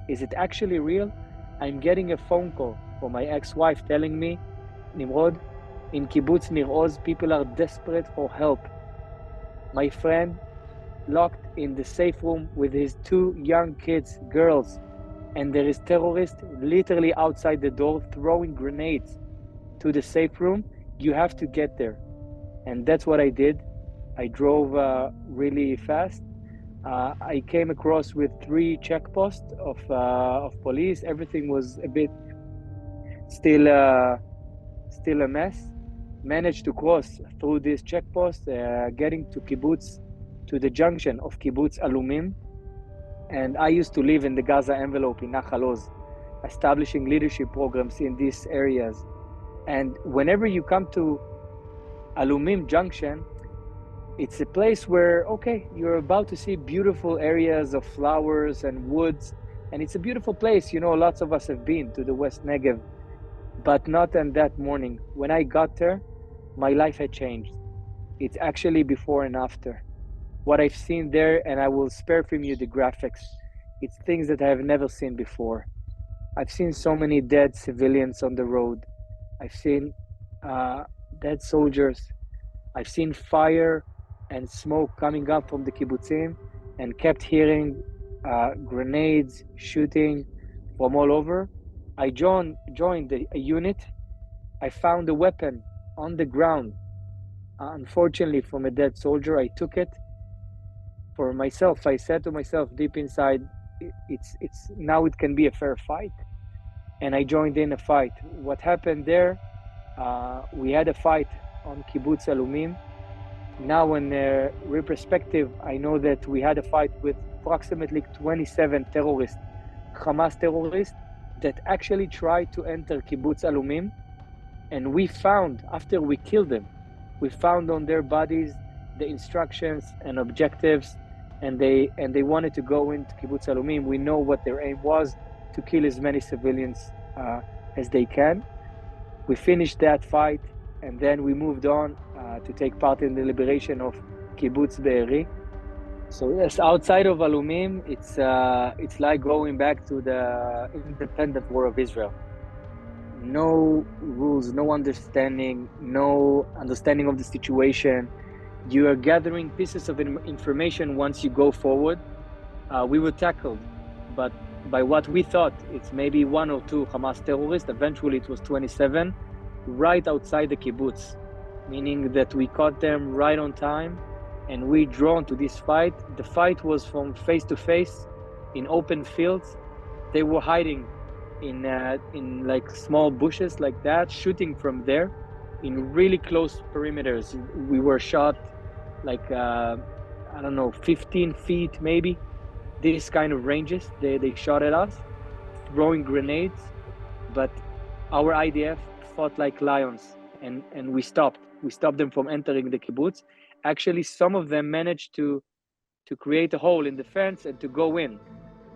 Is it actually real? I'm getting a phone call from my ex-wife telling me, Nimrod, in Kibbutz Nir Oz, people are desperate for help. My friend locked in the safe room with his 2 young kids, girls, and there is terrorists literally outside the door throwing grenades to the safe room. You have to get there. And that's what I did. I drove really fast. I came across with 3 checkposts of police. Everything was a bit still a mess. Managed to cross through this checkpost, getting to kibbutz, to the junction of Kibbutz Alumim. And I used to live in the Gaza envelope in Nachal Oz, establishing leadership programs in these areas. And whenever you come to Alumim Junction, it's a place where, okay, you're about to see beautiful areas of flowers and woods, and it's a beautiful place. Lots of us have been to the West Negev, but not on that morning. When I got there, my life had changed. It's actually before and after. What I've seen there, and I will spare from you the graphics, it's things that I have never seen before. I've seen so many dead civilians on the road. I've seen dead soldiers. I've seen fire and smoke coming up from the kibbutzim, and kept hearing grenades, shooting from all over. I joined a unit. I found a weapon on the ground, unfortunately from a dead soldier. I took it for myself. I said to myself deep inside, it's now it can be a fair fight. And I joined in a fight. What happened there, we had a fight on Kibbutz Alumim. Now in retrospective, I know that we had a fight with approximately 27 terrorists, Hamas terrorists, that actually tried to enter Kibbutz Alumim. And we found, after we killed them, we found on their bodies the instructions and objectives, and they wanted to go into Kibbutz Alumim. We know what their aim was, to kill as many civilians as they can. We finished that fight, and then we moved on to take part in the liberation of Kibbutz Be'eri. So yes, outside of Alumim, it's like going back to the independent war of Israel. No rules, no understanding of the situation. You are gathering pieces of information once you go forward. We were tackled, but by what we thought, it's maybe 1 or 2 Hamas terrorists. Eventually it was 27, right outside the kibbutz, meaning that we caught them right on time, and we drawn to this fight. The fight was from face to face in open fields. They were hiding in like small bushes like that, shooting from there in really close perimeters. We were shot like 15 feet maybe, these kind of ranges. They shot at us, throwing grenades, but our IDF fought like lions, and we stopped them from entering the kibbutz. Actually, some of them managed to create a hole in the fence and to go in,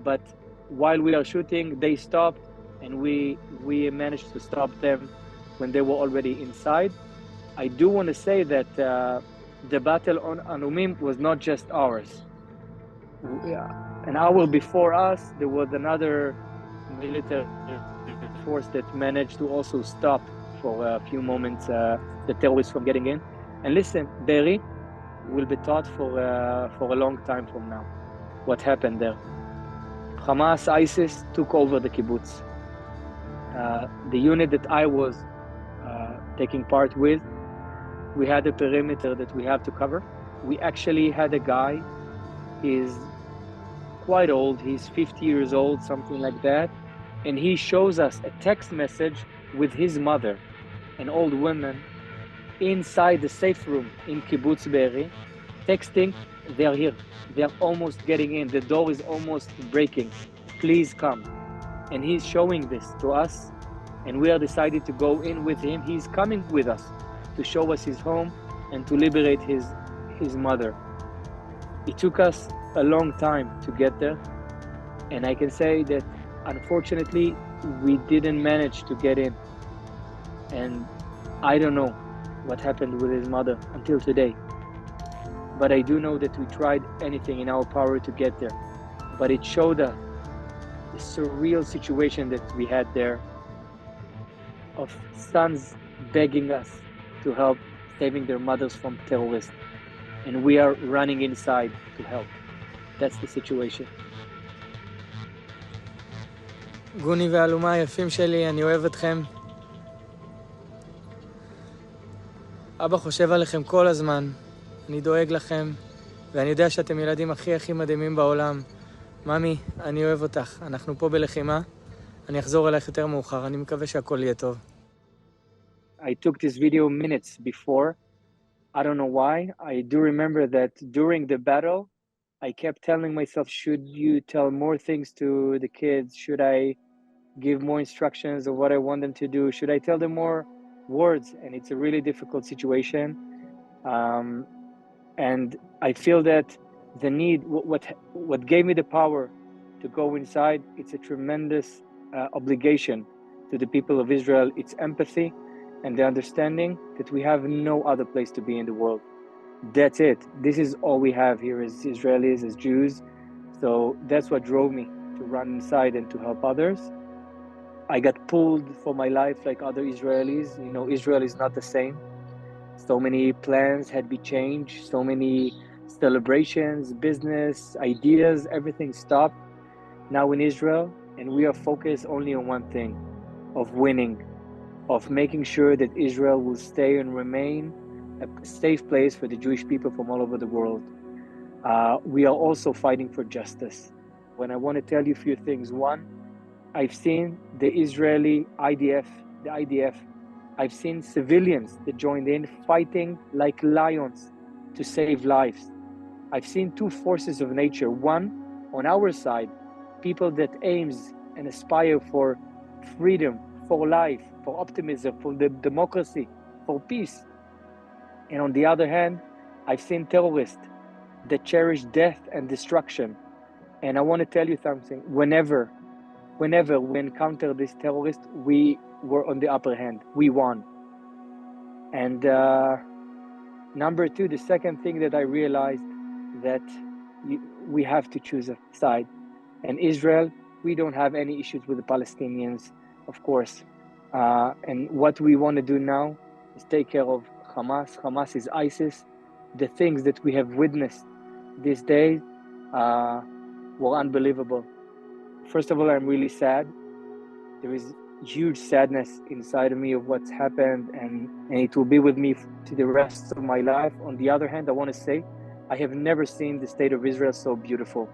but while we are shooting, they stopped, and we managed to stop them when they were already inside. I do want to say that the battle on Alumim was not just ours. An hour before us, there was another military force that managed to also stop for a few moments the terrorists from getting in. And listen, Be'eri will be taught for a long time from now what happened there. Hamas, ISIS took over the kibbutz. The unit that I was taking part with, we had a perimeter that we have to cover. We actually had a guy, he's quite old, he's 50 years old, something like that, and he shows us a text message with his mother, an old woman, inside the safe room in Kibbutz Be'eri, texting, they're here, they're almost getting in, the door is almost breaking, please come. And he's showing this to us, and we are decided to go in with him. He's coming with us to show us his home and to liberate his mother. It took us a long time to get there, and I can say that unfortunately we didn't manage to get in, and I don't know what happened with his mother until today, but I do know that we tried anything in our power to get there. But it showed us the surreal situation that we had there, of sons begging us to help saving their mothers from terrorists, and we are running inside to help. That's the situation. גוני ואלומה היפים שלי, אני אוהב אתכם. אבא חושב עליכם כל הזמן, אני דואג לכם, ואני יודע שאתם ילדים הכי מדהימים בעולם. ממי, אני אוהב אותך, אנחנו פה בלחימה, אני אחזור אלייך יותר מאוחר, אני מקווה שהכל יהיה טוב. I took this video minutes before. I don't know why. I do remember that during the battle, I kept telling myself, should you tell more things to the kids? Should I give more instructions of what I want them to do? Should I tell them more words? And it's a really difficult situation. And I feel that the need, what gave me the power to go inside, it's a tremendous obligation to the people of Israel. It's empathy and the understanding that we have no other place to be in the world. That's it. This is all we have here as Israelis, as Jews. So that's what drove me to run inside and to help others. I got pulled for my life like other Israelis. You know, Israel is not the same. So many plans had been changed. So many celebrations, business, ideas, everything stopped now in Israel, and we are focused only on one thing, of winning, of making sure that Israel will stay and remain a safe place for the Jewish people from all over the world. We are also fighting for justice. When I want to tell you a few things. One, I've seen the Israeli IDF, I've seen civilians that joined in fighting like lions to save lives. I've seen two forces of nature. One, on our side, people that aims and aspire for freedom, for life, for optimism, for the democracy, for peace. And on the other hand, I've seen terrorists that cherish death and destruction. And I want to tell you something. Whenever we encounter this terrorist, we were on the upper hand. We won. And number two, the second thing that I realized, that we have to choose a side. And Israel, we don't have any issues with the Palestinians, of course. And what we want to do now is take care of Hamas. Hamas is ISIS. The things that we have witnessed these days were unbelievable. First of all, I'm really sad. There is huge sadness inside of me of what's happened, and it will be with me to the rest of my life. On the other hand, I want to say, I have never seen the state of Israel so beautiful.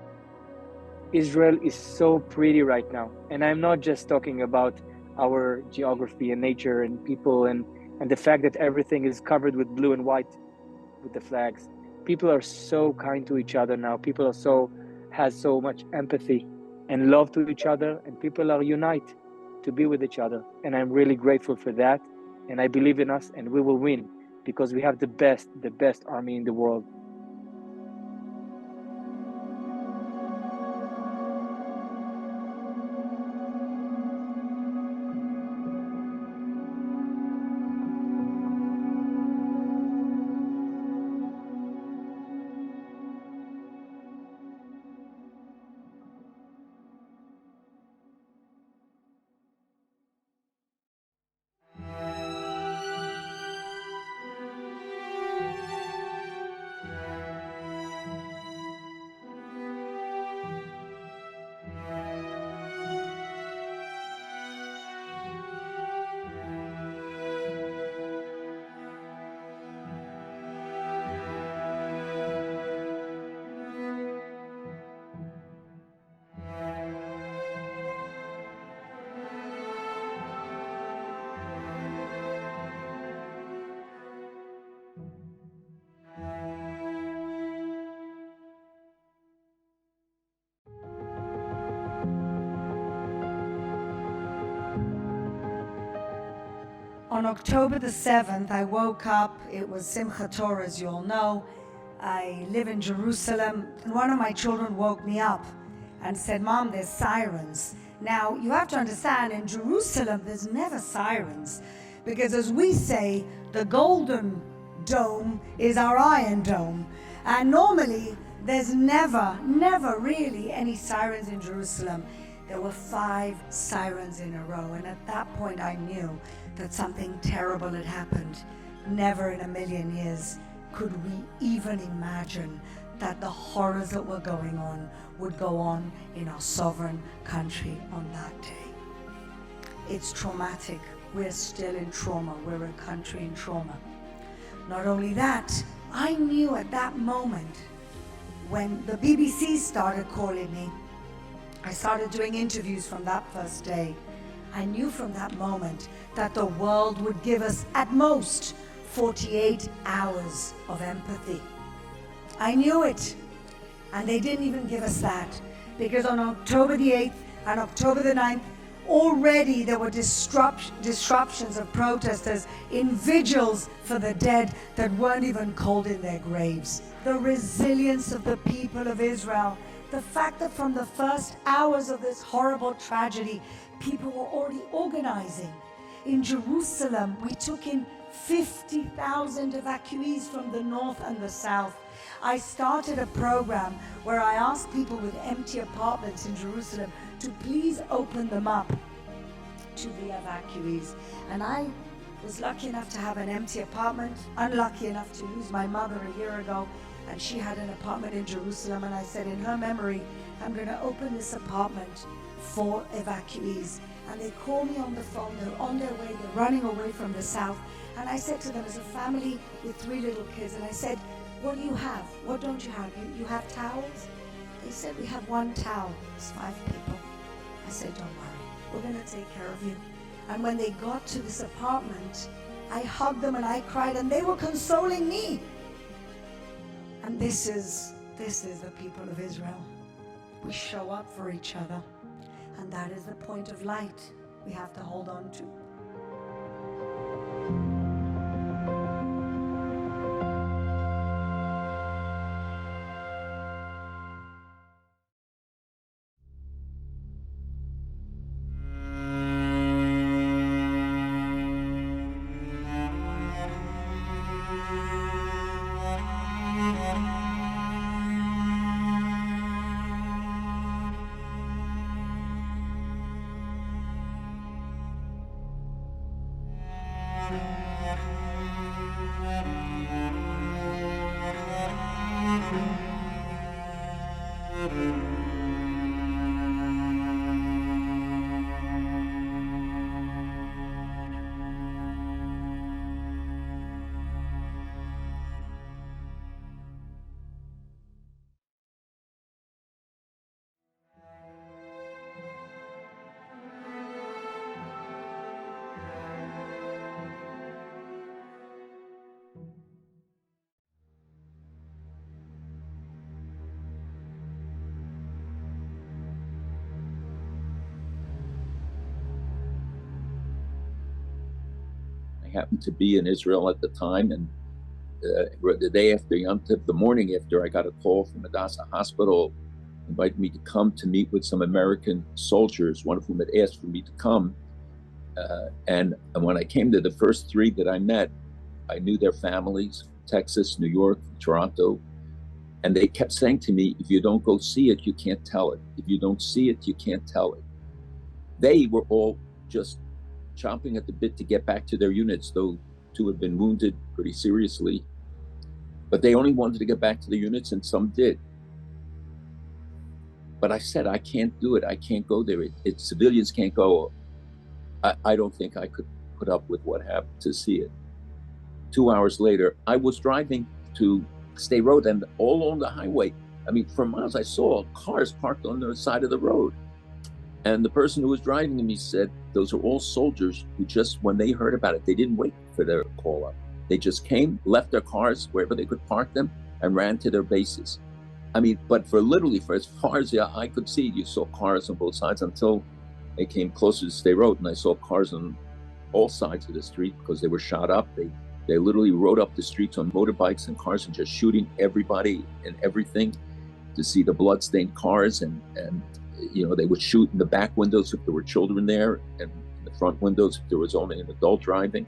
Israel is so pretty right now. And I'm not just talking about our geography and nature and people and the fact that everything is covered with blue and white with the flags. People are so kind to each other now. People are has so much empathy and love to each other, and people are united to be with each other. And I'm really grateful for that. And I believe in us, and we will win because we have the best army in the world. On October the 7th, I woke up. It was Simchat Torah, as you all know. I live in Jerusalem, and one of my children woke me up and said, "Mom, there's sirens." Now, you have to understand, in Jerusalem, there's never sirens, because as we say, the Golden Dome is our Iron Dome. And normally, there's never really any sirens in Jerusalem. There were 5 sirens in a row, and at that point I knew that something terrible had happened. Never in a million years could we even imagine that the horrors that were going on would go on in our sovereign country on that day. It's traumatic. We're still in trauma. We're a country in trauma. Not only that, I knew at that moment when the BBC started calling me, I started doing interviews from that first day. I knew from that moment that the world would give us at most 48 hours of empathy. I knew it. And they didn't even give us that, because on October the 8th and October the 9th, already there were disruptions of protesters in vigils for the dead that weren't even cold in their graves. The resilience of the people of Israel, the fact that from the first hours of this horrible tragedy, people were already organizing. In Jerusalem, we took in 50,000 evacuees from the north and the south. I started a program where I asked people with empty apartments in Jerusalem to please open them up to the evacuees. And I Was lucky enough to have an empty apartment, unlucky enough to lose my mother a year ago, and she had an apartment in Jerusalem, and I said, in her memory, I'm going to open this apartment for evacuees. And they call me on the phone, they're on their way, they're running away from the south. And I said to them, as a family with 3 little kids, and I said, what do you have? What don't you have? You have towels? They said, we have 1 towel. It's 5 people. I said, don't worry, we're going to take care of you. And when they got to this apartment, I hugged them and I cried, and they were consoling me. And this is the people of Israel. We show up for each other. And that is the point of light we have to hold on to. I happened to be in Israel at the time, and the day after Yom Tov, the morning after, I got a call from Hadassah Hospital, invited me to come to meet with some American soldiers, one of whom had asked for me to come. And when I came to the first 3 that I met, I knew their families, Texas, New York, Toronto, and they kept saying to me, if you don't go see it, you can't tell it. If you don't see it, you can't tell it. They were all just chomping at the bit to get back to their units, though 2 had been wounded pretty seriously. But they only wanted to get back to the units, and some did. But I said, I can't do it. I can't go there. Civilians can't go. I don't think I could put up with what happened to see it. 2 hours later, I was driving to State Road, and all along the highway, I mean, for miles, I saw cars parked on the side of the road. And the person who was driving me said, those are all soldiers who just, when they heard about it, they didn't wait for their call up. They just came, left their cars wherever they could park them, and ran to their bases. I mean, but for as far as I could see, you saw cars on both sides until they came closer to State Road, and I saw cars on all sides of the street because they were shot up. They literally rode up the streets on motorbikes and cars and just shooting everybody and everything to see the bloodstained cars. And you know, they would shoot in the back windows if there were children there, and in the front windows if there was only an adult driving.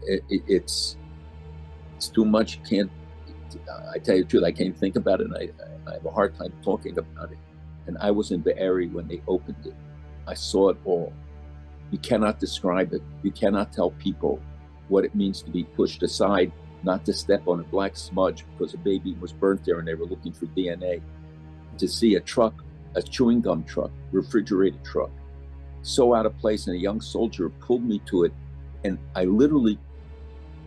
It's too much. I tell you the truth, I can't think about it, and I have a hard time talking about it. And I was in Be'eri when they opened it. I saw it all. You cannot describe it. You cannot tell people what it means to be pushed aside, not to step on a black smudge because a baby was burnt there and they were looking for DNA. To see a truck, a chewing gum truck, refrigerated truck, so out of place, and a young soldier pulled me to it, and I literally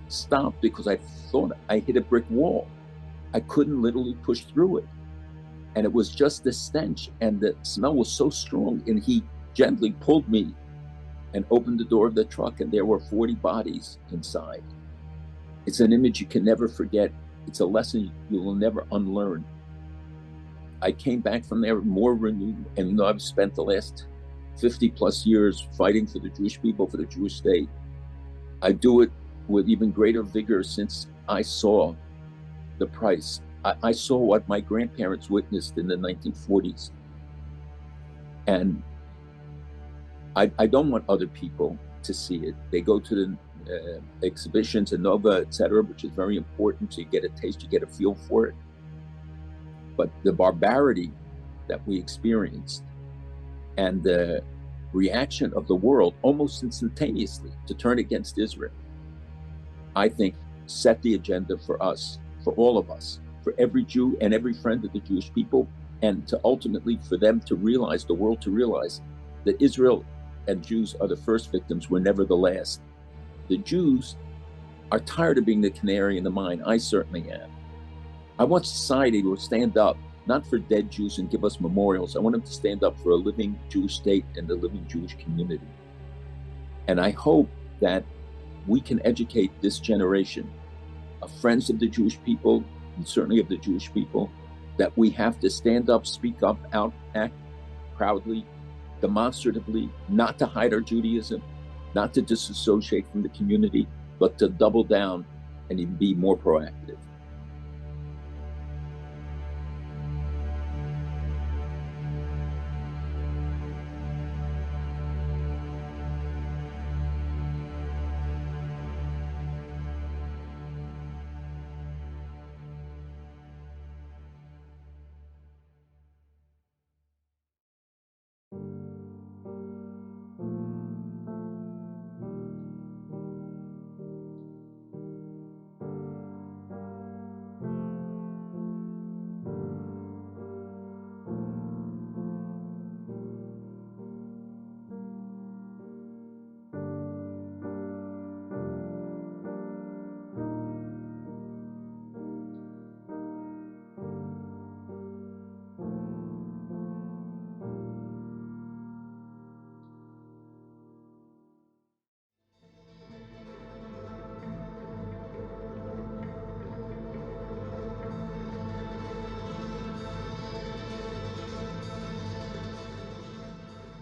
stopped because I thought I hit a brick wall. I couldn't literally push through it. And it was just the stench, and the smell was so strong, and he gently pulled me and opened the door of the truck, and there were 40 bodies inside. It's an image you can never forget. It's a lesson you will never unlearn. I came back from there more renewed, and you know, I've spent the last 50 plus years fighting for the Jewish people, for the Jewish state. I do it with even greater vigor since I saw the price. I saw what my grandparents witnessed in the 1940s. And I don't want other people to see it. They go to the exhibitions in Nova, etc., which is very important, so you get a taste, you get a feel for it. But the barbarity that we experienced and the reaction of the world almost instantaneously to turn against Israel, I think set the agenda for us, for all of us, for every Jew and every friend of the Jewish people, and to ultimately for them to realize, the world to realize, that Israel and Jews are the first victims, we're never the last. The Jews are tired of being the canary in the mine. I certainly am. I want society to stand up, not for dead Jews and give us memorials. I want them to stand up for a living Jewish state and a living Jewish community. And I hope that we can educate this generation of friends of the Jewish people, and certainly of the Jewish people, that we have to stand up, speak up, act proudly, demonstratively, not to hide our Judaism, not to disassociate from the community, but to double down and even be more proactive.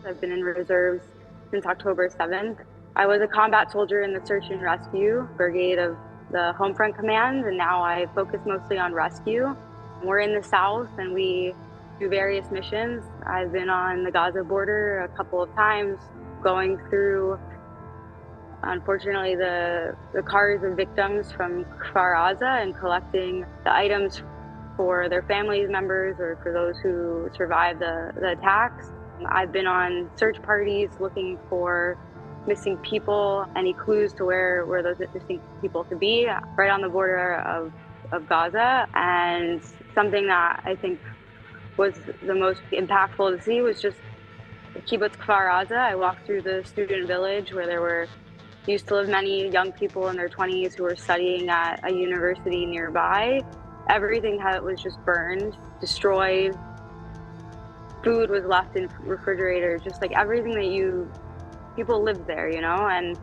I've been in reserves since October 7th. I was a combat soldier in the search and rescue brigade of the Home Front Command, and now I focus mostly on rescue. We're in the south and we do various missions. I've been on the Gaza border a couple of times, going through, unfortunately, the cars of victims from Kfar Aza and collecting the items for their family members or for those who survived the attacks. I've been on search parties looking for missing people, any clues to where those missing people could be, right on the border of Gaza. And something that I think was the most impactful to see was just Kibbutz Kfar Aza. I walked through the student village where used to live many young people in their 20s who were studying at a university nearby. Everything was just burned, destroyed. Food was left in refrigerators, just like everything that people lived there, and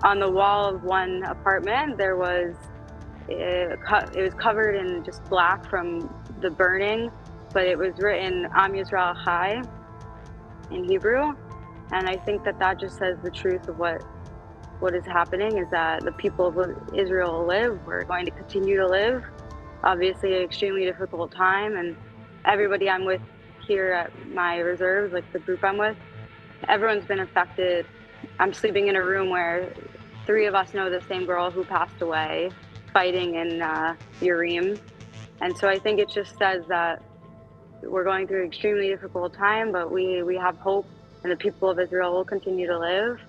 on the wall of one apartment, it was covered in just black from the burning, but it was written Am Yisrael Chai in Hebrew. And I think that just says the truth of what is happening, is that the people of Israel live, we're going to continue to live. Obviously an extremely difficult time, and everybody I'm with here at my reserves, like the group I'm with, everyone's been affected. I'm sleeping in a room where 3 of us know the same girl who passed away fighting in Yerim. And so I think it just says that we're going through an extremely difficult time, but we have hope, and the people of Israel will continue to live.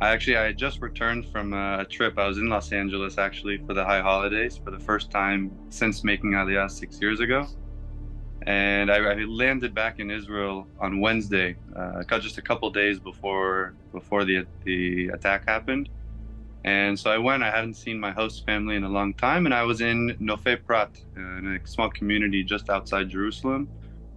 I had just returned from a trip. I was in Los Angeles actually for the high holidays for the first time since making Aliyah 6 years ago. And I landed back in Israel on Wednesday, just a couple days before the attack happened. And so I went. I hadn't seen my host family in a long time, and I was in Nofei Prat, in a small community just outside Jerusalem,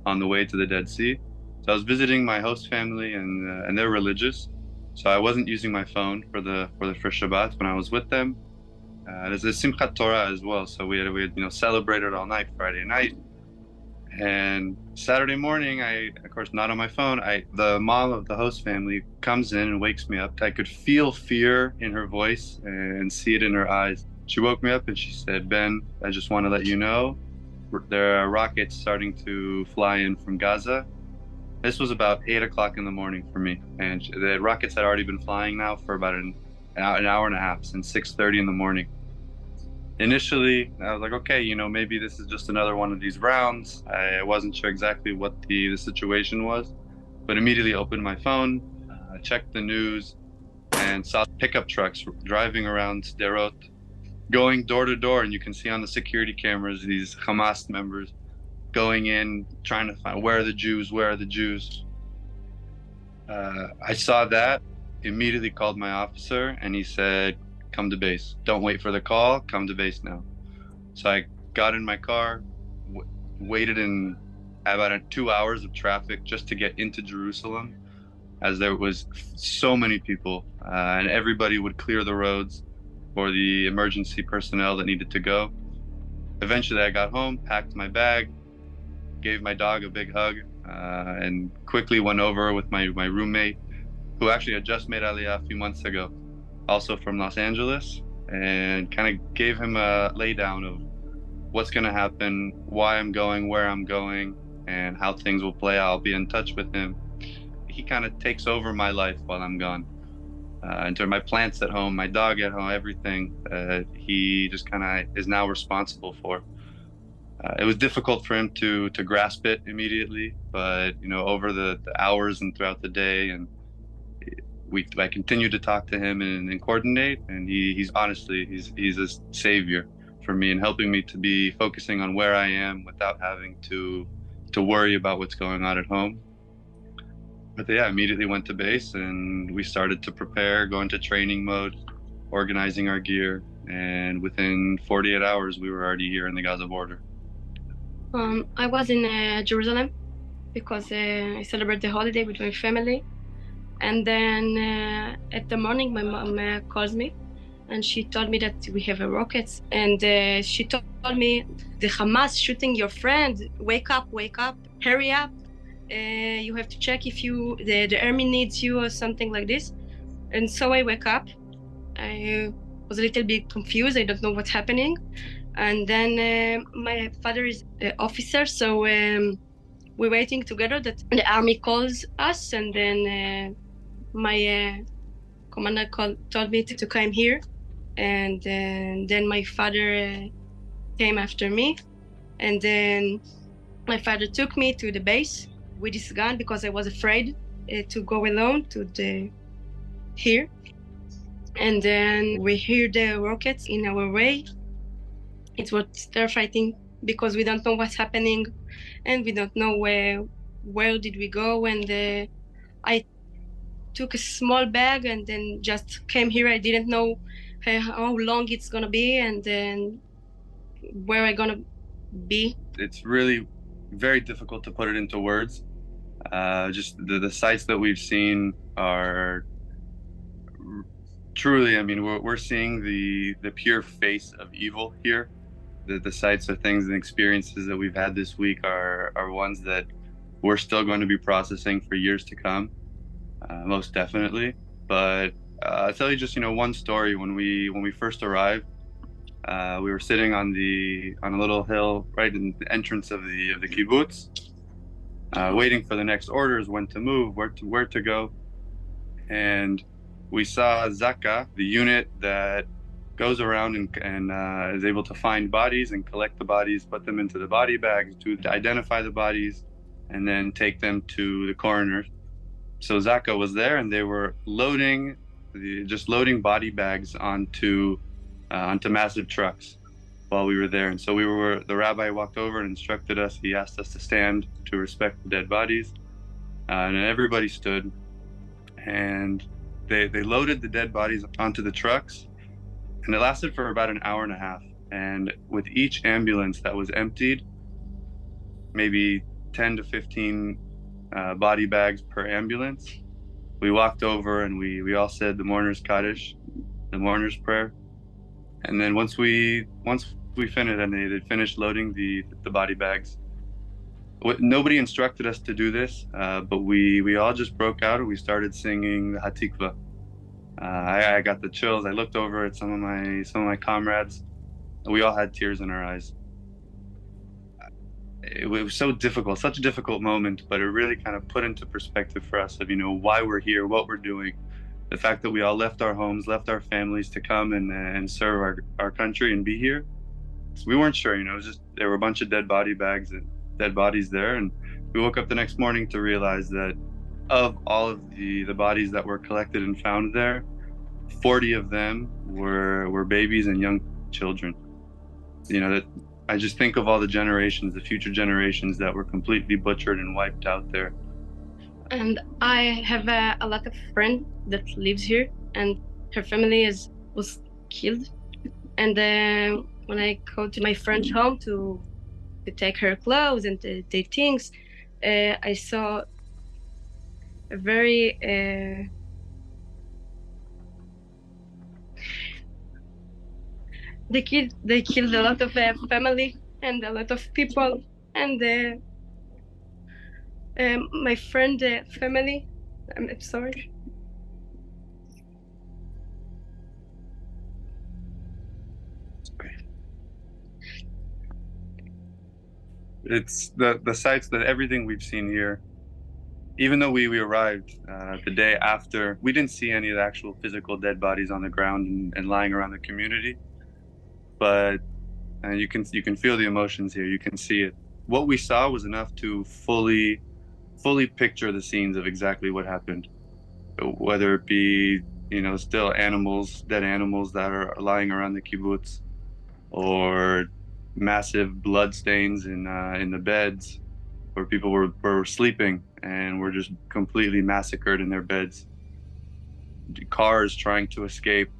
on the way to the Dead Sea. So I was visiting my host family, and they're religious, so I wasn't using my phone for Shabbat when I was with them. There's a Simchat Torah as well, so we had celebrated all night Friday night. And Saturday morning, I, of course, not on my phone, the mom of the host family comes in and wakes me up. I could feel fear in her voice and see it in her eyes. She woke me up and she said, "Ben, I just want to let you know, there are rockets starting to fly in from Gaza." This was about 8 o'clock in the morning for me. And the rockets had already been flying now for about an hour and a half, since 6:30 in the morning. Initially, I was like, okay, maybe this is just another one of these rounds. I wasn't sure exactly what the situation was, but immediately opened my phone, checked the news, and saw pickup trucks driving around Sderot, going door to door, and you can see on the security cameras these Hamas members going in, trying to find where are the Jews. I saw that, immediately called my officer, and he said, "Come to base. Don't wait for the call. Come to base now." So I got in my car, waited in about 2 hours of traffic just to get into Jerusalem, as there was so many people, and everybody would clear the roads for the emergency personnel that needed to go. Eventually, I got home, packed my bag, gave my dog a big hug, and quickly went over with my roommate, who actually had just made Aliyah a few months ago, also from Los Angeles, and kind of gave him a laydown of what's going to happen, why I'm going, where I'm going, and how things will play out. I'll be in touch with him. He kind of takes over my life while I'm gone. In terms of my plants at home, my dog at home, everything, he just kind of is now responsible for. It was difficult for him to grasp it immediately, but over the hours and throughout the day, and I continue to talk to him and coordinate, and he's a savior for me in helping me to be focusing on where I am without having to worry about what's going on at home. But yeah, I immediately went to base, and we started to prepare, go into training mode, organizing our gear, and within 48 hours we were already here in the Gaza border. I was in Jerusalem because I celebrate the holiday with my family. And then at the morning, my mom calls me, and she told me that we have rockets. And she told me, "The Hamas shooting your friend. Wake up, hurry up. You have to check if the army needs you," or something like this. And so I wake up. I was a little bit confused. I don't know what's happening. And then my father is an officer, so we're waiting together that the army calls us, and then my commander told me to come here, and then my father came after me, and then my father took me to the base with his gun because I was afraid to go alone to here. And then we hear the rockets in our way. It was terrifying because we don't know what's happening, and we don't know where did we go. And I took a small bag and then just came here. I didn't know how long it's gonna be, and then where I'm gonna be. It's really very difficult to put it into words. Just the sights that we've seen are truly, we're seeing the pure face of evil here. The sights of things and experiences that we've had this week are ones that we're still going to be processing for years to come, most definitely. But I'll tell you just one story. When we first arrived, we were sitting on a little hill right in the entrance of the kibbutz, waiting for the next orders, when to move, where to go, and we saw Zaka, the unit that goes around and is able to find bodies and collect the bodies, put them into the body bags to identify the bodies, and then take them to the coroner. So Zaka was there, and they were loading body bags onto massive trucks. while we were there. And so the rabbi walked over and instructed us. He asked us to stand to respect the dead bodies. And everybody stood. And they loaded the dead bodies onto the trucks. And it lasted for about an hour and a half. And with each ambulance that was emptied, maybe 10 to 15 body bags per ambulance, we walked over and we all said the mourner's Kaddish, the mourner's prayer. And then once we finished and they finished loading the body bags, nobody instructed us to do this, but we all just broke out and we started singing the Hatikva. I got the chills. I looked over at some of my comrades. We all had tears in our eyes. It was so difficult, such a difficult moment, but it really kind of put into perspective for us of, why we're here, what we're doing. The fact that we all left our homes, left our families to come and serve our country and be here. So we weren't sure, it was just, there were a bunch of dead bodies there. And we woke up the next morning to realize that of all of the bodies that were collected and found there, 40 of them were babies and young children. That I just think of all the generations, the future generations that were completely butchered and wiped out there. And I have a lot of friends that lives here, and her family was killed. And when I go to my friend's home to take her clothes and take things, I saw a very they killed a lot of family and a lot of people, and my friend family. I'm sorry. It's the sights, that everything we've seen here. Even though we arrived the day after, we didn't see any of the actual physical dead bodies on the ground and lying around the community. But you can feel the emotions here. You can see it. What we saw was enough to fully picture the scenes of exactly what happened. Whether it be still dead animals that are lying around the kibbutz, or massive blood stains in the beds where people were sleeping and were just completely massacred in their beds. Cars trying to escape.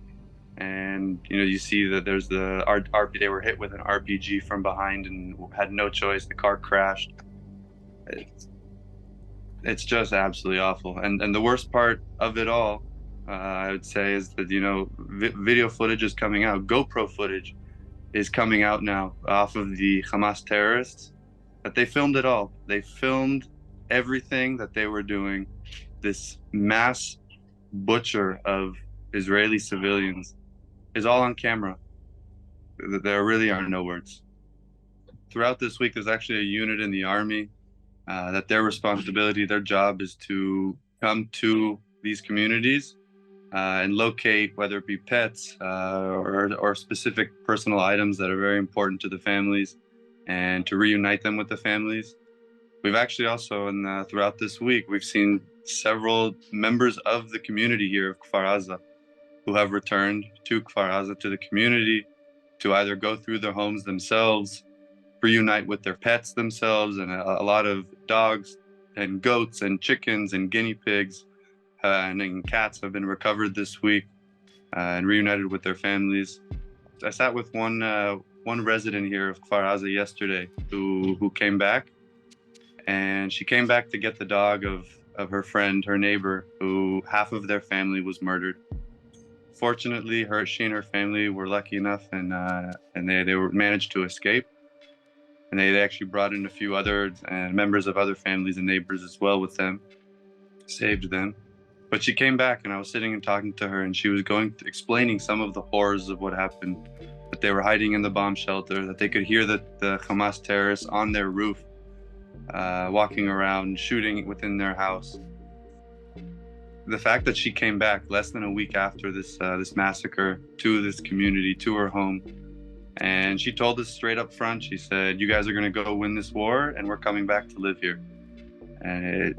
And you see that there's they were hit with an RPG from behind and had no choice. The car crashed. It's just absolutely awful. And the worst part of it all, I would say, is that video footage is coming out. GoPro footage is coming out now off of the Hamas terrorists. That they filmed it all. They filmed everything that they were doing. This mass butcher of Israeli civilians is all on camera. There really are no words. Throughout this week, there's actually a unit in the army that their responsibility, their job is to come to these communities and locate, whether it be pets or specific personal items that are very important to the families, and to reunite them with the families. We've actually also, throughout this week, we've seen several members of the community here of Kfar Aza who have returned to Kfar Aza, to the community, to either go through their homes themselves, reunite with their pets themselves, and a lot of dogs and goats and chickens and guinea pigs and cats have been recovered this week and reunited with their families. I sat with one resident here of Kfar Aza yesterday who came back, and she came back to get the dog of her friend, her neighbor, who half of their family was murdered. Fortunately, she and her family were lucky enough, and they were managed to escape. And they actually brought in a few other members of other families and neighbors as well with them, saved them. But she came back, and I was sitting and talking to her, and she was explaining some of the horrors of what happened, that they were hiding in the bomb shelter, that they could hear the Hamas terrorists on their roof, walking around, shooting within their house. The fact that she came back less than a week after this massacre to this community, to her home, and she told us straight up front, she said, "You guys are going to go win this war, and we're coming back to live here." And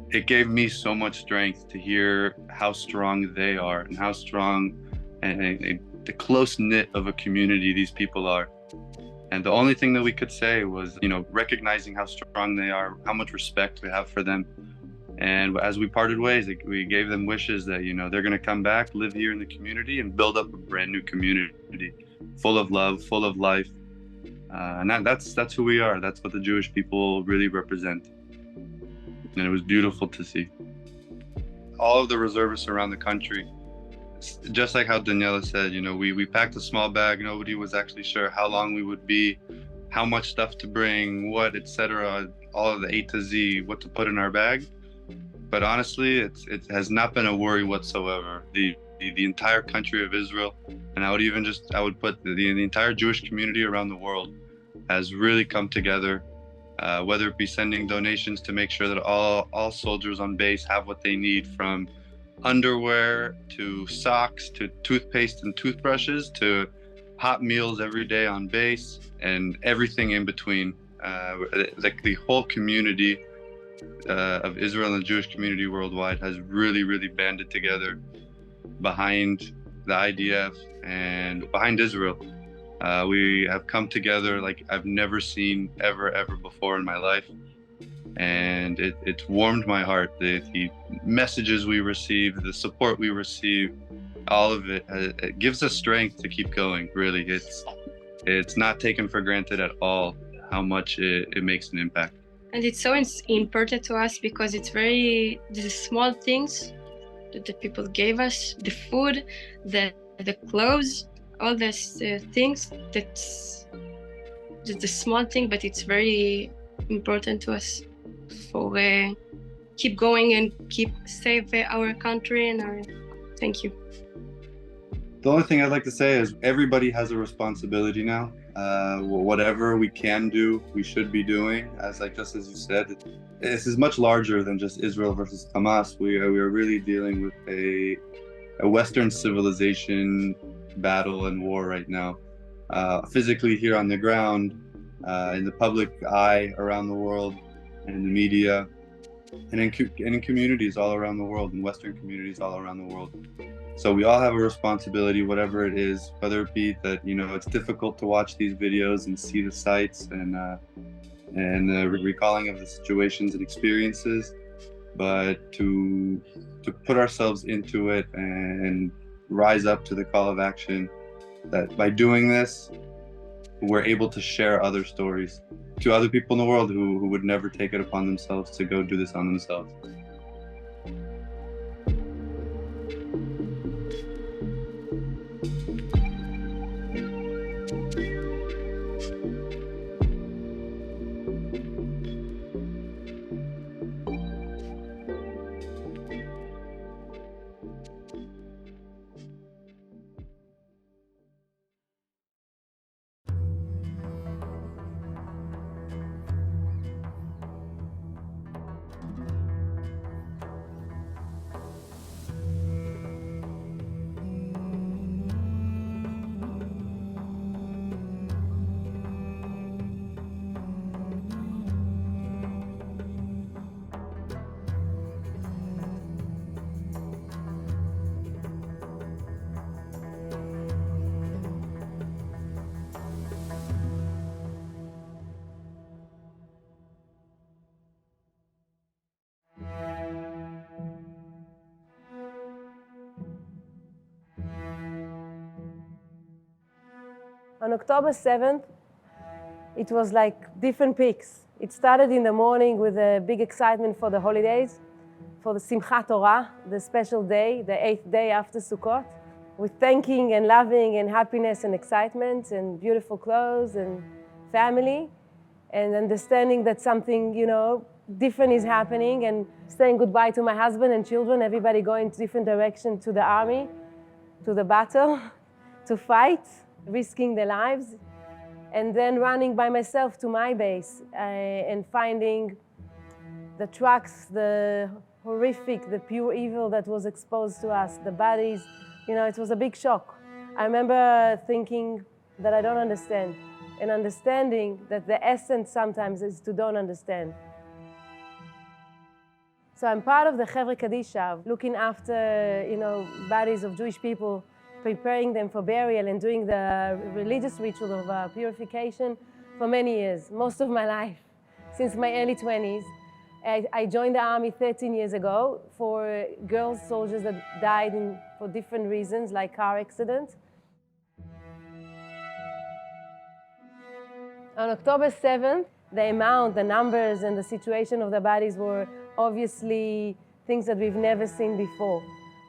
it gave me so much strength to hear how strong they are, and how strong and the close knit of a community these people are. And the only thing that we could say was, recognizing how strong they are, how much respect we have for them. And as we parted ways, we gave them wishes that, they're going to come back, live here in the community, and build up a brand new community full of love, full of life. And that's who we are. That's what the Jewish people really represent. And it was beautiful to see. All of the reservists around the country, just like how Daniela said, we packed a small bag. Nobody was actually sure how long we would be, how much stuff to bring, what, etc. All of the A to Z, what to put in our bag. But honestly, it has not been a worry whatsoever. The entire country of Israel, and I would put the entire Jewish community around the world has really come together, whether it be sending donations to make sure that all soldiers on base have what they need, from underwear to socks to toothpaste and toothbrushes to hot meals every day on base and everything in between. Like the whole community of Israel and the Jewish community worldwide has really, really banded together behind the IDF and behind Israel. We have come together like I've never seen ever before in my life. And it's warmed my heart. The messages we receive, the support we receive, all of it gives us strength to keep going, really. It's not taken for granted at all how much it makes an impact. And it's so important to us because it's the small things that the people gave us, the food, the clothes, all these things, that's just a small thing, but it's very important to us for keep going and keep save our country and thank you. The only thing I'd like to say is everybody has a responsibility now. Whatever we can do, we should be doing. Just as you said, this is much larger than just Israel versus Hamas. We are really dealing with a Western civilization battle and war right now. Physically here on the ground, in the public eye around the world, and in the media, and in communities all around the world, in Western communities all around the world. So we all have a responsibility, whatever it is, whether it be that, it's difficult to watch these videos and see the sights and the recalling of the situations and experiences, but to put ourselves into it and rise up to the call of action, that by doing this, we're able to share other stories to other people in the world who would never take it upon themselves to go do this on themselves. On October 7th, it was like different peaks. It started in the morning with a big excitement for the holidays, for the Simchat Torah, the special day, the 8th day after Sukkot, with thanking and loving and happiness and excitement and beautiful clothes and family, and understanding that something, different is happening, and saying goodbye to my husband and children, everybody going to different directions to the army, to the battle, to fight, risking their lives, and then running by myself to my base and finding the trucks, the horrific, the pure evil that was exposed to us, the bodies. It was a big shock. I remember thinking that I don't understand, and understanding that the essence sometimes is to don't understand. So I'm part of the Chevra Kadisha, looking after, bodies of Jewish people preparing them for burial and doing the religious ritual of purification for many years, most of my life, since my early 20s. I joined the army 13 years ago for girls, soldiers that died for different reasons, like car accidents. On October 7th, the amount, the numbers, and the situation of the bodies were obviously things that we've never seen before.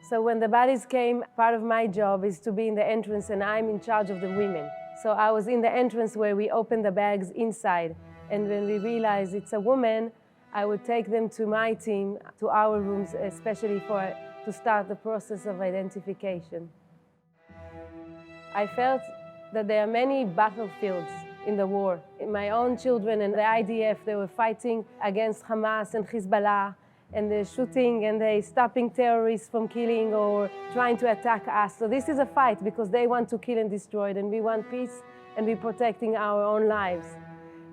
So when the bodies came, part of my job is to be in the entrance, and I'm in charge of the women. So I was in the entrance where we opened the bags inside. And when we realized it's a woman, I would take them to my team, to our rooms, especially to start the process of identification. I felt that there are many battlefields in the war. My own children and the IDF, they were fighting against Hamas and Hezbollah, and they're shooting and they're stopping terrorists from killing or trying to attack us. So this is a fight because they want to kill and destroy, and we want peace and we're protecting our own lives.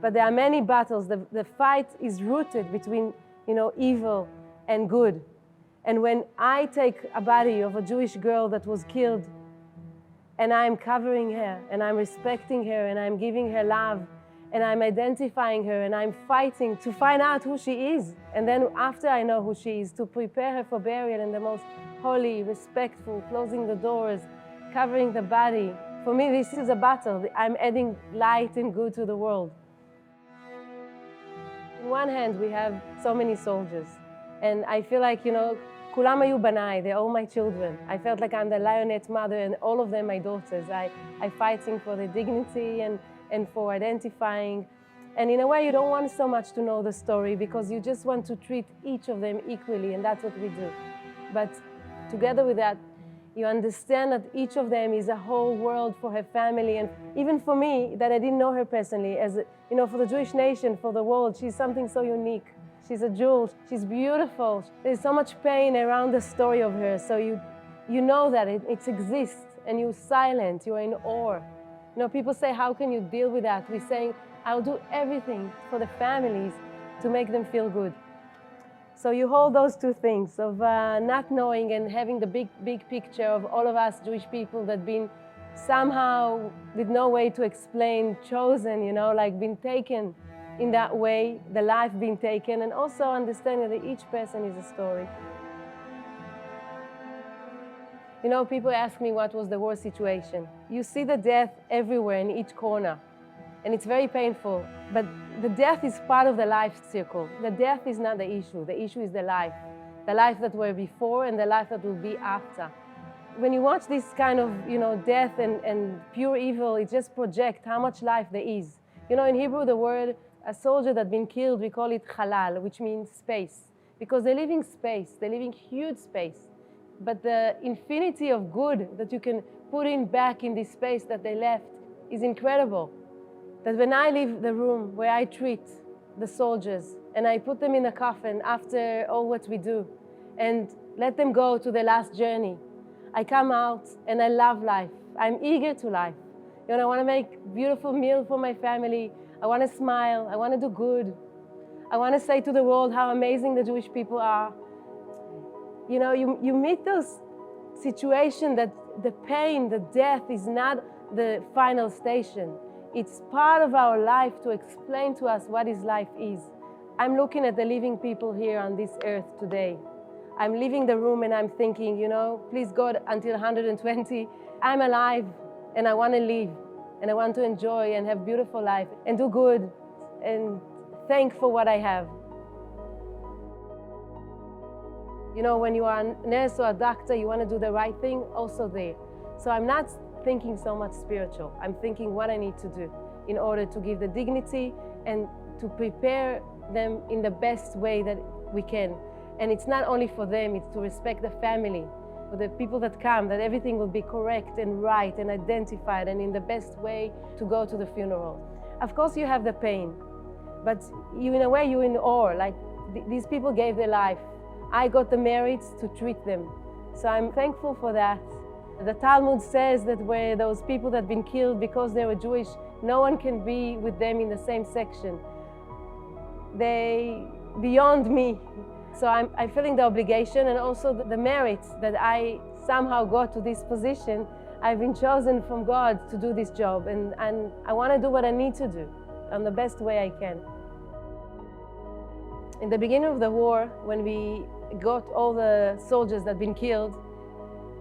But there are many battles. The fight is rooted between, evil and good. And when I take a body of a Jewish girl that was killed, and I'm covering her, and I'm respecting her, and I'm giving her love, and I'm identifying her, and I'm fighting to find out who she is. And then after I know who she is, to prepare her for burial in the most holy, respectful, closing the doors, covering the body. For me, this is a battle. I'm adding light and good to the world. On one hand, we have so many soldiers, and I feel like, kulam hayu banai, they're all my children. I felt like I'm the lioness mother, and all of them my daughters. I'm fighting for their dignity and for identifying. And in a way, you don't want so much to know the story because you just want to treat each of them equally, and that's what we do. But together with that, you understand that each of them is a whole world for her family, and even for me, that I didn't know her personally, for the Jewish nation, for the world, she's something so unique. She's a jewel, she's beautiful. There's so much pain around the story of her, so you know that it exists, and you're silent, you're in awe. People say, how can you deal with that? We're saying, I'll do everything for the families to make them feel good. So you hold those two things of not knowing and having the big picture of all of us Jewish people that been somehow, with no way to explain, chosen, been taken in that way, the life being taken, and also understanding that each person is a story. People ask me what was the worst situation. You see the death everywhere in each corner, and it's very painful, but the death is part of the life circle. The death is not the issue. The issue is the life that were before and the life that will be after. When you watch this kind of, death and pure evil, it just projects how much life there is. In Hebrew, the word, a soldier that's been killed, we call it halal, which means space, because they're living space, they're living huge space. But the infinity of good that you can put in back in this space that they left is incredible. That when I leave the room where I treat the soldiers and I put them in a coffin after all what we do and let them go to their last journey, I come out and I love life. I'm eager to life. I want to make beautiful meal for my family. I want to smile. I want to do good. I want to say to the world how amazing the Jewish people are. You meet those situations that the pain, the death is not the final station. It's part of our life to explain to us what life is. I'm looking at the living people here on this earth today. I'm leaving the room and I'm thinking, please God, until 120, I'm alive and I want to live and I want to enjoy and have beautiful life and do good and thank for what I have. When you are a nurse or a doctor, you want to do the right thing, also there. So I'm not thinking so much spiritual. I'm thinking what I need to do in order to give the dignity and to prepare them in the best way that we can. And it's not only for them, it's to respect the family, for the people that come, that everything will be correct and right and identified and in the best way to go to the funeral. Of course you have the pain, but in a way you're in awe, like these people gave their life. I got the merits to treat them. So I'm thankful for that. The Talmud says that where those people that have been killed because they were Jewish, no one can be with them in the same section. They beyond me. So I'm feeling the obligation and also the merit that I somehow got to this position. I've been chosen from God to do this job, and I want to do what I need to do in the best way I can. In the beginning of the war, when we got all the soldiers that had been killed,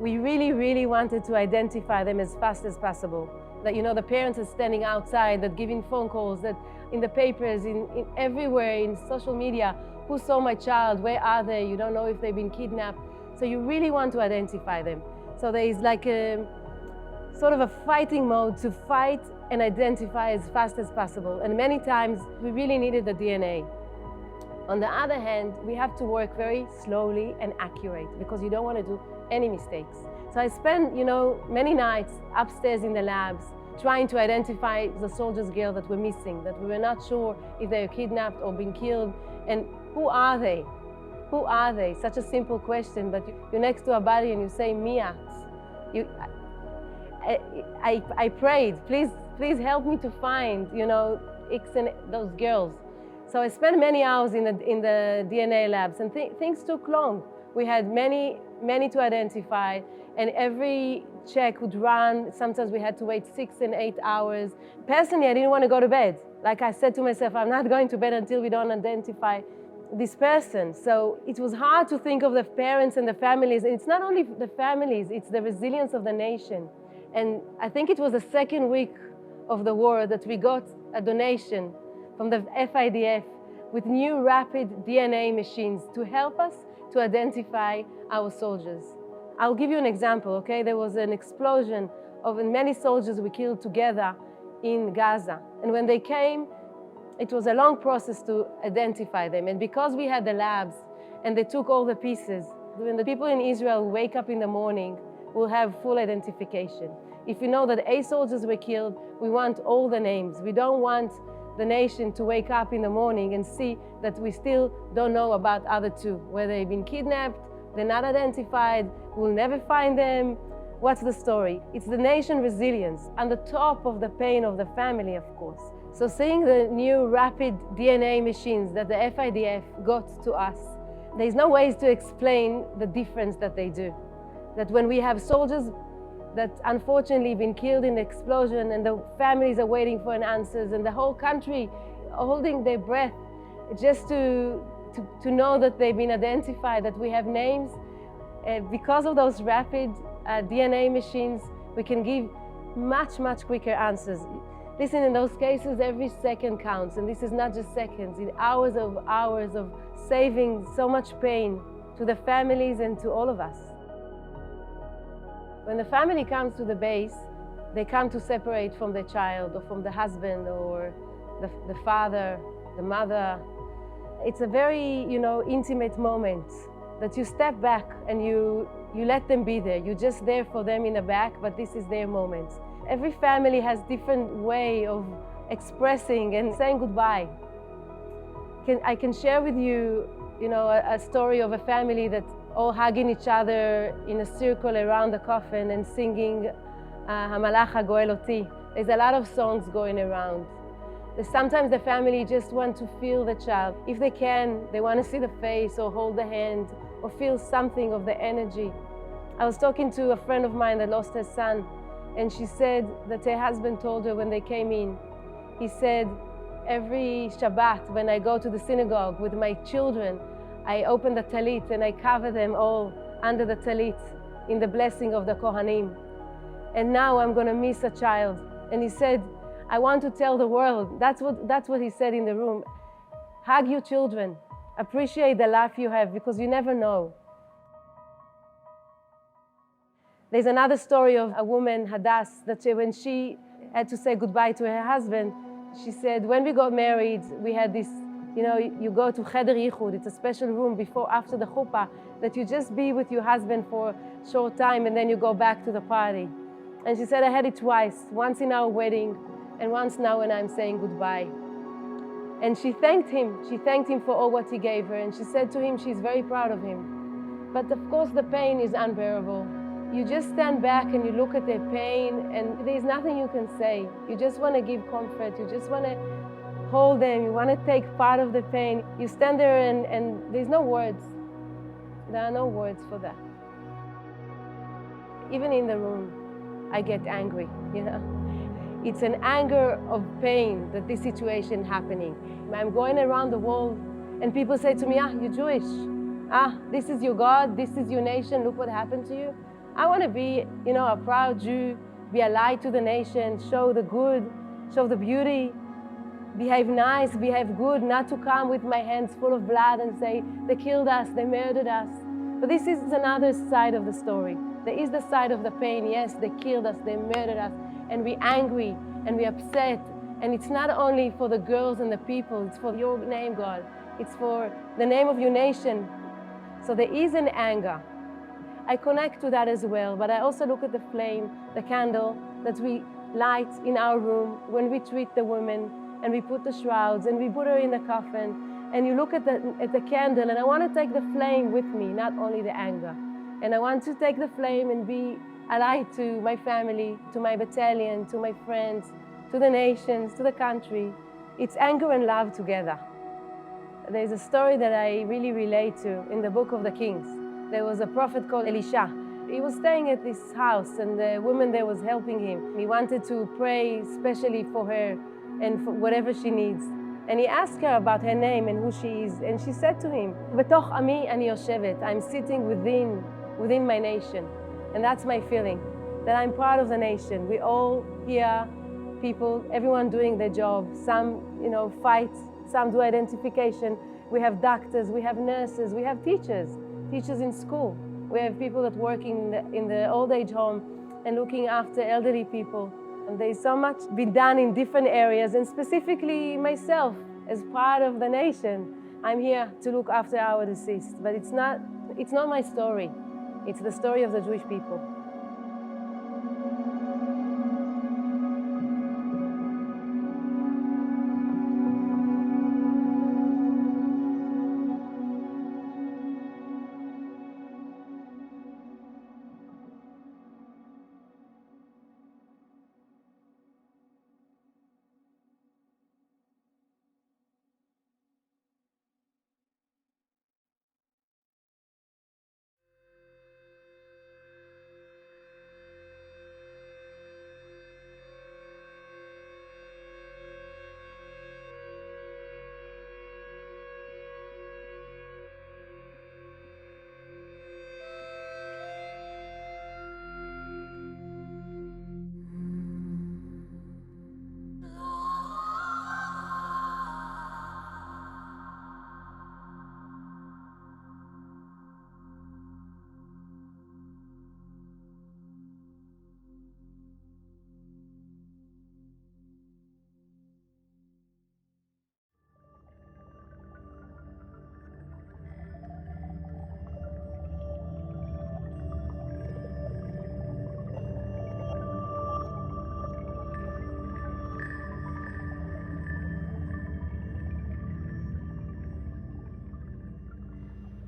we really wanted to identify them as fast as possible. That, you know, the parents are standing outside, that giving phone calls, that in the papers, in everywhere, in social media, who saw my child, where are they? You don't know if they've been kidnapped. So you really want to identify them. So there is like a sort of a fighting mode to fight and identify as fast as possible. And many times we really needed the DNA. On the other hand, we have to work very slowly and accurate because you don't want to do any mistakes. So I spent, you know, many nights upstairs in the labs trying to identify the soldiers' girl that were missing, that we were not sure if they were kidnapped or been killed. And who are they? Who are they? Such a simple question, but you're next to a body and you say, Mia. I prayed, please help me to find, you know, X and those girls. So I spent many hours in the DNA labs, and things took long. We had many to identify, and every check would run. Sometimes we had to wait 6 and 8 hours. Personally, I didn't want to go to bed. Like I said to myself, I'm not going to bed until we don't identify this person. So it was hard to think of the parents and the families. And it's not only the families, it's the resilience of the nation. And I think it was the second week of the war that we got a donation from the FIDF with new rapid DNA machines to help us to identify our soldiers. I'll give you an example, okay? There was an explosion of many soldiers we killed together in Gaza. And when they came, it was a long process to identify them. And because we had the labs and they took all the pieces, when the people in Israel wake up in the morning, we'll have full identification. If we know that 8 soldiers were killed, we want all the names. We don't want the nation to wake up in the morning and see that we still don't know about other 2, whether they've been kidnapped, they're not identified, we'll never find them. What's the story? It's the nation resilience on the top of the pain of the family, of course. So seeing the new rapid DNA machines that the FIDF got to us, there's no ways to explain the difference that they do. That when we have soldiers that unfortunately been killed in the explosion and the families are waiting for an answers and the whole country holding their breath just to know that they've been identified, that we have names. Because of those rapid DNA machines, we can give much quicker answers. Listen, in those cases, every second counts, and this is not just seconds, it's hours of saving so much pain to the families and to all of us. When the family comes to the base, they come to separate from their child or from the husband or the father, the mother. It's a very, you know, intimate moment that you step back and you let them be there. You're just there for them in the back, but this is their moment. Every family has different way of expressing and saying goodbye. I can share with you, you know, a story of a family that all hugging each other in a circle around the coffin and singing Hamalach HaGoel Oti. There's a lot of songs going around. Sometimes the family just want to feel the child. If they can, they want to see the face or hold the hand or feel something of the energy. I was talking to a friend of mine that lost her son, and she said that her husband told her when they came in, he said, every Shabbat when I go to the synagogue with my children, I open the talit and I cover them all under the talit in the blessing of the Kohanim. And now I'm going to miss a child. And he said, I want to tell the world. That's what he said in the room. Hug your children. Appreciate the life you have because you never know. There's another story of a woman, Hadass, that when she had to say goodbye to her husband, she said, when we got married, we had this, you know, you go to Cheder Yichud, it's a special room after the chuppah, that you just be with your husband for a short time and then you go back to the party. And she said, I had it twice, once in our wedding and once now when I'm saying goodbye. And she thanked him for all what he gave her, and she said to him she's very proud of him. But of course the pain is unbearable. You just stand back and you look at their pain and there's nothing you can say. You just want to give comfort, you just want to hold them, you want to take part of the pain. You stand there and there's no words. There are no words for that. Even in the room, I get angry, you know. It's an anger of pain that this situation happening. I'm going around the world and people say to me, you're Jewish. This is your God, this is your nation, look what happened to you. I want to be, you know, a proud Jew, be a light to the nation, show the good, show the beauty, behave nice, behave good, not to come with my hands full of blood and say, they killed us, they murdered us. But this is another side of the story. There is the side of the pain. Yes, they killed us, they murdered us, and we're angry and we're upset. And it's not only for the girls and the people, it's for your name, God. It's for the name of your nation. So there is an anger. I connect to that as well, but I also look at the flame, the candle that we light in our room when we treat the women and we put the shrouds and we put her in the coffin. And you look at the candle, and I want to take the flame with me, not only the anger. And I want to take the flame and be a light to my family, to my battalion, to my friends, to the nations, to the country. It's anger and love together. There's a story that I really relate to in the book of the Kings. There was a prophet called Elisha. He was staying at this house, and the woman there was helping him. He wanted to pray especially for her and for whatever she needs. And he asked her about her name and who she is. And she said to him, "Betoch ami ani yoshevet." I'm sitting within my nation. And that's my feeling, that I'm part of the nation. We all here, people, everyone doing their job. Some, you know, fight, some do identification. We have doctors, we have nurses, we have teachers in school. We have people that work in the old age home and looking after elderly people. And there's so much been done in different areas, and specifically myself, as part of the nation. I'm here to look after our deceased, but it's not my story. It's the story of the Jewish people.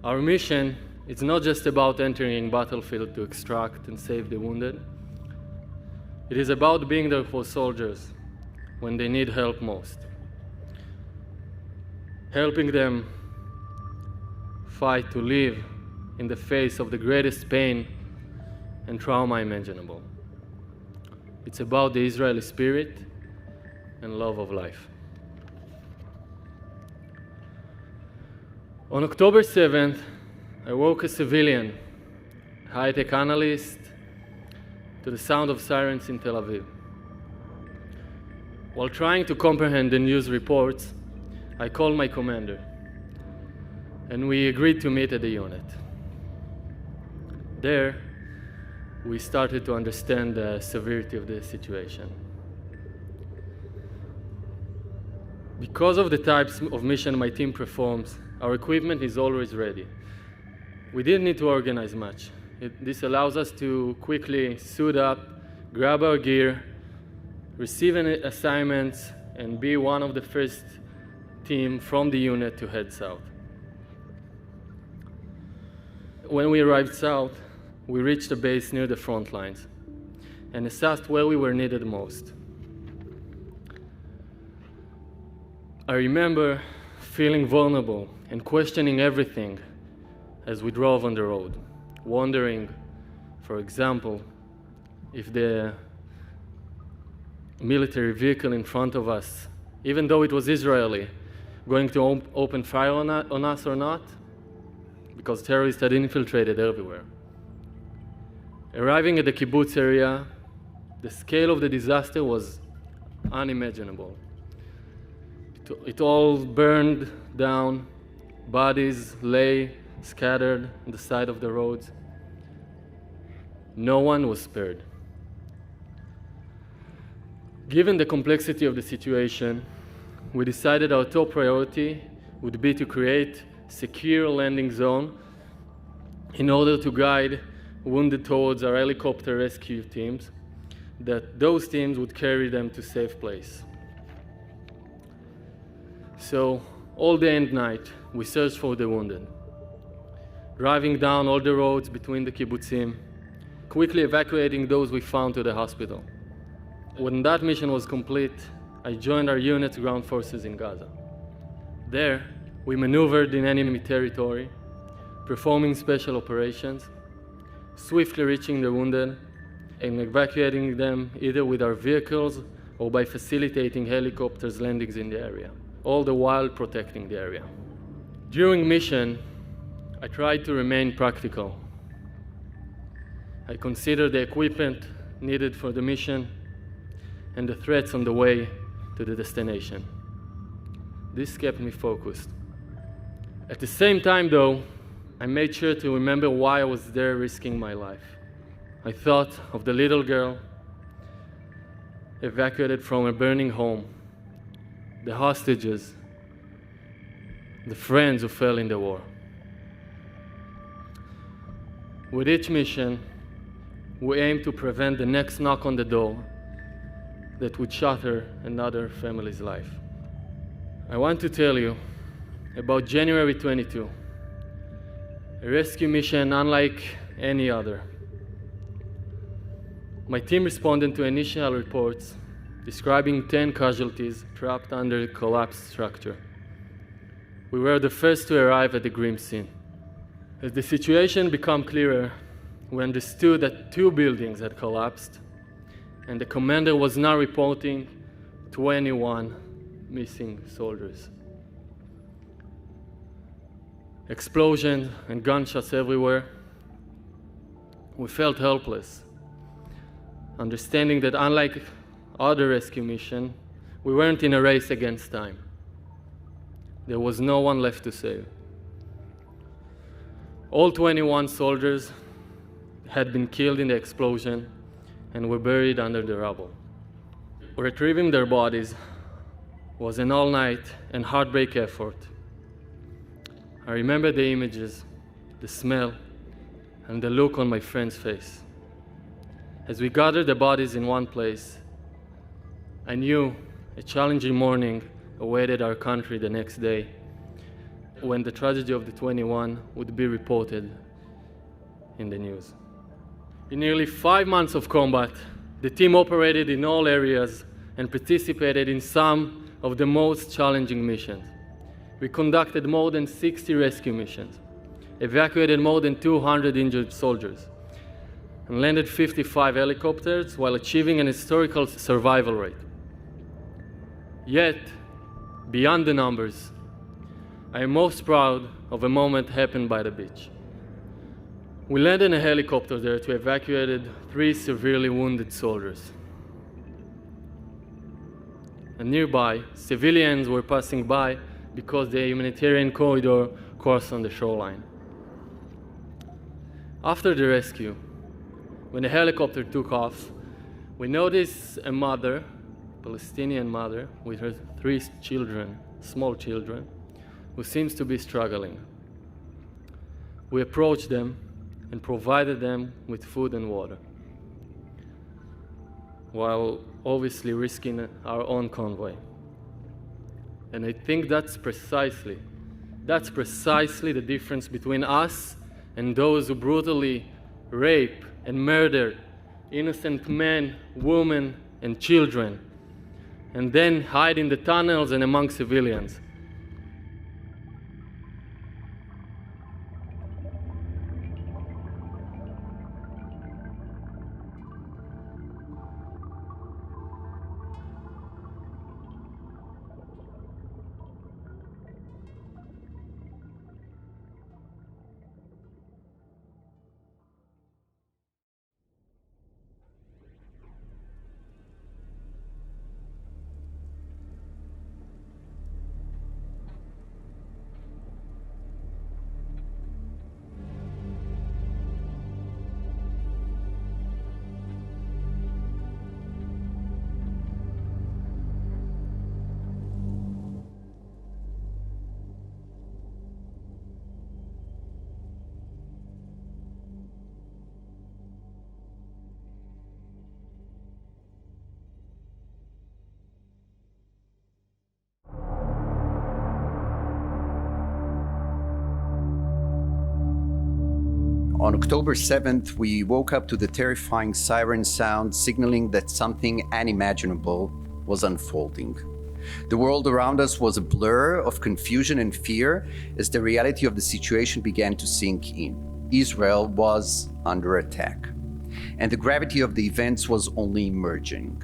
Our mission is not just about entering battlefield to extract and save the wounded. It is about being there for soldiers when they need help most. Helping them fight to live in the face of the greatest pain and trauma imaginable. It's about the Israeli spirit and love of life. On October 7th, I woke a civilian, high-tech analyst, to the sound of sirens in Tel Aviv. While trying to comprehend the news reports, I called my commander, and we agreed to meet at the unit. There, we started to understand the severity of the situation. Because of the types of mission my team performs, our equipment is always ready. We didn't need to organize much. This allows us to quickly suit up, grab our gear, receive assignments, and be one of the first team from the unit to head south. When we arrived south, we reached a base near the front lines and assessed where we were needed most. I remember feeling vulnerable and questioning everything as we drove on the road, wondering, for example, if the military vehicle in front of us, even though it was Israeli, going to open fire on us or not, because terrorists had infiltrated everywhere. Arriving at the kibbutz area, the scale of the disaster was unimaginable. It all burned down, bodies lay scattered on the side of the roads. No one was spared. Given the complexity of the situation, we decided our top priority would be to create a secure landing zone in order to guide wounded towards our helicopter rescue teams, that those teams would carry them to safe place. So all day and night, we searched for the wounded, driving down all the roads between the kibbutzim, quickly evacuating those we found to the hospital. When that mission was complete, I joined our unit's ground forces in Gaza. There, we maneuvered in enemy territory, performing special operations, swiftly reaching the wounded and evacuating them either with our vehicles or by facilitating helicopters' landings in the area, all the while protecting the area. During mission, I tried to remain practical. I considered the equipment needed for the mission and the threats on the way to the destination. This kept me focused. At the same time, though, I made sure to remember why I was there risking my life. I thought of the little girl evacuated from a burning home, the hostages, the friends who fell in the war. With each mission, we aim to prevent the next knock on the door that would shatter another family's life. I want to tell you about January 22, a rescue mission unlike any other. My team responded to initial reports describing 10 casualties trapped under a collapsed structure. We were the first to arrive at the grim scene. As the situation became clearer, we understood that 2 buildings had collapsed, and the commander was now reporting 21 missing soldiers. Explosions and gunshots everywhere. We felt helpless, understanding that unlike other rescue missions, we weren't in a race against time. There was no one left to save. All 21 soldiers had been killed in the explosion and were buried under the rubble. Retrieving their bodies was an all-night and heartbreak effort. I remember the images, the smell, and the look on my friend's face. As we gathered the bodies in one place, I knew a challenging morning awaited our country the next day, when the tragedy of the 21 would be reported in the news. In nearly 5 months of combat, the team operated in all areas and participated in some of the most challenging missions. We conducted more than 60 rescue missions, evacuated more than 200 injured soldiers, and landed 55 helicopters while achieving an historical survival rate. Yet, beyond the numbers, I am most proud of a moment happened by the beach. We landed in a helicopter there to evacuate 3 severely wounded soldiers. And nearby, civilians were passing by because the humanitarian corridor crossed on the shoreline. After the rescue, when the helicopter took off, we noticed a mother, Palestinian mother, with her 3 children, small children, who seems to be struggling. We approached them and provided them with food and water, while obviously risking our own convoy. And I think that's precisely the difference between us and those who brutally rape and murder innocent men, women, and children, and then hide in the tunnels and among civilians. On October 7th, we woke up to the terrifying siren sound signaling that something unimaginable was unfolding. The world around us was a blur of confusion and fear as the reality of the situation began to sink in. Israel was under attack, and the gravity of the events was only emerging.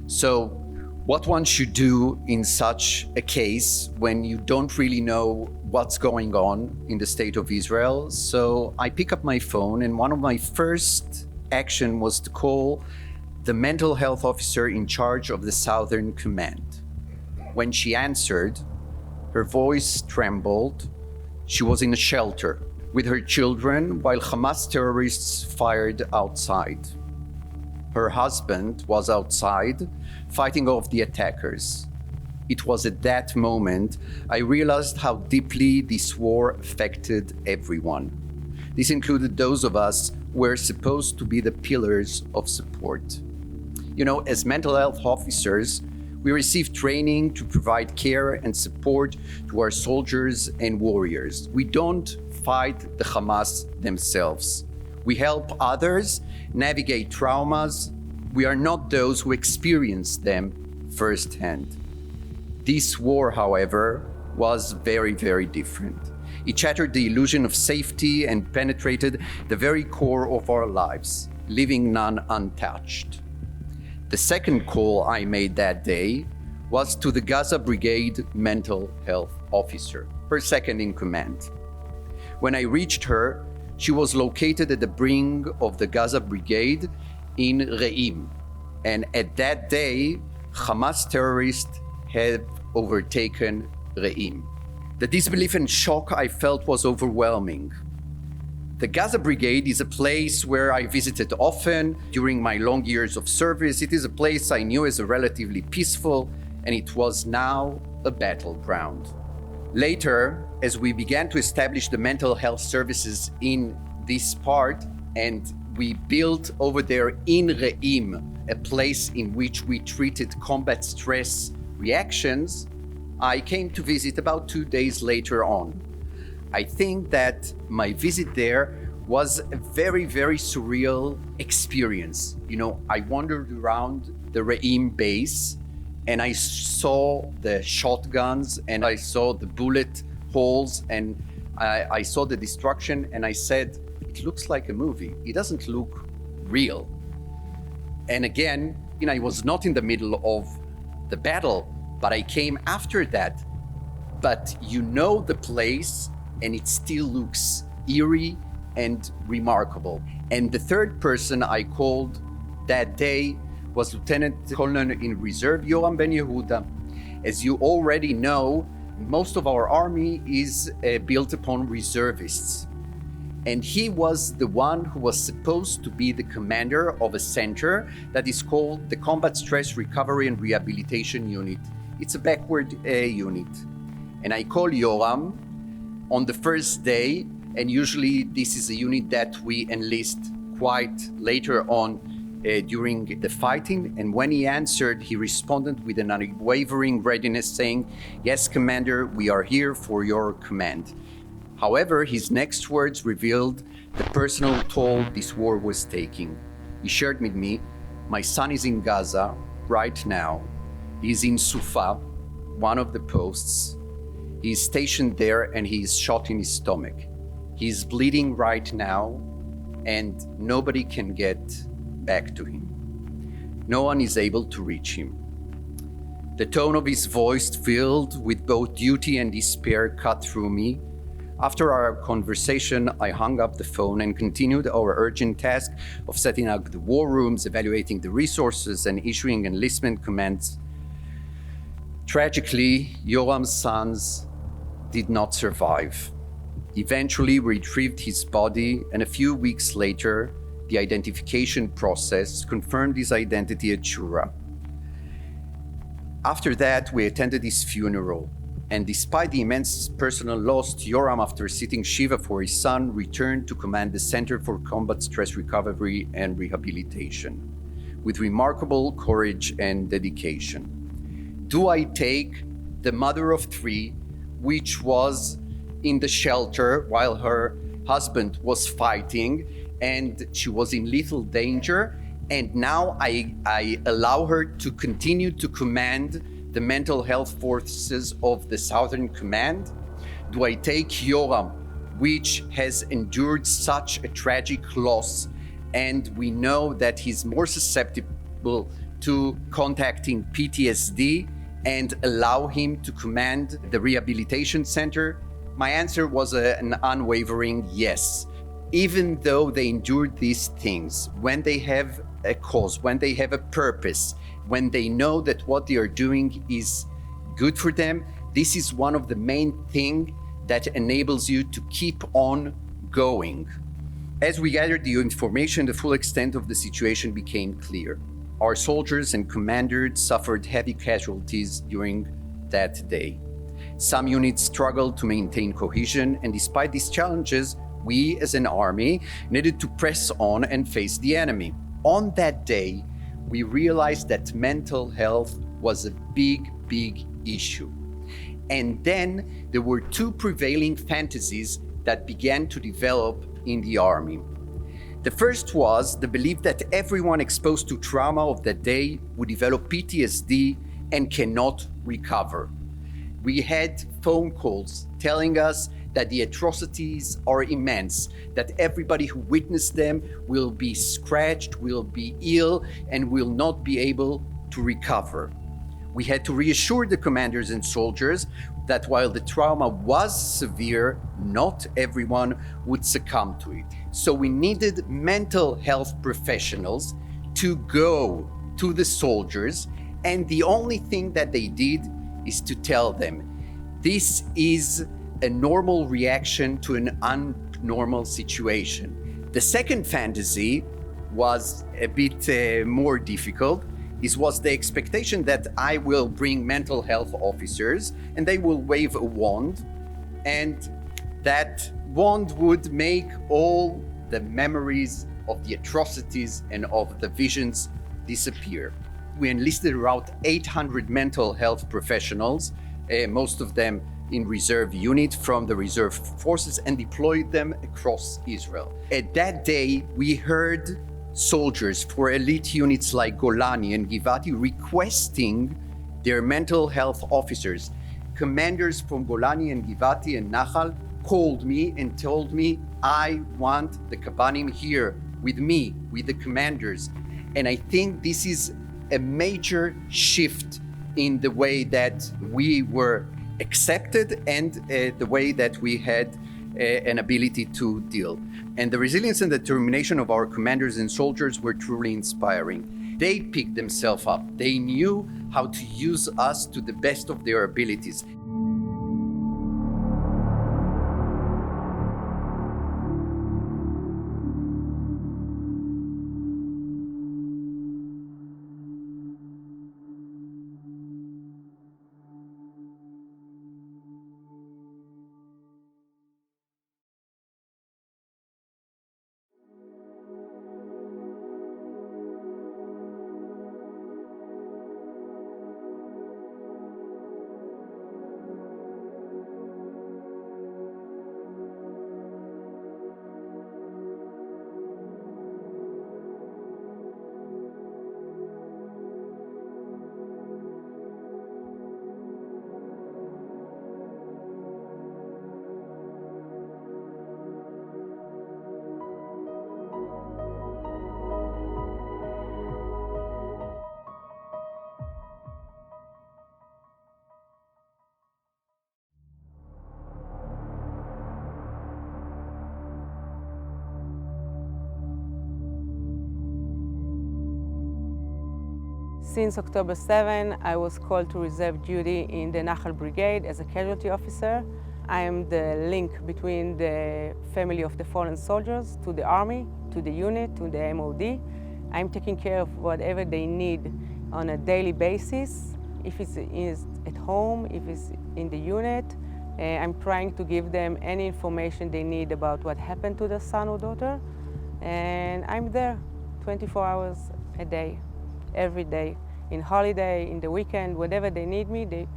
So, what one should do in such a case when you don't really know what's going on in the state of Israel? So I pick up my phone, and one of my first action was to call the mental health officer in charge of the Southern Command. When she answered, her voice trembled. She was in a shelter with her children while Hamas terrorists fired outside. Her husband was outside fighting off the attackers. It was at that moment I realized how deeply this war affected everyone. This included those of us who were supposed to be the pillars of support. You know, as mental health officers, we receive training to provide care and support to our soldiers and warriors. We don't fight the Hamas themselves. We help others navigate traumas. We are not those who experience them firsthand. This war, however, was very, very different. It shattered the illusion of safety and penetrated the very core of our lives, leaving none untouched. The second call I made that day was to the Gaza Brigade mental health officer, her second in command. When I reached her, she was located at the brink of the Gaza Brigade in Re'im. And at that day, Hamas terrorists had overtaken Re'im. The disbelief and shock I felt was overwhelming. The Gaza Brigade is a place where I visited often during my long years of service. It is a place I knew as relatively peaceful, and it was now a battleground. Later, as we began to establish the mental health services in this part, and we built over there in Re'im a place in which we treated combat stress reactions, I came to visit about 2 days later on. I think that my visit there was a very, very surreal experience. You know, I wandered around the Re'im base and I saw the shotguns and I saw the bullet holes and I saw the destruction and I said, it looks like a movie. It doesn't look real. And again, you know, I was not in the middle of the battle, but I came after that. But you know the place and it still looks eerie and remarkable. And the third person I called that day was Lieutenant Colonel in Reserve Yoram Ben Yehuda. As you already know, most of our army is built upon reservists. And he was the one who was supposed to be the commander of a center that is called the Combat Stress Recovery and Rehabilitation Unit. It's a backward unit. And I call Yoram on the first day, and usually this is a unit that we enlist quite later on during the fighting. And when he answered, he responded with an unwavering readiness saying, "Yes, Commander, we are here for your command." However, his next words revealed the personal toll this war was taking. He shared with me, "My son is in Gaza right now. He's in Sufa, one of the posts. He's stationed there and he's shot in his stomach. He's bleeding right now and nobody can get back to him. No one is able to reach him." The tone of his voice, filled with both duty and despair, cut through me. After our conversation, I hung up the phone and continued our urgent task of setting up the war rooms, evaluating the resources, and issuing enlistment commands. Tragically, Yoram's sons did not survive. Eventually, we retrieved his body, and a few weeks later, the identification process confirmed his identity at Shura. After that, we attended his funeral. And despite the immense personal loss, Yoram, after sitting Shiva for his son, returned to command the Center for Combat Stress Recovery and Rehabilitation with remarkable courage and dedication. Do I take the mother of three, which was in the shelter while her husband was fighting and she was in lethal danger. And now I allow her to continue to command the mental health forces of the Southern Command? Do I take Yoram, which has endured such a tragic loss, and we know that he's more susceptible to contacting PTSD, and allow him to command the rehabilitation center? My answer was an unwavering yes. Even though they endured these things, when they have a cause, when they have a purpose, when they know that what they are doing is good for them, this is one of the main things that enables you to keep on going. As we gathered the information, the full extent of the situation became clear. Our soldiers and commanders suffered heavy casualties during that day. Some units struggled to maintain cohesion, and despite these challenges, we as an army needed to press on and face the enemy. On that day, we realized that mental health was a big issue. And then there were two prevailing fantasies that began to develop in the army. The first was the belief that everyone exposed to trauma of that day would develop PTSD and cannot recover. We had phone calls telling us that the atrocities are immense, that everybody who witnessed them will be scratched, will be ill, and will not be able to recover. We had to reassure the commanders and soldiers that while the trauma was severe, not everyone would succumb to it. So we needed mental health professionals to go to the soldiers, and the only thing that they did is to tell them, this is a normal reaction to an abnormal situation. The second fantasy was a bit more difficult. It was the expectation that I will bring mental health officers and they will wave a wand, and that wand would make all the memories of the atrocities and of the visions disappear. We enlisted around 800 mental health professionals, most of them in reserve unit from the reserve forces, and deployed them across Israel. At that day, we heard soldiers for elite units like Golani and Givati requesting their mental health officers. Commanders from Golani and Givati and Nachal called me and told me, I want the Kabanim here with me, with the commanders. And I think this is a major shift in the way that we were accepted and the way that we had an ability to deal. And the resilience and determination of our commanders and soldiers were truly inspiring. They picked themselves up. They knew how to use us to the best of their abilities. Since October 7, I was called to reserve duty in the Nachal Brigade as a casualty officer. I am the link between the family of the fallen soldiers to the army, to the unit, to the MOD. I'm taking care of whatever they need on a daily basis. If it's at home, if it's in the unit, I'm trying to give them any information they need about what happened to their son or daughter. And I'm there 24 hours a day, every day. In holiday, in the weekend, whatever they need me, they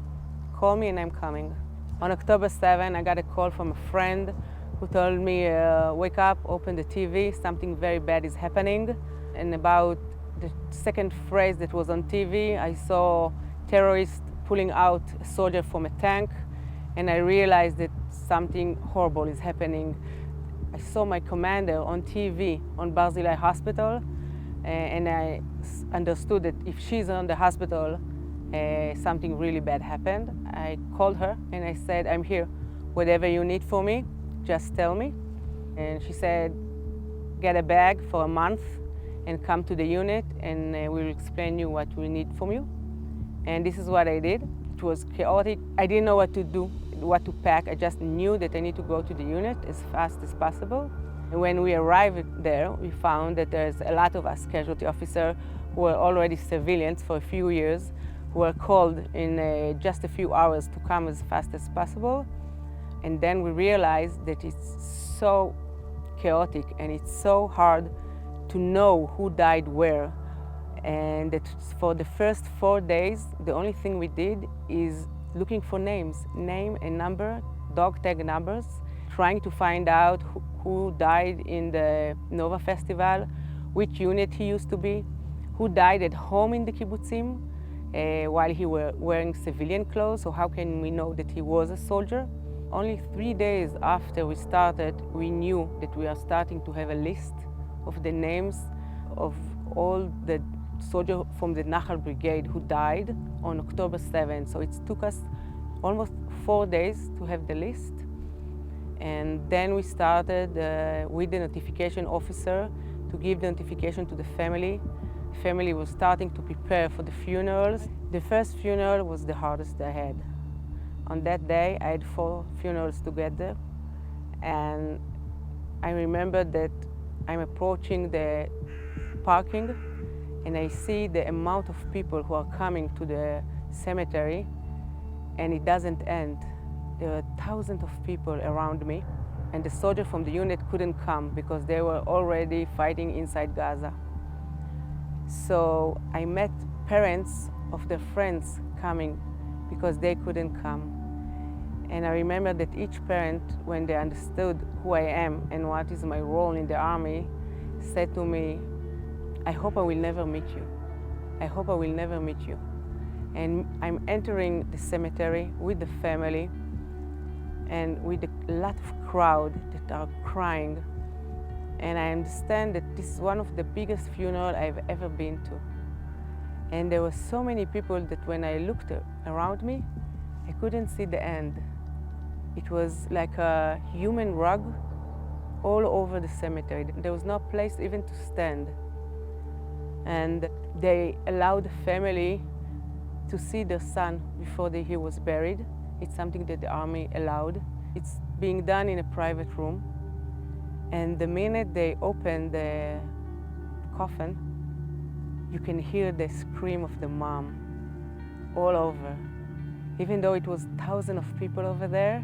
call me and I'm coming. On October 7, I got a call from a friend who told me, wake up, open the TV, something very bad is happening. And about the second phrase that was on TV, I saw terrorists pulling out a soldier from a tank, and I realized that something horrible is happening. I saw my commander on TV on Barzilai Hospital, and I understood that if she's on the hospital, something really bad happened. I called her and I said, I'm here. Whatever you need for me, just tell me. And she said, get a bag for a month and come to the unit, and we'll explain you what we need from you. And this is what I did. It was chaotic. I didn't know what to do, what to pack. I just knew that I need to go to the unit as fast as possible. And when we arrived there, we found that there's a lot of us casualty officers who were already civilians for a few years, who were called in just a few hours to come as fast as possible. And then we realized that it's so chaotic and it's so hard to know who died where. And that for the first 4 days, the only thing we did is looking for names, name and number, dog tag numbers, trying to find out who died in the Nova Festival, which unit he used to be, who died at home in the kibbutzim while he were wearing civilian clothes, so how can we know that he was a soldier? Only 3 days after we started, we knew that we are starting to have a list of the names of all the soldiers from the Nachal Brigade who died on October 7th. So it took us almost 4 days to have the list. And then we started with the notification officer to give the notification to the family. The family was starting to prepare for the funerals. The first funeral was the hardest I had. On that day, I had 4 funerals together. And I remember that I'm approaching the parking and I see the amount of people who are coming to the cemetery, and it doesn't end. There were thousands of people around me, and the soldiers from the unit couldn't come because they were already fighting inside Gaza. So I met parents of their friends coming because they couldn't come. And I remember that each parent, when they understood who I am and what is my role in the army, said to me, I hope I will never meet you. I hope I will never meet you. And I'm entering the cemetery with the family and with a lot of crowd that are crying. And I understand that this is one of the biggest funerals I've ever been to. And there were so many people that when I looked around me, I couldn't see the end. It was like a human rug all over the cemetery. There was no place even to stand. And they allowed the family to see their son before he was buried. It's something that the army allowed. It's being done in a private room. And the minute they open the coffin, you can hear the scream of the mom all over. Even though it was thousands of people over there,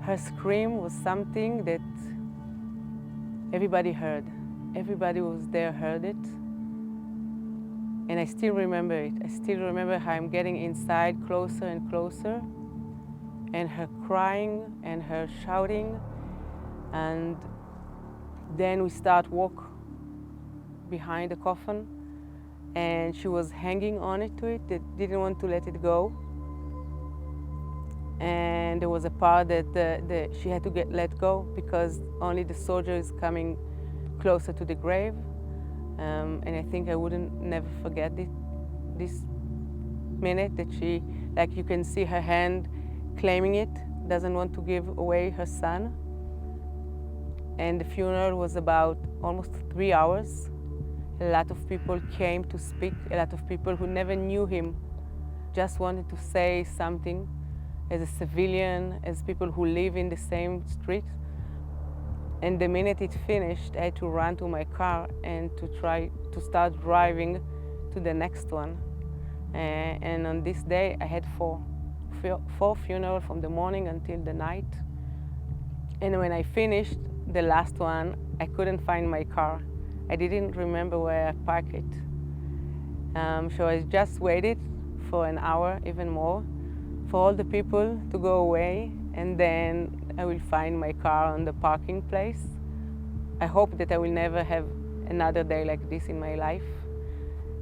her scream was something that everybody heard. Everybody who was there heard it. And I still remember it. I still remember how I'm getting inside closer and closer, and her crying and her shouting. And then we start walk behind the coffin, and she was hanging on it to it, that didn't want to let it go. And there was a part that she had to let go because only the soldier is coming closer to the grave. And I think I wouldn't never forget this minute that she, like you can see her hand claiming it, doesn't want to give away her son. And the funeral was about almost 3 hours. A lot of people came to speak, a lot of people who never knew him just wanted to say something as a civilian, as people who live in the same street. And the minute it finished, I had to run to my car and to try to start driving to the next one. And on this day, I had four funerals from the morning until the night. And when I finished the last one, I couldn't find my car. I didn't remember where I parked it. So I just waited for an hour, even more, for all the people to go away. And then I will find my car on the parking place. I hope that I will never have another day like this in my life.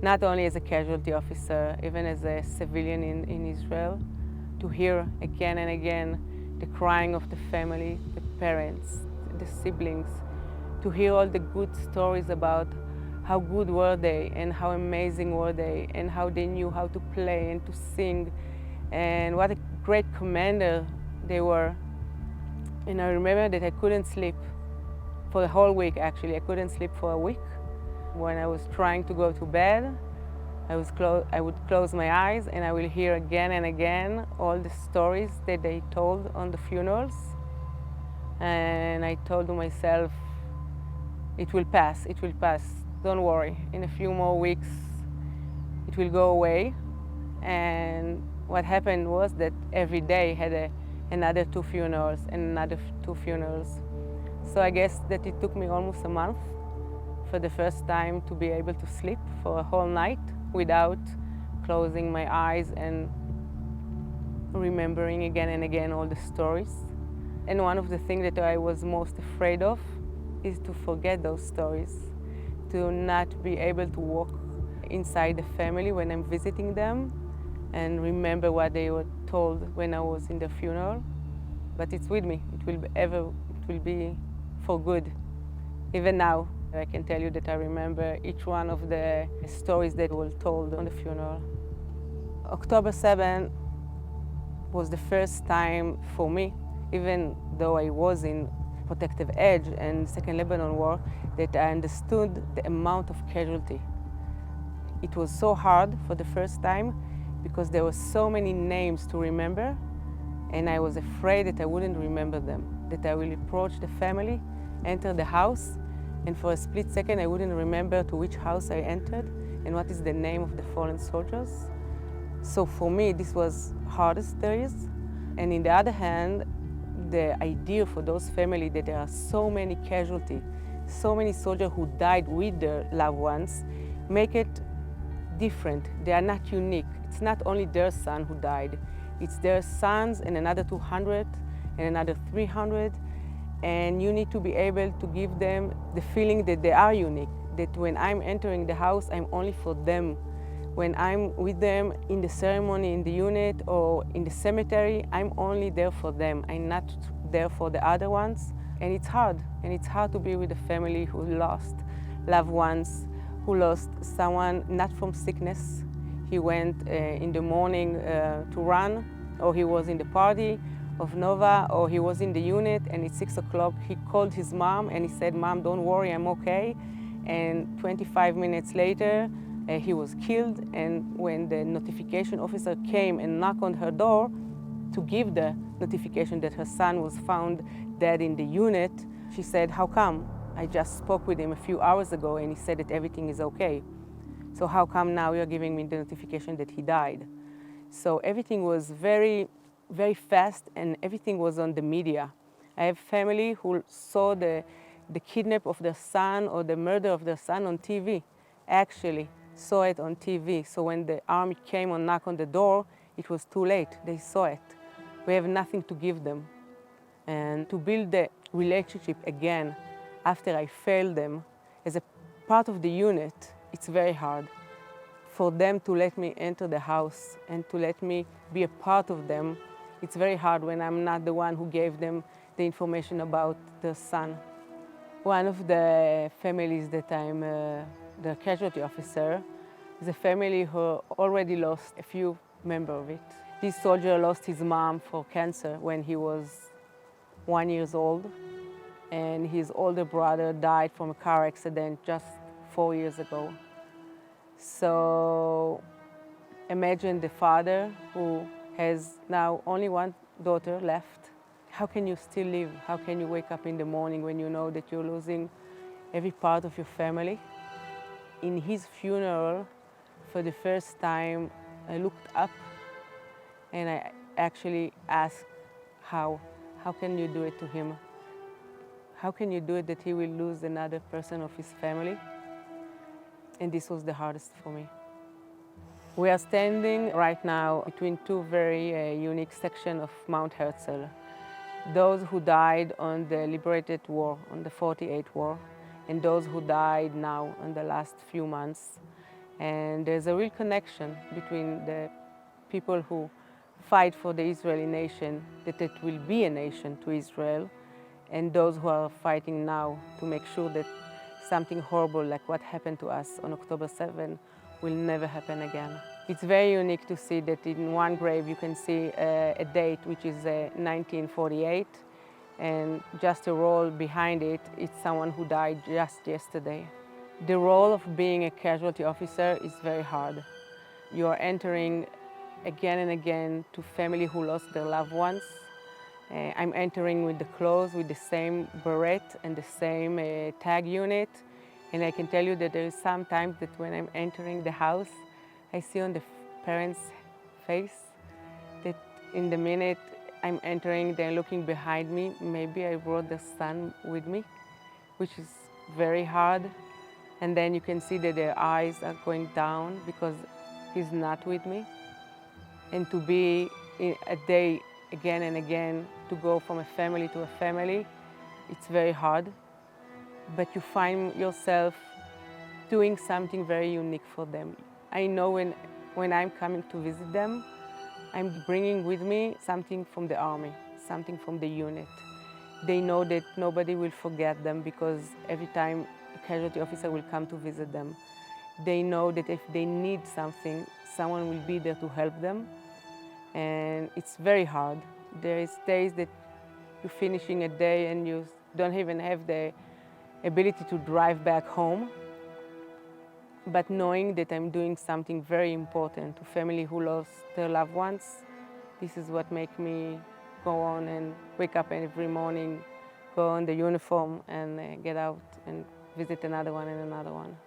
Not only as a casualty officer, even as a civilian in Israel, to hear again and again the crying of the family, the parents, the siblings, to hear all the good stories about how good were they and how amazing were they and how they knew how to play and to sing and what a great commander they were. And I remember that I couldn't sleep for the whole week, actually. I couldn't sleep for a week. When I was trying to go to bed, I would close my eyes and I will hear again and again all the stories that they told on the funerals. And I told myself, it will pass, it will pass. Don't worry, in a few more weeks, it will go away. And what happened was that every day had another 2 funerals and another 2 funerals. So I guess that it took me almost a month for the first time to be able to sleep for a whole night without closing my eyes and remembering again and again all the stories. And one of the things that I was most afraid of is to forget those stories, to not be able to walk inside the family when I'm visiting them and remember what they were told when I was in the funeral. But it's with me. It will be for good. Even now, I can tell you that I remember each one of the stories that were told on the funeral. October 7 was the first time for me, even though I was in Protective Edge and Second Lebanon War, that I understood the amount of casualty. It was so hard for the first time because there were so many names to remember, and I was afraid that I wouldn't remember them, that I will approach the family, enter the house, and for a split second I wouldn't remember to which house I entered and what is the name of the fallen soldiers. So for me, this was hardest there is. And in the other hand, the idea for those families that there are so many casualties, so many soldiers who died with their loved ones, make it different. They are not unique. It's not only their son who died, it's their sons and another 200 and another 300. And you need to be able to give them the feeling that they are unique, that when I'm entering the house, I'm only for them. When I'm with them in the ceremony, in the unit, or in the cemetery, I'm only there for them. I'm not there for the other ones. And it's hard. And it's hard to be with a family who lost loved ones, who lost someone not from sickness. He went in the morning to run, or he was in the party of Nova, or he was in the unit, and at 6 o'clock he called his mom and he said, "Mom, don't worry, I'm okay." And 25 minutes later, he was killed. And when the notification officer came and knocked on her door to give the notification that her son was found dead in the unit, she said, "How come? I just spoke with him a few hours ago and he said that everything is okay. So how come now you're giving me the notification that he died?" So everything was very, very fast, and everything was on the media. I have family who saw the kidnap of their son or the murder of their son on TV, actually saw it on TV. So when the army came and knocked on the door, it was too late. They saw it. We have nothing to give them. And to build the relationship again after I failed them as a part of the unit, it's very hard. For them to let me enter the house and to let me be a part of them, it's very hard when I'm not the one who gave them the information about their son. One of the families that I'm the casualty officer is a family who already lost a few members of it. This soldier lost his mom for cancer when he was 1 year old, and his older brother died from a car accident just 4 years ago. So imagine the father who has now only one daughter left. How can you still live? How can you wake up in the morning when you know that you're losing every part of your family? In his funeral, for the first time, I looked up and I actually asked, how can you do it to him? How can you do it that he will lose another person of his family? And this was the hardest for me. We are standing right now between two very unique sections of Mount Herzl. those who died on the liberated war, on the 48 war, and those who died now in the last few months. And there's a real connection between the people who fight for the Israeli nation, that it will be a nation to Israel, and those who are fighting now to make sure that something horrible like what happened to us on October 7 will never happen again. It's very unique to see that in one grave you can see a date which is 1948, and just a roll behind it, it's someone who died just yesterday. The role of being a casualty officer is very hard. You are entering again and again to family who lost their loved ones. I'm entering with the clothes, with the same beret and the same tag unit. And I can tell you that there is sometimes that when I'm entering the house, I see on the parents' face that in the minute I'm entering, they're looking behind me. Maybe I brought the son with me, which is very hard. And then you can see that their eyes are going down because he's not with me. And to be in a day again and again, to go from a family to a family, it's very hard. But you find yourself doing something very unique for them. I know when I'm coming to visit them, I'm bringing with me something from the army, something from the unit. They know that nobody will forget them because every time a casualty officer will come to visit them, they know that if they need something, someone will be there to help them. And it's very hard. There is days that you're finishing a day and you don't even have the ability to drive back home. But knowing that I'm doing something very important to family who lost their loved ones, this is what makes me go on and wake up every morning, go on the uniform and get out and visit another one and another one.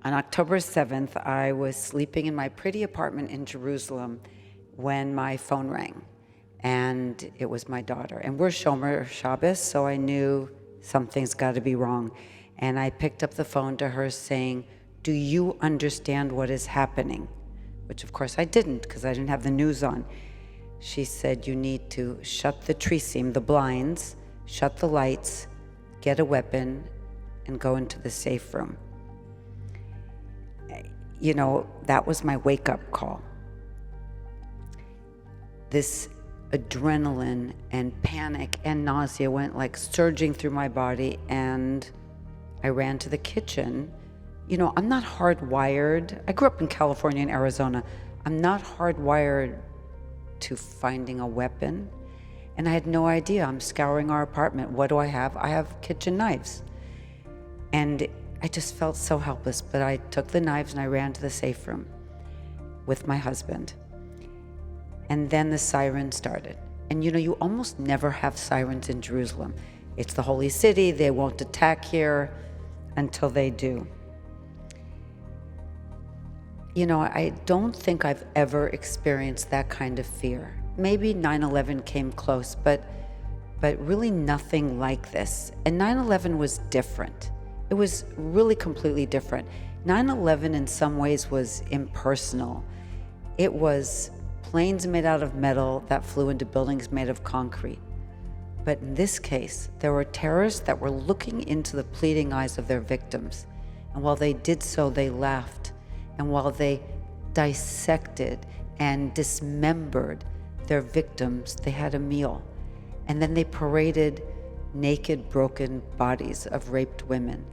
On October 7th, I was sleeping in my pretty apartment in Jerusalem when my phone rang, and it was my daughter. And we're Shomer Shabbos, so I knew something's got to be wrong. And I picked up the phone to her saying, "Do you understand what is happening?" Which of course I didn't, because I didn't have the news on. She said, "You need to shut the trisim, the blinds, shut the lights, get a weapon, and go into the safe room." You know, that was my wake-up call. This adrenaline and panic and nausea went like surging through my body, and I ran to the kitchen. You know, I'm not hardwired. I grew up in California and Arizona. I'm not hardwired to finding a weapon, and I had no idea. I'm scouring our apartment. What do I have? I have kitchen knives. And I just felt so helpless, but I took the knives and I ran to the safe room with my husband. And then the siren started. And you almost never have sirens in Jerusalem. It's the holy city, they won't attack here until they do. I don't think I've ever experienced that kind of fear. Maybe 9/11 came close, but really nothing like this. And 9/11 was different. It was really completely different. 9/11 in some ways was impersonal. It was planes made out of metal that flew into buildings made of concrete. But in this case, there were terrorists that were looking into the pleading eyes of their victims. And while they did so, they laughed. And while they dissected and dismembered their victims, they had a meal. And then they paraded naked, broken bodies of raped women.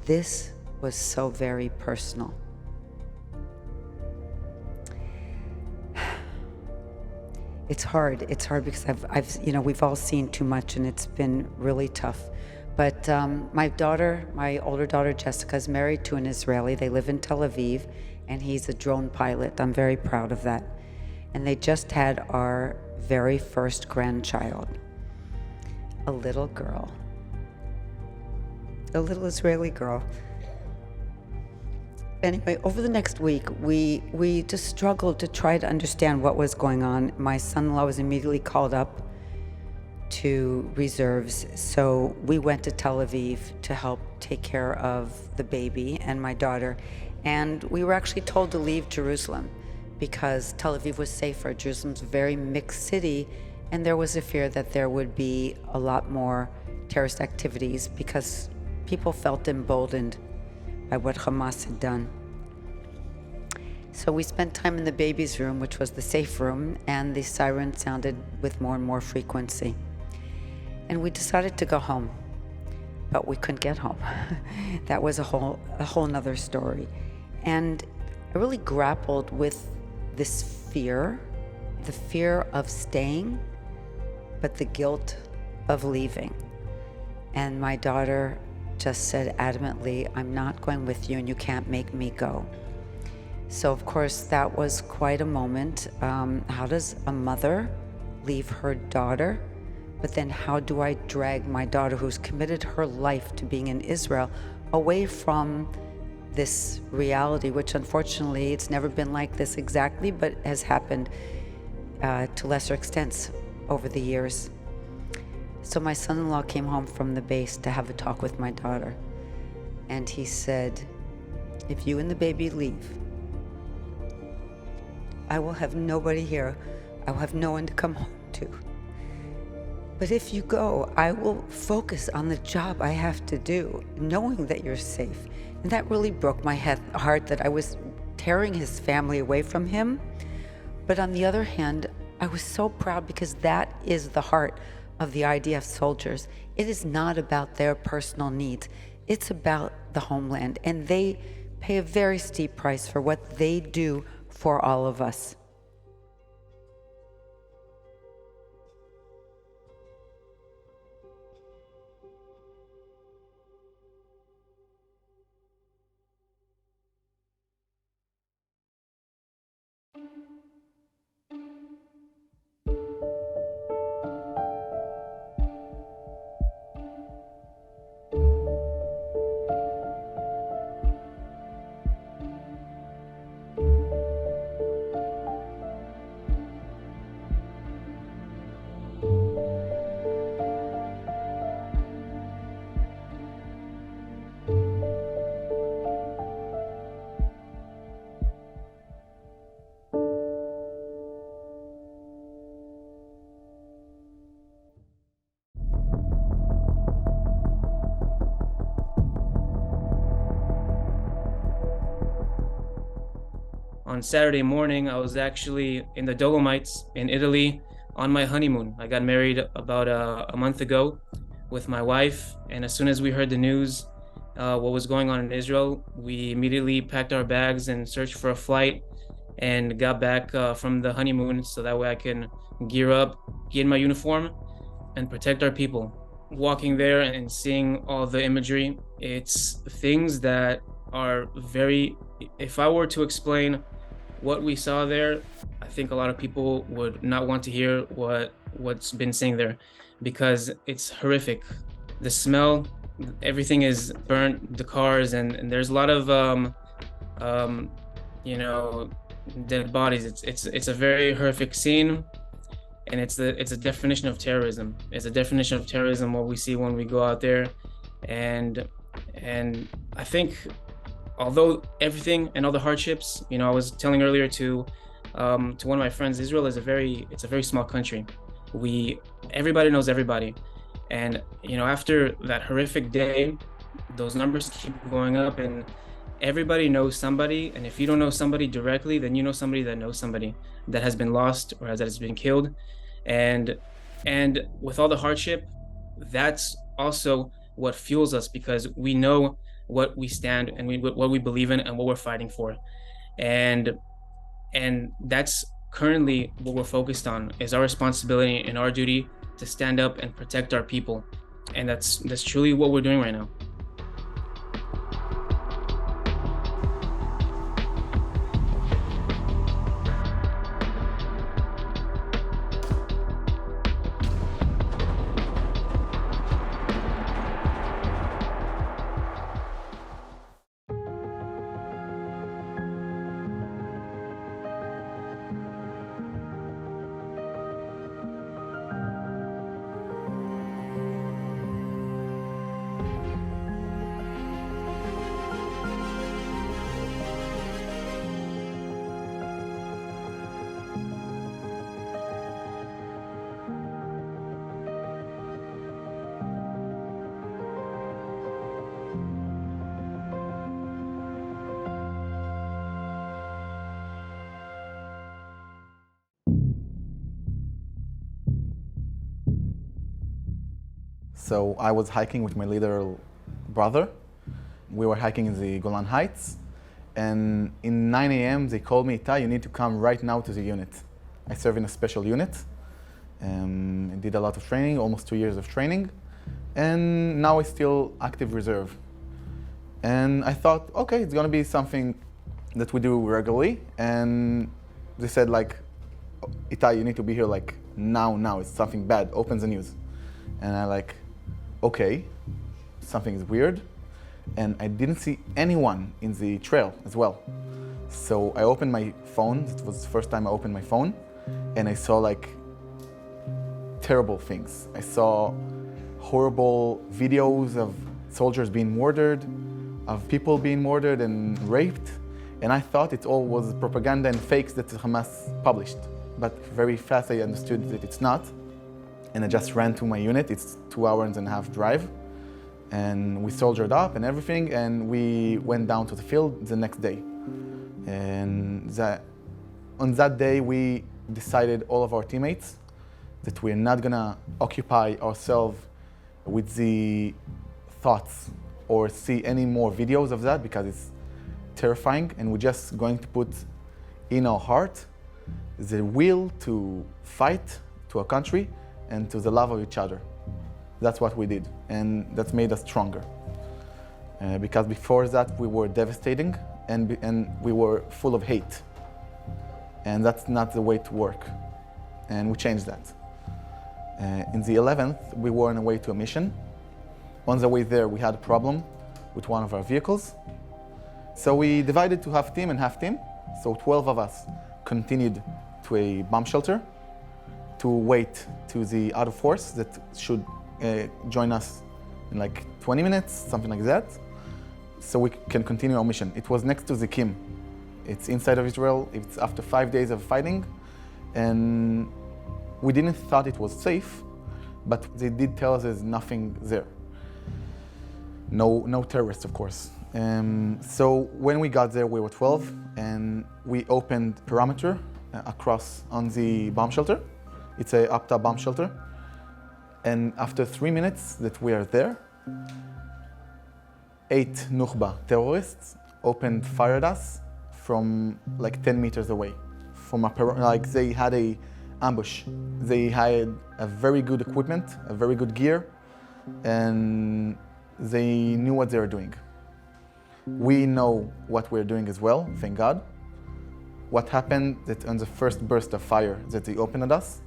This was so very personal. It's hard. It's hard because we've all seen too much, and it's been really tough. But my older daughter Jessica is married to an Israeli. They live in Tel Aviv, and he's a drone pilot. I'm very proud of that. And they just had our very first grandchild, a little girl, a little Israeli girl. Anyway, over the next week, we just struggled to try to understand what was going on. My son-in-law was immediately called up to reserves, so we went to Tel Aviv to help take care of the baby and my daughter. And we were actually told to leave Jerusalem because Tel Aviv was safer. Jerusalem's a very mixed city, and there was a fear that there would be a lot more terrorist activities because people felt emboldened by what Hamas had done. So we spent time in the baby's room, which was the safe room, and the siren sounded with more and more frequency. And we decided to go home, but we couldn't get home. That was a whole nother story. And I really grappled with this fear, the fear of staying, but the guilt of leaving. And my daughter just said adamantly, "I'm not going with you and you can't make me go." So of course that was quite a moment. How does a mother leave her daughter? But then how do I drag my daughter, who's committed her life to being in Israel, away from this reality, which unfortunately it's never been like this exactly, but has happened to lesser extents over the years. So my son-in-law came home from the base to have a talk with my daughter. And he said, "If you and the baby leave, I will have nobody here. I will have no one to come home to. But if you go, I will focus on the job I have to do, knowing that you're safe." And that really broke my heart that I was tearing his family away from him. But on the other hand, I was so proud because that is the heart of the IDF soldiers. It is not about their personal needs. It's about the homeland. And they pay a very steep price for what they do for all of us. On Saturday morning, I was actually in the Dolomites in Italy on my honeymoon. I got married about a month ago with my wife, and as soon as we heard the news, what was going on in Israel, we immediately packed our bags and searched for a flight and got back from the honeymoon so that way I can gear up, get in my uniform, and protect our people. Walking there and seeing all the imagery, it's things that are very, if I were to explain what we saw there, I think a lot of people would not want to hear what what's been sitting there, because it's horrific. The smell, everything is burnt, the cars, and there's a lot of dead bodies. It's a very horrific scene, and it's a definition of terrorism. It's a definition of terrorism what we see when we go out there, and I think, although everything and all the hardships, I was telling earlier to one of my friends, Israel is a very small country. Everybody knows everybody, and after that horrific day, those numbers keep going up, and everybody knows somebody. And if you don't know somebody directly, then you know somebody that knows somebody that has been lost or that has been killed, and with all the hardship, that's also what fuels us, because we know what we stand and what we believe in and what we're fighting for, and that's currently what we're focused on, is our responsibility and our duty to stand up and protect our people, and that's truly what we're doing right now. So I was hiking with my little brother. We were hiking in the Golan Heights, and in 9 a.m. they called me, Itai, you need to come right now to the unit. I serve in a special unit. I did a lot of training, almost 2 years of training, and now it's still active reserve. And I thought, okay, it's gonna be something that we do regularly. And they said, like, Itai, you need to be here like now, it's something bad, open the news. And I like, okay, something is weird. And I didn't see anyone in the trail as well. So I opened my phone, it was the first time I opened my phone, and I saw like terrible things. I saw horrible videos of soldiers being murdered, of people being murdered and raped. And I thought it all was propaganda and fakes that Hamas published. But very fast I understood that it's not. And I just ran to my unit. It's 2.5 hours drive. And we soldiered up and everything, and we went down to the field the next day. And on that day, we decided, all of our teammates, that we're not gonna occupy ourselves with the thoughts or see any more videos of that, because it's terrifying, and we're just going to put in our heart the will to fight to our country and to the love of each other. That's what we did, and that made us stronger. Because before that, we were devastating and we were full of hate. And that's not the way to work. And we changed that. In the 11th, we were on our way to a mission. On the way there, we had a problem with one of our vehicles. So we divided to half team and half team. So 12 of us continued to a bomb shelter to wait to the other force that should join us in like 20 minutes, something like that, so we can continue our mission. It was next to Zikim. It's inside of Israel. It's after 5 days of fighting, and we didn't thought it was safe, but they did tell us there's nothing there. No terrorists, of course. So when we got there, we were 12, and we opened perimeter across on the bomb shelter. It's a Apta bomb shelter. And after 3 minutes that we are there, 8 Nukhba terrorists opened fire at us from like 10 meters away. They had a ambush. They had a very good equipment, a very good gear, and they knew what they were doing. We know what we're doing as well, thank God. What happened that on the first burst of fire that they opened at us,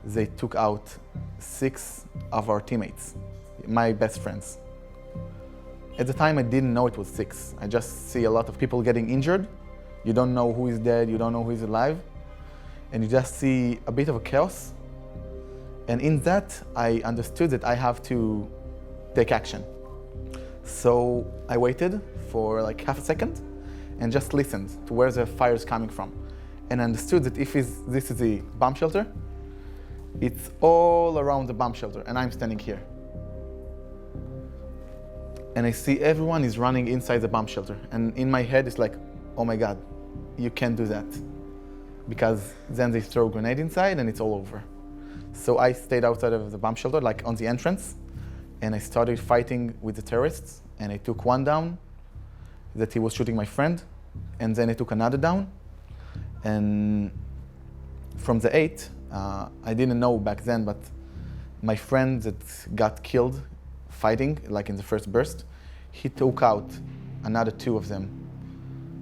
they took out 6 of our teammates, my best friends. At the time, I didn't know it was 6. I just see a lot of people getting injured. You don't know who is dead, you don't know who is alive. And you just see a bit of a chaos. And in that, I understood that I have to take action. So I waited for like half a second and just listened to where the fire is coming from. And I understood that if this is the bomb shelter, it's all around the bomb shelter, and I'm standing here. And I see everyone is running inside the bomb shelter. And in my head, it's like, oh my God, you can't do that. Because then they throw a grenade inside and it's all over. So I stayed outside of the bomb shelter, like on the entrance, and I started fighting with the terrorists. And I took one down, that he was shooting my friend, and then I took another down. And from the 8, I didn't know back then, but my friend that got killed fighting, like in the first burst, he took out another 2 of them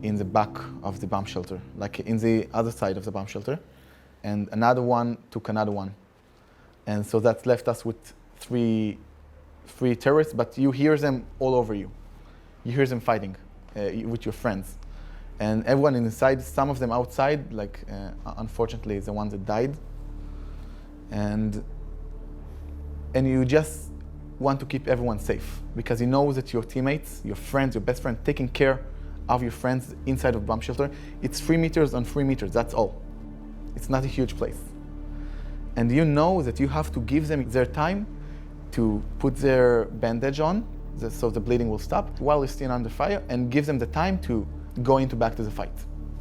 in the back of the bomb shelter, like in the other side of the bomb shelter. And another one took another one. And so that left us with three terrorists, but you hear them all over you. You hear them fighting with your friends. And everyone inside, some of them outside, like unfortunately the ones that died. And you just want to keep everyone safe because you know that your teammates, your friends, your best friend, taking care of your friends inside of bomb shelter. It's 3 meters on 3 meters, that's all. It's not a huge place. And you know that you have to give them their time to put their bandage on so the bleeding will stop while they're still under fire, and give them the time to go back to the fight.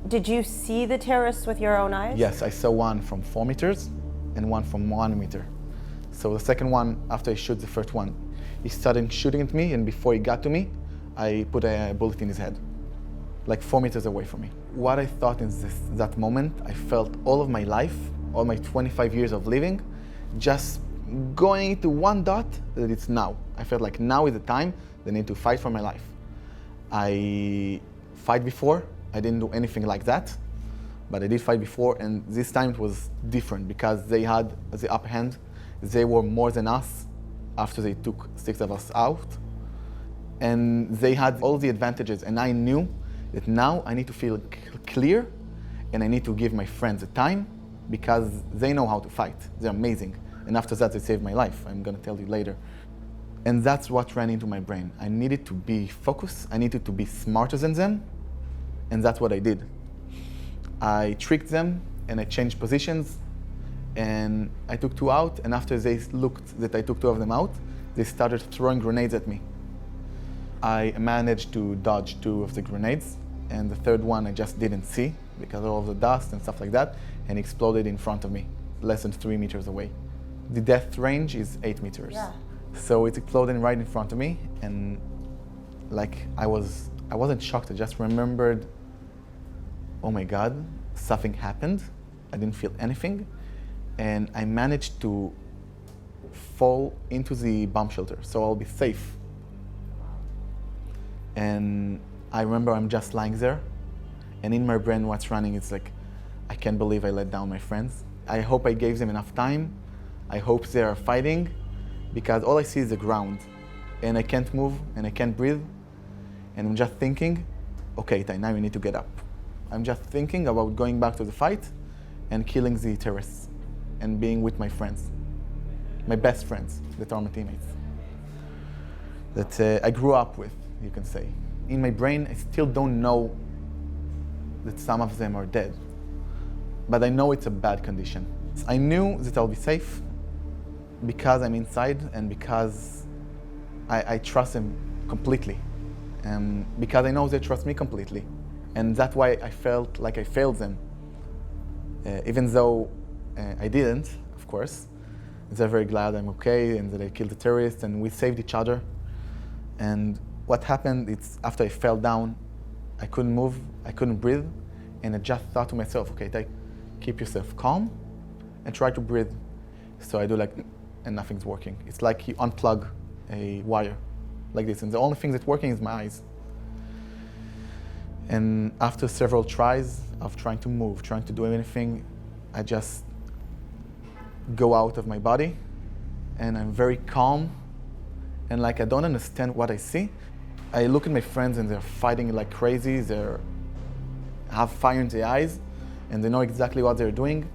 Did you see the terrorists with your own eyes? Yes, I saw one from 4 meters and one from 1 meter. So the second one, after I shot the first one, he started shooting at me, and before he got to me, I put a bullet in his head, like 4 meters away from me. What I thought in that moment, I felt all of my life, all my 25 years of living, just going to one dot, that it's now. I felt like now is the time they need to fight for my life. I fight before, I didn't do anything like that, but I did fight before, and this time it was different because they had the upper hand. They were more than us after they took 6 of us out, and they had all the advantages, and I knew that now I need to feel clear, and I need to give my friends the time because they know how to fight. They're amazing. And after that, they saved my life. I'm gonna tell you later. And that's what ran into my brain. I needed to be focused. I needed to be smarter than them. And that's what I did. I tricked them and I changed positions, and I took 2 out. And after they looked that I took 2 of them out, they started throwing grenades at me. I managed to dodge 2 of the grenades, and the third one I just didn't see because of all the dust and stuff like that, and exploded in front of me, less than 3 meters away. The death range is 8 meters. Yeah. So it exploded right in front of me, and like I wasn't shocked, I just remembered, oh my God, something happened. I didn't feel anything, and I managed to fall into the bomb shelter, so I'll be safe. And I remember I'm just lying there, and in my brain what's running is like, I can't believe I let down my friends. I hope I gave them enough time. I hope they are fighting, because all I see is the ground, and I can't move, and I can't breathe, and I'm just thinking, okay, Itai, now you need to get up. I'm just thinking about going back to the fight and killing the terrorists and being with my friends, my best friends that are my teammates, that I grew up with, you can say. In my brain, I still don't know that some of them are dead, but I know it's a bad condition. I knew that I'll be safe because I'm inside, and because I trust them completely, and because I know they trust me completely. And that's why I felt like I failed them. Even though I didn't, of course. They're very glad I'm okay and that I killed the terrorists, and we saved each other. And what happened, it's after I fell down, I couldn't move, I couldn't breathe, and I just thought to myself, okay, keep yourself calm and try to breathe. So I do like, and nothing's working. It's like you unplug a wire like this, and the only thing that's working is my eyes. And after several tries of trying to move, trying to do anything, I just go out of my body, and I'm very calm, and like I don't understand what I see. I look at my friends and they're fighting like crazy, they have fire in their eyes, and they know exactly what they're doing.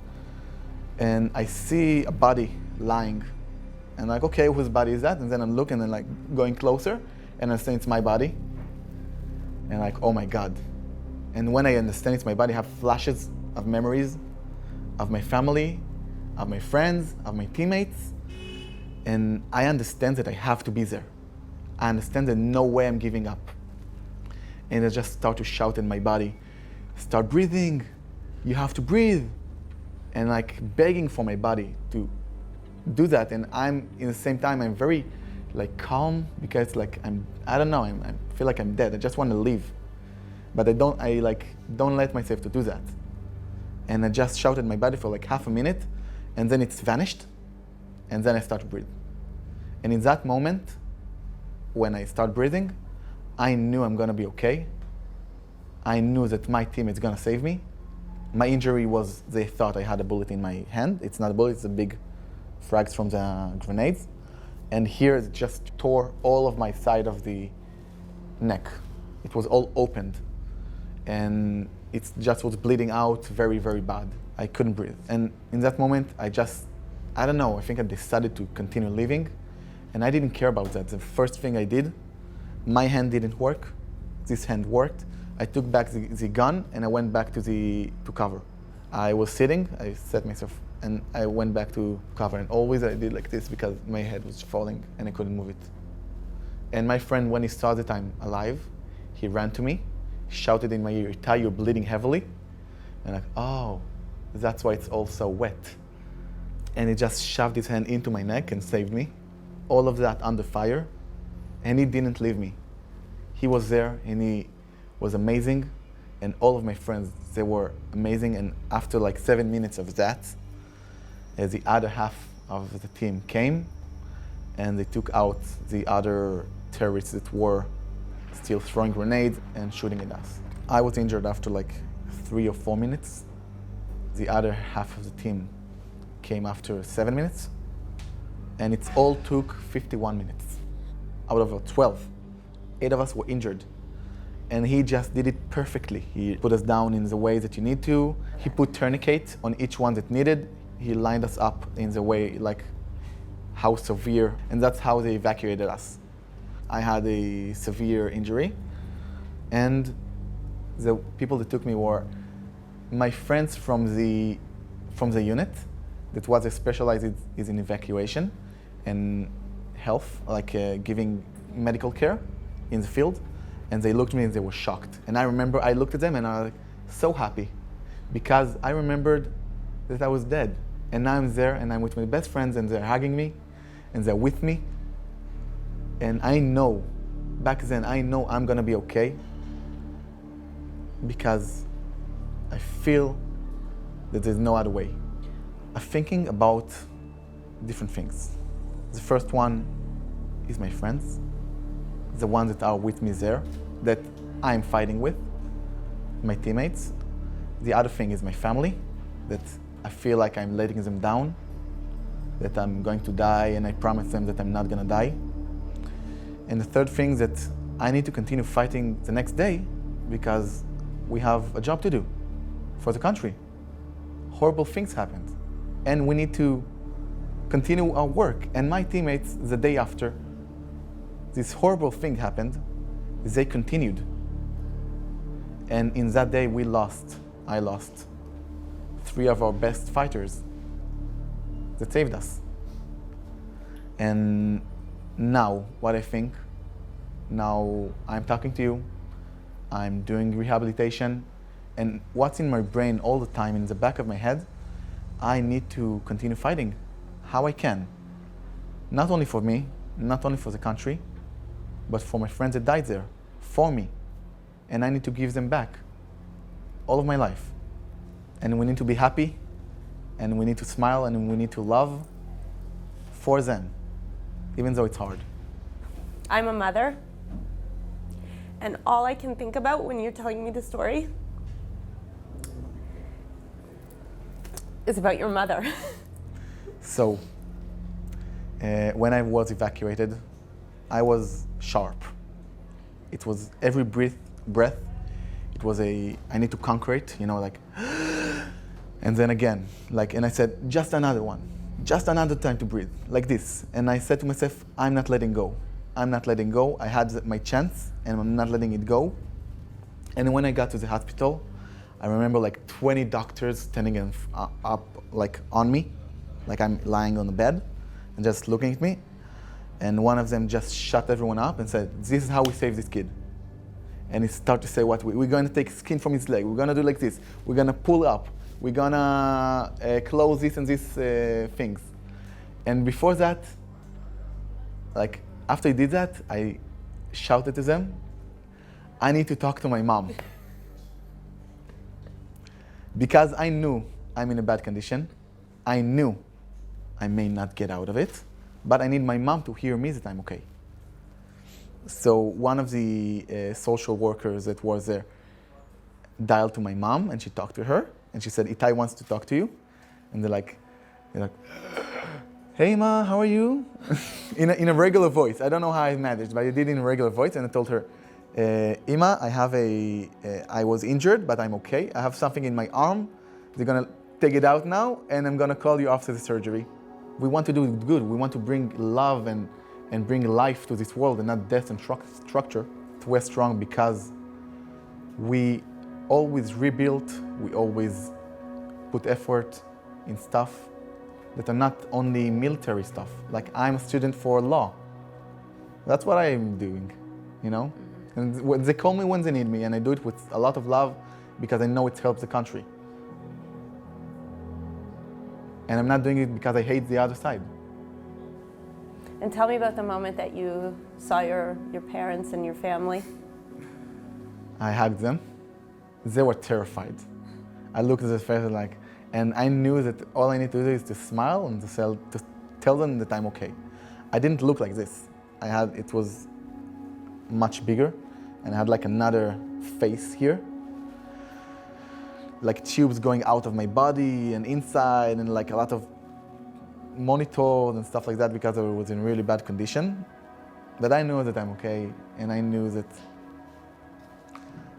And I see a body lying, and like, okay, whose body is that? And then I'm looking and like going closer, and I'm saying it's my body, and like, oh my God. And when I understand it's my body, I have flashes of memories of my family, of my friends, of my teammates, and I understand that I have to be there. I understand that no way I'm giving up. And I just start to shout in my body, start breathing, you have to breathe. And like begging for my body to do that. And I'm, in the same time, I'm very like calm because like I don't know, I feel like I'm dead. I just want to leave. But I don't let myself to do that. And I just shouted my body for like half a minute, and then it's vanished, and then I start to breathe. And in that moment, when I start breathing, I knew I'm gonna be okay. I knew that my team is gonna save me. My injury was, they thought I had a bullet in my hand. It's not a bullet, it's a big frags from the grenades. And here it just tore all of my side of the neck. It was all opened. And it just was bleeding out very, very bad. I couldn't breathe. And in that moment, I don't know, I think I decided to continue living. And I didn't care about that. The first thing I did, my hand didn't work. This hand worked. I took back the gun and I went back to cover. I was sitting, I set myself, and I went back to cover. And always I did like this because my head was falling and I couldn't move it. And my friend, when he saw that I'm alive, he ran to me, shouted in my ear, "Ty, you're bleeding heavily." And like, oh, that's why it's all so wet. And he just shoved his hand into my neck and saved me. All of that under fire, and he didn't leave me. He was there and he was amazing, and all of my friends, they were amazing. And after like 7 minutes of that, the other half of the team came and they took out the other terrorists that were still throwing grenades and shooting at us. I was injured after like 3 or 4 minutes. The other half of the team came after 7 minutes, and it all took 51 minutes. Out of 12, 8 of us were injured. And he just did it perfectly. He put us down in the way that you need to. He put tourniquet on each one that needed. He lined us up in the way, like how severe, and that's how they evacuated us. I had a severe injury, and the people that took me were my friends from the unit that was specialized in evacuation and health, like giving medical care in the field. And they looked at me and they were shocked. And I remember I looked at them and I was like, so happy, because I remembered that I was dead. And now I'm there and I'm with my best friends and they're hugging me and they're with me. And I know, back then, I know I'm gonna be okay, because I feel that there's no other way. I'm thinking about different things. The first one is my friends, the ones that are with me there, that I'm fighting with, my teammates. The other thing is my family, that I feel like I'm letting them down, that I'm going to die, and I promise them that I'm not gonna die. And the third thing is that I need to continue fighting the next day, because we have a job to do for the country. Horrible things happened, and we need to continue our work. And my teammates, the day after this horrible thing happened, they continued. And in that day I lost 3 of our best fighters that saved us. And now, what I think, now I'm talking to you, I'm doing rehabilitation, and what's in my brain all the time, in the back of my head, I need to continue fighting how I can. Not only for me, not only for the country, but for my friends that died there, for me. And I need to give them back all of my life. And we need to be happy, and we need to smile, and we need to love for them, even though it's hard. I'm a mother, and all I can think about when you're telling me the story is about your mother. So when I was evacuated, I was sharp. It was every breath, it was I need to conquer it, you know, like, and then again, like, and I said, just another one, just another time to breathe, like this. And I said to myself, I'm not letting go. I'm not letting go. I had my chance and I'm not letting it go. And when I got to the hospital, I remember like 20 doctors standing up like on me, like I'm lying on the bed and just looking at me. And one of them just shut everyone up and said, this is how we save this kid. And he started to say what we're going to take skin from his leg. We're going to do like this. We're going to pull up. We're going to close this and this things. And before that, like after he did that, I shouted to them, I need to talk to my mom. Because I knew I'm in a bad condition. I knew I may not get out of it, but I need my mom to hear me that I'm okay. So one of the social workers that was there dialed to my mom and she talked to her and she said, Itai wants to talk to you. And they're like, hey Ma, how are you? in a regular voice. I don't know how I managed, but I did it in a regular voice and I told her, Ima, I was injured, but I'm okay. I have something in my arm. They're gonna take it out now and I'm gonna call you after the surgery. We want to do good. We want to bring love and bring life to this world and not death and structure. We're strong because we always rebuild, we always put effort in stuff that are not only military stuff. Like I'm a student for law. That's what I'm doing, you know? And they call me when they need me and I do it with a lot of love because I know it helps the country. And I'm not doing it because I hate the other side. And tell me about the moment that you saw your parents and your family. I hugged them. They were terrified. I looked at their faces like, and I knew that all I need to do is to smile and to tell them that I'm okay. I didn't look like this. It was much bigger and I had like another face here. Like tubes going out of my body and inside and like a lot of monitors and stuff like that because I was in really bad condition. But I knew that I'm okay and I knew that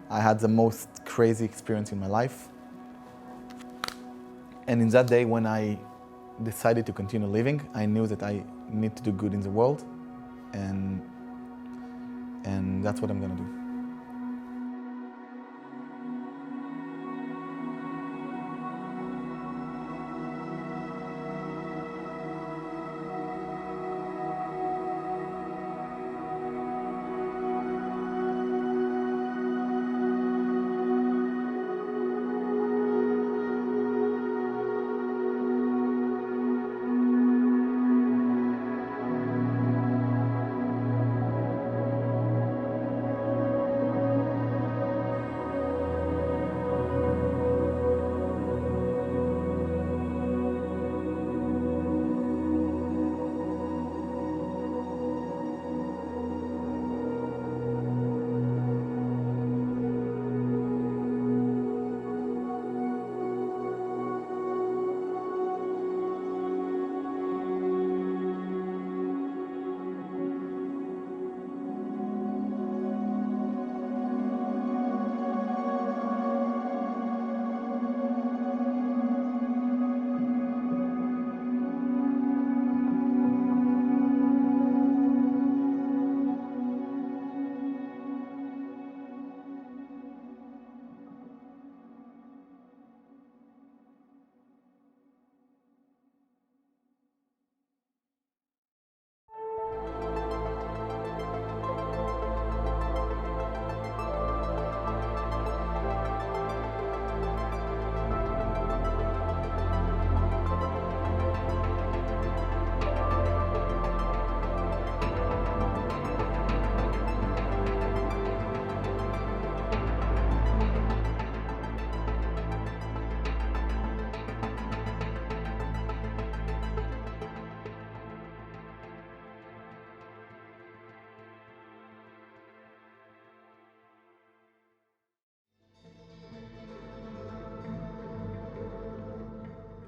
I had the most crazy experience in my life. And in that day when I decided to continue living, I knew that I need to do good in the world and that's what I'm gonna do.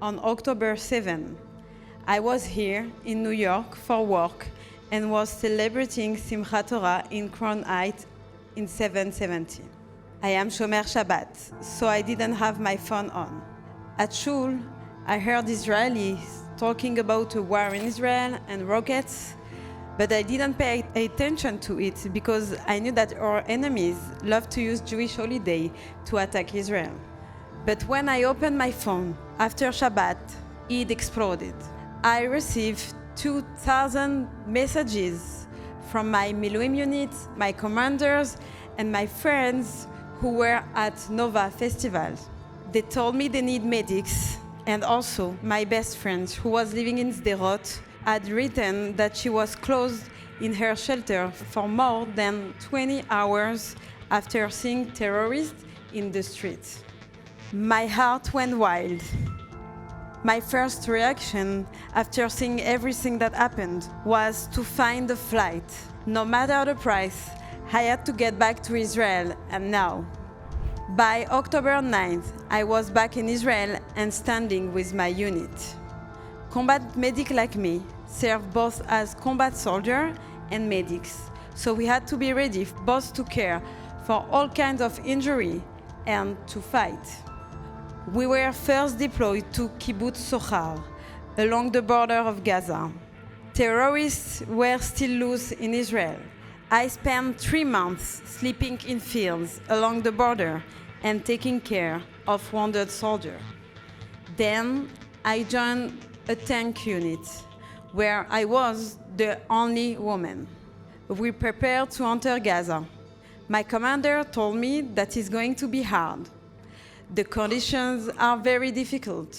On October 7, I was here in New York for work and was celebrating Simchat Torah in Crown Heights in 770. I am Shomer Shabbat, so I didn't have my phone on. At Shul, I heard Israelis talking about a war in Israel and rockets, but I didn't pay attention to it because I knew that our enemies love to use Jewish holiday to attack Israel. But when I opened my phone after Shabbat, it exploded. I received 2,000 messages from my Miluim unit, my commanders, and my friends who were at Nova Festival. They told me they need medics, and also my best friend, who was living in Sderot, had written that she was closed in her shelter for more than 20 hours after seeing terrorists in the street. My heart went wild. My first reaction after seeing everything that happened was to find a flight. No matter the price, I had to get back to Israel, and now. By October 9th, I was back in Israel and standing with my unit. Combat medics like me serve both as combat soldiers and medics, so we had to be ready both to care for all kinds of injury and to fight. We were first deployed to Kibbutz Sochar, along the border of Gaza. Terrorists were still loose in Israel. I spent 3 months sleeping in fields along the border and taking care of wounded soldiers. Then I joined a tank unit where I was the only woman. We prepared to enter Gaza. My commander told me that it's going to be hard. The conditions are very difficult.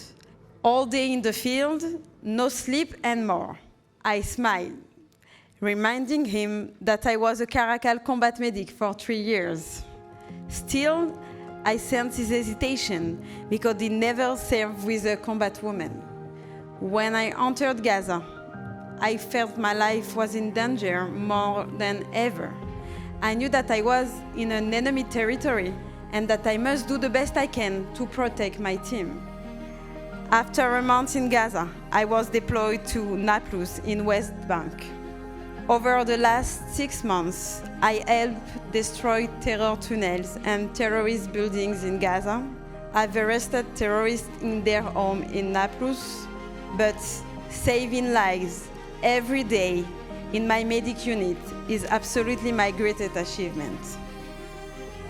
All day in the field, no sleep and more. I smiled, reminding him that I was a Caracal combat medic for 3 years. Still, I sensed his hesitation because he never served with a combat woman. When I entered Gaza, I felt my life was in danger more than ever. I knew that I was in an enemy territory and that I must do the best I can to protect my team. After a month in Gaza, I was deployed to Nablus in West Bank. Over the last 6 months, I helped destroy terror tunnels and terrorist buildings in Gaza. I've arrested terrorists in their home in Nablus, but saving lives every day in my medic unit is absolutely my greatest achievement.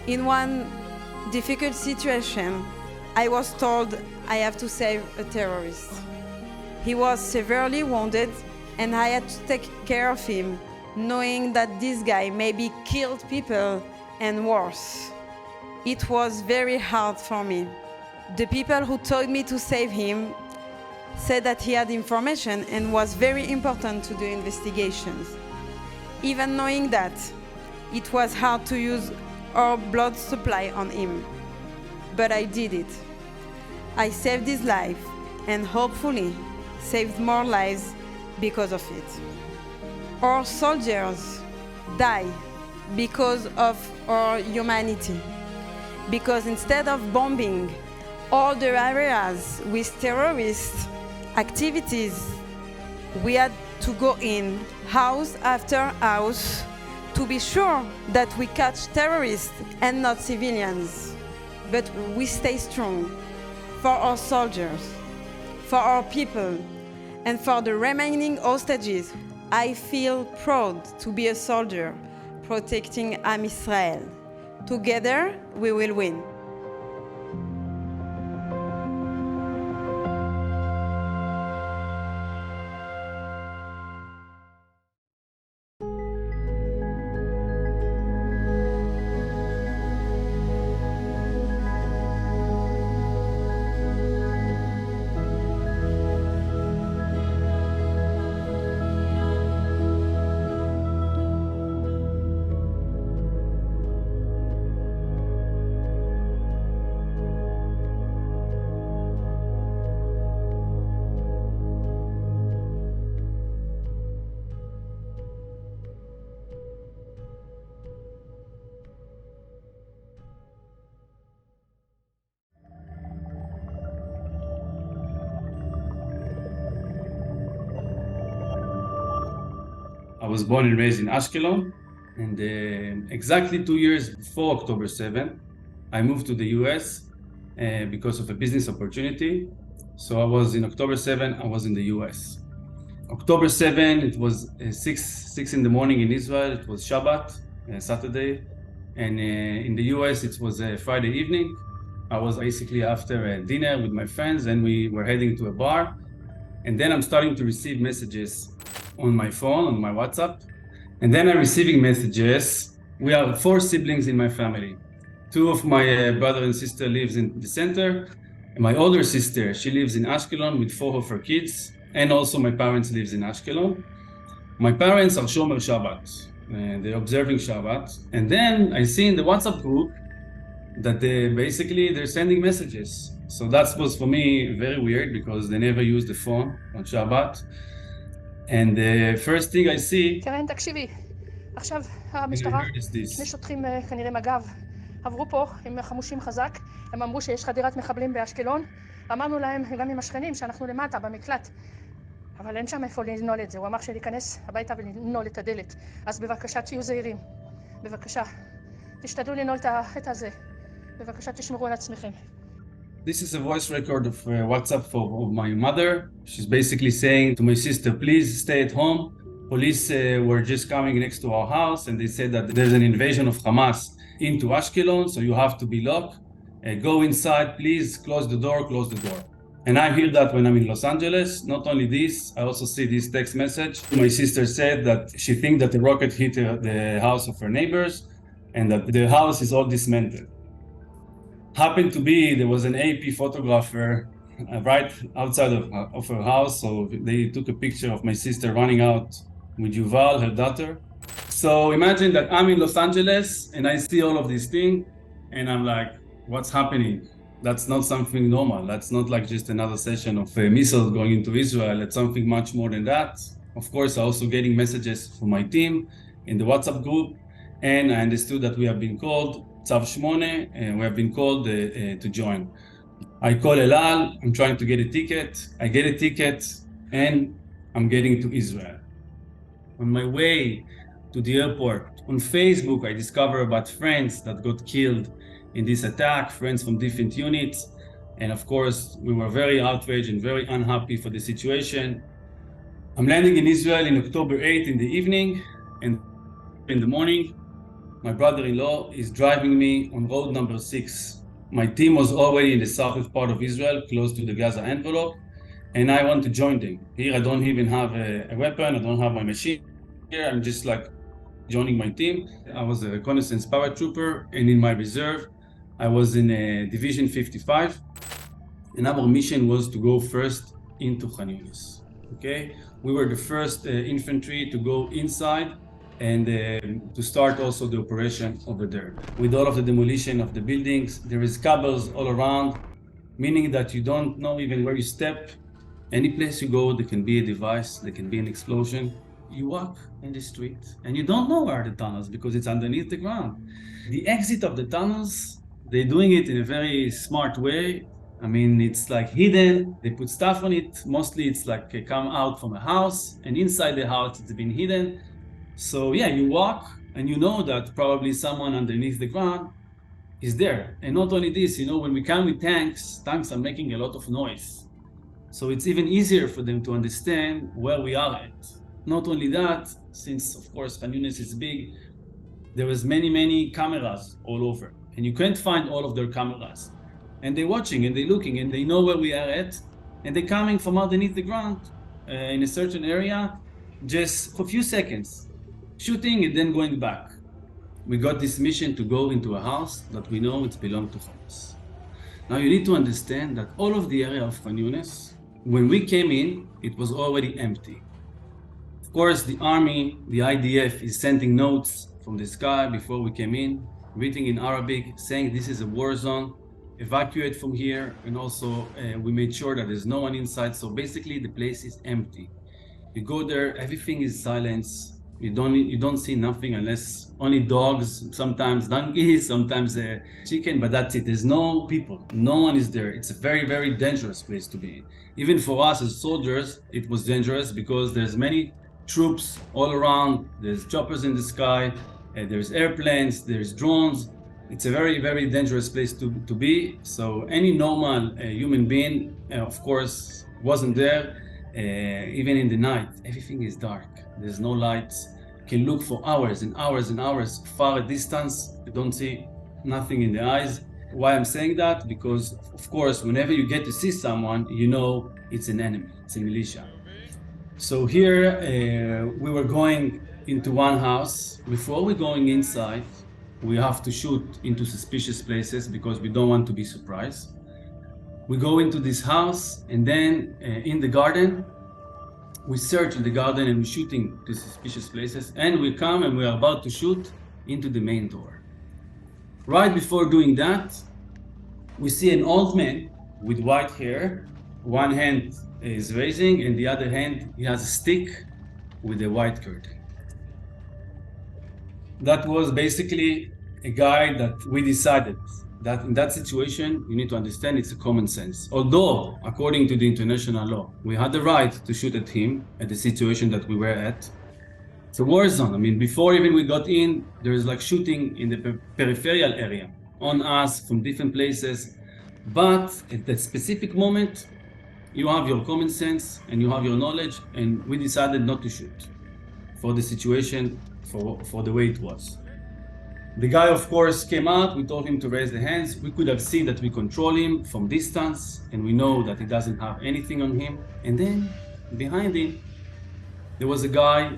In one difficult situation, I was told I have to save a terrorist. He was severely wounded and I had to take care of him, knowing that this guy maybe killed people and worse. It was very hard for me. The people who told me to save him said that he had information and was very important to the investigations. Even knowing that, it was hard to use our blood supply on him. But I did it. I saved his life and hopefully saved more lives because of it. Our soldiers die because of our humanity. Because instead of bombing all the areas with terrorist activities, we had to go in house after house to be sure that we catch terrorists and not civilians. But we stay strong for our soldiers, for our people, and for the remaining hostages. I feel proud to be a soldier protecting Am Israel. Together, we will win. I was born and raised in Ashkelon, and exactly 2 years before October 7th, I moved to the US because of a business opportunity. So I was in October 7, I was in the US. October 7, it was 6 in the morning in Israel, it was Shabbat, Saturday, and in the US it was Friday evening. I was basically after dinner with my friends and we were heading to a bar. And then I'm starting to receive messages on my phone, on my WhatsApp. And then I'm receiving messages. We are 4 siblings in my family. 2 of my brother and sister lives in the center. And my older sister, she lives in Ashkelon with 4 of her kids. And also my parents lives in Ashkelon. My parents are Shomer Shabbat. They're observing Shabbat. And then I see in the WhatsApp group that they're sending messages. So that was for me very weird because they never use the phone on Shabbat. And the first thing I see... קרן, תקשיבי. עכשיו המשטרה, שני שוטרים כנראה מג"ב, עברו פה עם חמושים חזק. הם אמרו שיש חדירת מחבלים באשקלון. אמרנו להם, גם עם השכנים, שאנחנו למטה, במקלט. אבל אין שם איפה לנעול את זה. הוא אמר שלהיכנס הביתה ולנעול את הדלת. אז בבקשה, תהיו זהירים. בבקשה. תשתדלו לנעול את הזה. בבקשה, תשמרו על עצמכם. This is a voice record of WhatsApp of my mother. She's basically saying to my sister, please stay at home. Police were just coming next to our house and they said that there's an invasion of Hamas into Ashkelon, so you have to be locked. Go inside, please, close the door. And I hear that when I'm in Los Angeles. Not only this, I also see this text message. My sister said that she thinks that the rocket hit the house of her neighbors and that the house is all dismantled. Happened to be, there was an AP photographer right outside of her house, so they took a picture of my sister running out with Yuval, her daughter. So imagine that I'm in Los Angeles and I see all of these things and I'm like, what's happening? That's not something normal. That's not like just another session of missiles going into Israel. It's something much more than that. Of course, I'm also getting messages from my team in the WhatsApp group, and I understood that we have been called Tzav 8, and we have been called to join. I call El Al, I'm trying to get a ticket. I get a ticket, and I'm getting to Israel. On my way to the airport, on Facebook, I discover about friends that got killed in this attack, friends from different units. And of course, we were very outraged and very unhappy for the situation. I'm landing in Israel in October 8 in the evening, and in the morning, my brother-in-law is driving me on road number 6. My team was already in the southern part of Israel, close to the Gaza envelope, and I want to join them. Here, I don't even have a weapon, I don't have my machine. Here, I'm just like joining my team. I was a reconnaissance paratrooper, and in my reserve, I was in Division 55, and our mission was to go first into Khan Yunis. Okay, we were the first infantry to go inside and to start also the operation over there. With all of the demolition of the buildings, there is cables all around, meaning that you don't know even where you step. Any place you go, there can be a device, there can be an explosion. You walk in the street and you don't know where are the tunnels because it's underneath the ground. The exit of the tunnels, they're doing it in a very smart way. I mean, it's like hidden, they put stuff on it. Mostly it's like come out from a house, and inside the house it's been hidden. So yeah, you walk and you know that probably someone underneath the ground is there. And not only this, you know, when we come with tanks are making a lot of noise. So it's even easier for them to understand where we are at. Not only that, since of course Khan Yunis is big, there was many cameras all over. And you can't find all of their cameras. And they're watching and they're looking and they know where we are at. And they're coming from underneath the ground in a certain area just for a few seconds, shooting and then going back. We got this mission to go into a house that we know it belonged to Hamas. Now you need to understand that all of the area of Khan Yunis, when we came in, it was already empty. Of course, the army, the IDF is sending notes from the sky before we came in, written in Arabic, saying this is a war zone, evacuate from here, and also we made sure that there's no one inside. So basically the place is empty. You go there, everything is silence. You don't see nothing unless only dogs, sometimes donkeys, sometimes chicken, but that's it. There's no people, no one is there. It's a very dangerous place to be in. Even for us as soldiers, it was dangerous because there's many troops all around. There's choppers in the sky. There's airplanes. There's drones. It's a very, very dangerous place to be. So any normal human being, of course, wasn't there. Even in the night, everything is dark. There's no lights. You can look for hours and hours and hours far at distance. You don't see nothing in the eyes. Why I'm saying that? Because, of course, whenever you get to see someone, you know it's an enemy, it's a militia. So here we were going into one house. Before we're going inside, we have to shoot into suspicious places because we don't want to be surprised. We go into this house, and then in the garden, we search in the garden and we're shooting to suspicious places, and we come and we are about to shoot into the main door. Right before doing that, we see an old man with white hair. One hand is raising, and the other hand, he has a stick with a white curtain. That was basically a guy that we decided that in that situation, you need to understand it's a common sense. Although, according to the international law, we had the right to shoot at him at the situation that we were at. It's a war zone. I mean, before even we got in, there is like shooting in the peripheral area on us from different places. But at that specific moment, you have your common sense and you have your knowledge, and we decided not to shoot for the situation, for the way it was. The guy, of course, came out. We told him to raise the hands. We could have seen that we control him from distance, and we know that he doesn't have anything on him. And then behind him, there was a guy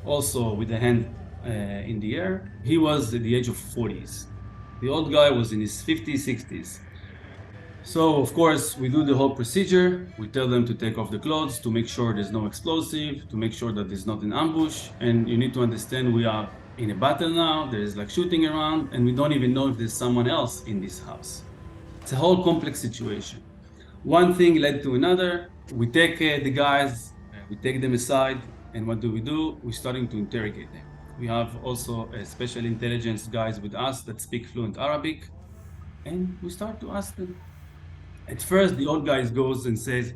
also with a hand in the air. He was at the age of 40s. The old guy was in his 50s, 60s. So, of course, we do the whole procedure. We tell them to take off the clothes, to make sure there's no explosive, to make sure that there's not an ambush. And you need to understand we are in a battle now. There's like shooting around, and we don't even know if there's someone else in this house. It's a whole complex situation. One thing led to another. We take the guys, we take them aside, and what do? We're starting to interrogate them. We have also special intelligence guys with us that speak fluent Arabic, and we start to ask them. At first, the old guy goes and says,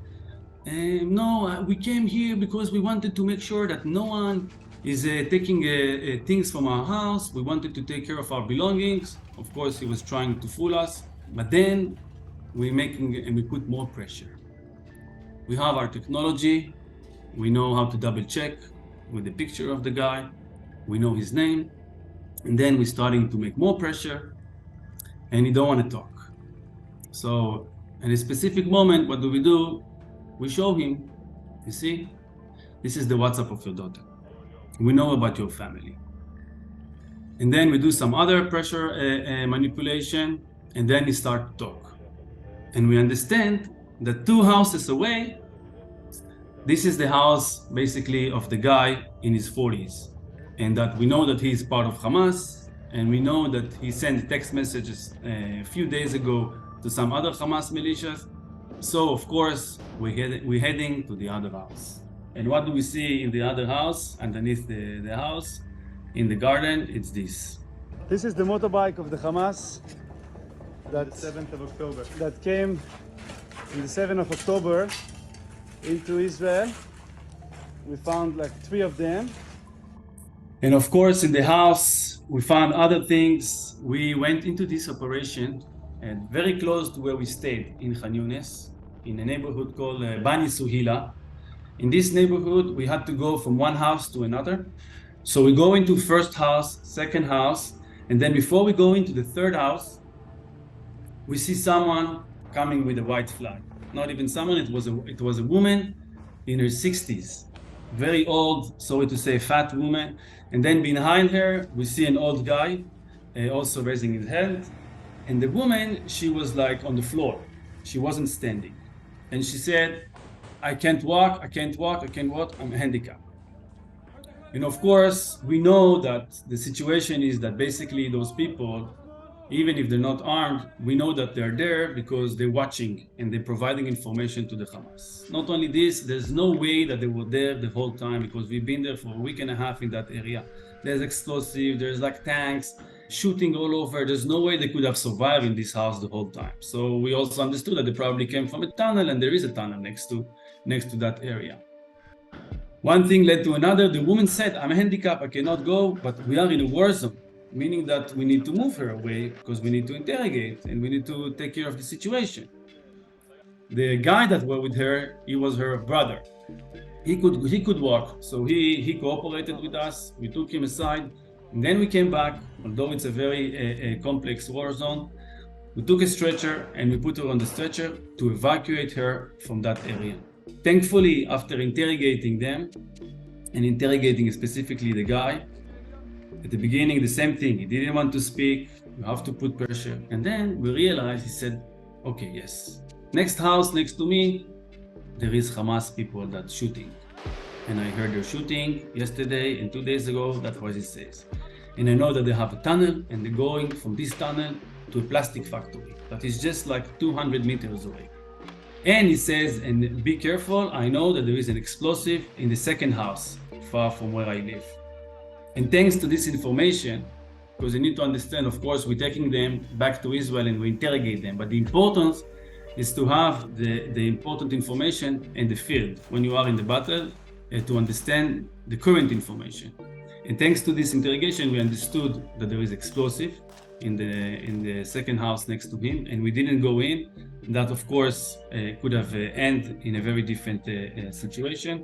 no, we came here because we wanted to make sure that no one is taking things from our house. We wanted to take care of our belongings. Of course, he was trying to fool us. But then we put more pressure. We have our technology. We know how to double check with the picture of the guy. We know his name. And then we're starting to make more pressure, and he don't want to talk. So in a specific moment, what do? We show him, you see, this is the WhatsApp of your daughter. We know about your family. And then we do some other pressure manipulation, and then he starts to talk. And we understand that 2 houses away, this is the house basically of the guy in his 40s. And that we know that he is part of Hamas, and we know that he sent text messages a few days ago to some other Hamas militias. So of course, we're heading to the other house. And what do we see in the other house, underneath the house, in the garden? It's this. This is the motorbike of the Hamas that, the 7th of October. That came on the 7th of October into Israel. We found like 3 of them. And of course, in the house, we found other things. We went into this operation and very close to where we stayed in Khan Yunis, in a neighborhood called Bani Suhila. In this neighborhood, we had to go from one house to another. So we go into first house, second house, and then before we go into the third house, we see someone coming with a white flag. Not even someone, it was a woman in her 60s. Very old, sorry to say, fat woman. And then behind her, we see an old guy also raising his hand. And the woman, she was like on the floor. She wasn't standing. And she said, I can't walk, I'm handicapped. And of course, we know that the situation is that basically those people, even if they're not armed, we know that they're there because they're watching and they're providing information to the Hamas. Not only this, there's no way that they were there the whole time because we've been there for a week and a half in that area. There's explosive, there's like tanks, shooting all over. There's no way they could have survived in this house the whole time. So we also understood that they probably came from a tunnel, and there is a tunnel next to that area. One thing led to another. The woman said, I'm handicapped, I cannot go, but we are in a war zone, meaning that we need to move her away because we need to interrogate and we need to take care of the situation. The guy that was with her, he was her brother. He could walk, so he cooperated with us. We took him aside, and then we came back. Although it's a very complex war zone, we took a stretcher and we put her on the stretcher to evacuate her from that area. Thankfully, after interrogating them and interrogating specifically the guy, at the beginning the same thing. He didn't want to speak. You have to put pressure, and then we realized. He said, "Okay, yes. Next house next to me, there is Hamas people that's shooting. And I heard they're shooting yesterday and 2 days ago," that's what he says. "And I know that they have a tunnel and they're going from this tunnel to a plastic factory that is just like 200 meters away. And he says, and be careful, I know that there is an explosive in the second house far from where I live." And thanks to this information, because you need to understand, of course, we're taking them back to Israel and we interrogate them, but the importance is to have the important information in the field when you are in the battle, to understand the current information. And thanks to this interrogation, we understood that there is explosive in the second house next to him, and we didn't go in. That, of course, could have ended in a very different situation.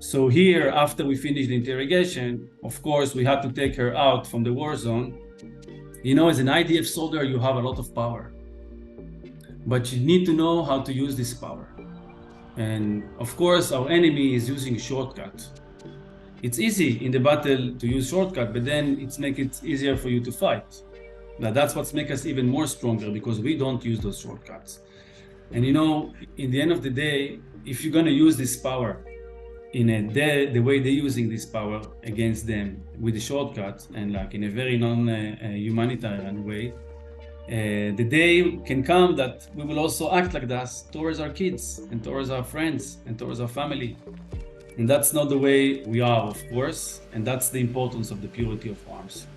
So here, after we finished the interrogation, of course, we had to take her out from the war zone. You know, as an IDF soldier, you have a lot of power, but you need to know how to use this power. And of course, our enemy is using a shortcut. It's easy in the battle to use shortcut, but then it's make it easier for you to fight. Now that's what's make us even more stronger, because we don't use those shortcuts. And you know, in the end of the day, if you're gonna use this power in the way they're using this power against them with the shortcut and like in a very non-humanitarian way, the day can come that we will also act like that towards our kids and towards our friends and towards our family. And that's not the way we are, of course, and that's the importance of the purity of arms.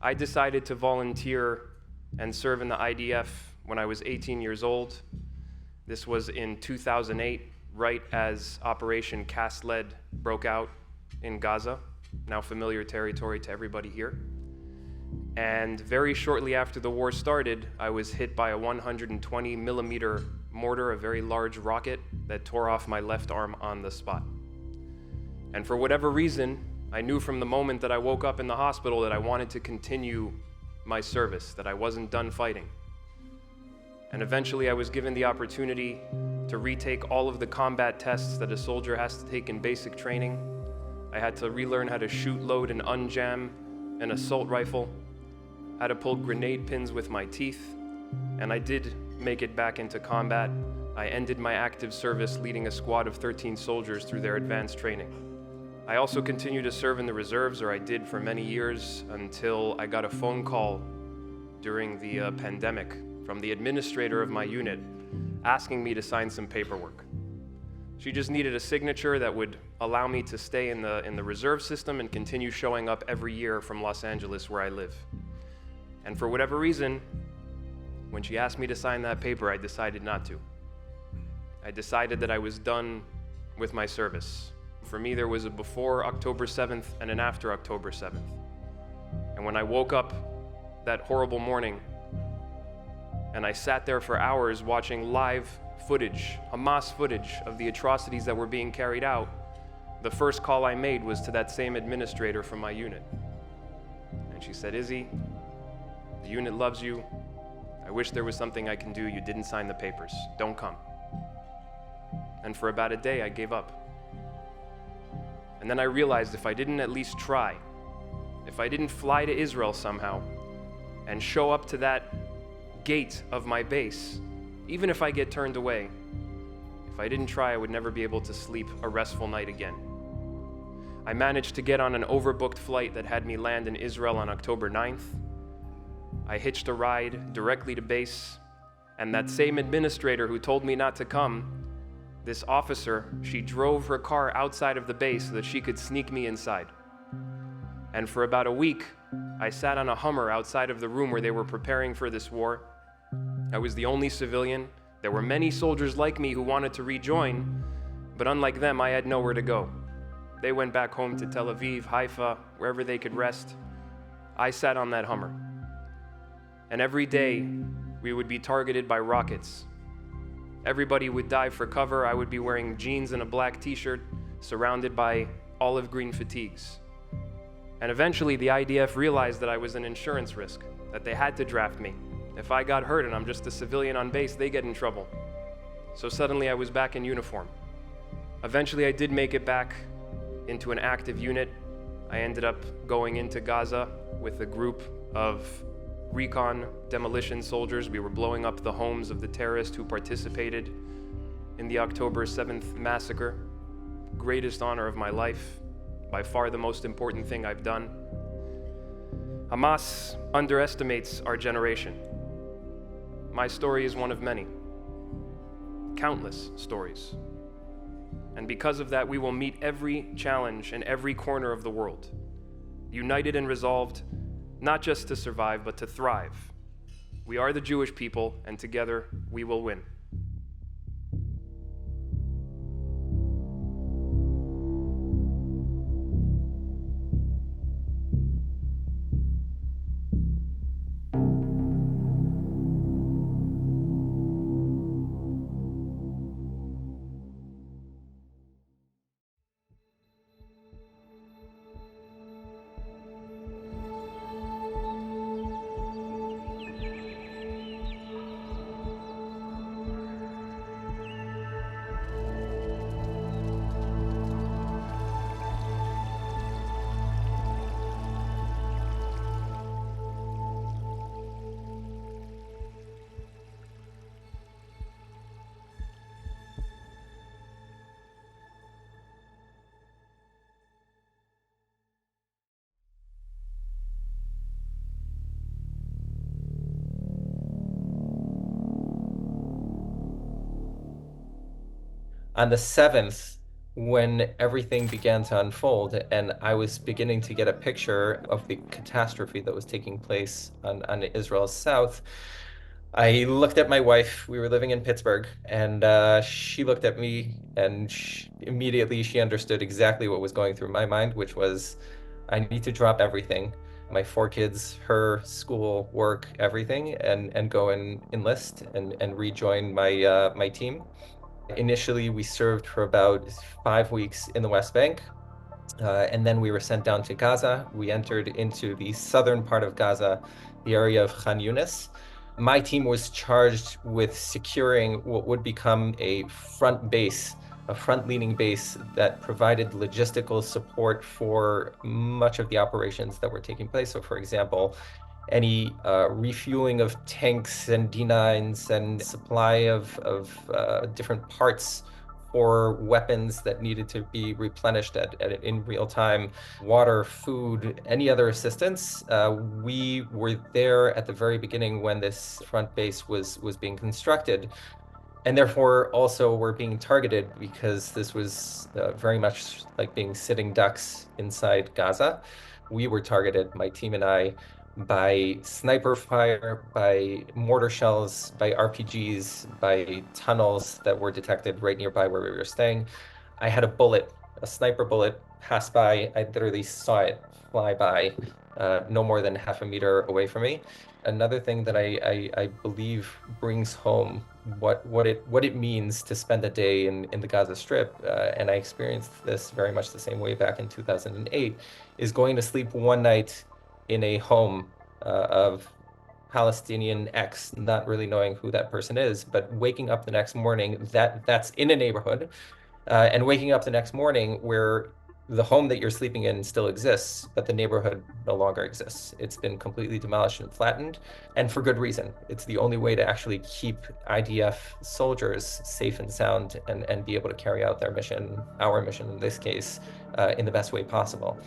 I decided to volunteer and serve in the IDF when I was 18 years old. This was in 2008, right as Operation Cast Lead broke out in Gaza, now familiar territory to everybody here. And very shortly after the war started, I was hit by a 120 millimeter mortar, a very large rocket that tore off my left arm on the spot. And for whatever reason, I knew from the moment that I woke up in the hospital that I wanted to continue my service, that I wasn't done fighting. And eventually I was given the opportunity to retake all of the combat tests that a soldier has to take in basic training. I had to relearn how to shoot, load, and unjam an assault rifle, how to pull grenade pins with my teeth, and I did make it back into combat. I ended my active service leading a squad of 13 soldiers through their advanced training. I also continue to serve in the reserves, or I did for many years, until I got a phone call during the pandemic from the administrator of my unit asking me to sign some paperwork. She just needed a signature that would allow me to stay in the reserve system and continue showing up every year from Los Angeles, where I live. And for whatever reason, when she asked me to sign that paper, I decided not to. I decided that I was done with my service. For me, there was a before October 7th and an after October 7th. And when I woke up that horrible morning, and I sat there for hours watching live footage, Hamas footage of the atrocities that were being carried out, the first call I made was to that same administrator from my unit. And she said, "Izzy, the unit loves you. I wish there was something I can do. You didn't sign the papers. Don't come." And for about a day, I gave up. And then I realized if I didn't at least try, if I didn't fly to Israel somehow and show up to that gate of my base, even if I get turned away, if I didn't try, I would never be able to sleep a restful night again. I managed to get on an overbooked flight that had me land in Israel on October 9th. I hitched a ride directly to base, and that same administrator who told me not to come, this officer, she drove her car outside of the base so that she could sneak me inside. And for about a week, I sat on a Hummer outside of the room where they were preparing for this war. I was the only civilian. There were many soldiers like me who wanted to rejoin, but unlike them, I had nowhere to go. They went back home to Tel Aviv, Haifa, wherever they could rest. I sat on that Hummer. And every day, we would be targeted by rockets. Everybody would dive for cover. I would be wearing jeans and a black t-shirt, surrounded by olive green fatigues. And eventually, the IDF realized that I was an insurance risk, that they had to draft me. If I got hurt and I'm just a civilian on base, they get in trouble. So suddenly I was back in uniform. Eventually I did make it back into an active unit. I ended up going into Gaza with a group of recon demolition soldiers. We were blowing up the homes of the terrorists who participated in the October 7th massacre. Greatest honor of my life, by far the most important thing I've done. Hamas underestimates our generation. My story is one of many, countless stories. And because of that, we will meet every challenge in every corner of the world, united and resolved, not just to survive, but to thrive. We are the Jewish people, and together we will win. On the 7th, when everything began to unfold and I was beginning to get a picture of the catastrophe that was taking place on Israel's south, I looked at my wife. We were living in Pittsburgh, and she looked at me, and immediately she understood exactly what was going through my mind, which was, I need to drop everything, my 4 kids, her, school, work, everything, and go and enlist and rejoin my team. Initially, we served for about 5 weeks in the West Bank, and then we were sent down to Gaza. We entered into the southern part of Gaza, the area of Khan Yunis. My team was charged with securing what would become a front base, a front-leaning base that provided logistical support for much of the operations that were taking place. So, for example, any refueling of tanks and D9s and supply of different parts for weapons that needed to be replenished in real time, water, food, any other assistance. We were there at the very beginning when this front base was being constructed, and therefore also were being targeted because this was very much like being sitting ducks inside Gaza. We were targeted, my team and I, by sniper fire, by mortar shells, by RPGs, by tunnels that were detected right nearby where we were staying. I had a sniper bullet pass by. I literally saw it fly by no more than half a meter away from me. Another thing that I believe brings home what it means to spend a day in the Gaza Strip, and I experienced this very much the same way back in 2008, is going to sleep one night in a home of Palestinian X, not really knowing who that person is, but waking up the next morning that's in a neighborhood, and waking up the next morning where the home that you're sleeping in still exists, but the neighborhood no longer exists. It's been completely demolished and flattened, and for good reason. It's the only way to actually keep IDF soldiers safe and sound and be able to carry out their mission, our mission in this case, in the best way possible.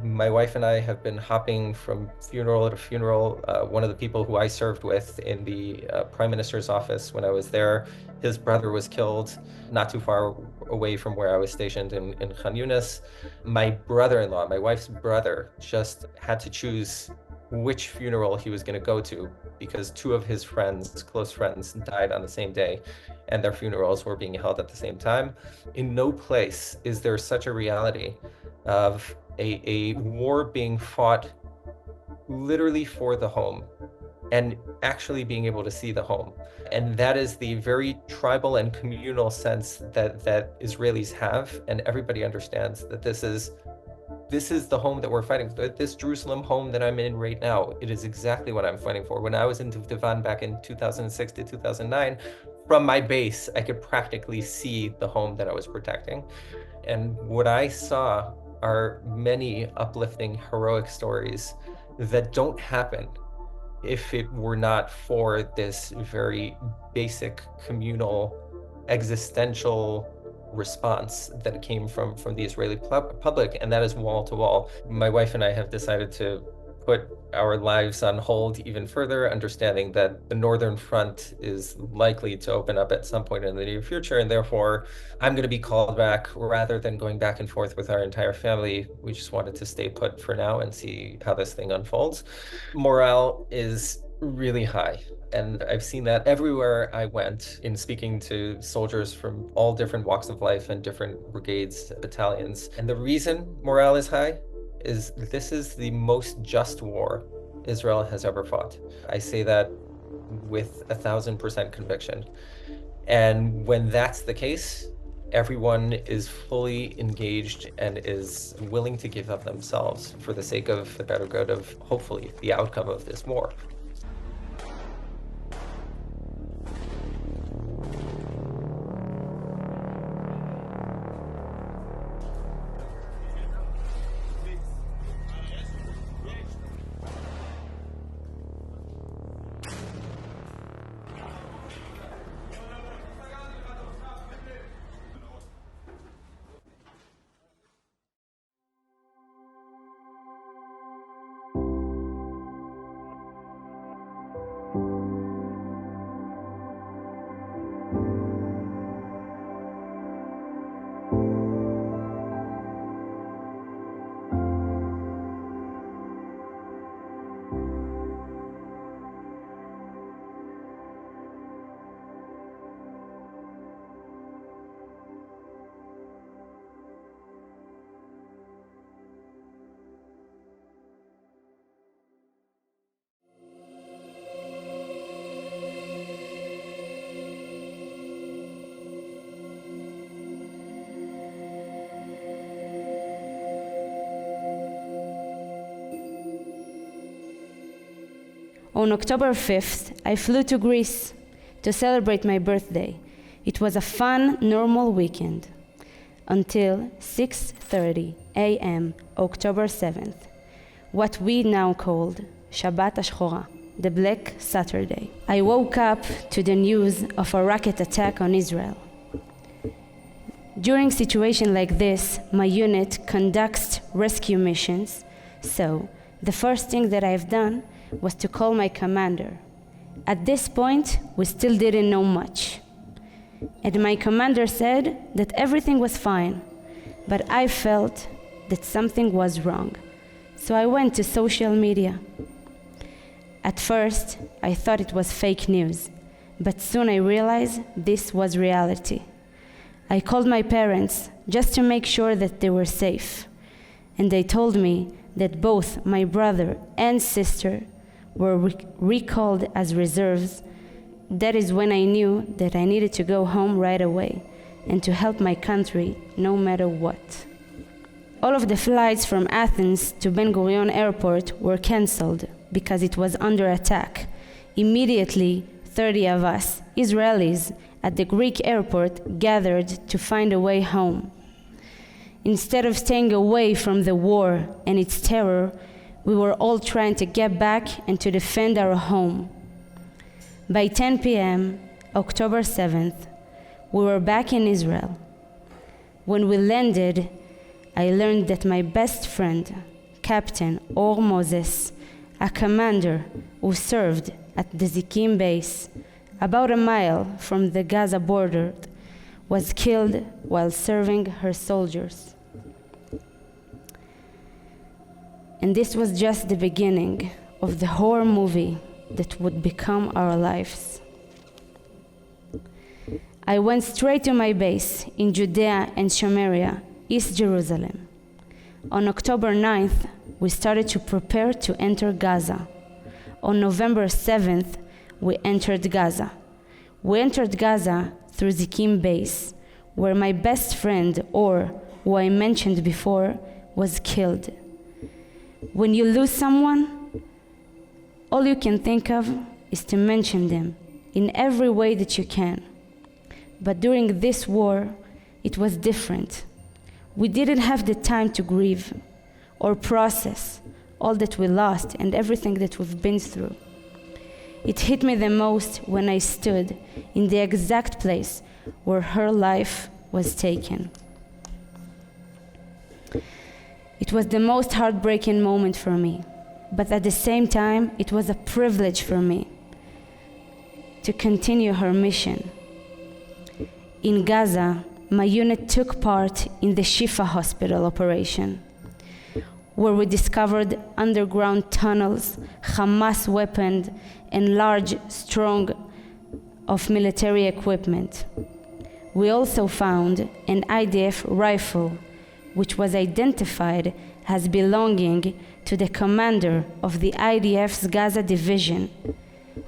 My wife and I have been hopping from funeral to funeral. One of the people who I served with in the Prime Minister's office when I was there, his brother was killed not too far away from where I was stationed in Khan Yunis. My brother-in-law, my wife's brother, just had to choose which funeral he was going to go to because two of his friends, close friends, died on the same day and their funerals were being held at the same time. In no place is there such a reality of a war being fought literally for the home and actually being able to see the home. And that is the very tribal and communal sense that Israelis have, and everybody understands that this is the home that we're fighting for. This Jerusalem home that I'm in right now, it is exactly what I'm fighting for. When I was in Divan back in 2006 to 2009, from my base, I could practically see the home that I was protecting. And what I saw are many uplifting, heroic stories that don't happen if it were not for this very basic communal existential response that came from the Israeli public, and that is wall to wall. My wife and I have decided to put our lives on hold even further, understanding that the Northern Front is likely to open up at some point in the near future, and therefore I'm going to be called back rather than going back and forth with our entire family. We just wanted to stay put for now and see how this thing unfolds. Morale is really high, and I've seen that everywhere I went in speaking to soldiers from all different walks of life and different brigades, battalions. And the reason morale is high is this is the most just war Israel has ever fought. I say that with 1,000% conviction. And when that's the case, everyone is fully engaged and is willing to give up themselves for the sake of the better good of, hopefully, the outcome of this war. On October 5th, I flew to Greece to celebrate my birthday. It was a fun, normal weekend until 6:30 a.m. October 7th, what we now called Shabbat HaShchora, the Black Saturday. I woke up to the news of a rocket attack on Israel. During situations like this, my unit conducts rescue missions, so the first thing that I've done was to call my commander. At this point, we still didn't know much. And my commander said that everything was fine, but I felt that something was wrong. So I went to social media At first, I thought it was fake news, but soon I realized this was reality. I called my parents just to make sure that they were safe, and they told me that both my brother and sister were recalled as reserves. That is when I knew that I needed to go home right away and to help my country no matter what. All of the flights from Athens to Ben Gurion Airport were canceled because it was under attack. Immediately, 30 of us, Israelis, at the Greek airport gathered to find a way home. Instead of staying away from the war and its terror, we were all trying to get back and to defend our home. By 10 p.m., October 7th, we were back in Israel. When we landed, I learned that my best friend, Captain Or Moses, a commander who served at the Zikim base, about a mile from the Gaza border, was killed while serving her soldiers. And this was just the beginning of the horror movie that would become our lives. I went straight to my base in Judea and Samaria, East Jerusalem. On October 9th, we started to prepare to enter Gaza. On November 7th, we entered Gaza. We entered Gaza through Zikim base, where my best friend, Or, who I mentioned before, was killed. When you lose someone, all you can think of is to mention them in every way that you can. But during this war, it was different. We didn't have the time to grieve or process all that we lost and everything that we've been through. It hit me the most when I stood in the exact place where her life was taken. It was the most heartbreaking moment for me, but at the same time, it was a privilege for me to continue her mission. In Gaza, my unit took part in the Shifa hospital operation, where we discovered underground tunnels, Hamas weapons, and large, strong of military equipment. We also found an IDF rifle, which was identified as belonging to the commander of the IDF's Gaza division,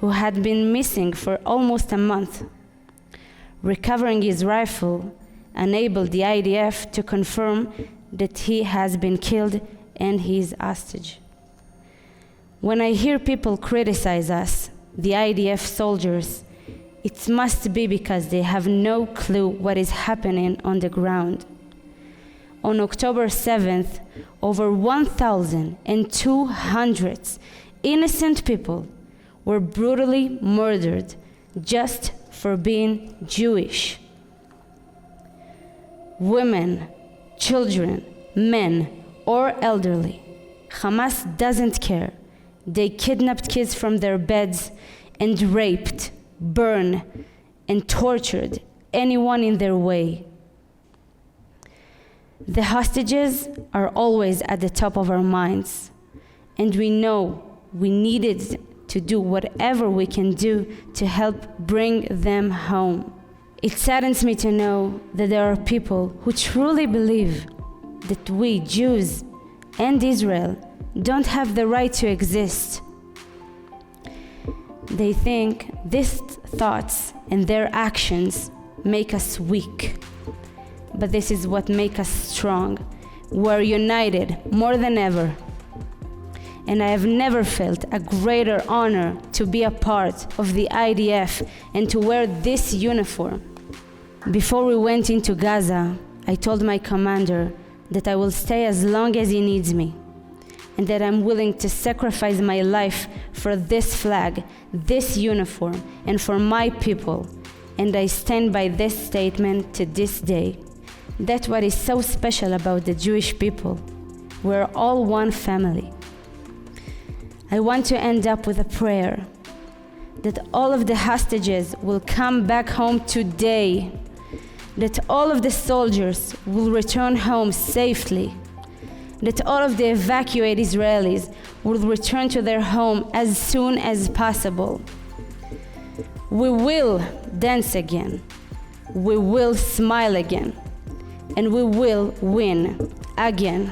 who had been missing for almost a month. Recovering his rifle enabled the IDF to confirm that he has been killed and he is hostage. When I hear people criticize us, the IDF soldiers, it must be because they have no clue what is happening on the ground. On October 7th, over 1,200 innocent people were brutally murdered just for being Jewish. Women, children, men, or elderly. Hamas doesn't care. They kidnapped kids from their beds and raped, burned, and tortured anyone in their way. The hostages are always at the top of our minds, and we know we needed to do whatever we can do to help bring them home. It saddens me to know that there are people who truly believe that we, Jews and Israel, don't have the right to exist. They think these thoughts and their actions make us weak. But this is what makes us strong. We're united more than ever. And I have never felt a greater honor to be a part of the IDF and to wear this uniform. Before we went into Gaza, I told my commander that I will stay as long as he needs me, and that I'm willing to sacrifice my life for this flag, this uniform, and for my people. And I stand by this statement to this day. That's what is so special about the Jewish people. We're all one family. I want to end up with a prayer that all of the hostages will come back home today, that all of the soldiers will return home safely, that all of the evacuated Israelis will return to their home as soon as possible. We will dance again, we will smile again, and we will win again.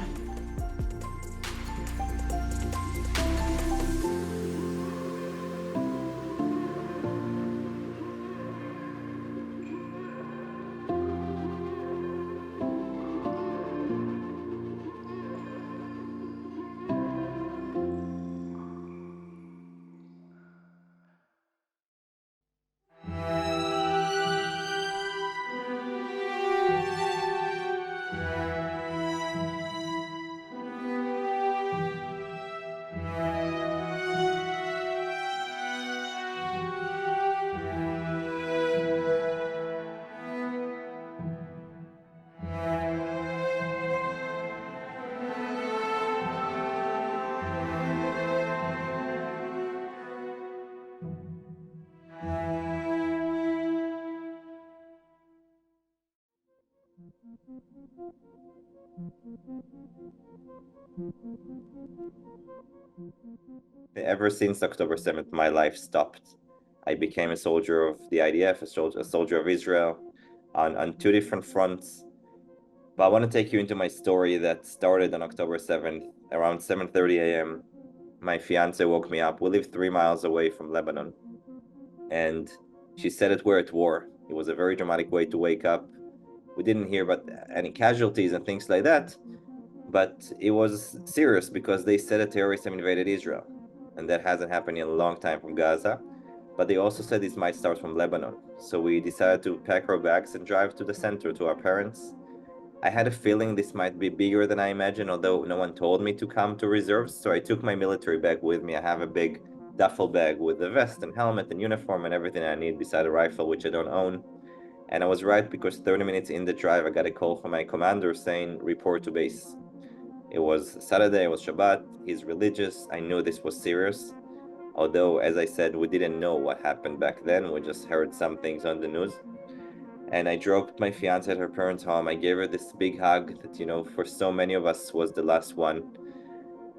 Ever since October 7th, my life stopped. I became a soldier of the IDF, a soldier of Israel on two different fronts. But I want to take you into my story that started on October 7th, around 7:30 a.m. My fiance woke me up. We live 3 miles away from Lebanon. And she said that we're at war. It was a very dramatic way to wake up. We didn't hear about any casualties and things like that. But it was serious because they said that terrorists have invaded Israel. And that hasn't happened in a long time from Gaza. But they also said this might start from Lebanon. So we decided to pack our bags and drive to the center to our parents. I had a feeling this might be bigger than I imagined, although no one told me to come to reserves. So I took my military bag with me. I have a big duffel bag with a vest and helmet and uniform and everything I need beside a rifle, which I don't own. And I was right because 30 minutes in the drive, I got a call from my commander saying, report to base. It was Saturday, it was Shabbat, he's religious. I knew this was serious. Although, as I said, we didn't know what happened back then. We just heard some things on the news. And I dropped my fiance at her parents' home. I gave her this big hug that, you know, for so many of us was the last one.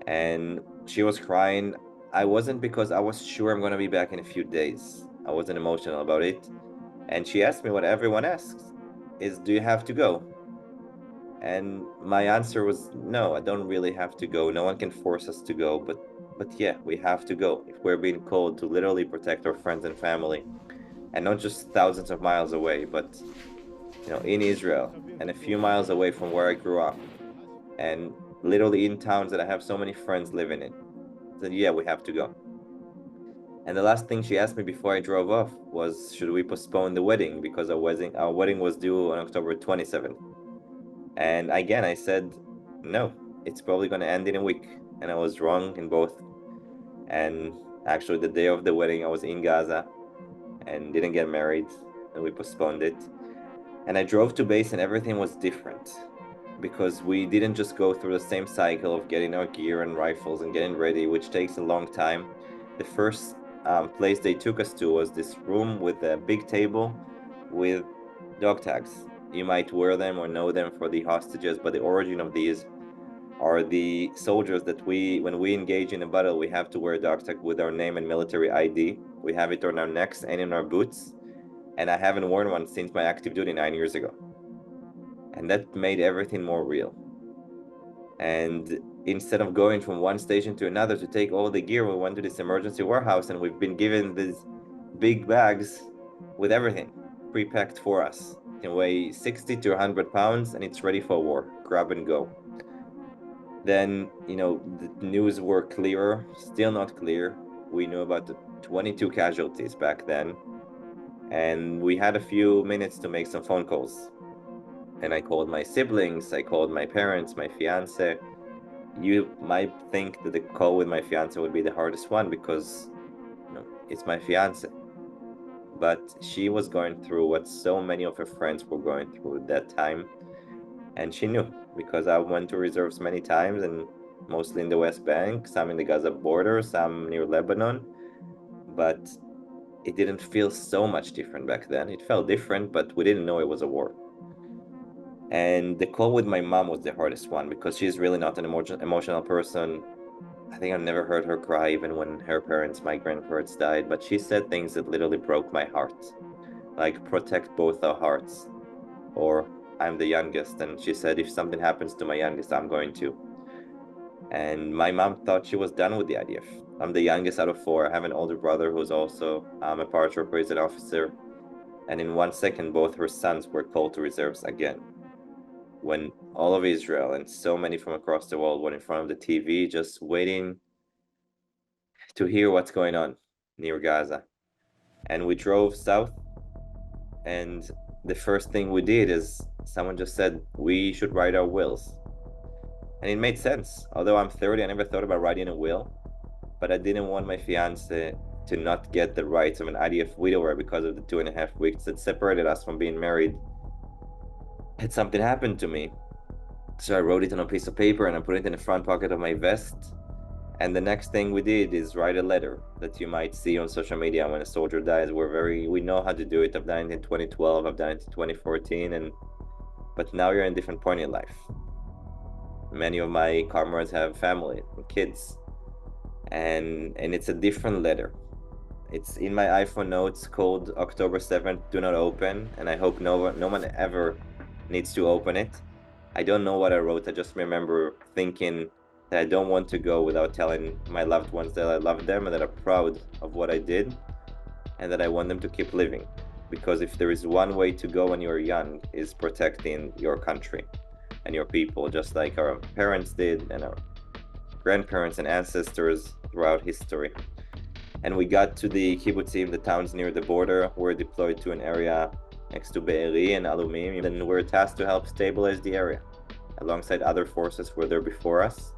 And she was crying. I wasn't, because I was sure I'm going to be back in a few days. I wasn't emotional about it. And she asked me what everyone asks, is, do you have to go? And my answer was, no, I don't really have to go. No one can force us to go, but yeah, we have to go if we're being called to literally protect our friends and family. And not just thousands of miles away, but, you know, in Israel and a few miles away from where I grew up, and literally in towns that I have so many friends living in. So yeah, we have to go. And the last thing she asked me before I drove off was, should we postpone the wedding, because our wedding was due on October 27th. And again, I said, no, it's probably going to end in a week. And I was wrong in both. And actually, the day of the wedding, I was in Gaza and didn't get married, and we postponed it. And I drove to base and everything was different, because we didn't just go through the same cycle of getting our gear and rifles and getting ready, which takes a long time. The first place they took us to was this room with a big table with dog tags. You might wear them or know them for the hostages, but the origin of these are the soldiers that when we engage in a battle, we have to wear a dog tag with our name and military ID. We have it on our necks and in our boots. And I haven't worn one since my active duty 9 years ago. And that made everything more real. And instead of going from one station to another to take all the gear, we went to this emergency warehouse, and we've been given these big bags with everything pre-packed for us. It can weigh 60 to 100 pounds, and it's ready for war. Grab and go. Then, you know, the news were clearer, still not clear. We knew about the 22 casualties back then. And we had a few minutes to make some phone calls. And I called my siblings, I called my parents, my fiance. You might think that the call with my fiance would be the hardest one, because, you know, it's my fiance. But she was going through what so many of her friends were going through at that time. And she knew, because I went to reserves many times, and mostly in the West Bank, some in the Gaza border, some near Lebanon. But it didn't feel so much different back then. It felt different, but we didn't know it was a war. And the call with my mom was the hardest one because she's really not an emotional person. I think I've never heard her cry even when her parents, my grandparents, died, but she said things that literally broke my heart. Like, protect both our hearts, or I'm the youngest, and she said if something happens to my youngest, I'm going to. And my mom thought she was done with the IDF. I'm the youngest out of 4. I have an older brother who's also a paratrooper, he's an officer, and in 1 second both her sons were called to reserves again. When all of Israel and so many from across the world were in front of the TV just waiting to hear what's going on near Gaza. And we drove south, and the first thing we did is someone just said we should write our wills. And it made sense. Although I'm 30, I never thought about writing a will, but I didn't want my fiance to not get the rights of an IDF widower because of the 2.5 weeks that separated us from being married. Had something happened to me. So I wrote it on a piece of paper and I put it in the front pocket of my vest. And the next thing we did is write a letter that you might see on social media when a soldier dies. We know how to do it. I've done it in 2012, I've done it in 2014, but now you're in a different point in life. Many of my comrades have family and kids, and it's a different letter. It's in my iPhone notes called October 7th, do not open, and I hope no one ever needs to open it. I don't know what I wrote, I just remember thinking that I don't want to go without telling my loved ones that I love them and that I'm proud of what I did and that I want them to keep living. Because if there is one way to go when you're young, is protecting your country and your people, just like our parents did and our grandparents and ancestors throughout history. And we got to the kibbutzim, the towns near the border. We're deployed to an area next to Be'eri and Alumim, and we're tasked to help stabilize the area. Alongside other forces who were there before us,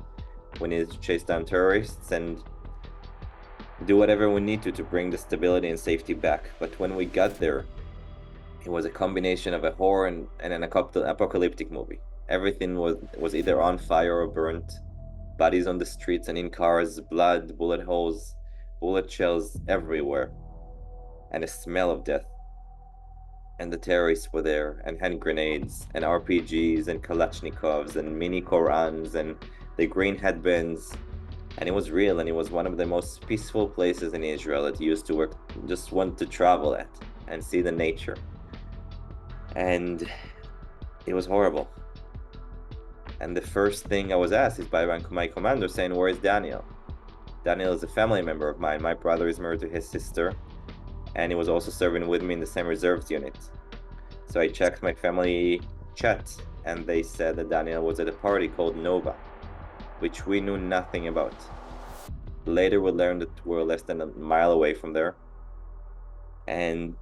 we needed to chase down terrorists and do whatever we need to bring the stability and safety back. But when we got there, it was a combination of a horror and an apocalyptic movie. Everything was either on fire or burnt, bodies on the streets and in cars, blood, bullet holes, bullet shells everywhere, and a smell of death. And the terrorists were there, and hand grenades, and RPGs, and Kalashnikovs, and mini Korans, and the green headbands. And it was real, and it was one of the most peaceful places in Israel that you used to work, just want to travel at and see the nature. And it was horrible. And the first thing I was asked is by my commander saying, where is Daniel? Daniel is a family member of mine. My brother is married to his sister, and he was also serving with me in the same reserves unit. So I checked my family chat, and they said that Daniel was at a party called Nova, which we knew nothing about. Later we learned that we were less than a mile away from there. And,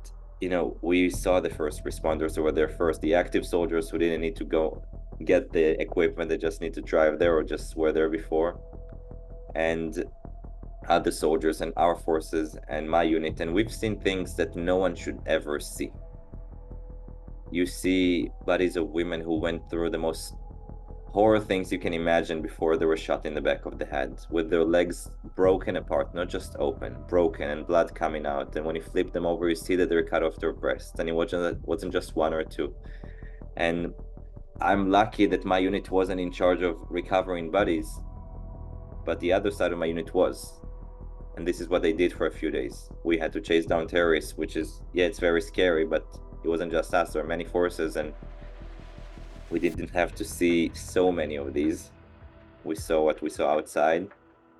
we saw the first responders who were there first, the active soldiers who didn't need to go get the equipment, they just need to drive there or just were there before. And other soldiers and our forces and my unit, and we've seen things that no one should ever see. You see bodies of women who went through the most horror things you can imagine before they were shot in the back of the head, with their legs broken apart, not just open, broken, and blood coming out. And when you flip them over, you see that they're cut off their breasts, and it wasn't just one or two. And I'm lucky that my unit wasn't in charge of recovering bodies, but the other side of my unit was. And this is what they did for a few days. We had to chase down terrorists, which is, it's very scary, but it wasn't just us. There were many forces, and we didn't have to see so many of these. We saw what we saw outside.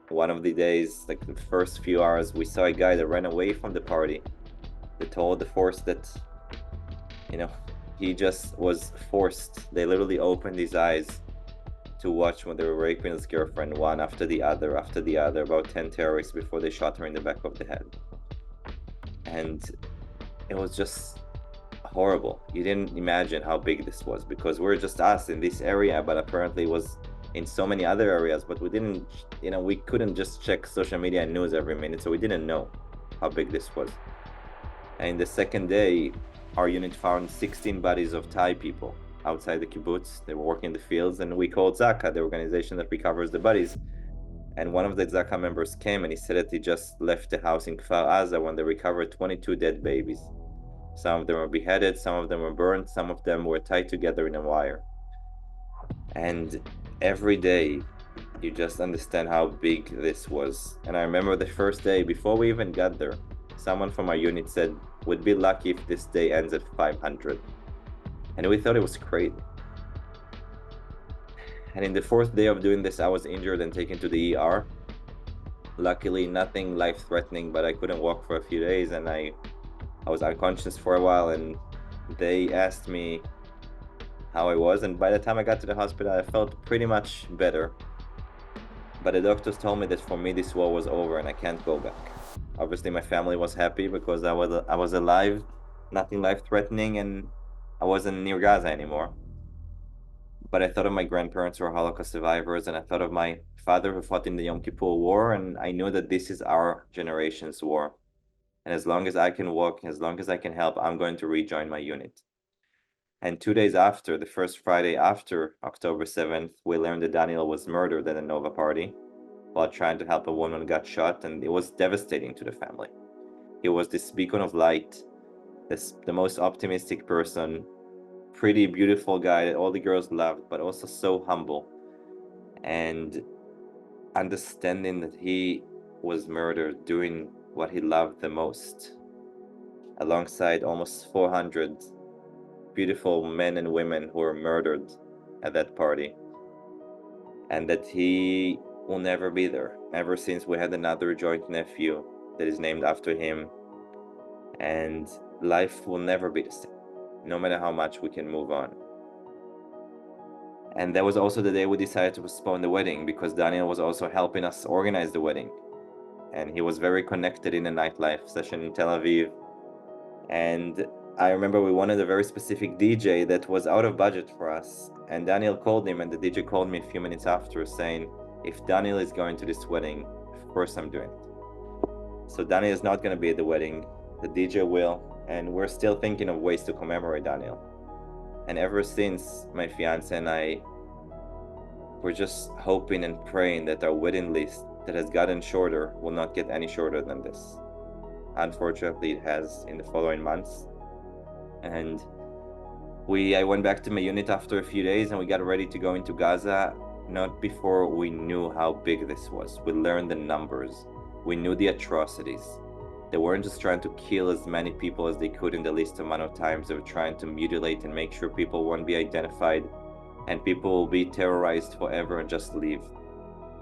One of the days, like the first few hours, we saw a guy that ran away from the party that told the force that, he just was forced. They literally opened his eyes to watch when they were raping his girlfriend, one after the other, about 10 terrorists before they shot her in the back of the head. And it was just horrible. You didn't imagine how big this was, because we're just us in this area, but apparently it was in so many other areas, but we didn't, we couldn't just check social media and news every minute, so we didn't know how big this was. And the second day, our unit found 16 bodies of Thai people outside the kibbutz. They were working in the fields, and we called Zaka, the organization that recovers the bodies. And one of the Zaka members came and he said that he just left the house in Kfar Aza when they recovered 22 dead babies. Some of them were beheaded, some of them were burned, some of them were tied together in a wire. And every day, you just understand how big this was. And I remember the first day, before we even got there, someone from our unit said, "We'd be lucky if this day ends at 500. And we thought it was crazy. And in the fourth day of doing this, I was injured and taken to the ER. Luckily, nothing life-threatening, but I couldn't walk for a few days, and I was unconscious for a while, and they asked me how I was, and by the time I got to the hospital, I felt pretty much better. But the doctors told me that for me, this war was over and I can't go back. Obviously, my family was happy because I was alive, nothing life-threatening, and I wasn't near Gaza anymore. But I thought of my grandparents who are Holocaust survivors, and I thought of my father who fought in the Yom Kippur War, and I knew that this is our generation's war. And as long as I can walk, as long as I can help, I'm going to rejoin my unit. And 2 days after, the first Friday after October 7th, we learned that Daniel was murdered at a Nova party while trying to help a woman who got shot, and it was devastating to the family. He was this beacon of light, the most optimistic person, pretty beautiful guy that all the girls loved, but also so humble. And understanding that he was murdered doing what he loved the most, alongside almost 400 beautiful men and women who were murdered at that party, and that he will never be there. Ever since, we had another joint nephew that is named after him, and life will never be the same, no matter how much we can move on. And that was also the day we decided to postpone the wedding, because Daniel was also helping us organize the wedding, and he was very connected in a nightlife session in Tel Aviv. And I remember we wanted a very specific DJ that was out of budget for us, and Daniel called him, and the DJ called me a few minutes after saying, "If Daniel is going to this wedding, of course I'm doing it." So Daniel is not going to be at the wedding, the DJ will, and we're still thinking of ways to commemorate Daniel. And ever since, my fiance and I were just hoping and praying that our wedding list that has gotten shorter will not get any shorter than this. Unfortunately, it has in the following months. And I went back to my unit after a few days, and we got ready to go into Gaza, not before we knew how big this was. We learned the numbers. We knew the atrocities. They weren't just trying to kill as many people as they could in the least amount of times. They were trying to mutilate and make sure people won't be identified, and people will be terrorized forever and just leave.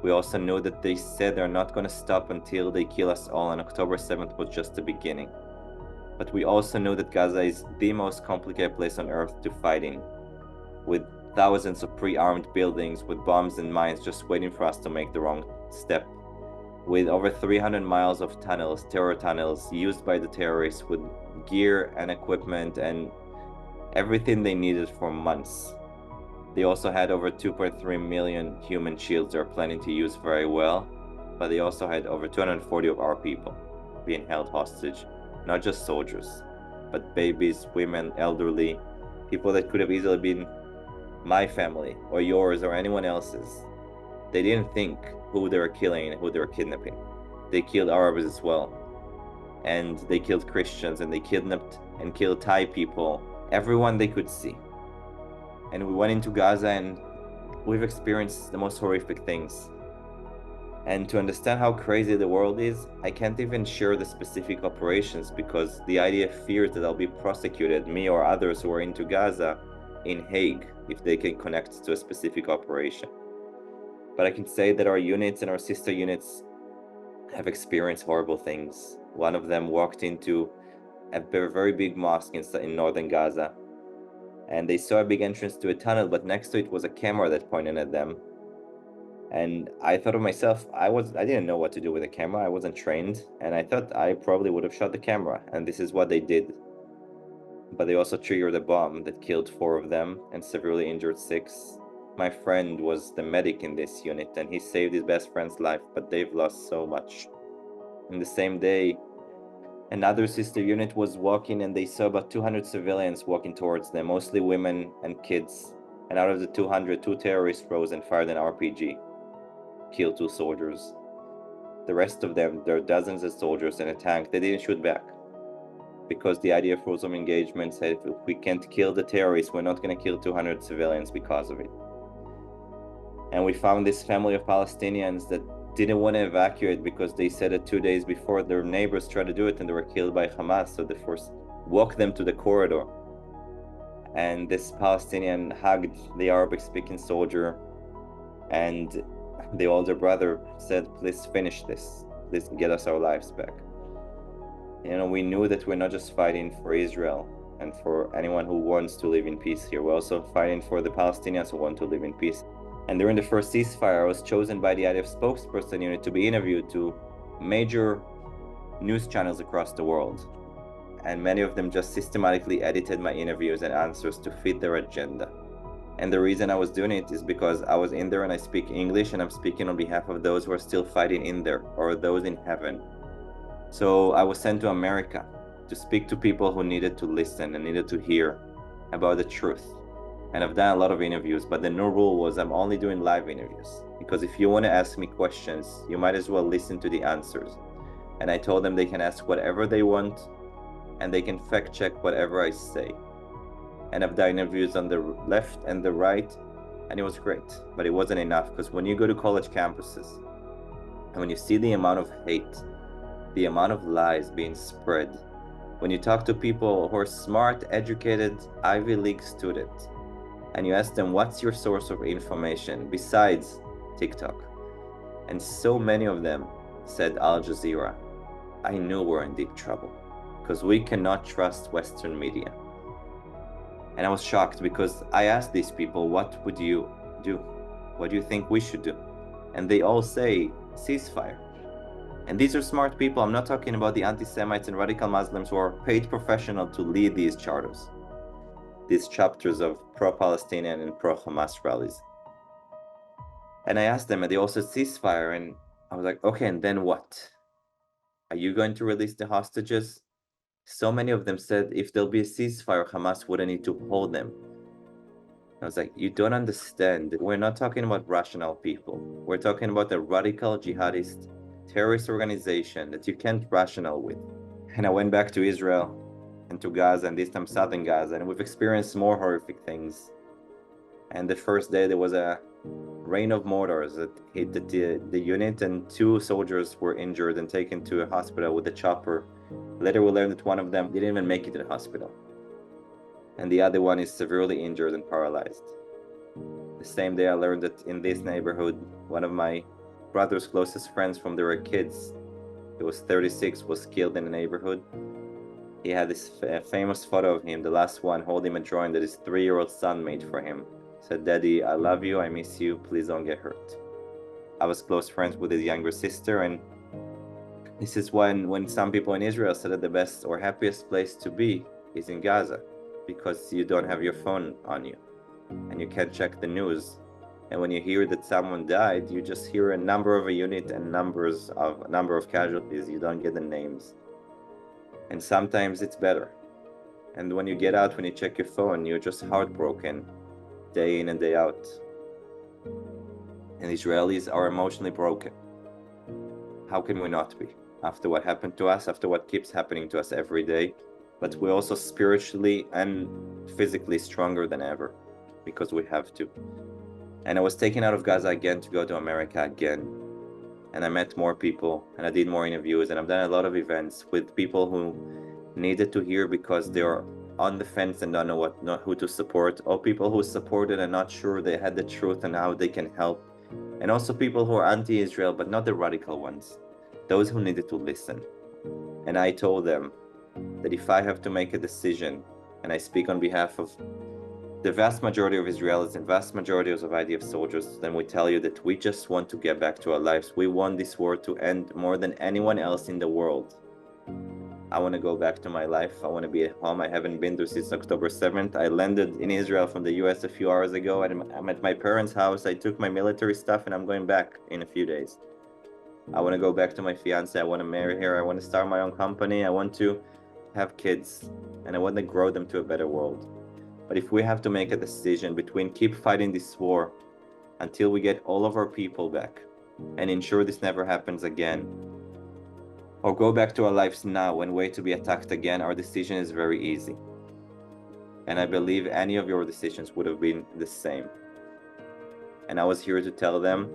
We also knew that they said they're not going to stop until they kill us all, and October 7th was just the beginning. But we also knew that Gaza is the most complicated place on earth to fight in, with thousands of pre-armed buildings with bombs and mines just waiting for us to make the wrong step, with over 300 miles of tunnels, terror tunnels, used by the terrorists with gear and equipment and everything they needed for months. They also had over 2.3 million human shields they're planning to use very well, but they also had over 240 of our people being held hostage. Not just soldiers, but babies, women, elderly, people that could have easily been my family or yours or anyone else's. They didn't think who they were killing and who they were kidnapping. They killed Arabs as well. And they killed Christians, and they kidnapped and killed Thai people, everyone they could see. And we went into Gaza, and we've experienced the most horrific things. And to understand how crazy the world is, I can't even share the specific operations, because the IDF fears that I'll be prosecuted, me or others who are into Gaza, in Hague, if they can connect to a specific operation. But I can say that our units and our sister units have experienced horrible things. One of them walked into a very big mosque in northern Gaza, and they saw a big entrance to a tunnel, but next to it was a camera that pointed at them. And I thought of myself, I didn't know what to do with a camera. I wasn't trained, and I thought I probably would have shot the camera, and this is what they did. But they also triggered a bomb that killed 4 of them and severely injured 6. My friend was the medic in this unit, and he saved his best friend's life, but they've lost so much. In the same day, another sister unit was walking, and they saw about 200 civilians walking towards them, mostly women and kids. And out of the 200, 2 terrorists rose and fired an RPG. Killed 2 soldiers. The rest of them, there are dozens of soldiers in a tank, they didn't shoot back because the IDF rules of engagement said if we can't kill the terrorists, we're not going to kill 200 civilians because of it. And we found this family of Palestinians that didn't want to evacuate because they said that 2 days before their neighbors tried to do it and they were killed by Hamas, so they walked them to the corridor. And this Palestinian hugged the Arabic-speaking soldier, and the older brother said, please finish this. Please get us our lives back. You know, we knew that we're not just fighting for Israel and for anyone who wants to live in peace here. We're also fighting for the Palestinians who want to live in peace. And during the first ceasefire, I was chosen by the IDF spokesperson unit to be interviewed to major news channels across the world. And many of them just systematically edited my interviews and answers to fit their agenda. And the reason I was doing it is because I was in there and I speak English, and I'm speaking on behalf of those who are still fighting in there, or those in heaven. So I was sent to America to speak to people who needed to listen and needed to hear about the truth. And I've done a lot of interviews, but the new rule was I'm only doing live interviews. Because if you want to ask me questions, you might as well listen to the answers. And I told them they can ask whatever they want, and they can fact check whatever I say. And I've done interviews on the left and the right, and it was great. But it wasn't enough, because when you go to college campuses, and when you see the amount of hate, the amount of lies being spread, when you talk to people who are smart, educated, Ivy League students, and you ask them, what's your source of information besides TikTok? And so many of them said Al Jazeera. I knew we're in deep trouble, because we cannot trust Western media. And I was shocked, because I asked these people, what would you do? What do you think we should do? And they all say ceasefire. And these are smart people. I'm not talking about the anti-Semites and radical Muslims who are paid professional to lead these charters, these chapters of pro-Palestinian and pro-Hamas rallies. And I asked them, and they all said ceasefire. And I was like, okay, and then what? Are you going to release the hostages? So many of them said if there'll be a ceasefire, Hamas wouldn't need to hold them. I was like, you don't understand. We're not talking about rational people. We're talking about a radical jihadist terrorist organization that you can't rational with. And I went back to Israel and to Gaza, and this time southern Gaza, and we've experienced more horrific things. And the first day there was a rain of mortars that hit the unit, and 2 soldiers were injured and taken to a hospital with a chopper. Later we learned that one of them didn't even make it to the hospital, and the other one is severely injured and paralyzed. The same day I learned that in this neighborhood, one of my brother's closest friends from they were kids, he was 36, was killed in the neighborhood. He had this famous photo of him, the last one, holding a drawing that his 3-year-old son made for him. Said, Daddy, I love you, I miss you, please don't get hurt. I was close friends with his younger sister, and this is when some people in Israel said that the best or happiest place to be is in Gaza, because you don't have your phone on you, and you can't check the news. And when you hear that someone died, you just hear a number of a unit and number of casualties. You don't get the names. And sometimes it's better. And when you get out, when you check your phone, you're just heartbroken, day in and day out. And Israelis are emotionally broken. How can we not be? After what happened to us, after what keeps happening to us every day. But we're also spiritually and physically stronger than ever, because we have to. And I was taken out of Gaza again to go to America again. And I met more people, and I did more interviews, and I've done a lot of events with people who needed to hear because they're on the fence and don't know who to support, or people who supported and not sure they had the truth and how they can help. And also people who are anti-Israel, but not the radical ones, those who needed to listen. And I told them that if I have to make a decision, and I speak on behalf of the vast majority of Israelis and vast majority of IDF soldiers, then we tell you that we just want to get back to our lives. We want this war to end more than anyone else in the world. I want to go back to my life. I want to be at home. I haven't been there since October 7th. I landed in Israel from the US a few hours ago, and I'm at my parents' house. I took my military stuff, and I'm going back in a few days. I want to go back to my fiance. I want to marry her. I want to start my own company. I want to have kids, and I want to grow them to a better world. But if we have to make a decision between keep fighting this war until we get all of our people back and ensure this never happens again, or go back to our lives now and wait to be attacked again, our decision is very easy. And I believe any of your decisions would have been the same. And I was here to tell them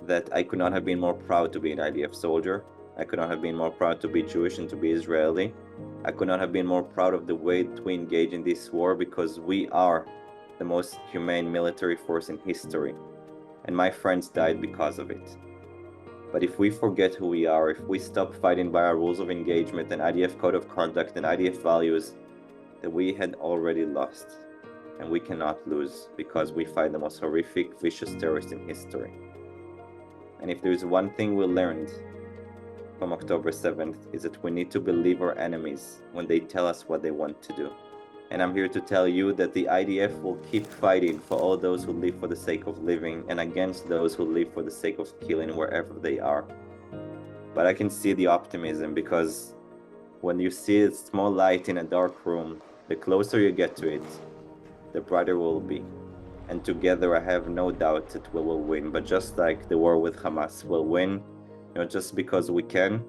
that I could not have been more proud to be an IDF soldier. I could not have been more proud to be Jewish and to be Israeli. I could not have been more proud of the way that we engage in this war, because we are the most humane military force in history. And my friends died because of it. But if we forget who we are, if we stop fighting by our rules of engagement and IDF code of conduct and IDF values, then we had already lost. And we cannot lose, because we fight the most horrific, vicious terrorist in history. And if there's one thing we learned from October 7th, is that we need to believe our enemies when they tell us what they want to do. And I'm here to tell you that the IDF will keep fighting for all those who live for the sake of living and against those who live for the sake of killing wherever they are. But I can see the optimism, because when you see a small light in a dark room, the closer you get to it, the brighter we'll be. And together I have no doubt that we will win. But just like the war with Hamas, we'll win, not just because we can,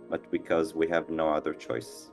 but because we have no other choice.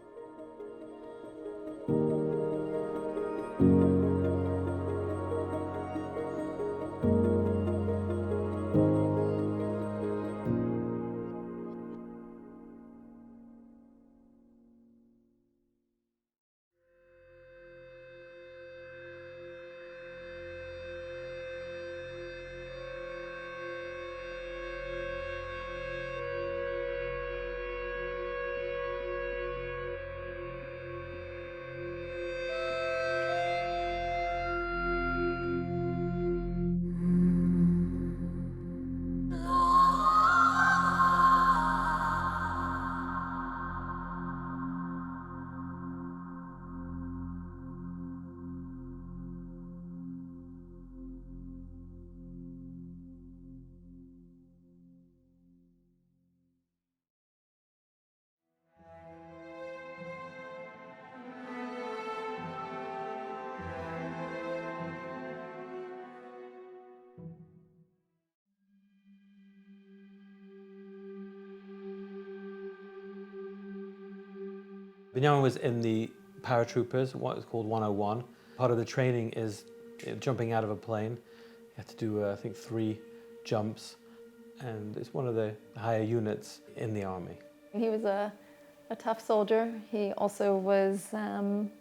Binyamin was in the paratroopers, what is called 101. Part of the training is jumping out of a plane. You have to do, I think, 3 jumps, and it's one of the higher units in the army. He was a tough soldier. He also was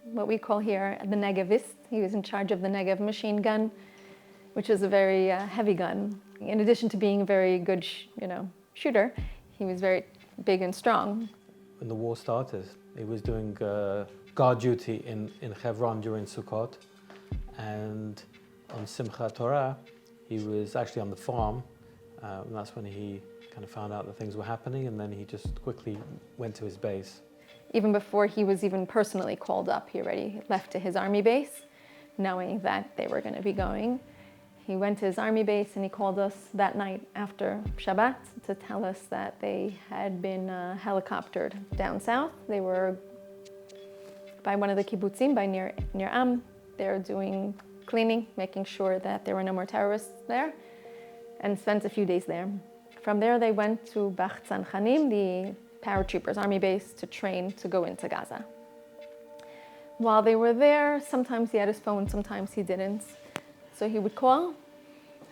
what we call here the Negevist. He was in charge of the Negev machine gun, which is a very heavy gun. In addition to being a very good shooter, he was very big and strong. When the war started, he was doing guard duty in Hebron during Sukkot, and on Simchat Torah, he was actually on the farm, and that's when he kind of found out that things were happening, and then he just quickly went to his base. Even before he was even personally called up, he already left to his army base, knowing that they were going to be going. He went to his army base and he called us that night after Shabbat to tell us that they had been helicoptered down south. They were by one of the kibbutzim, by near Am. They were doing cleaning, making sure that there were no more terrorists there, and spent a few days there. From there, they went to Bach Tzanchanim, the paratroopers' army base, to train to go into Gaza. While they were there, sometimes he had his phone, sometimes he didn't. So he would call,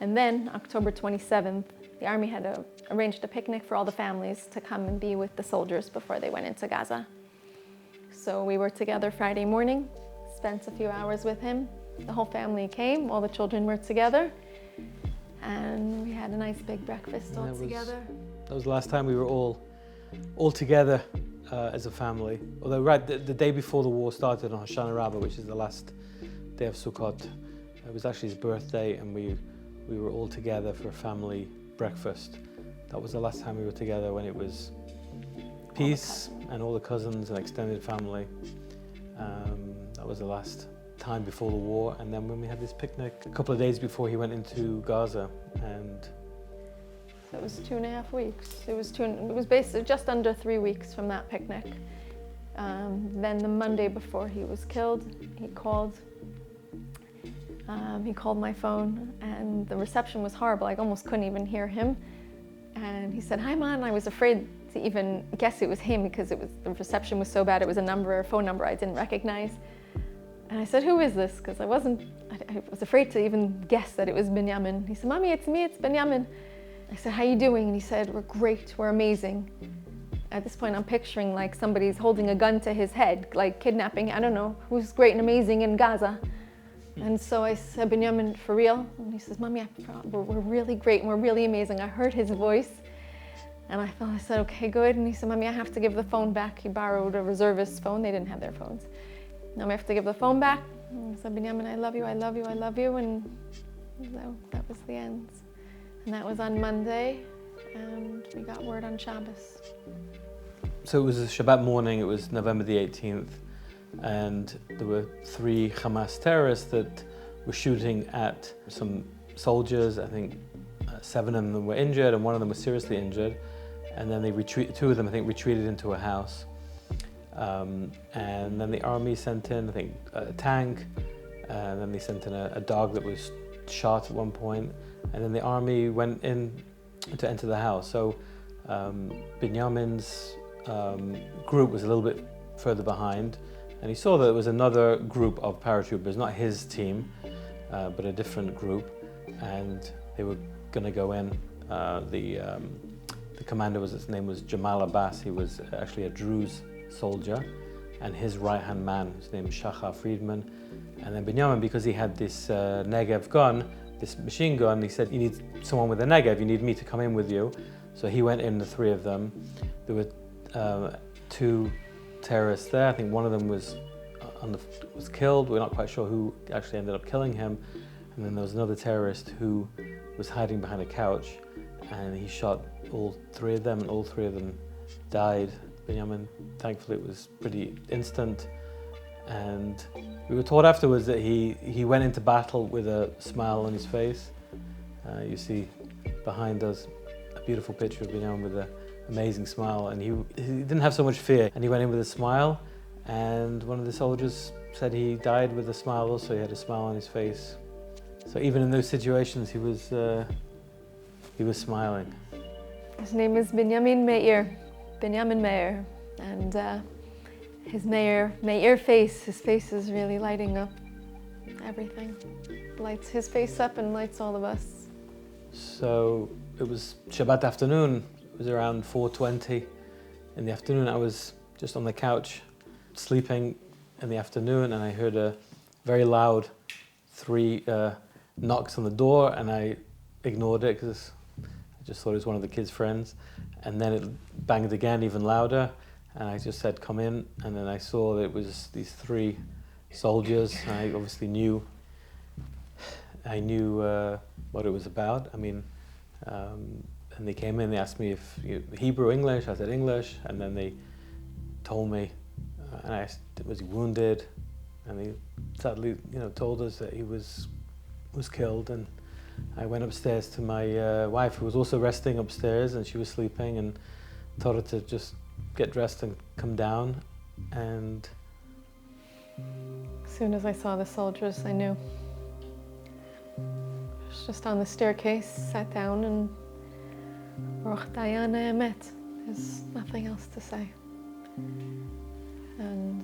and then October 27th, the army had arranged a picnic for all the families to come and be with the soldiers before they went into Gaza. So we were together Friday morning, spent a few hours with him. The whole family came, all the children were together, and we had a nice big breakfast all together. That was the last time we were all together as a family. Although right the day before the war started on Hoshana Rabbah, which is the last day of Sukkot, it was actually his birthday, and we were all together for a family breakfast. That was the last time we were together, when it was peace and all the cousins and extended family. That was the last time before the war, and then when we had this picnic a couple of days before he went into Gaza, and so it was 2.5 weeks. It was basically just under 3 weeks from that picnic. Then the Monday before he was killed, he called my phone, and the reception was horrible. I almost couldn't even hear him. And he said, "Hi, Man, I was afraid to even guess it was him because the reception was so bad. It was a phone number I didn't recognize. And I said, who is this? Because I was afraid to even guess that it was Binyamin. He said, Mommy, it's me, it's Binyamin. I said, how you doing? And he said, we're great, we're amazing. At this point, I'm picturing like somebody's holding a gun to his head, like kidnapping, I don't know, who's great and amazing in Gaza. And so I said, Binyamin, for real? And he says, Mommy, we're really great and we're really amazing. I heard his voice. And I said, okay, good. And he said, Mommy, I have to give the phone back. He borrowed a reservist's phone. They didn't have their phones. Now I have to give the phone back. And I said, Binyamin, I love you, I love you, I love you. And so that was the end. And that was on Monday. And we got word on Shabbos. So it was a Shabbat morning, it was November the 18th. And there were 3 Hamas terrorists that were shooting at some soldiers. I think 7 of them were injured and 1 of them was seriously injured. And then they 2 of them, I think, retreated into a house. And then the army sent in, I think, a tank. And then they sent in a dog that was shot at one point. And then the army went in to enter the house. So Binyamin's group was a little bit further behind. And he saw that there was another group of paratroopers, not his team, but a different group. And they were going to go in. The commander, his name was Jamal Abbas. He was actually a Druze soldier. And his right-hand man, his name is Shachar Friedman. And then Binyamin, because he had this Negev gun, this machine gun, he said, you need someone with a Negev, you need me to come in with you. So he went in, the 3 of them. There were 2 terrorists there. I think one of them was killed. We're not quite sure who actually ended up killing him. And then there was another terrorist who was hiding behind a couch, and he shot all 3 of them, and all 3 of them died. Binyamin, thankfully, it was pretty instant. And we were told afterwards that he went into battle with a smile on his face. You see behind us a beautiful picture of Binyamin with an amazing smile, and he didn't have so much fear, and he went in with a smile. And one of the soldiers said he died with a smile also. He had a smile on his face. So even in those situations, he was smiling. His name is Binyamin Meir, Binyamin Meir, and his Meir face, his face is really lighting up everything. Lights his face up and lights all of us. So it was Shabbat afternoon. It was around 4:20 in the afternoon. I was just on the couch sleeping in the afternoon, and I heard a very loud 3 knocks on the door, and I ignored it because I just thought it was one of the kids' friends. And then it banged again, even louder, and I just said, come in. And then I saw that it was these 3 soldiers. I obviously knew what it was about. I mean, and they came in, they asked me if Hebrew, English. I said English, and then they told me, and I asked, was he wounded? And they sadly, told us that he was killed. And I went upstairs to my wife, who was also resting upstairs, and she was sleeping, and told her to just get dressed and come down. And as soon as I saw the soldiers, I knew. I was just on the staircase, sat down, and Baruch Dayan Emet. There's nothing else to say. And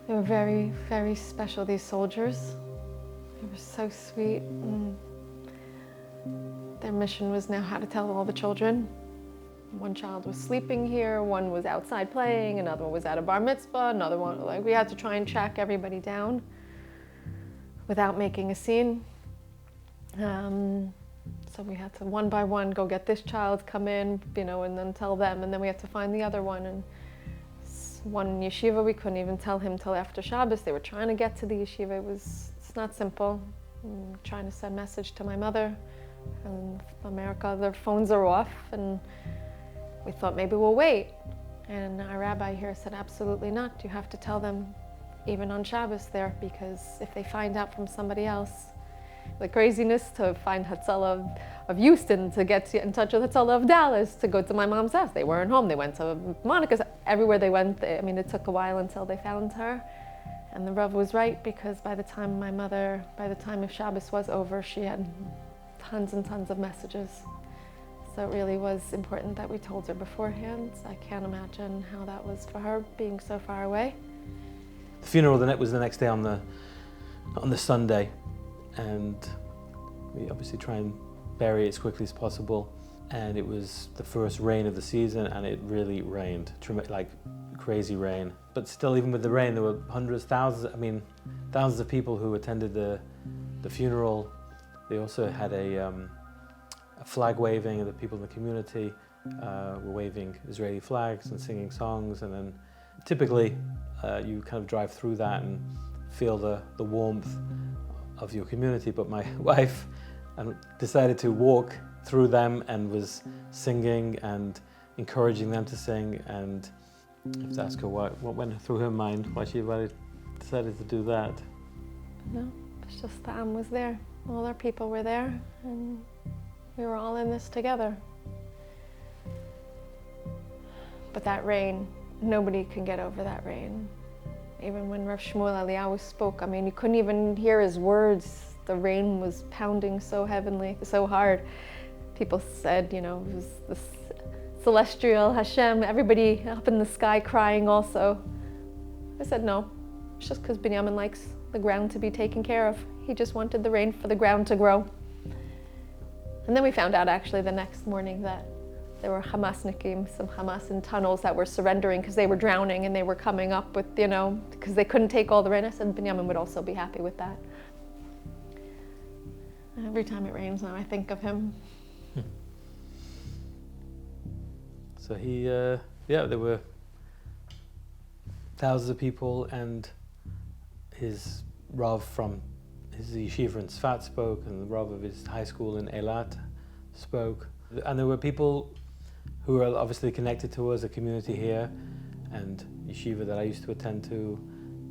they were very, very special, these soldiers. They were so sweet. And their mission was now how to tell all the children. One child was sleeping here, one was outside playing, another one was at a bar mitzvah, another one, we had to try and track everybody down without making a scene. So we had to, one by one, go get this child, come in, and then tell them, and then we had to find the other one. And one in yeshiva, we couldn't even tell him till after Shabbos. They were trying to get to the yeshiva. It's not simple. I'm trying to send a message to my mother. And America, their phones are off, and we thought maybe we'll wait. And our rabbi here said, absolutely not. You have to tell them even on Shabbos there, because if they find out from somebody else, the craziness to find Hatzalah of Houston, to get in touch with Hatzalah of Dallas, to go to my mom's house. They weren't home. They went to Monica's. Everywhere they went, it took a while until they found her. And the Rav was right, because by the time if Shabbos was over, she had tons and tons of messages So it really was important that we told her beforehand. I can't imagine how that was for her, being so far away. The funeral was the next day on the Sunday, and we obviously try and bury it as quickly as possible. And it was the first rain of the season, and it really rained, like crazy rain. But still, even with the rain, there were hundreds, thousands of people who attended the funeral. They also had a flag waving, and the people in the community were waving Israeli flags and singing songs. And then typically you kind of drive through that and feel the warmth of your community. But my wife decided to walk through them and was singing and encouraging them to sing. And I have to ask her what went through her mind, why she decided to do that. No, it's just the Am was there. All our people were there, and we were all in this together. But that rain, nobody can get over that rain. Even when Rav Shmuel Eliyahu spoke, you couldn't even hear his words. The rain was pounding so heavenly, so hard. People said, it was this celestial Hashem, everybody up in the sky crying also. I said, no, it's just because Binyamin likes the ground to be taken care of. He just wanted the rain for the ground to grow. And then we found out actually the next morning that there were Hamasnikim, some Hamas in tunnels that were surrendering because they were drowning, and they were coming up with, because they couldn't take all the rain. I said Binyamin would also be happy with that. Every time it rains now, I think of him. So there were thousands of people, and his Rav from his yeshiva in Tzfat spoke, and the Rav of his high school in Eilat spoke. And there were people who were obviously connected to us, a community here, and yeshiva that I used to attend to,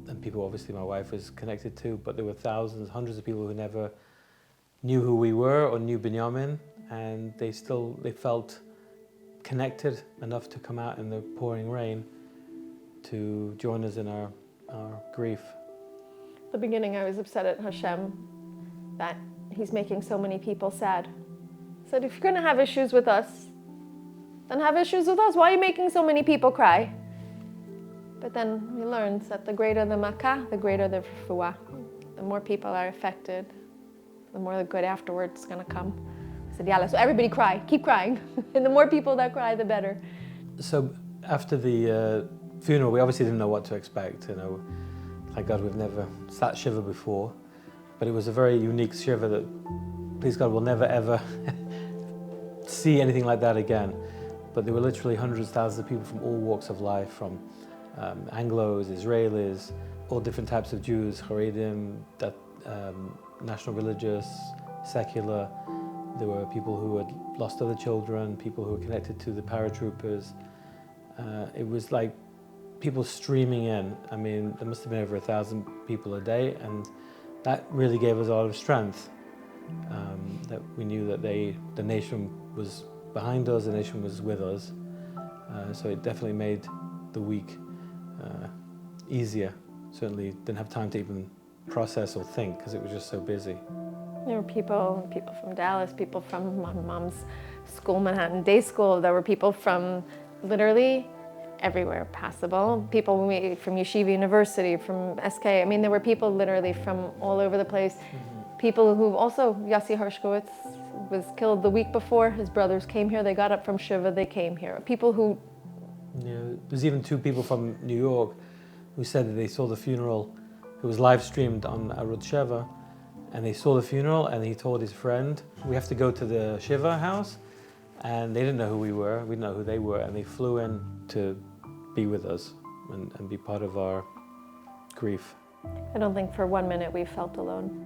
and people obviously my wife was connected to, but there were thousands, hundreds of people who never knew who we were or knew Binyamin, and they felt connected enough to come out in the pouring rain to join us in our grief. At the beginning, I was upset at Hashem that he's making so many people sad. I said, if you're going to have issues with us, then have issues with us. Why are you making so many people cry? But then we learned that the greater the makkah, the greater the refuah. The more people are affected, the more the good afterwards is going to come. I said, yalla, so everybody cry, keep crying. And the more people that cry, the better. So after the funeral, we obviously didn't know what to expect. Thank God we've never sat Shiva before, but it was a very unique Shiva that, please God, we'll never ever see anything like that again. But there were literally hundreds, thousands of people from all walks of life, from Anglos, Israelis, all different types of Jews, Haredim, national religious, secular. There were people who had lost other children, people who were connected to the paratroopers. It was like people streaming in. There must have been over 1,000 people a day, and that really gave us a lot of strength. That we knew that the nation was behind us, the nation was with us. So it definitely made the week easier. Certainly didn't have time to even process or think because it was just so busy. There were people from Dallas, people from my mom's school, Manhattan Day School. There were people from literally everywhere possible. People from Yeshiva University, from SK. There were people literally from all over the place. People who also, Yossi Hershkowitz was killed the week before. His brothers came here. They got up from Shiva. They came here. People who... There's even 2 people from New York who said that they saw the funeral. It was live streamed on Arutz Sheva, and they saw the funeral, and he told his friend, we have to go to the Shiva house, and they didn't know who we were, we didn't know who they were, and they flew in to be with us and be part of our grief. I don't think for 1 minute we felt alone.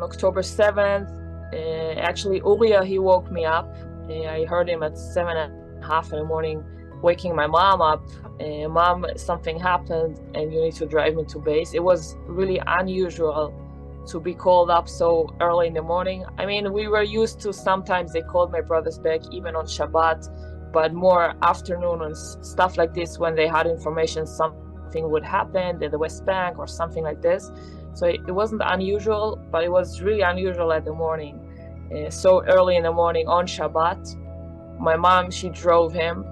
On October 7th, actually Uriah, he woke me up. I heard him at 7:30 in the morning, waking my mom up. Mom, something happened and you need to drive me to base. It was really unusual to be called up so early in the morning. I mean, we were used to sometimes they called my brothers back even on Shabbat, but more afternoon and stuff like this when they had information something would happen in the West Bank or something like this. So it wasn't unusual, but it was really unusual at the morning. So early in the morning on Shabbat. My mom, she drove him.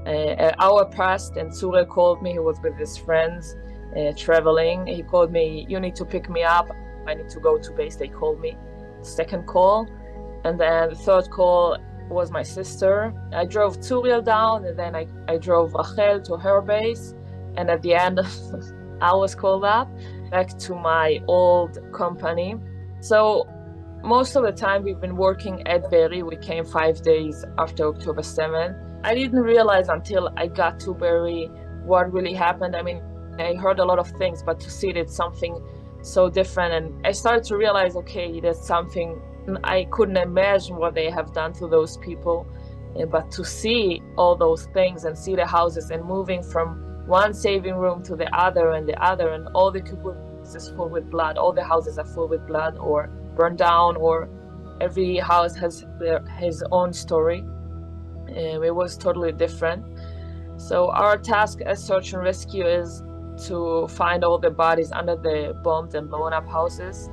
An hour passed and Tzurel called me. He was with his friends traveling. He called me, you need to pick me up. I need to go to base. They called me. Second call. And then the third call was my sister. I drove Tzurel down and then I drove Rachel to her base. And at the end, I was called up back to my old company. So most of the time we've been working at Be'eri. We came 5 days after October 7th. I didn't realize until I got to Be'eri what really happened. I mean, I heard a lot of things, but to see it, it's something so different. And I started to realize, okay, there's something I couldn't imagine what they have done to those people. But to see all those things and see the houses and moving from one saving room to the other, and all the kibbutz is full with blood. All the houses are full with blood or burned down, or every house has his own story. It was totally different. So our task as search and rescue is to find all the bodies under the bombed and blown up houses.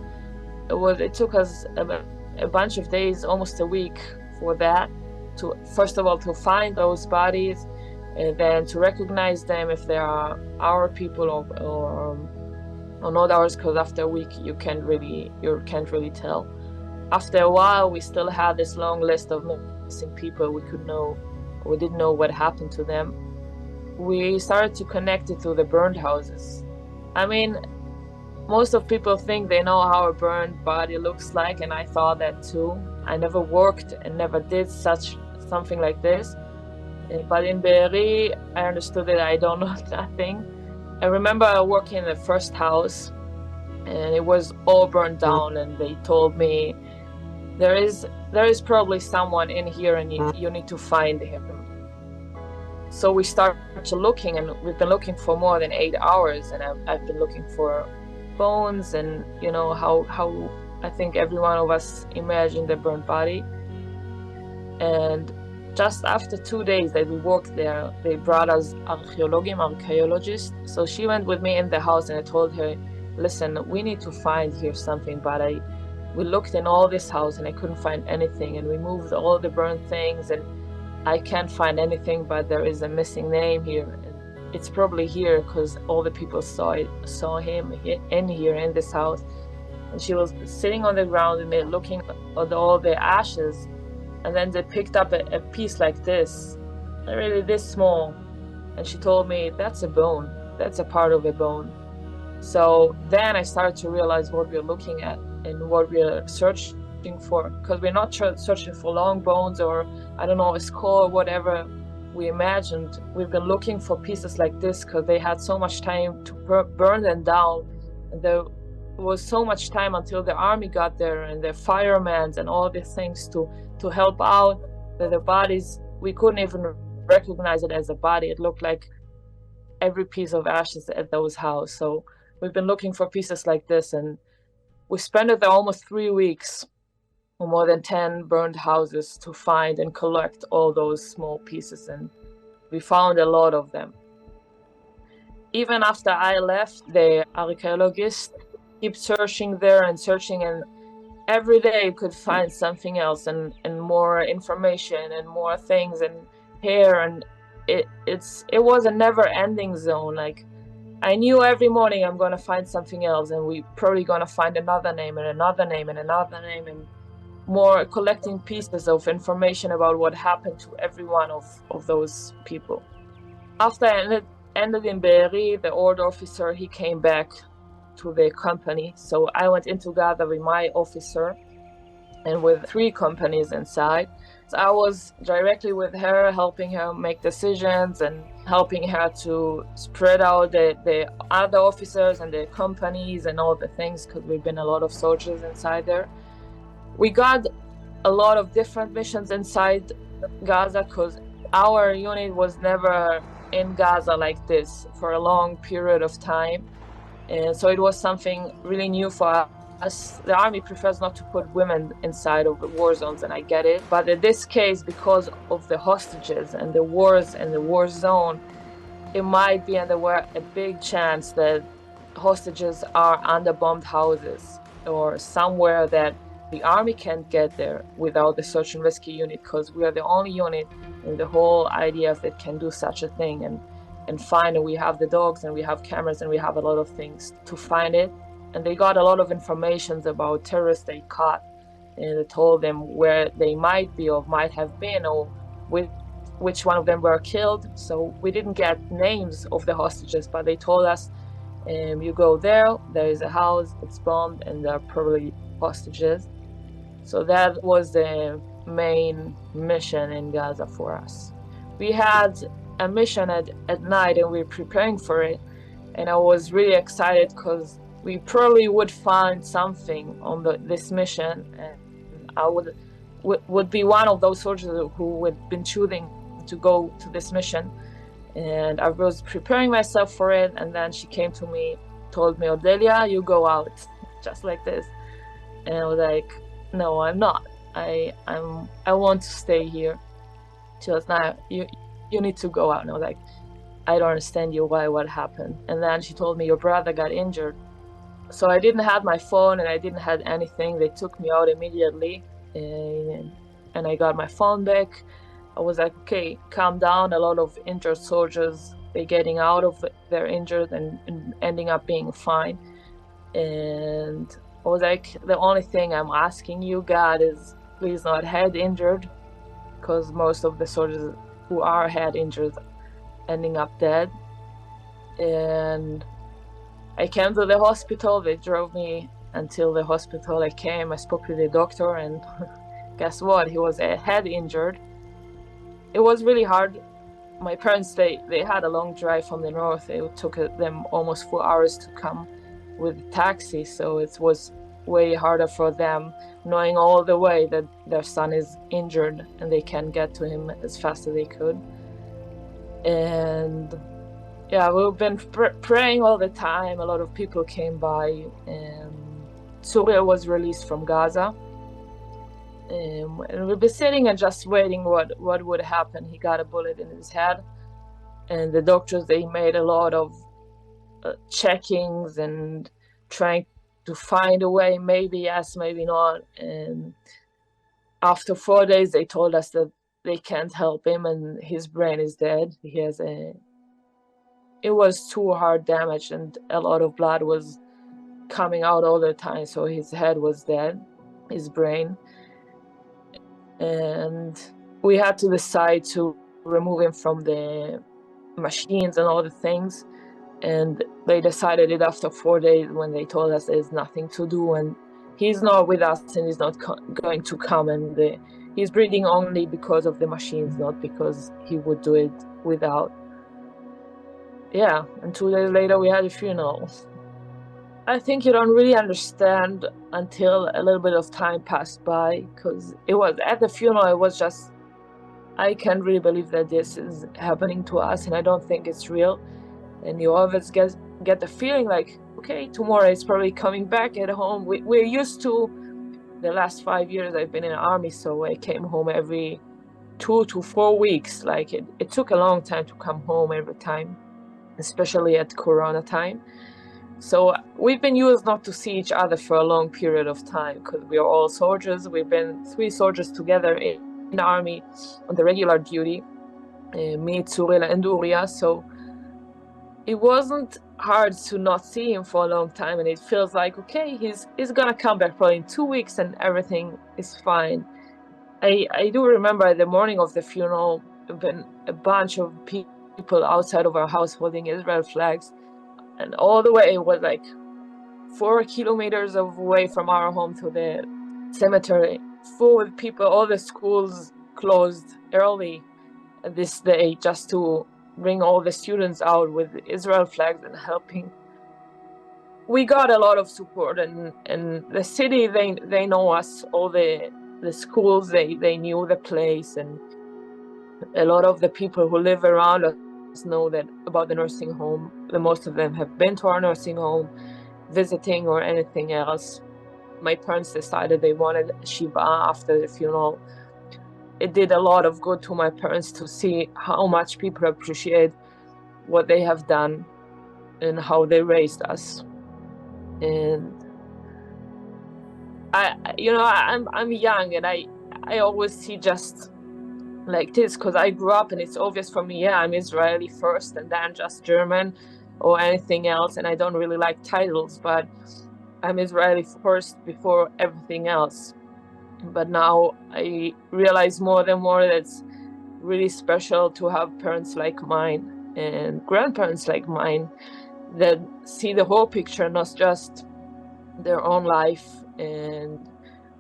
It took us a bunch of days, almost a week for that. To first of all to find those bodies, and then to recognize them if they are our people or not ours, because after a week you can't really tell. After a while, we still had this long list of missing people. We didn't know what happened to them. We started to connect it to the burned houses. I mean, most of people think they know how a burned body looks like, and I thought that too. I never worked and never did something like this. But in Be'eri, I understood that I don't know nothing. I remember working in the first house, and it was all burned down, and they told me, there is probably someone in here and you need to find him. So we started looking, and we've been looking for more than 8 hours, and I've been looking for bones, and you know how I think every one of us imagined a burnt body. And just after 2 days that we worked there, they brought us archaeologist. So she went with me in the house, and I told her, listen, we need to find here something, but we looked in all this house and I couldn't find anything, and we moved all the burned things and I can't find anything, but there is a missing name here. And it's probably here because all the people saw him in here in this house. And she was sitting on the ground and they're looking at all the ashes, and then they picked up a piece like this, really this small, and she told me, that's a bone, that's a part of a bone. So then I started to realize what we're looking at and what we're searching for, because we're not searching for long bones or, I don't know, a skull or whatever we imagined. We've been looking for pieces like this because they had so much time to burn them down, and there was so much time until the army got there and the firemen and all these things to help out the bodies. We couldn't even recognize it as a body. It looked like every piece of ashes at those houses. So we've been looking for pieces like this, and we spent there almost 3 weeks, more than 10 burned houses to find and collect all those small pieces, and we found a lot of them. Even after I left, the archaeologist kept searching there and searching, and every day you could find something else and more information and more things and hair, and it was a never-ending zone. Like, I knew every morning I'm gonna find something else, and we probably gonna find another name and another name and another name, and more collecting pieces of information about what happened to every one of those people. After I ended in Be'eri, the old officer, he came back to the company. So I went in together with my officer and with 3 companies inside. I was directly with her, helping her make decisions and helping her to spread out the other officers and the companies and all the things, because we've been a lot of soldiers inside there. We got a lot of different missions inside Gaza because our unit was never in Gaza like this for a long period of time. And so it was something really new for us. The army prefers not to put women inside of the war zones, and I get it. But in this case, because of the hostages and the wars and the war zone, it might be, and there were a big chance that hostages are under bombed houses or somewhere that the army can't get there without the search and rescue unit, because we are the only unit in the whole IDF that can do such a thing and find it. We have the dogs and we have cameras and we have a lot of things to find it. And they got a lot of information about terrorists they caught, and they told them where they might be or might have been, or which one of them were killed. So we didn't get names of the hostages, but they told us, you go there is a house, it's bombed, and there are probably hostages. So that was the main mission in Gaza for us. We had a mission at night and we were preparing for it, and I was really excited because we probably would find something on this mission, and I would be one of those soldiers who would been choosing to go to this mission. And I was preparing myself for it, and then she came to me, told me, Odelia, you go out, just like this. And I was like, no, I'm not. I want to stay here. She was, no, you need to go out. And I was like, I don't understand you, why, what happened? And then she told me, your brother got injured. So I didn't have my phone and I didn't have anything. They took me out immediately, and I got my phone back. I was like, okay, calm down. A lot of injured soldiers, they're getting out of their injured and ending up being fine. And I was like, the only thing I'm asking you, God, is please not head injured, because most of the soldiers who are head injured ending up dead. And I came to the hospital. They drove me until the hospital. I came, I spoke with the doctor, and guess what? He was head injured. It was really hard. My parents, they had a long drive from the north. It took them almost 4 hours to come with a taxi, so it was way harder for them, knowing all the way that their son is injured and they can't get to him as fast as they could. And yeah, we've been praying all the time. A lot of people came by, and Surya was released from Gaza. And we've been sitting and just waiting what would happen. He got a bullet in his head, and the doctors, they made a lot of checkings and trying to find a way, maybe yes, maybe not. And after 4 days, they told us that they can't help him and his brain is dead. It was too hard damage and a lot of blood was coming out all the time. So his head was dead, his brain. And we had to decide to remove him from the machines and all the things. And they decided it after 4 days when they told us there's nothing to do and he's not with us and he's not going to come. And he's breathing only because of the machines, not because he would do it without. Yeah, and 2 days later we had a funeral. I think you don't really understand until a little bit of time passed by, because it was at the funeral, it was just, I can't really believe that this is happening to us, and I don't think it's real. And you always get the feeling like, okay, tomorrow it's probably coming back at home. We're used to, the last 5 years I've been in the army, so I came home every 2 to 4 weeks. Like it took a long time to come home every time, especially at Corona time. So we've been used not to see each other for a long period of time because we are all soldiers. We've been 3 soldiers together in the army on the regular duty, me, Tzurila, and Uriah. So it wasn't hard to not see him for a long time, and it feels like, okay, he's gonna come back probably in 2 weeks and everything is fine. I do remember the morning of the funeral, been a bunch of people outside of our house holding Israel flags. And all the way it was like 4 kilometers away from our home to the cemetery, full with people, all the schools closed early this day just to bring all the students out with Israel flags and helping. We got a lot of support, and the city, they know us, all the schools, they knew the place, and a lot of the people who live around us know that about the nursing home. The most of them have been to our nursing home, visiting or anything else. My parents decided they wanted Shiva after the funeral. It did a lot of good to my parents to see how much people appreciate what they have done and how they raised us. And I'm young, and I always see just like this because I grew up, and it's obvious for me, yeah, I'm Israeli first and then just German or anything else, and I don't really like titles, but I'm Israeli first before everything else. But now I realize more and more that it's really special to have parents like mine and grandparents like mine that see the whole picture, not just their own life and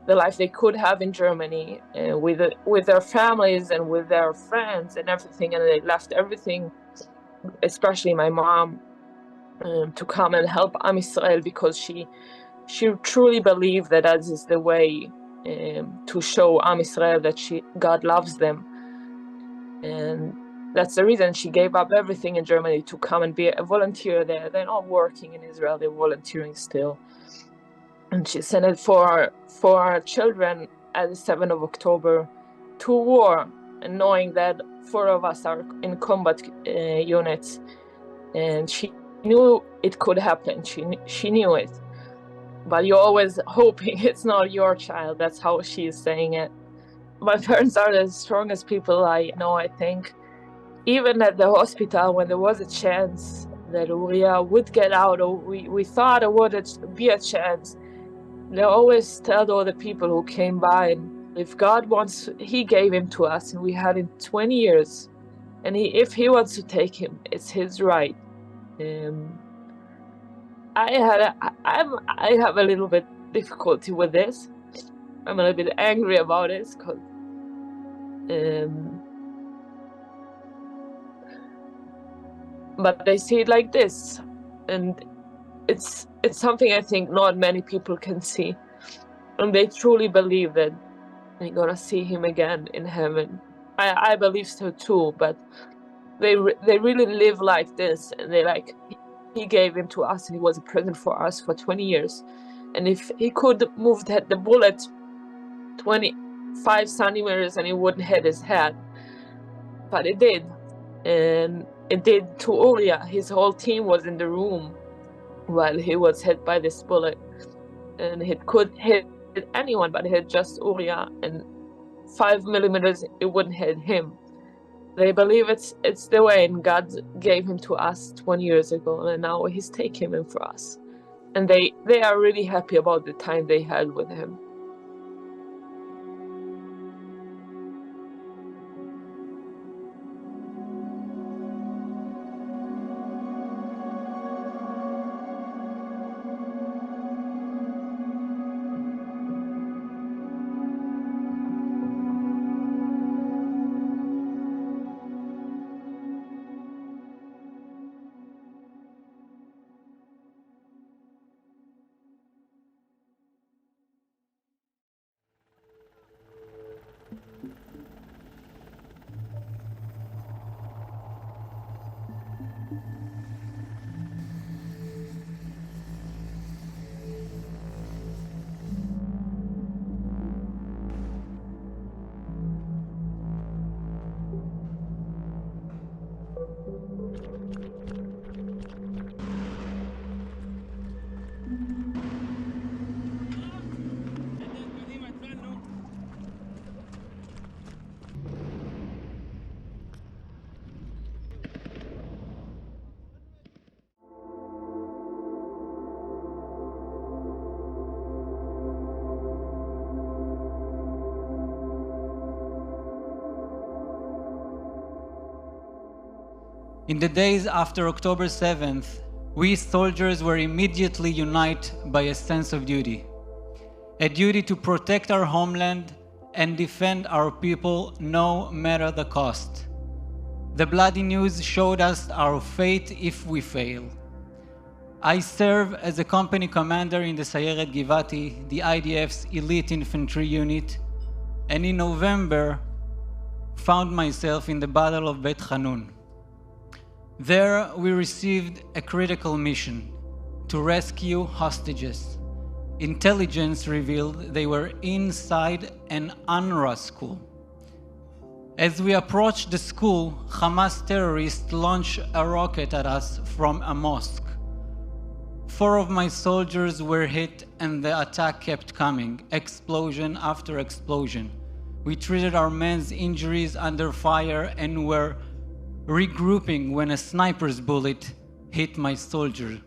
the life they could have in Germany and with their families and with their friends and everything, and they left everything, especially my mom, to come and help Am Yisrael because she truly believed that that is the way to show Am Yisrael that God loves them. And that's the reason she gave up everything in Germany to come and be a volunteer there. They're not working in Israel, they're volunteering still. And she sent it for our children at the 7th of October to war, and knowing that 4 of us are in combat units. And she knew it could happen, she knew it. But you're always hoping it's not your child, that's how she's saying it. My parents are the strongest people I know, I think. Even at the hospital, when there was a chance that Uriah would get out, or we thought there would be a chance, they always tell all the people who came by, and if God wants, He gave him to us, and we had him 20 years. And if He wants to take him, it's His right. I have a little bit difficulty with this. I'm a little bit angry about it, because but they see it like this, and it's something I think not many people can see, and they truly believe that they're gonna see Him again in heaven. I believe so too, but they really live like this, and they like, He gave him to us, and He was a present for us for 20 years. And if He could move the bullet 25 centimeters and it wouldn't hit his head, but it did. And it did to Uriah. His whole team was in the room while he was hit by this bullet. And it could hit anyone, but it hit just Uriah, and 5 millimeters, it wouldn't hit him. They believe it's the way, and God gave him to us 20 years ago, and now He's taking him for us. And they are really happy about the time they had with Him. In the days after October 7th, we soldiers were immediately united by a sense of duty. A duty to protect our homeland and defend our people no matter the cost. The bloody news showed us our fate if we fail. I serve as a company commander in the Sayeret Givati, the IDF's elite infantry unit, and in November found myself in the Battle of Beit Hanun. There we received a critical mission to rescue hostages. Intelligence revealed they were inside an UNRWA school. As we approached the school, Hamas terrorists launched a rocket at us from a mosque. 4 of my soldiers were hit and the attack kept coming, explosion after explosion. We treated our men's injuries under fire and were regrouping when a sniper's bullet hit my soldier,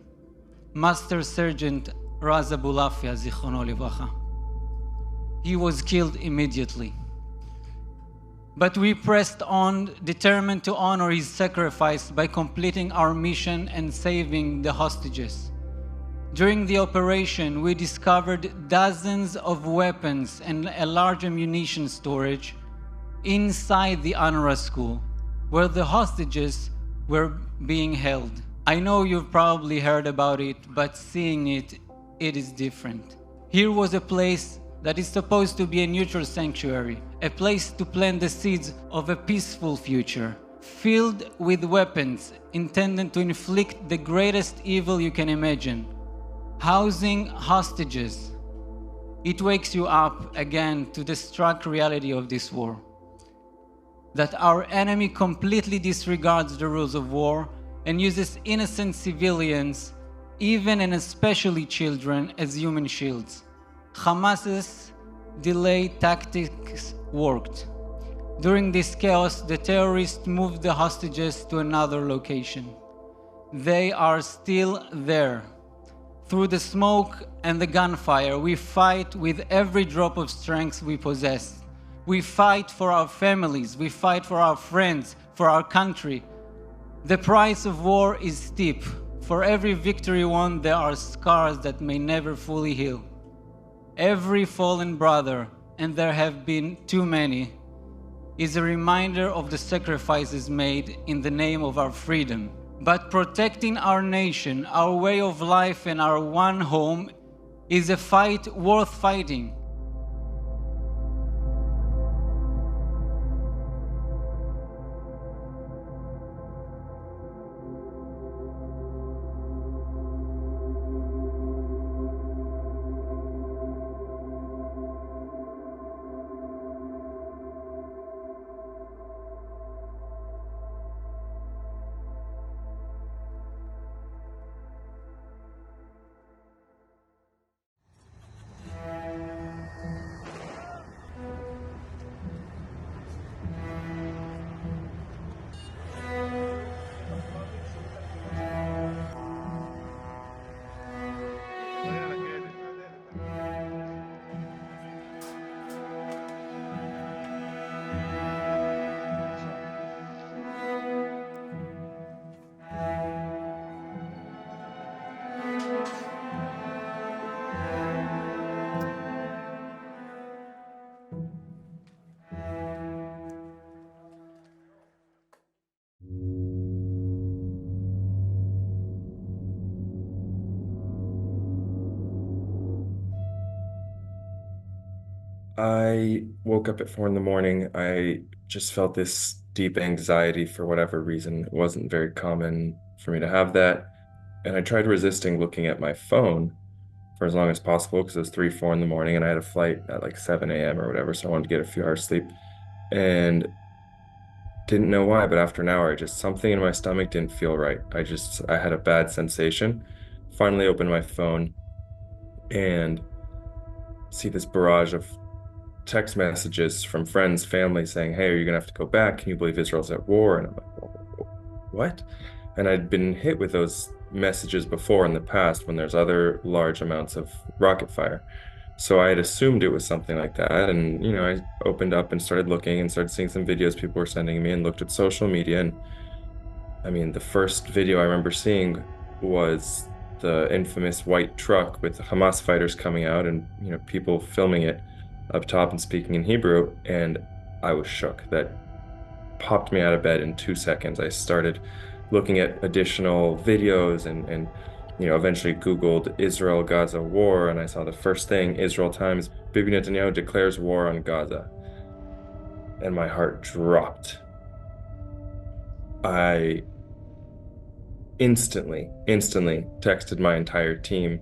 Master Sergeant Raza Bulafia, Zichrono Livracha. He was killed immediately. But we pressed on, determined to honor his sacrifice by completing our mission and saving the hostages. During the operation, we discovered dozens of weapons and a large ammunition storage inside the UNRWA school, where the hostages were being held. I know you've probably heard about it, but seeing it, it is different. Here was a place that is supposed to be a neutral sanctuary, a place to plant the seeds of a peaceful future, filled with weapons intended to inflict the greatest evil you can imagine. Housing hostages. It wakes you up again to the stark reality of this war. That our enemy completely disregards the rules of war and uses innocent civilians, even and especially children, as human shields. Hamas's delay tactics worked. During this chaos, the terrorists moved the hostages to another location. They are still there. Through the smoke and the gunfire, we fight with every drop of strength we possess. We fight for our families, we fight for our friends, for our country. The price of war is steep. For every victory won, there are scars that may never fully heal. Every fallen brother, and there have been too many, is a reminder of the sacrifices made in the name of our freedom. But protecting our nation, our way of life, and our one home is a fight worth fighting. I woke up at 4 in the morning. I just felt this deep anxiety for whatever reason. It wasn't very common for me to have that. And I tried resisting looking at my phone for as long as possible because it was 3, 4 in the morning and I had a flight at like 7 a.m. or whatever. So I wanted to get a few hours sleep and didn't know why, but after an hour, something in my stomach didn't feel right. I had a bad sensation. Finally opened my phone and see this barrage of text messages from friends, family saying, hey, are you gonna have to go back? Can you believe Israel's at war? And I'm like, what? And I'd been hit with those messages before in the past when there's other large amounts of rocket fire. So I had assumed it was something like that. And, I opened up and started looking and started seeing some videos people were sending me and looked at social media. And I mean, the first video I remember seeing was the infamous white truck with the Hamas fighters coming out and, people filming it. up top and speaking in Hebrew, and I was shook. That popped me out of bed in 2 seconds. I started looking at additional videos and eventually Googled Israel-Gaza war, and I saw the first thing, Israel Times, Bibi Netanyahu declares war on Gaza. And my heart dropped. I instantly texted my entire team.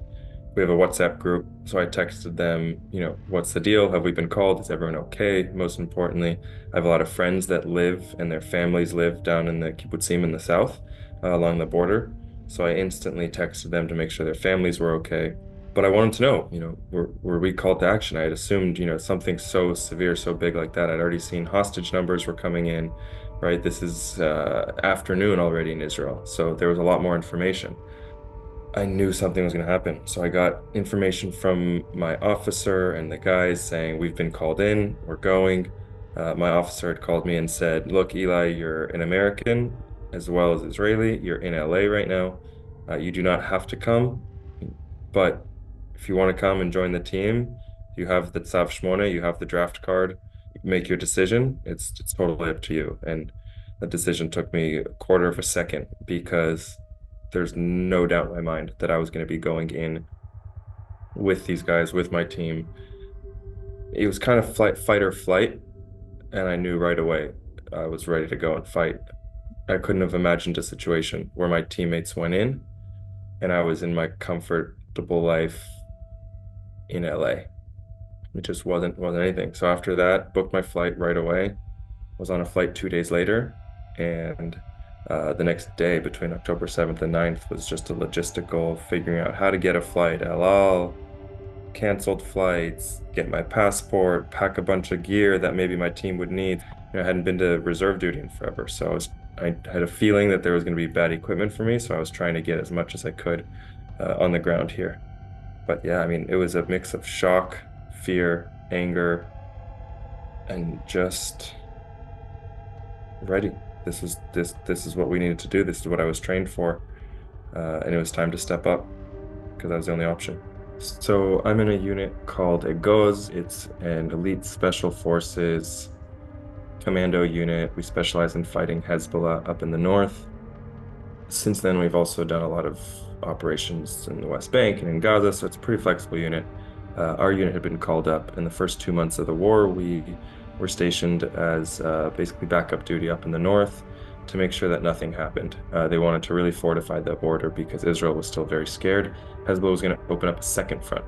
We have a WhatsApp group, so I texted them, what's the deal? Have we been called? Is everyone okay? Most importantly, I have a lot of friends that live and their families live down in the kibbutzim in the south, along the border. So I instantly texted them to make sure their families were okay. But I wanted to know, were we called to action? I had assumed, something so severe, so big like that. I'd already seen hostage numbers were coming in, right? This is afternoon already in Israel. So there was a lot more information. I knew something was going to happen. So I got information from my officer and the guys saying, we've been called in, we're going. My officer had called me and said, look, Eli, you're an American as well as Israeli. You're in LA right now. You do not have to come, but if you want to come and join the team, you have the Tzav Shmona, you have the draft card, make your decision. It's totally up to you. And the decision took me a quarter of a second because there's no doubt in my mind that I was going to be going in with these guys, with my team. It was kind of fight or flight, and I knew right away I was ready to go and fight. I couldn't have imagined a situation where my teammates went in and I was in my comfortable life in LA. It just wasn't anything. So after that, booked my flight right away, was on a flight 2 days later, and the next day between October 7th and 9th was just a logistical figuring out how to get a flight, El Al, canceled flights, get my passport, pack a bunch of gear that maybe my team would need. I hadn't been to reserve duty in forever, so I had a feeling that there was going to be bad equipment for me, so I was trying to get as much as I could on the ground here. But yeah, it was a mix of shock, fear, anger, and just ready. This is what we needed to do. This is what I was trained for, and it was time to step up because that was the only option. So I'm in a unit called Egoz. It's an elite special forces commando unit. We specialize in fighting Hezbollah up in the north. Since then, we've also done a lot of operations in the West Bank and in Gaza, so it's a pretty flexible unit. Our unit had been called up in the first 2 months of the war. We were stationed as basically backup duty up in the north to make sure that nothing happened. They wanted to really fortify the border because Israel was still very scared. Hezbollah was going to open up a second front,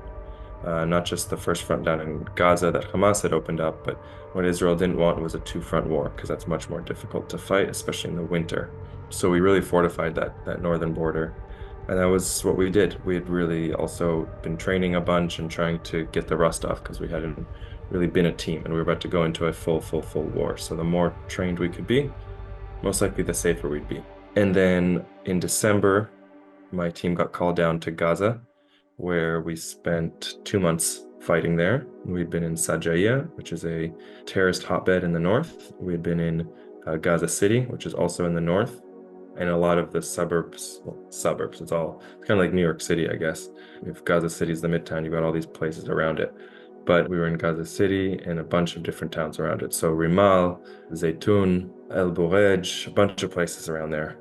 not just the first front down in Gaza that Hamas had opened up, but what Israel didn't want was a two-front war because that's much more difficult to fight, especially in the winter. So we really fortified that northern border. And that was what we did. We had really also been training a bunch and trying to get the rust off because we hadn't really been a team and we were about to go into a full war. So the more trained we could be, most likely the safer we'd be. And then in December, my team got called down to Gaza, where we spent 2 months fighting there. We'd been in Sajaya, which is a terrorist hotbed in the north. We'd been in Gaza City, which is also in the north. And a lot of the suburbs, it's kind of like New York City, I guess. If Gaza City is the midtown, you've got all these places around it. But we were in Gaza City and a bunch of different towns around it. So Rimal, Zaytun, El Burej, a bunch of places around there.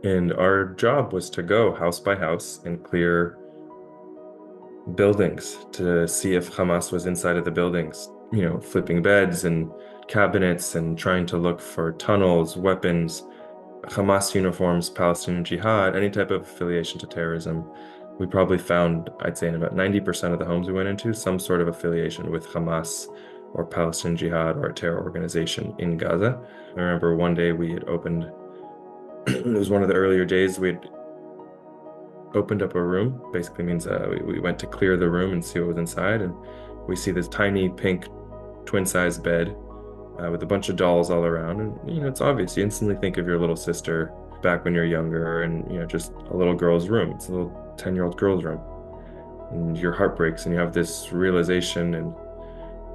And our job was to go house by house and clear buildings to see if Hamas was inside of the buildings, flipping beds and cabinets and trying to look for tunnels, weapons, Hamas uniforms, Palestinian Jihad, any type of affiliation to terrorism. We probably found, I'd say in about 90% of the homes we went into, some sort of affiliation with Hamas or Palestinian Jihad or a terror organization in Gaza. I remember one day we had opened, it was one of the earlier days, we had opened up a room. Basically means we went to clear the room and see what was inside, and we see this tiny pink twin-sized bed with a bunch of dolls all around, and it's obvious. You instantly think of your little sister back when you're younger, and just a little girl's room. It's a little 10-year-old girl's room, and your heart breaks, and you have this realization, and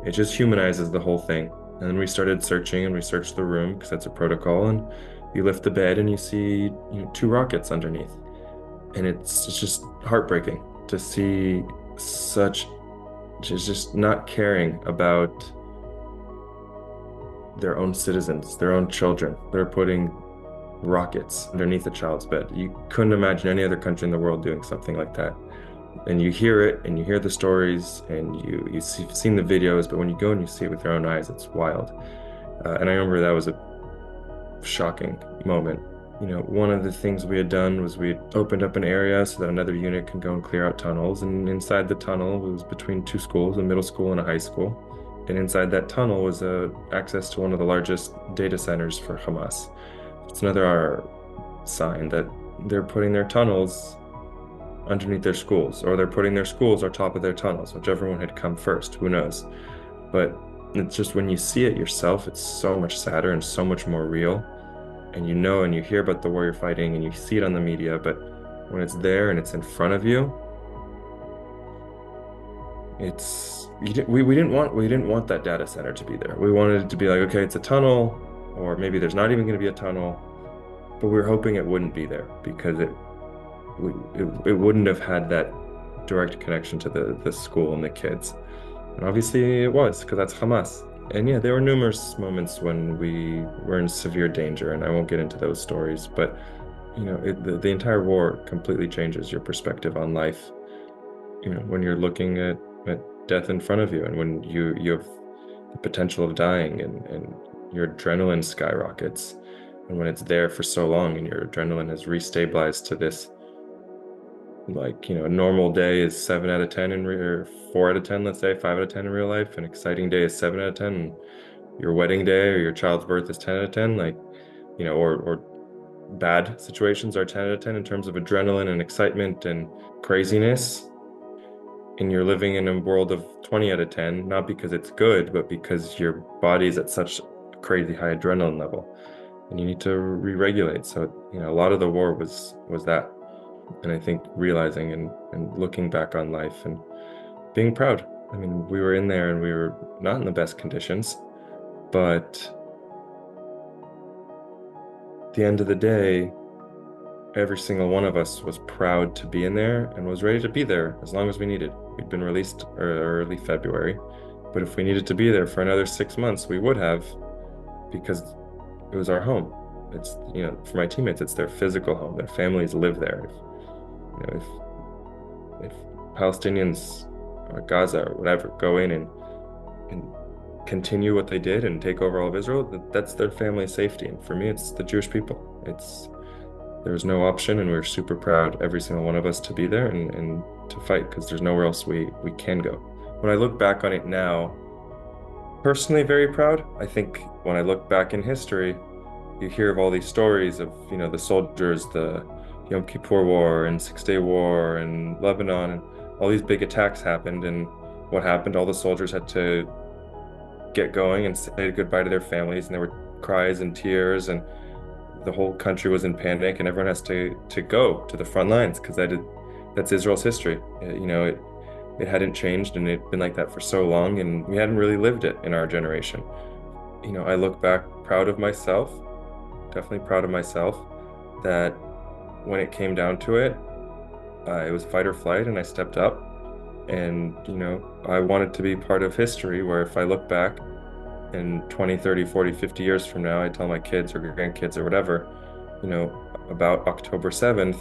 it just humanizes the whole thing. And then we started searching, and we searched the room because that's a protocol, and you lift the bed, and you see 2 rockets underneath, and it's just heartbreaking to see such just not caring about their own citizens, their own children. They're putting rockets underneath a child's bed. You couldn't imagine any other country in the world doing something like that. And you hear it, and you hear the stories, and you've seen the videos, but when you go and you see it with your own eyes, it's wild. And I remember that was a shocking moment. You know, one of the things we had done was we had opened up an area so that another unit can go and clear out tunnels, and inside the tunnel was between two schools, a middle school and a high school. And inside that tunnel was access to one of the largest data centers for Hamas. It's another sign that they're putting their tunnels underneath their schools, or they're putting their schools on top of their tunnels, whichever one had come first, who knows. But it's just when you see it yourself, it's so much sadder and so much more real. And you know, and you hear about the war you're fighting, and you see it on the media, but when it's there and it's in front of you, we didn't want that data center to be there. We wanted it to be like, okay, it's a tunnel, or maybe there's not even going to be a tunnel, but we were hoping it wouldn't be there because it wouldn't have had that direct connection to the school and the kids. And obviously it was, because that's Hamas. And yeah, there were numerous moments when we were in severe danger, and I won't get into those stories, but you know, the entire war completely changes your perspective on life. You know, when you're looking at death in front of you, and when you have the potential of dying, and your adrenaline skyrockets, and when it's there for so long and your adrenaline has restabilized to this, like, you know, a normal day is 7 out of 10 or 4 out of 10, let's say, 5 out of 10 in real life. An exciting day is 7 out of 10. And your wedding day or your child's birth is 10 out of 10. Like, you know, or bad situations are 10 out of 10 in terms of adrenaline and excitement and craziness. And you're living in a world of 20 out of 10, not because it's good, but because your body's at such a crazy high adrenaline level, and you need to re-regulate. So, you know, a lot of the war was that. And I think realizing and looking back on life and being proud. I mean, we were in there and we were not in the best conditions, but at the end of the day, every single one of us was proud to be in there and was ready to be there as long as we needed. We'd been released early February, but if we needed to be there for another 6 months, we would have, because it was our home. It's, you know, for my teammates, it's their physical home. Their families live there. If Palestinians or Gaza or whatever go in and continue what they did and take over all of Israel, that's their family's safety. And for me, it's the Jewish people. There was no option, and we were super proud, every single one of us, to be there and to fight, because there's nowhere else we can go. When I look back on it now, personally very proud. I think when I look back in history, you hear of all these stories of, you know, the soldiers, the Yom Kippur War and Six-Day War and Lebanon, and all these big attacks happened, and what happened? All the soldiers had to get going and say goodbye to their families, and there were cries and tears, and the whole country was in panic, and everyone has to go to the front lines, because that's Israel's history. You know, it hadn't changed, and it'd been like that for so long, and we hadn't really lived it in our generation. You know, I look back proud of myself, definitely proud of myself, that when it came down to it, it was fight or flight, and I stepped up. And, you know, I wanted to be part of history where if I look back in 20, 30, 40, 50 years from now, I tell my kids or grandkids or whatever, you know, about October 7th,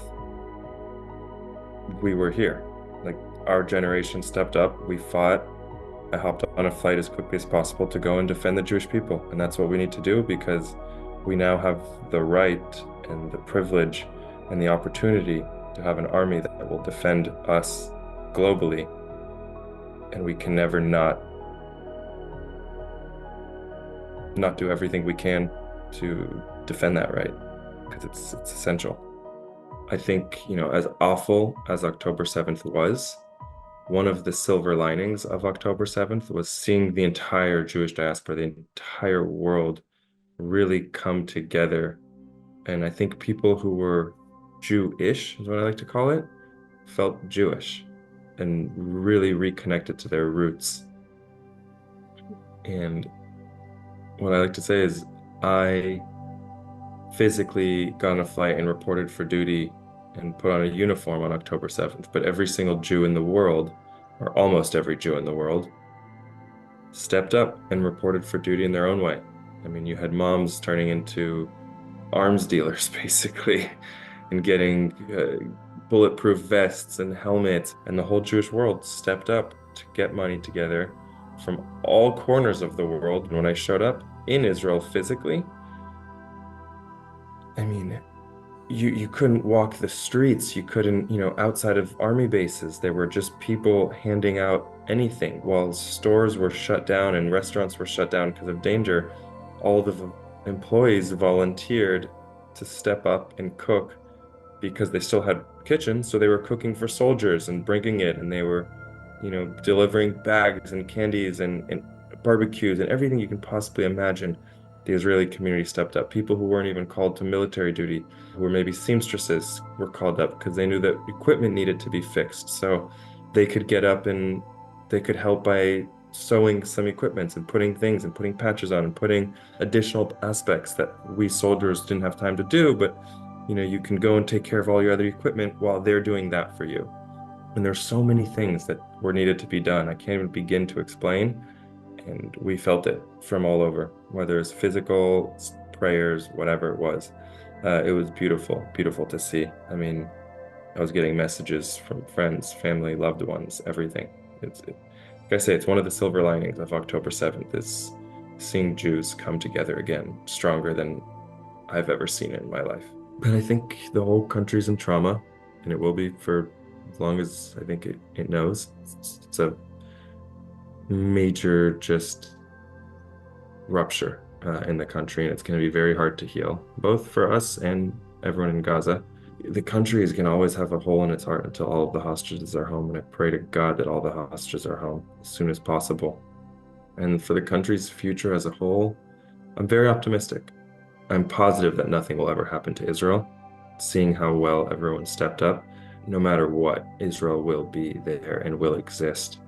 we were here. Like, our generation stepped up, we fought. I hopped on a flight as quickly as possible to go and defend the Jewish people. And that's what we need to do, because we now have the right and the privilege and the opportunity to have an army that will defend us globally, and we can never not do everything we can to defend that right, because it's essential. I think, you know, as awful as October 7th was, one of the silver linings of October 7th was seeing the entire Jewish diaspora, the entire world, really come together. And I think people who were Jewish, is what I like to call it, felt Jewish and really reconnected to their roots. And what I like to say is, I physically got on a flight and reported for duty and put on a uniform on October 7th, but every single Jew in the world or almost every Jew in the world, stepped up and reported for duty in their own way. I mean, you had moms turning into arms dealers, basically, and getting bulletproof vests and helmets, and the whole Jewish world stepped up to get money together from all corners of the world. And when I showed up in Israel physically, I mean, you couldn't walk the streets, you couldn't, outside of army bases, there were just people handing out anything. While stores were shut down and restaurants were shut down because of danger, all the employees volunteered to step up and cook because they still had kitchens, so they were cooking for soldiers and bringing it, and they were, delivering bags and candies and barbecues and everything you can possibly imagine. The Israeli community stepped up. People who weren't even called to military duty, who were maybe seamstresses, were called up because they knew that equipment needed to be fixed. So they could get up and they could help by sewing some equipment and putting things and putting patches on and putting additional aspects that we soldiers didn't have time to do. But, you can go and take care of all your other equipment while they're doing that for you. And there's so many things that were needed to be done. I can't even begin to explain. And we felt it from all over, whether it's physical, prayers, whatever it was. It was beautiful, beautiful to see. I mean, I was getting messages from friends, family, loved ones, everything. Like I say, it's one of the silver linings of October 7th is seeing Jews come together again, stronger than I've ever seen it in my life. But I think the whole country's in trauma, and it will be for as long as I think it knows. It's a major just rupture in the country, and it's going to be very hard to heal, both for us and everyone in Gaza. The country is going to always have a hole in its heart until all of the hostages are home, and I pray to God that all the hostages are home as soon as possible. And for the country's future as a whole, I'm very optimistic. I'm positive that nothing will ever happen to Israel. Seeing how well everyone stepped up, no matter what, Israel will be there and will exist.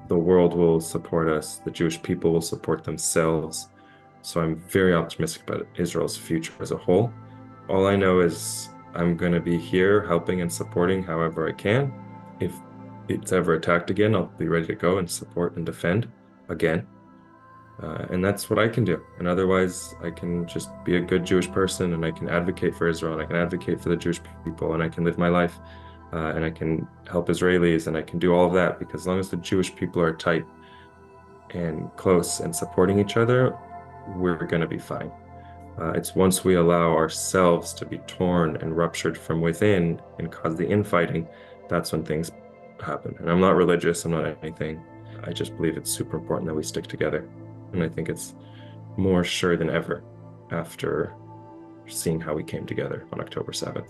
The world will support us, the Jewish people will support themselves. So I'm very optimistic about Israel's future as a whole. All I know is I'm going to be here helping and supporting however I can. If it's ever attacked again, I'll be ready to go and support and defend again. And that's what I can do. And otherwise, I can just be a good Jewish person, and I can advocate for Israel, and I can advocate for the Jewish people, and I can live my life, and I can help Israelis, and I can do all of that, because as long as the Jewish people are tight and close and supporting each other, we're going to be fine. It's once we allow ourselves to be torn and ruptured from within and cause the infighting, that's when things happen. And I'm not religious, I'm not anything. I just believe it's super important that we stick together. And I think it's more sure than ever after seeing how we came together on October 7th.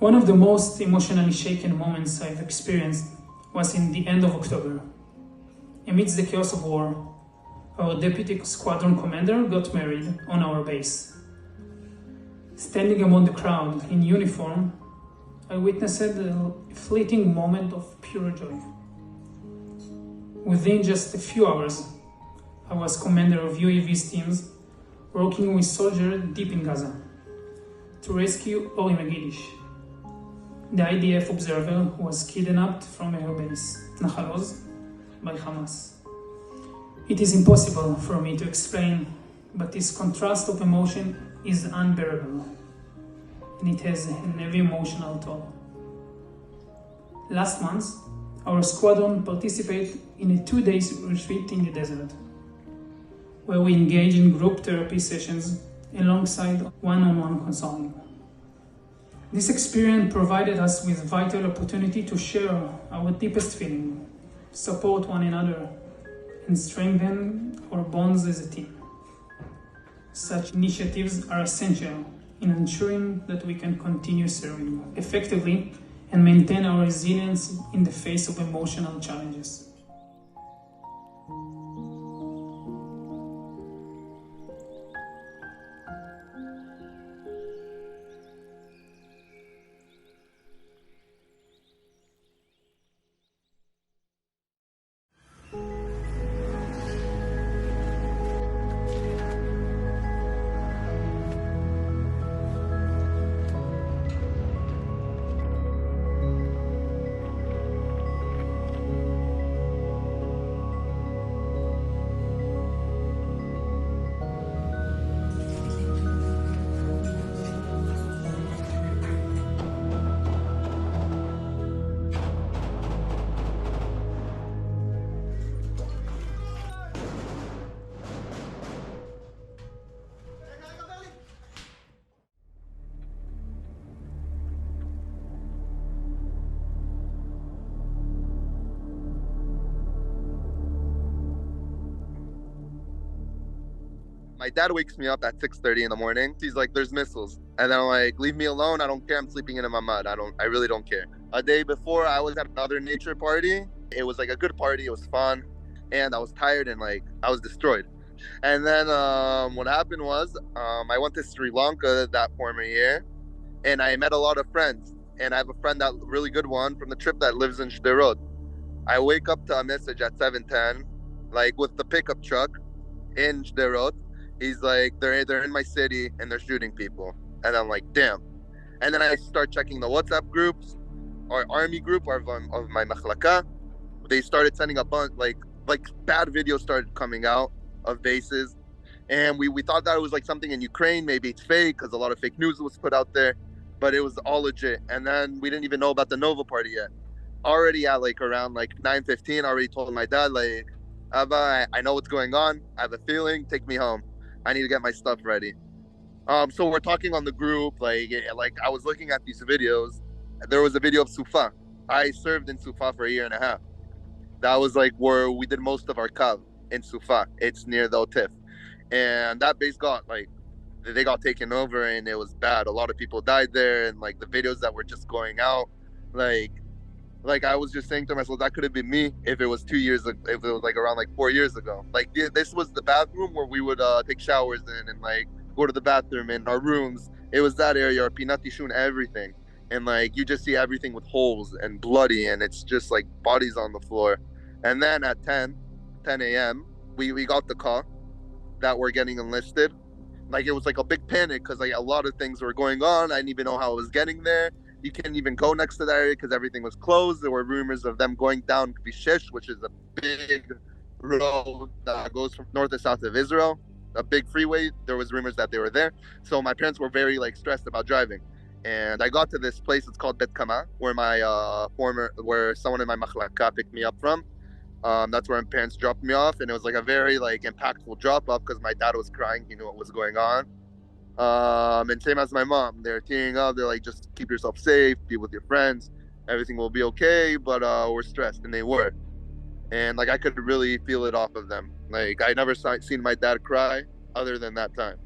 One of the most emotionally shaken moments I've experienced was in the end of October. Amidst the chaos of war, our deputy squadron commander got married on our base. Standing among the crowd in uniform, I witnessed a fleeting moment of pure joy. Within just a few hours, I was commander of UAV's teams working with soldiers deep in Gaza to rescue Ori Megidish, the IDF observer who was kidnapped from her base, Nahal Oz, by Hamas. It is impossible for me to explain, but this contrast of emotion is unbearable. and it has an heavy emotional toll. Last month, our squadron participated in a 2-day retreat in the desert, where we engage in group therapy sessions alongside one-on-one counseling. This experience provided us with vital opportunity to share our deepest feeling, support one another, and strengthen our bonds as a team. Such initiatives are essential in ensuring that we can continue serving effectively and maintain our resilience in the face of emotional challenges. My dad wakes me up at 6:30 in the morning. He's like, "There's missiles," and then I'm like, "Leave me alone. I don't care. I'm sleeping in my mud. I really don't care." A day before, I was at another nature party. It was like a good party. It was fun, and I was tired and like I was destroyed. And then what happened was I went to Sri Lanka that former year, and I met a lot of friends. And I have a friend, that really good one from the trip, that lives in Sderot. I wake up to a message at 7:10, like with the pickup truck in Sderot. He's like, they're in my city and they're shooting people. And I'm like, damn. And then I start checking the WhatsApp groups, our army group of my makhlaka. They started sending a bunch, like bad videos started coming out of bases. And we thought that it was like something in Ukraine. Maybe it's fake because a lot of fake news was put out there, but it was all legit. And then we didn't even know about the Nova party yet. Already at like around like 9:15, I already told my dad, like, Abba, I know what's going on. I have a feeling, take me home. I need to get my stuff ready. So we're talking on the group, like I was looking at these videos. There was a video of Sufa. I served in Sufa for a year and a half. That was like where we did most of our kav, in Sufa. It's near the Otif. And that base they got taken over, and it was bad. A lot of people died there, and like the videos that were just going out, like I was just saying to myself, that could have been me if it was 2 years, if it was like around like 4 years ago. Like this was the bathroom where we would take showers in and like go to the bathroom in our rooms. It was that area, our pinati shun, everything. And like you just see everything with holes and bloody, and it's just like bodies on the floor. And then at 10 a.m. we got the call that we're getting enlisted. Like it was like a big panic because like a lot of things were going on. I didn't even know how I was getting there. You can't even go next to that area because everything was closed. There were rumors of them going down Kvishesh, which is a big road that goes from north to south of Israel, a big freeway. There was rumors that they were there. So my parents were very like stressed about driving. And I got to this place, it's called Bet Kama, where where someone in my makhlaka picked me up from. That's where my parents dropped me off, and it was like a very like impactful drop off because my dad was crying. He knew what was going on. And same as my mom, they're tearing up. They're like, just keep yourself safe, be with your friends, everything will be okay. But we're stressed, and they were. And like I could really feel it off of them. Like I never seen my dad cry other than that time.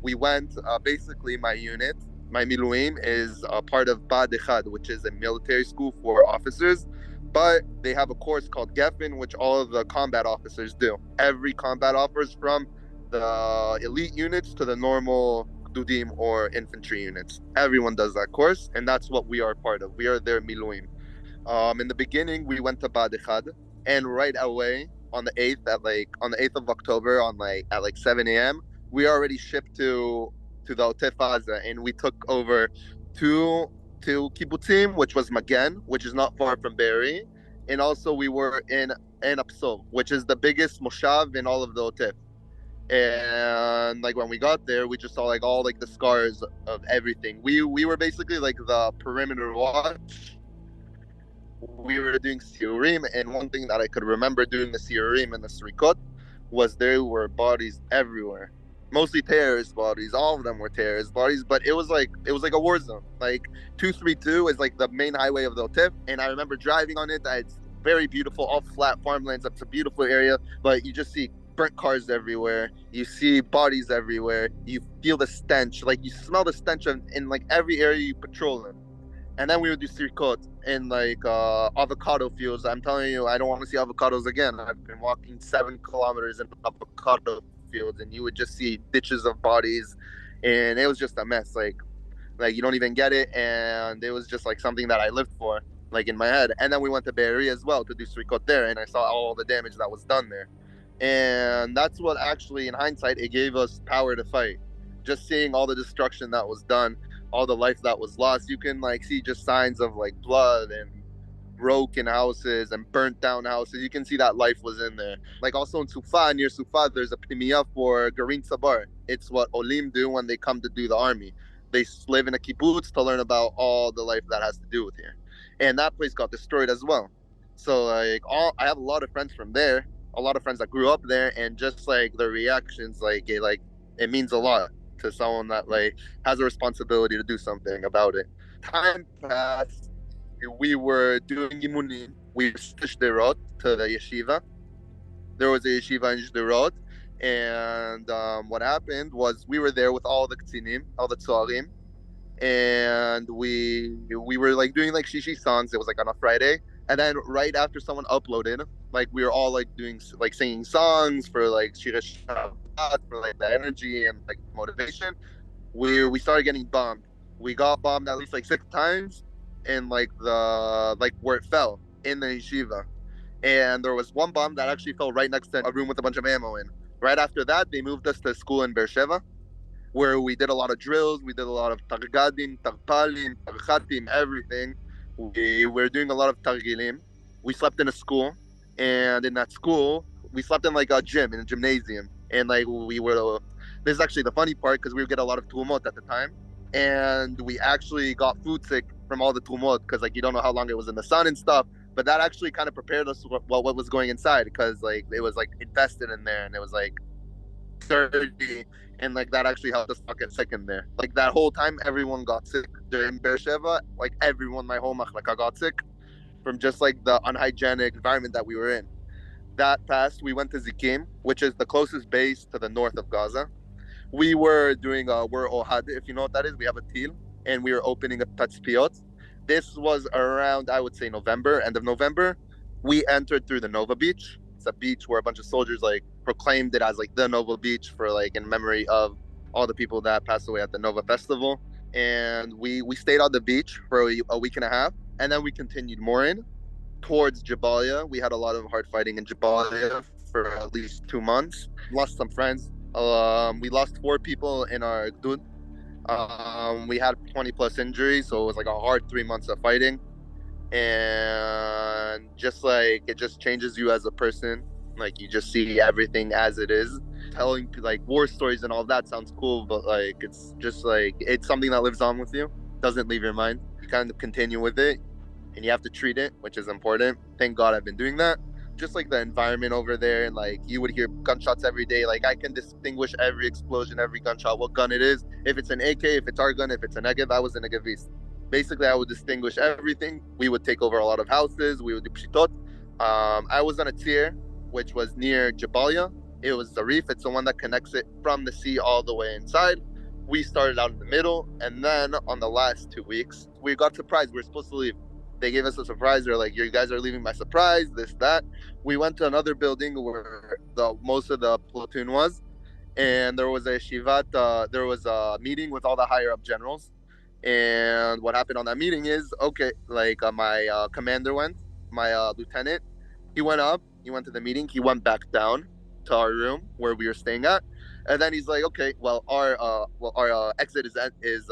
We went, basically my unit, my miluim, is a part of Bad Echad, which is a military school for officers. But they have a course called Geffen, which all of the combat officers do. Every combat officer, from the elite units to the normal Dudim or infantry units, everyone does that course, and that's what we are part of. We are their miluim. In the beginning, we went to Bad Echad, and right away on the 8th of October, at 7 a.m., we already shipped to the Otef Aza, and we took over two kibbutzim, which was Magen, which is not far from Be'eri, and also we were in Apsol, which is the biggest moshav in all of the Otef. And like when we got there, we just saw like all like the scars of everything. We were basically like the perimeter watch. We were doing siurim, and one thing that I could remember doing the siurim and the srikot was there were bodies everywhere, mostly terrorist bodies. All of them were terrorist bodies, but it was like a war zone. Like 232 is like the main highway of the Otif, and I remember driving on it. It's very beautiful, all flat farmlands. It's a beautiful area, but you just see burnt cars everywhere. You see bodies everywhere. You feel the stench, like you smell the stench in like every area you patrol in. And then we would do sirkot in like avocado fields. I'm telling you, I don't want to see avocados again. I've been walking 7 kilometers in avocado fields, and you would just see ditches of bodies, and it was just a mess. Like you don't even get it, and it was just like something that I lived for, like in my head. And then we went to Be'eri as well to do sirkot there, and I saw all the damage that was done there. And that's what actually, in hindsight, it gave us power to fight. Just seeing all the destruction that was done, all the life that was lost, you can like see just signs of like blood and broken houses and burnt down houses. You can see that life was in there. Like also in Sufa, near Sufa, there's a pnimiya for Garin Sabar. It's what Olim do when they come to do the army. They live in a kibbutz to learn about all the life that has to do with here. And that place got destroyed as well. So like I have a lot of friends from there, a lot of friends that grew up there, and just like their reactions, like it means a lot to someone that like has a responsibility to do something about it. Time passed. We were doing imunim. We switched the road to the yeshiva. There was a yeshiva in Sderot, and what happened was we were there with all the ktsinim, all the tzorim, and we were like doing like shishi songs. It was like on a Friday, and then right after someone uploaded, like we were all like doing like singing songs for like Shir Shabbat, for like the energy and like motivation. We started getting bombed. We got bombed at least like 6 times in like the like where it fell in the yeshiva. And there was one bomb that actually fell right next to a room with a bunch of ammo in. Right after that, they moved us to a school in Beersheba, where we did a lot of drills. We did a lot of targadim, tarpalim, tarchatim, everything. We were doing a lot of targilim. We slept in a school, and in that school, we slept in like a gym, in a gymnasium. And like we were, this is actually the funny part, because we would get a lot of tumot at the time. And we actually got food sick from all the tumot, because like you don't know how long it was in the sun and stuff. But that actually kind of prepared us what was going inside, because like it was like infested in there, and it was like dirty, and like that actually helped us not get sick in there. Like that whole time, everyone got sick during Beersheba. Like everyone, my whole machlaka got sick from just like the unhygienic environment that we were in. That passed, we went to Zikim, which is the closest base to the north of Gaza. We were doing we're Ohad, if you know what that is. We have a teal, and we were opening a Tatzpiot. This was around, I would say, November, end of November. We entered through the Nova Beach. It's a beach where a bunch of soldiers like proclaimed it as like the Nova Beach for like in memory of all the people that passed away at the Nova Festival. And we stayed on the beach for a week and a half, and then we continued more in towards Jabalia. We had a lot of hard fighting in Jabalia for at least 2 months. Lost some friends. We lost 4 people in our Gdud. We had 20 plus injuries, so it was like a hard 3 months of fighting. And just like it just changes you as a person. Like you just see everything as it is. Telling like war stories and all that sounds cool, but like it's just like it's something that lives on with you, doesn't leave your mind. You kind of continue with it, and you have to treat it, which is important. Thank God I've been doing that. Just like the environment over there, and like you would hear gunshots every day. Like I can distinguish every explosion, every gunshot, what gun it is. If it's an AK, if it's our gun, if it's a Negev, I was a Negevist. Basically, I would distinguish everything. We would take over a lot of houses. We would do pshitot. I was on a tier, which was near Jabalia. It was the reef. It's the one that connects it from the sea all the way inside. We started out in the middle, and then on the last 2 weeks, we got surprised. We were supposed to leave. They gave us a surprise. They're like, you guys are leaving by surprise, this, that. We went to another building where most of the platoon was, and there was a shivat, there was a meeting with all the higher up generals. And what happened on that meeting is, okay, like my commander went, my lieutenant, he went up, he went to the meeting, he went back down to our room where we were staying at. And then he's like, okay, well, our exit is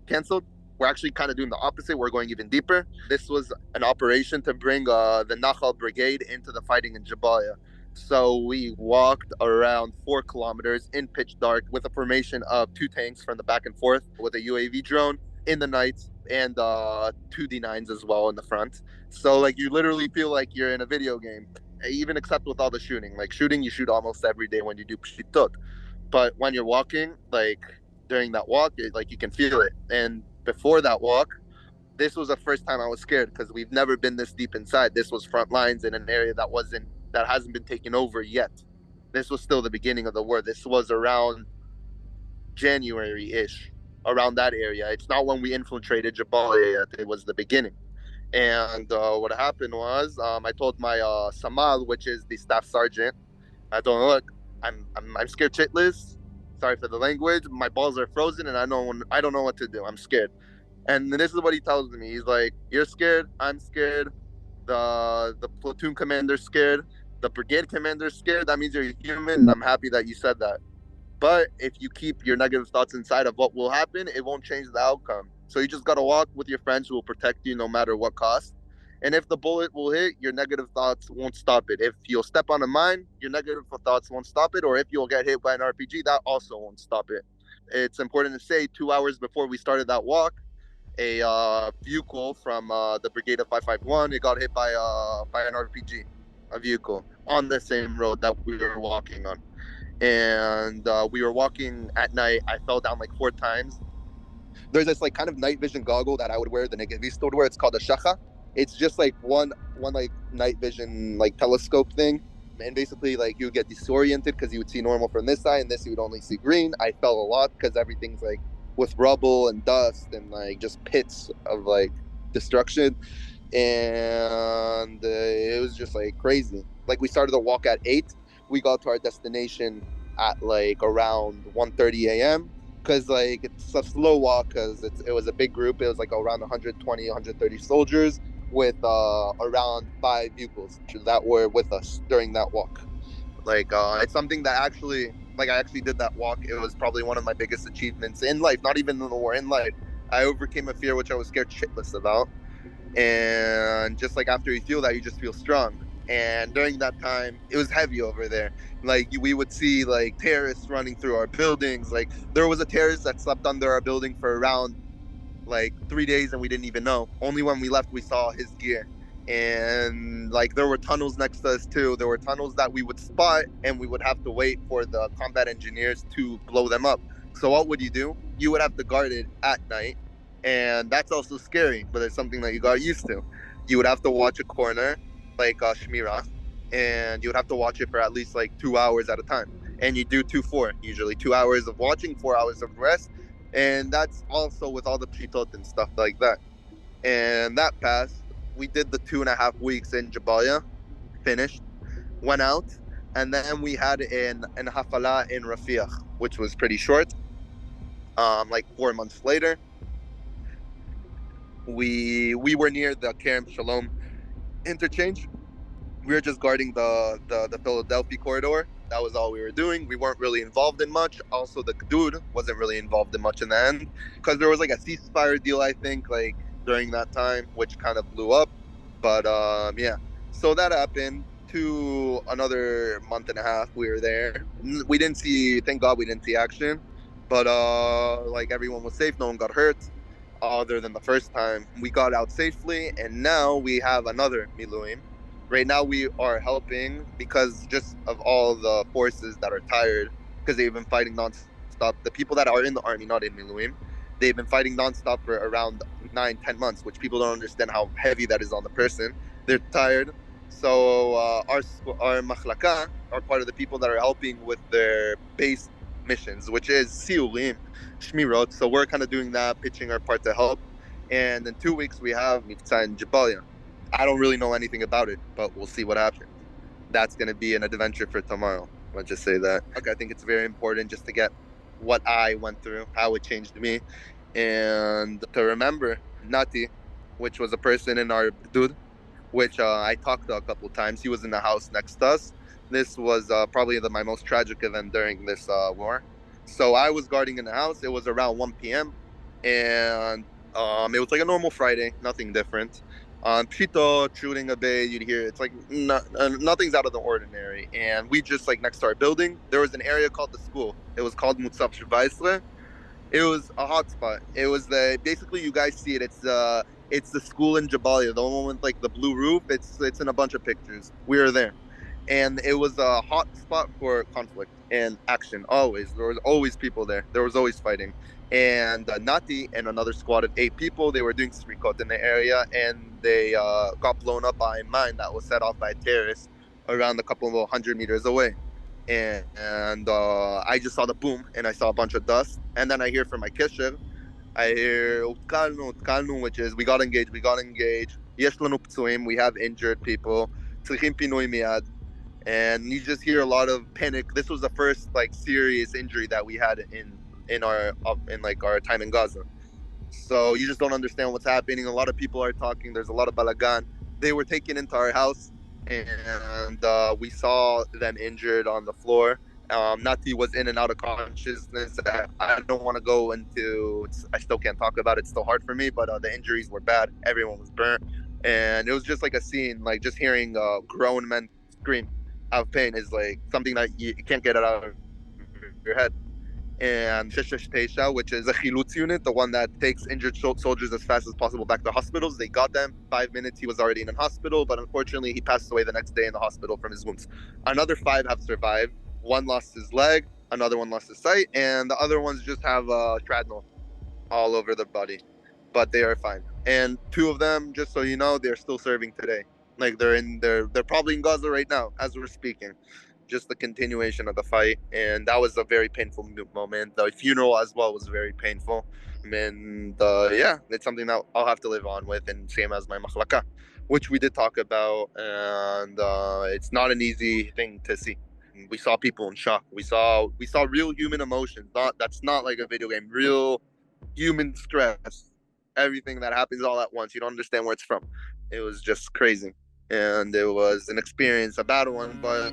canceled. We're actually kind of doing the opposite. We're going even deeper. This was an operation to bring the Nachal Brigade into the fighting in Jabalia. So we walked around 4 kilometers in pitch dark with a formation of 2 tanks from the back and forth with a UAV drone in the night and 2 D9s as well in the front. So like you literally feel like you're in a video game, even except with all the shooting. Like shooting, you shoot almost every day when you do pshitot. But when you're walking, like during that walk, like you can feel it. And before that walk, this was the first time I was scared because we've never been this deep inside. This was front lines in an area that hasn't been taken over yet. This was still the beginning of the war. This was around January-ish, around that area. It's not when we infiltrated Jabalia yet. It was the beginning. And what happened was, I told my Samal, which is the staff sergeant, I told him, look, I'm scared shitless. Sorry for the language. My balls are frozen, and I don't know what to do. I'm scared. And this is what he tells me. He's like, you're scared. I'm scared. The platoon commander's scared. The brigade commander's scared. That means you're human. And I'm happy that you said that. But if you keep your negative thoughts inside of what will happen, it won't change the outcome. So you just got to walk with your friends who will protect you no matter what cost. And if the bullet will hit, your negative thoughts won't stop it. If you'll step on a mine, your negative thoughts won't stop it. Or if you'll get hit by an RPG, that also won't stop it. It's important to say 2 hours before we started that walk, a vehicle from the Brigade of 551, it got hit by an RPG, a vehicle, on the same road that we were walking on. And we were walking at night. I fell down like 4 times. There's this like kind of night vision goggle that I would wear, the Negevisto would wear. It's called a shacha. It's just like one like night vision like telescope thing. And basically like you would get disoriented because you would see normal from this side, and this you would only see green. I fell a lot because everything's like with rubble and dust and like just pits of like destruction. And it was just like crazy. Like we started the walk at 8. We got to our destination at like around 1:30 a.m. because like it's a slow walk because it was a big group. It was like around 120, 130 soldiers with around 5 vehicles that were with us during that walk. Like it's something that actually, like I actually did that walk. It was probably one of my biggest achievements in life, not even in the war, in life. I overcame a fear which I was scared shitless about. And just like after you feel that, you just feel strong. And during that time, it was heavy over there. Like we would see like terrorists running through our buildings. Like there was a terrorist that slept under our building for around like 3 days and we didn't even know. Only when we left, we saw his gear. And like there were tunnels next to us too. There were tunnels that we would spot and we would have to wait for the combat engineers to blow them up. So what would you do? You would have to guard it at night. And that's also scary, but it's something that you got used to. You would have to watch a corner, like Shmira, and you would have to watch it for at least like 2 hours at a time. And you do 2-4, usually 2 hours of watching, 4 hours of rest. And that's also with all the pshitot and stuff like that. And that passed. We did the 2.5 weeks in Jabalia, finished, went out, and then we had an hafala in Rafiq, which was pretty short. Like 4 months later, we were near the Kerem Shalom interchange. We were just guarding the Philadelphia corridor. That was all we were doing. We weren't really involved in much. Also, the Gdud wasn't really involved in much in the end because there was like a ceasefire deal, I think, like during that time, which kind of blew up. But yeah, so that happened. To another month and a half, we were there. We didn't see, thank God we didn't see action, but like everyone was safe. No one got hurt other than the first time. We got out safely, and now we have another Miluim. Right now we are helping because just of all the forces that are tired because they've been fighting nonstop. The people that are in the army, not in Miluim, they've been fighting nonstop for around 9-10 months, which people don't understand how heavy that is on the person. They're tired. So our Machlaka are part of the people that are helping with their base missions, which is Siulim, Shmirot. So we're kind of doing that, pitching our part to help. And in 2 weeks, we have Mifta in Jabalia. I don't really know anything about it, but we'll see what happens. That's going to be an adventure for tomorrow. Let's just say that. Okay, I think it's very important just to get what I went through, how it changed me, and to remember Nati, which was a person in our Gdud, which I talked to a couple times. He was in the house next to us. This was probably my most tragic event during this war. So I was guarding in the house. It was around 1 p.m. and it was like a normal Friday, nothing different. Pshito, shooting a bay, you'd hear it's like nothing's out of the ordinary. And we just like next to our building, there was an area called the school. It was called Mutzaf Shvaisle. It was a hot spot. It was basically you guys see it. It's the school in Jabalia, the one with like the blue roof. It's in a bunch of pictures. We were there, and it was a hot spot for conflict and action. Always, there was always people there. There was always fighting. And Nati and another squad of 8 people, they were doing srikot in the area, and they got blown up by a mine that was set off by a terrorist around a couple of 100 meters away. And I just saw the boom, and I saw a bunch of dust. And then I hear from my kisher, I hear utkalnu, which is we got engaged. Yesh lanu ptsuim, we have injured people. Tzrichim pinoi miyad. And you just hear a lot of panic. This was the first like serious injury that we had in our time in Gaza. So you just don't understand what's happening. A lot of people are talking. There's a lot of balagan. They were taken into our house, and we saw them injured on the floor. Nati was in and out of consciousness. I don't want to go into. I still can't talk about it. It's still hard for me. But the injuries were bad. Everyone was burnt, and it was just like a scene. Like just hearing grown men scream out of pain is like something that you can't get it out of your head. And 669, which is a chilutz unit, the one that takes injured soldiers as fast as possible back to hospitals. They got them. 5 minutes, he was already in a hospital, but unfortunately, he passed away the next day in the hospital from his wounds. Another 5 have survived. One lost his leg, another one lost his sight, and the other ones just have shrapnel all over their body, but they are fine. And 2 of them, just so you know, they're still serving today. Like they're probably in Gaza right now as we're speaking. Just the continuation of the fight, and that was a very painful moment. The funeral as well was very painful, and yeah, it's something that I'll have to live on with, and same as my machlaka, which we did talk about, and it's not an easy thing to see. We saw people in shock. We saw real human emotions. That's not like a video game. Real human stress. Everything that happens all at once. You don't understand where it's from. It was just crazy, and it was an experience, a bad one, but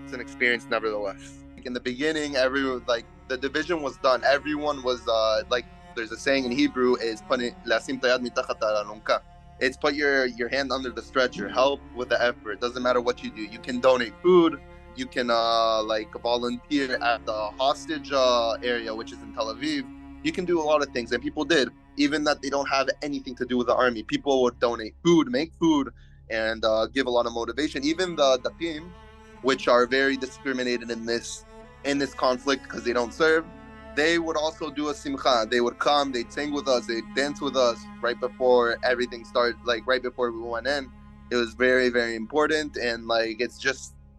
it's an experience nevertheless. In the beginning, the division was done. Everyone was there's a saying in Hebrew is it's put your hand under the stretcher, help with the effort. Doesn't matter what you do. You can donate food, you can volunteer at the hostage area, which is in Tel Aviv. You can do a lot of things, and people did, even that they don't have anything to do with the army. People would donate food, make food, and give a lot of motivation. Even the team, which are very discriminated in this conflict because they don't serve, they would also do a simcha. They would come, they'd sing with us, they'd dance with us right before everything started, like right before we went in. It was very, very important, and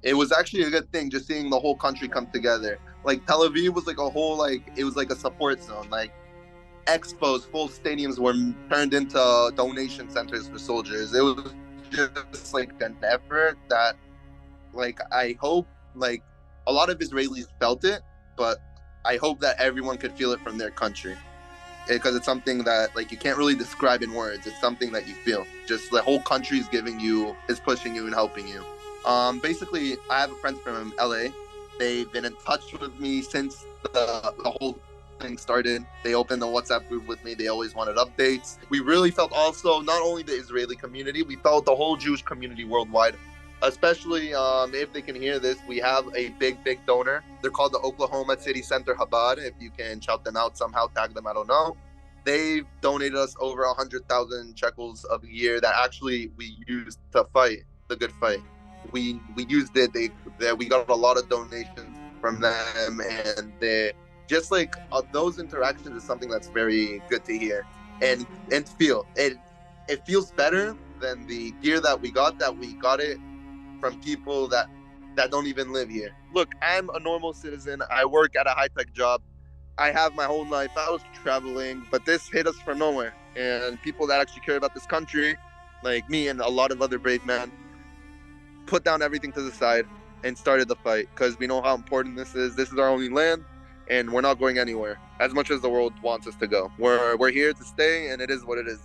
it was actually a good thing just seeing the whole country come together. Like Tel Aviv was like a whole, it was like a support zone. Like expos, full stadiums were turned into donation centers for soldiers. It was just like an effort that I hope a lot of Israelis felt it, but I hope that everyone could feel it from their country, because it's something that you can't really describe in words. It's something that you feel. Just the whole country is pushing you and helping you. Basically, I have a friend from LA. They've been in touch with me since the whole thing started. They opened the WhatsApp group with me. They always wanted updates. We really felt also not only the Israeli community, we felt the whole Jewish community worldwide. Especially if they can hear this, we have a big donor. They're called the Oklahoma City Center Chabad. If you can shout them out somehow, tag them, I don't know. They've donated us over 100,000 shekels a year that actually we used to fight the good fight. We used it. We got a lot of donations from them, and just those interactions is something that's very good to hear and feel. It feels better than the gear that we got it from people that don't even live here. Look, I'm a normal citizen. I work at a high-tech job. I have my whole life. I was traveling, but this hit us from nowhere. And people that actually care about this country, like me and a lot of other brave men, put down everything to the side and started the fight, because we know how important this is. This is our only land, and we're not going anywhere, as much as the world wants us to go. We're here to stay, and it is what it is.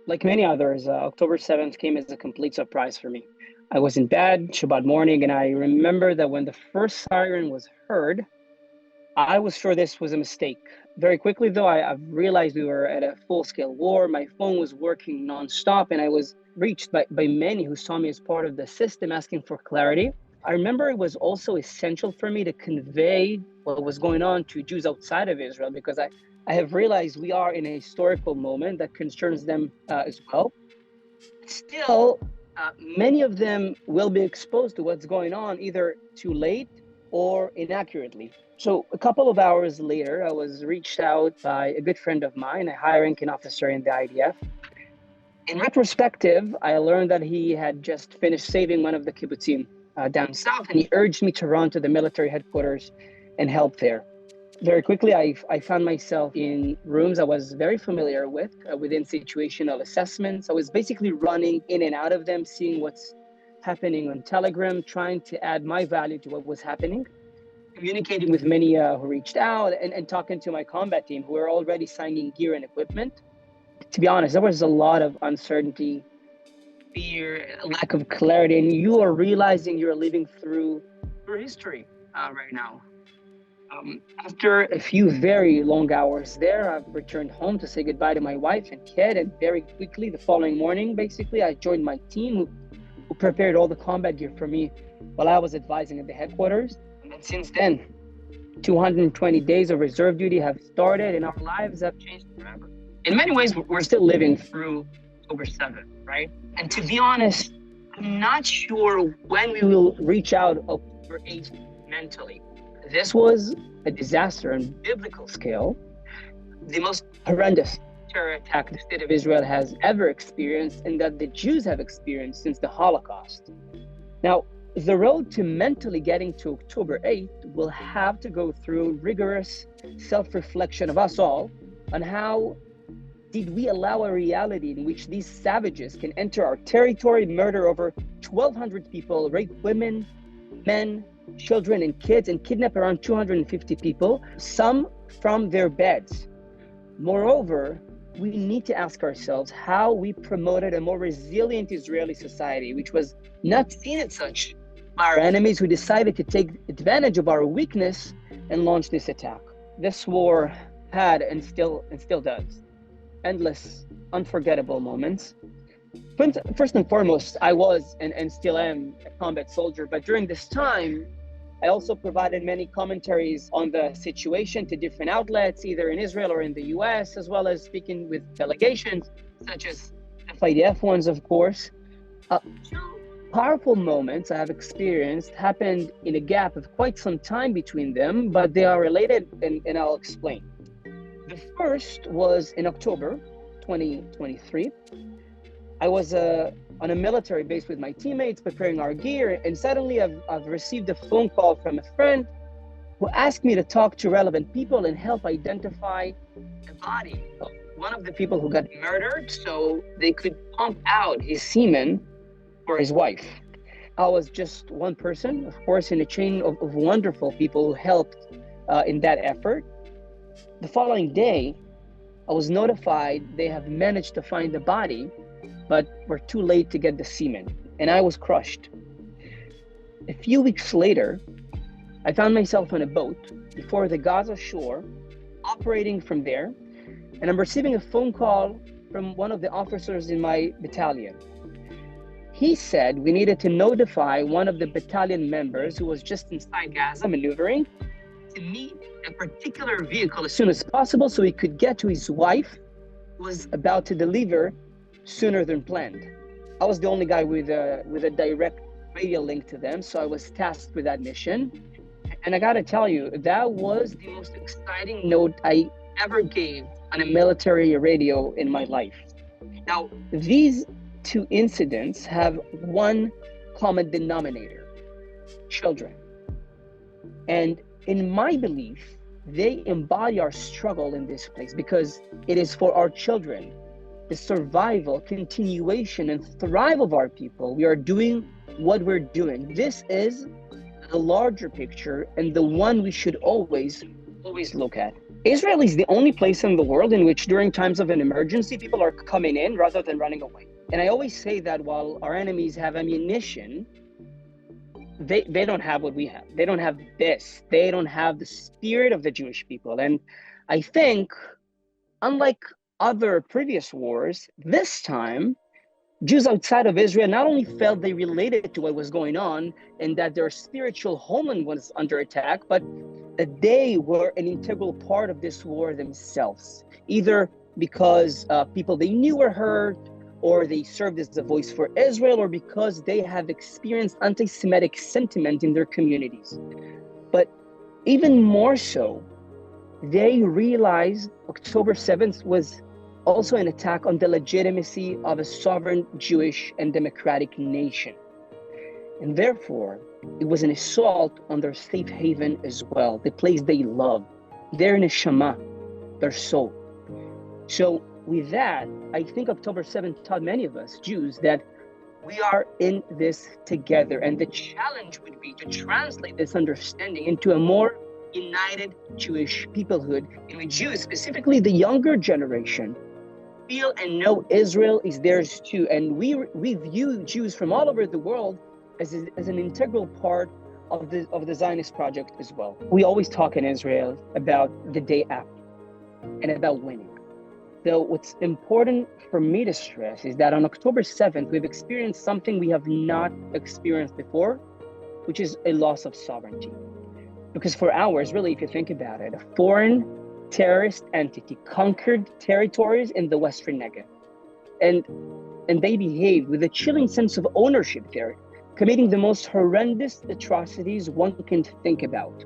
Like many others, October 7th came as a complete surprise for me. I was in bed, Shabbat morning, and I remember that when the first siren was heard, I was sure this was a mistake. Very quickly, though, I realized we were at a full-scale war. My phone was working nonstop, and I was reached by many who saw me as part of the system asking for clarity. I remember it was also essential for me to convey what was going on to Jews outside of Israel, because I have realized we are in a historical moment that concerns them as well. Still, many of them will be exposed to what's going on either too late or inaccurately. So a couple of hours later, I was reached out by a good friend of mine, a high-ranking officer in the IDF. In retrospective, I learned that he had just finished saving one of the kibbutzim down south, and he urged me to run to the military headquarters and help there. Very quickly, I found myself in rooms I was very familiar with, within situational assessments. I was basically running in and out of them, seeing what's happening on Telegram, trying to add my value to what was happening, communicating with many who reached out, and talking to my combat team who were already signing gear and equipment. To be honest, there was a lot of uncertainty, fear, lack of clarity, and you are realizing you're living through history right now. After a few very long hours there, I've returned home to say goodbye to my wife and kid, and very quickly the following morning, basically, I joined my team who prepared all the combat gear for me while I was advising at the headquarters. And since then, 220 days of reserve duty have started, and our lives have changed forever. In many ways, we're still living through October 7th, right? And to be honest, I'm not sure when we will reach out October 8th mentally. This was a disaster on biblical scale, the most horrendous terror attack the state of Israel has ever experienced, and that the Jews have experienced since the Holocaust. Now, the road to mentally getting to October 8th will have to go through rigorous self-reflection of us all on how did we allow a reality in which these savages can enter our territory, murder over 1,200 people, rape women, men, children, and kids, and kidnap around 250 people, some from their beds. Moreover, we need to ask ourselves how we promoted a more resilient Israeli society, which was not seen as such by our enemies, who decided to take advantage of our weakness and launch this attack. This war had and still does endless, unforgettable moments. First and foremost, I was and still am a combat soldier, but during this time, I also provided many commentaries on the situation to different outlets, either in Israel or in the US, as well as speaking with delegations, such as FIDF ones, of course. Two powerful moments I have experienced happened in a gap of quite some time between them, but they are related, and I'll explain. The first was in October 2023. I was on a military base with my teammates preparing our gear, and suddenly I've received a phone call from a friend who asked me to talk to relevant people and help identify the body of one of the people who got murdered so they could pump out his semen for his wife. I was just one person, of course, in a chain of wonderful people who helped in that effort. The following day, I was notified they have managed to find the body, but were too late to get the semen, and I was crushed. A few weeks later, I found myself on a boat before the Gaza shore, operating from there, and I'm receiving a phone call from one of the officers in my battalion. He said we needed to notify one of the battalion members who was just inside Gaza maneuvering to meet a particular vehicle as soon as possible so he could get to his wife, who was about to deliver sooner than planned. I was the only guy with a direct radio link to them, so I was tasked with that mission. And I gotta tell you, that was the most exciting note I ever gave on a military radio in my life. Now, these two incidents have one common denominator: children. And in my belief, they embody our struggle in this place, because it is for our children, the survival, continuation, and thrive of our people, we are doing what we're doing. This is the larger picture, and the one we should always look at. Israel is the only place in the world in which during times of an emergency, people are coming in rather than running away. And I always say that while our enemies have ammunition, they don't have what we have. They don't have this. They don't have the spirit of the Jewish people. And I think, unlike other previous wars, this time, Jews outside of Israel not only felt they related to what was going on and that their spiritual homeland was under attack, but that they were an integral part of this war themselves, either because people they knew were hurt, or they served as a voice for Israel, or because they have experienced anti-Semitic sentiment in their communities. But even more so, they realized October 7th was also an attack on the legitimacy of a sovereign Jewish and democratic nation. And therefore, it was an assault on their safe haven as well, the place they love, their neshama, their soul. So with that, I think October 7th taught many of us Jews that we are in this together. And the challenge would be to translate this understanding into a more united Jewish peoplehood in which Jews, specifically the younger generation, feel and know Israel is theirs too. And we view Jews from all over the world as an integral part of the Zionist project as well. We always talk in Israel about the day after and about winning. Though what's important for me to stress is that on October 7th, we've experienced something we have not experienced before, which is a loss of sovereignty. Because for hours, really, if you think about it, a foreign terrorist entity conquered territories in the Western Negev. And they behaved with a chilling sense of ownership there, committing the most horrendous atrocities one can think about.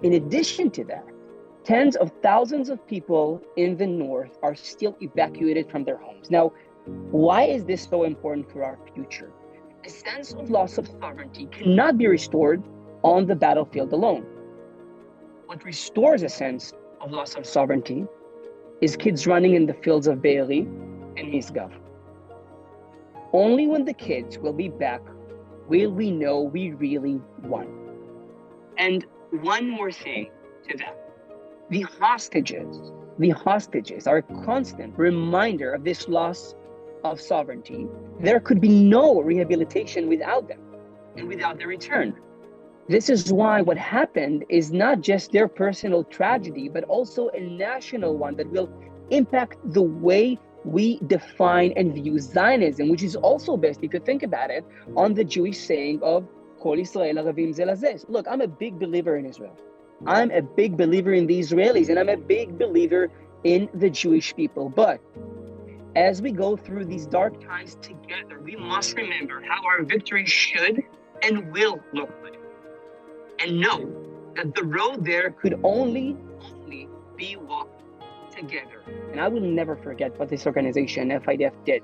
In addition to that, tens of thousands of people in the north are still evacuated from their homes. Now, why is this so important for our future? A sense of loss of sovereignty cannot be restored on the battlefield alone. What restores a sense of loss of sovereignty is kids running in the fields of Be'eri and Misgav. Only when the kids will be back will we know we really won. And one more thing to that. The hostages are a constant reminder of this loss of sovereignty. There could be no rehabilitation without them and without their return. This is why what happened is not just their personal tragedy, but also a national one that will impact the way we define and view Zionism, which is also based, if you think about it, on the Jewish saying of Kol Yisrael Aravim Ze Lazeh. Look, I'm a big believer in Israel. I'm a big believer in the Israelis, and I'm a big believer in the Jewish people. But as we go through these dark times together, we must remember how our victory should and will look good. And know that the road there could only be walked together. And I will never forget what this organization, FIDF, did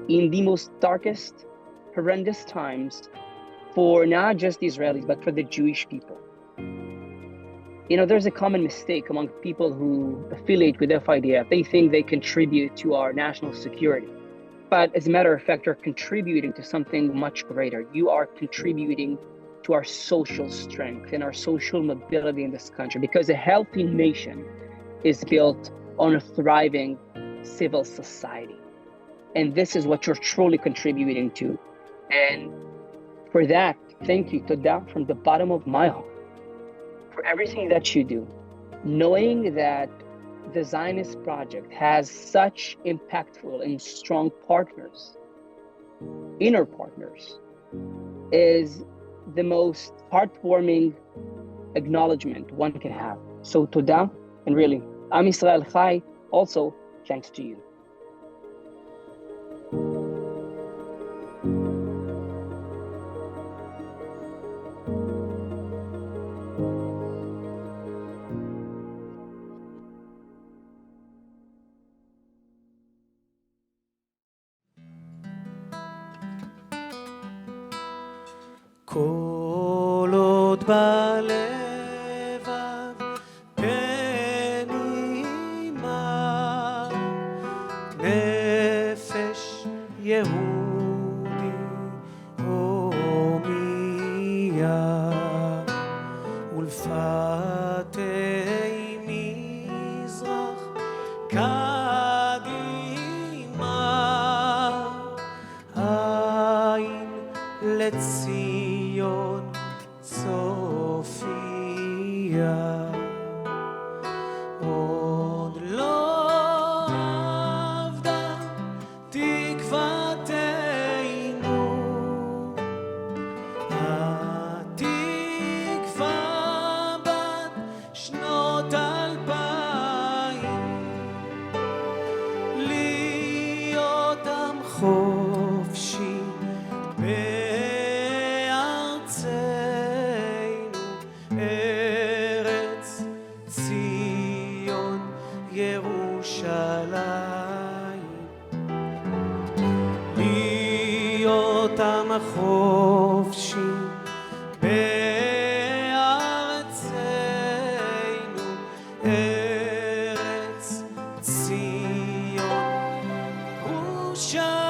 in the most darkest, horrendous times for not just the Israelis, but for the Jewish people. You know, there's a common mistake among people who affiliate with FIDF. They think they contribute to our national security. But as a matter of fact, you're contributing to something much greater. You are contributing to our social strength and our social mobility in this country, because a healthy nation is built on a thriving civil society. And this is what you're truly contributing to. And for that, thank you, Todah, from the bottom of my heart, for everything that you do, knowing that the Zionist project has such impactful and strong partners, inner partners, is the most heartwarming acknowledgement one can have. So Todah, and really, Am Yisrael Chai, also thanks to you. כל עוד בלבב פנימה נפש יהודי הומיה ולפת אימי ציון צופיה עוד לא אבדה תקוותנו התקווה בת שנות 2000 להיות עם חופשי בארצנו ארץ ציון ירושלים להיות עם החופשי בארצנו ארץ ציון ירושלים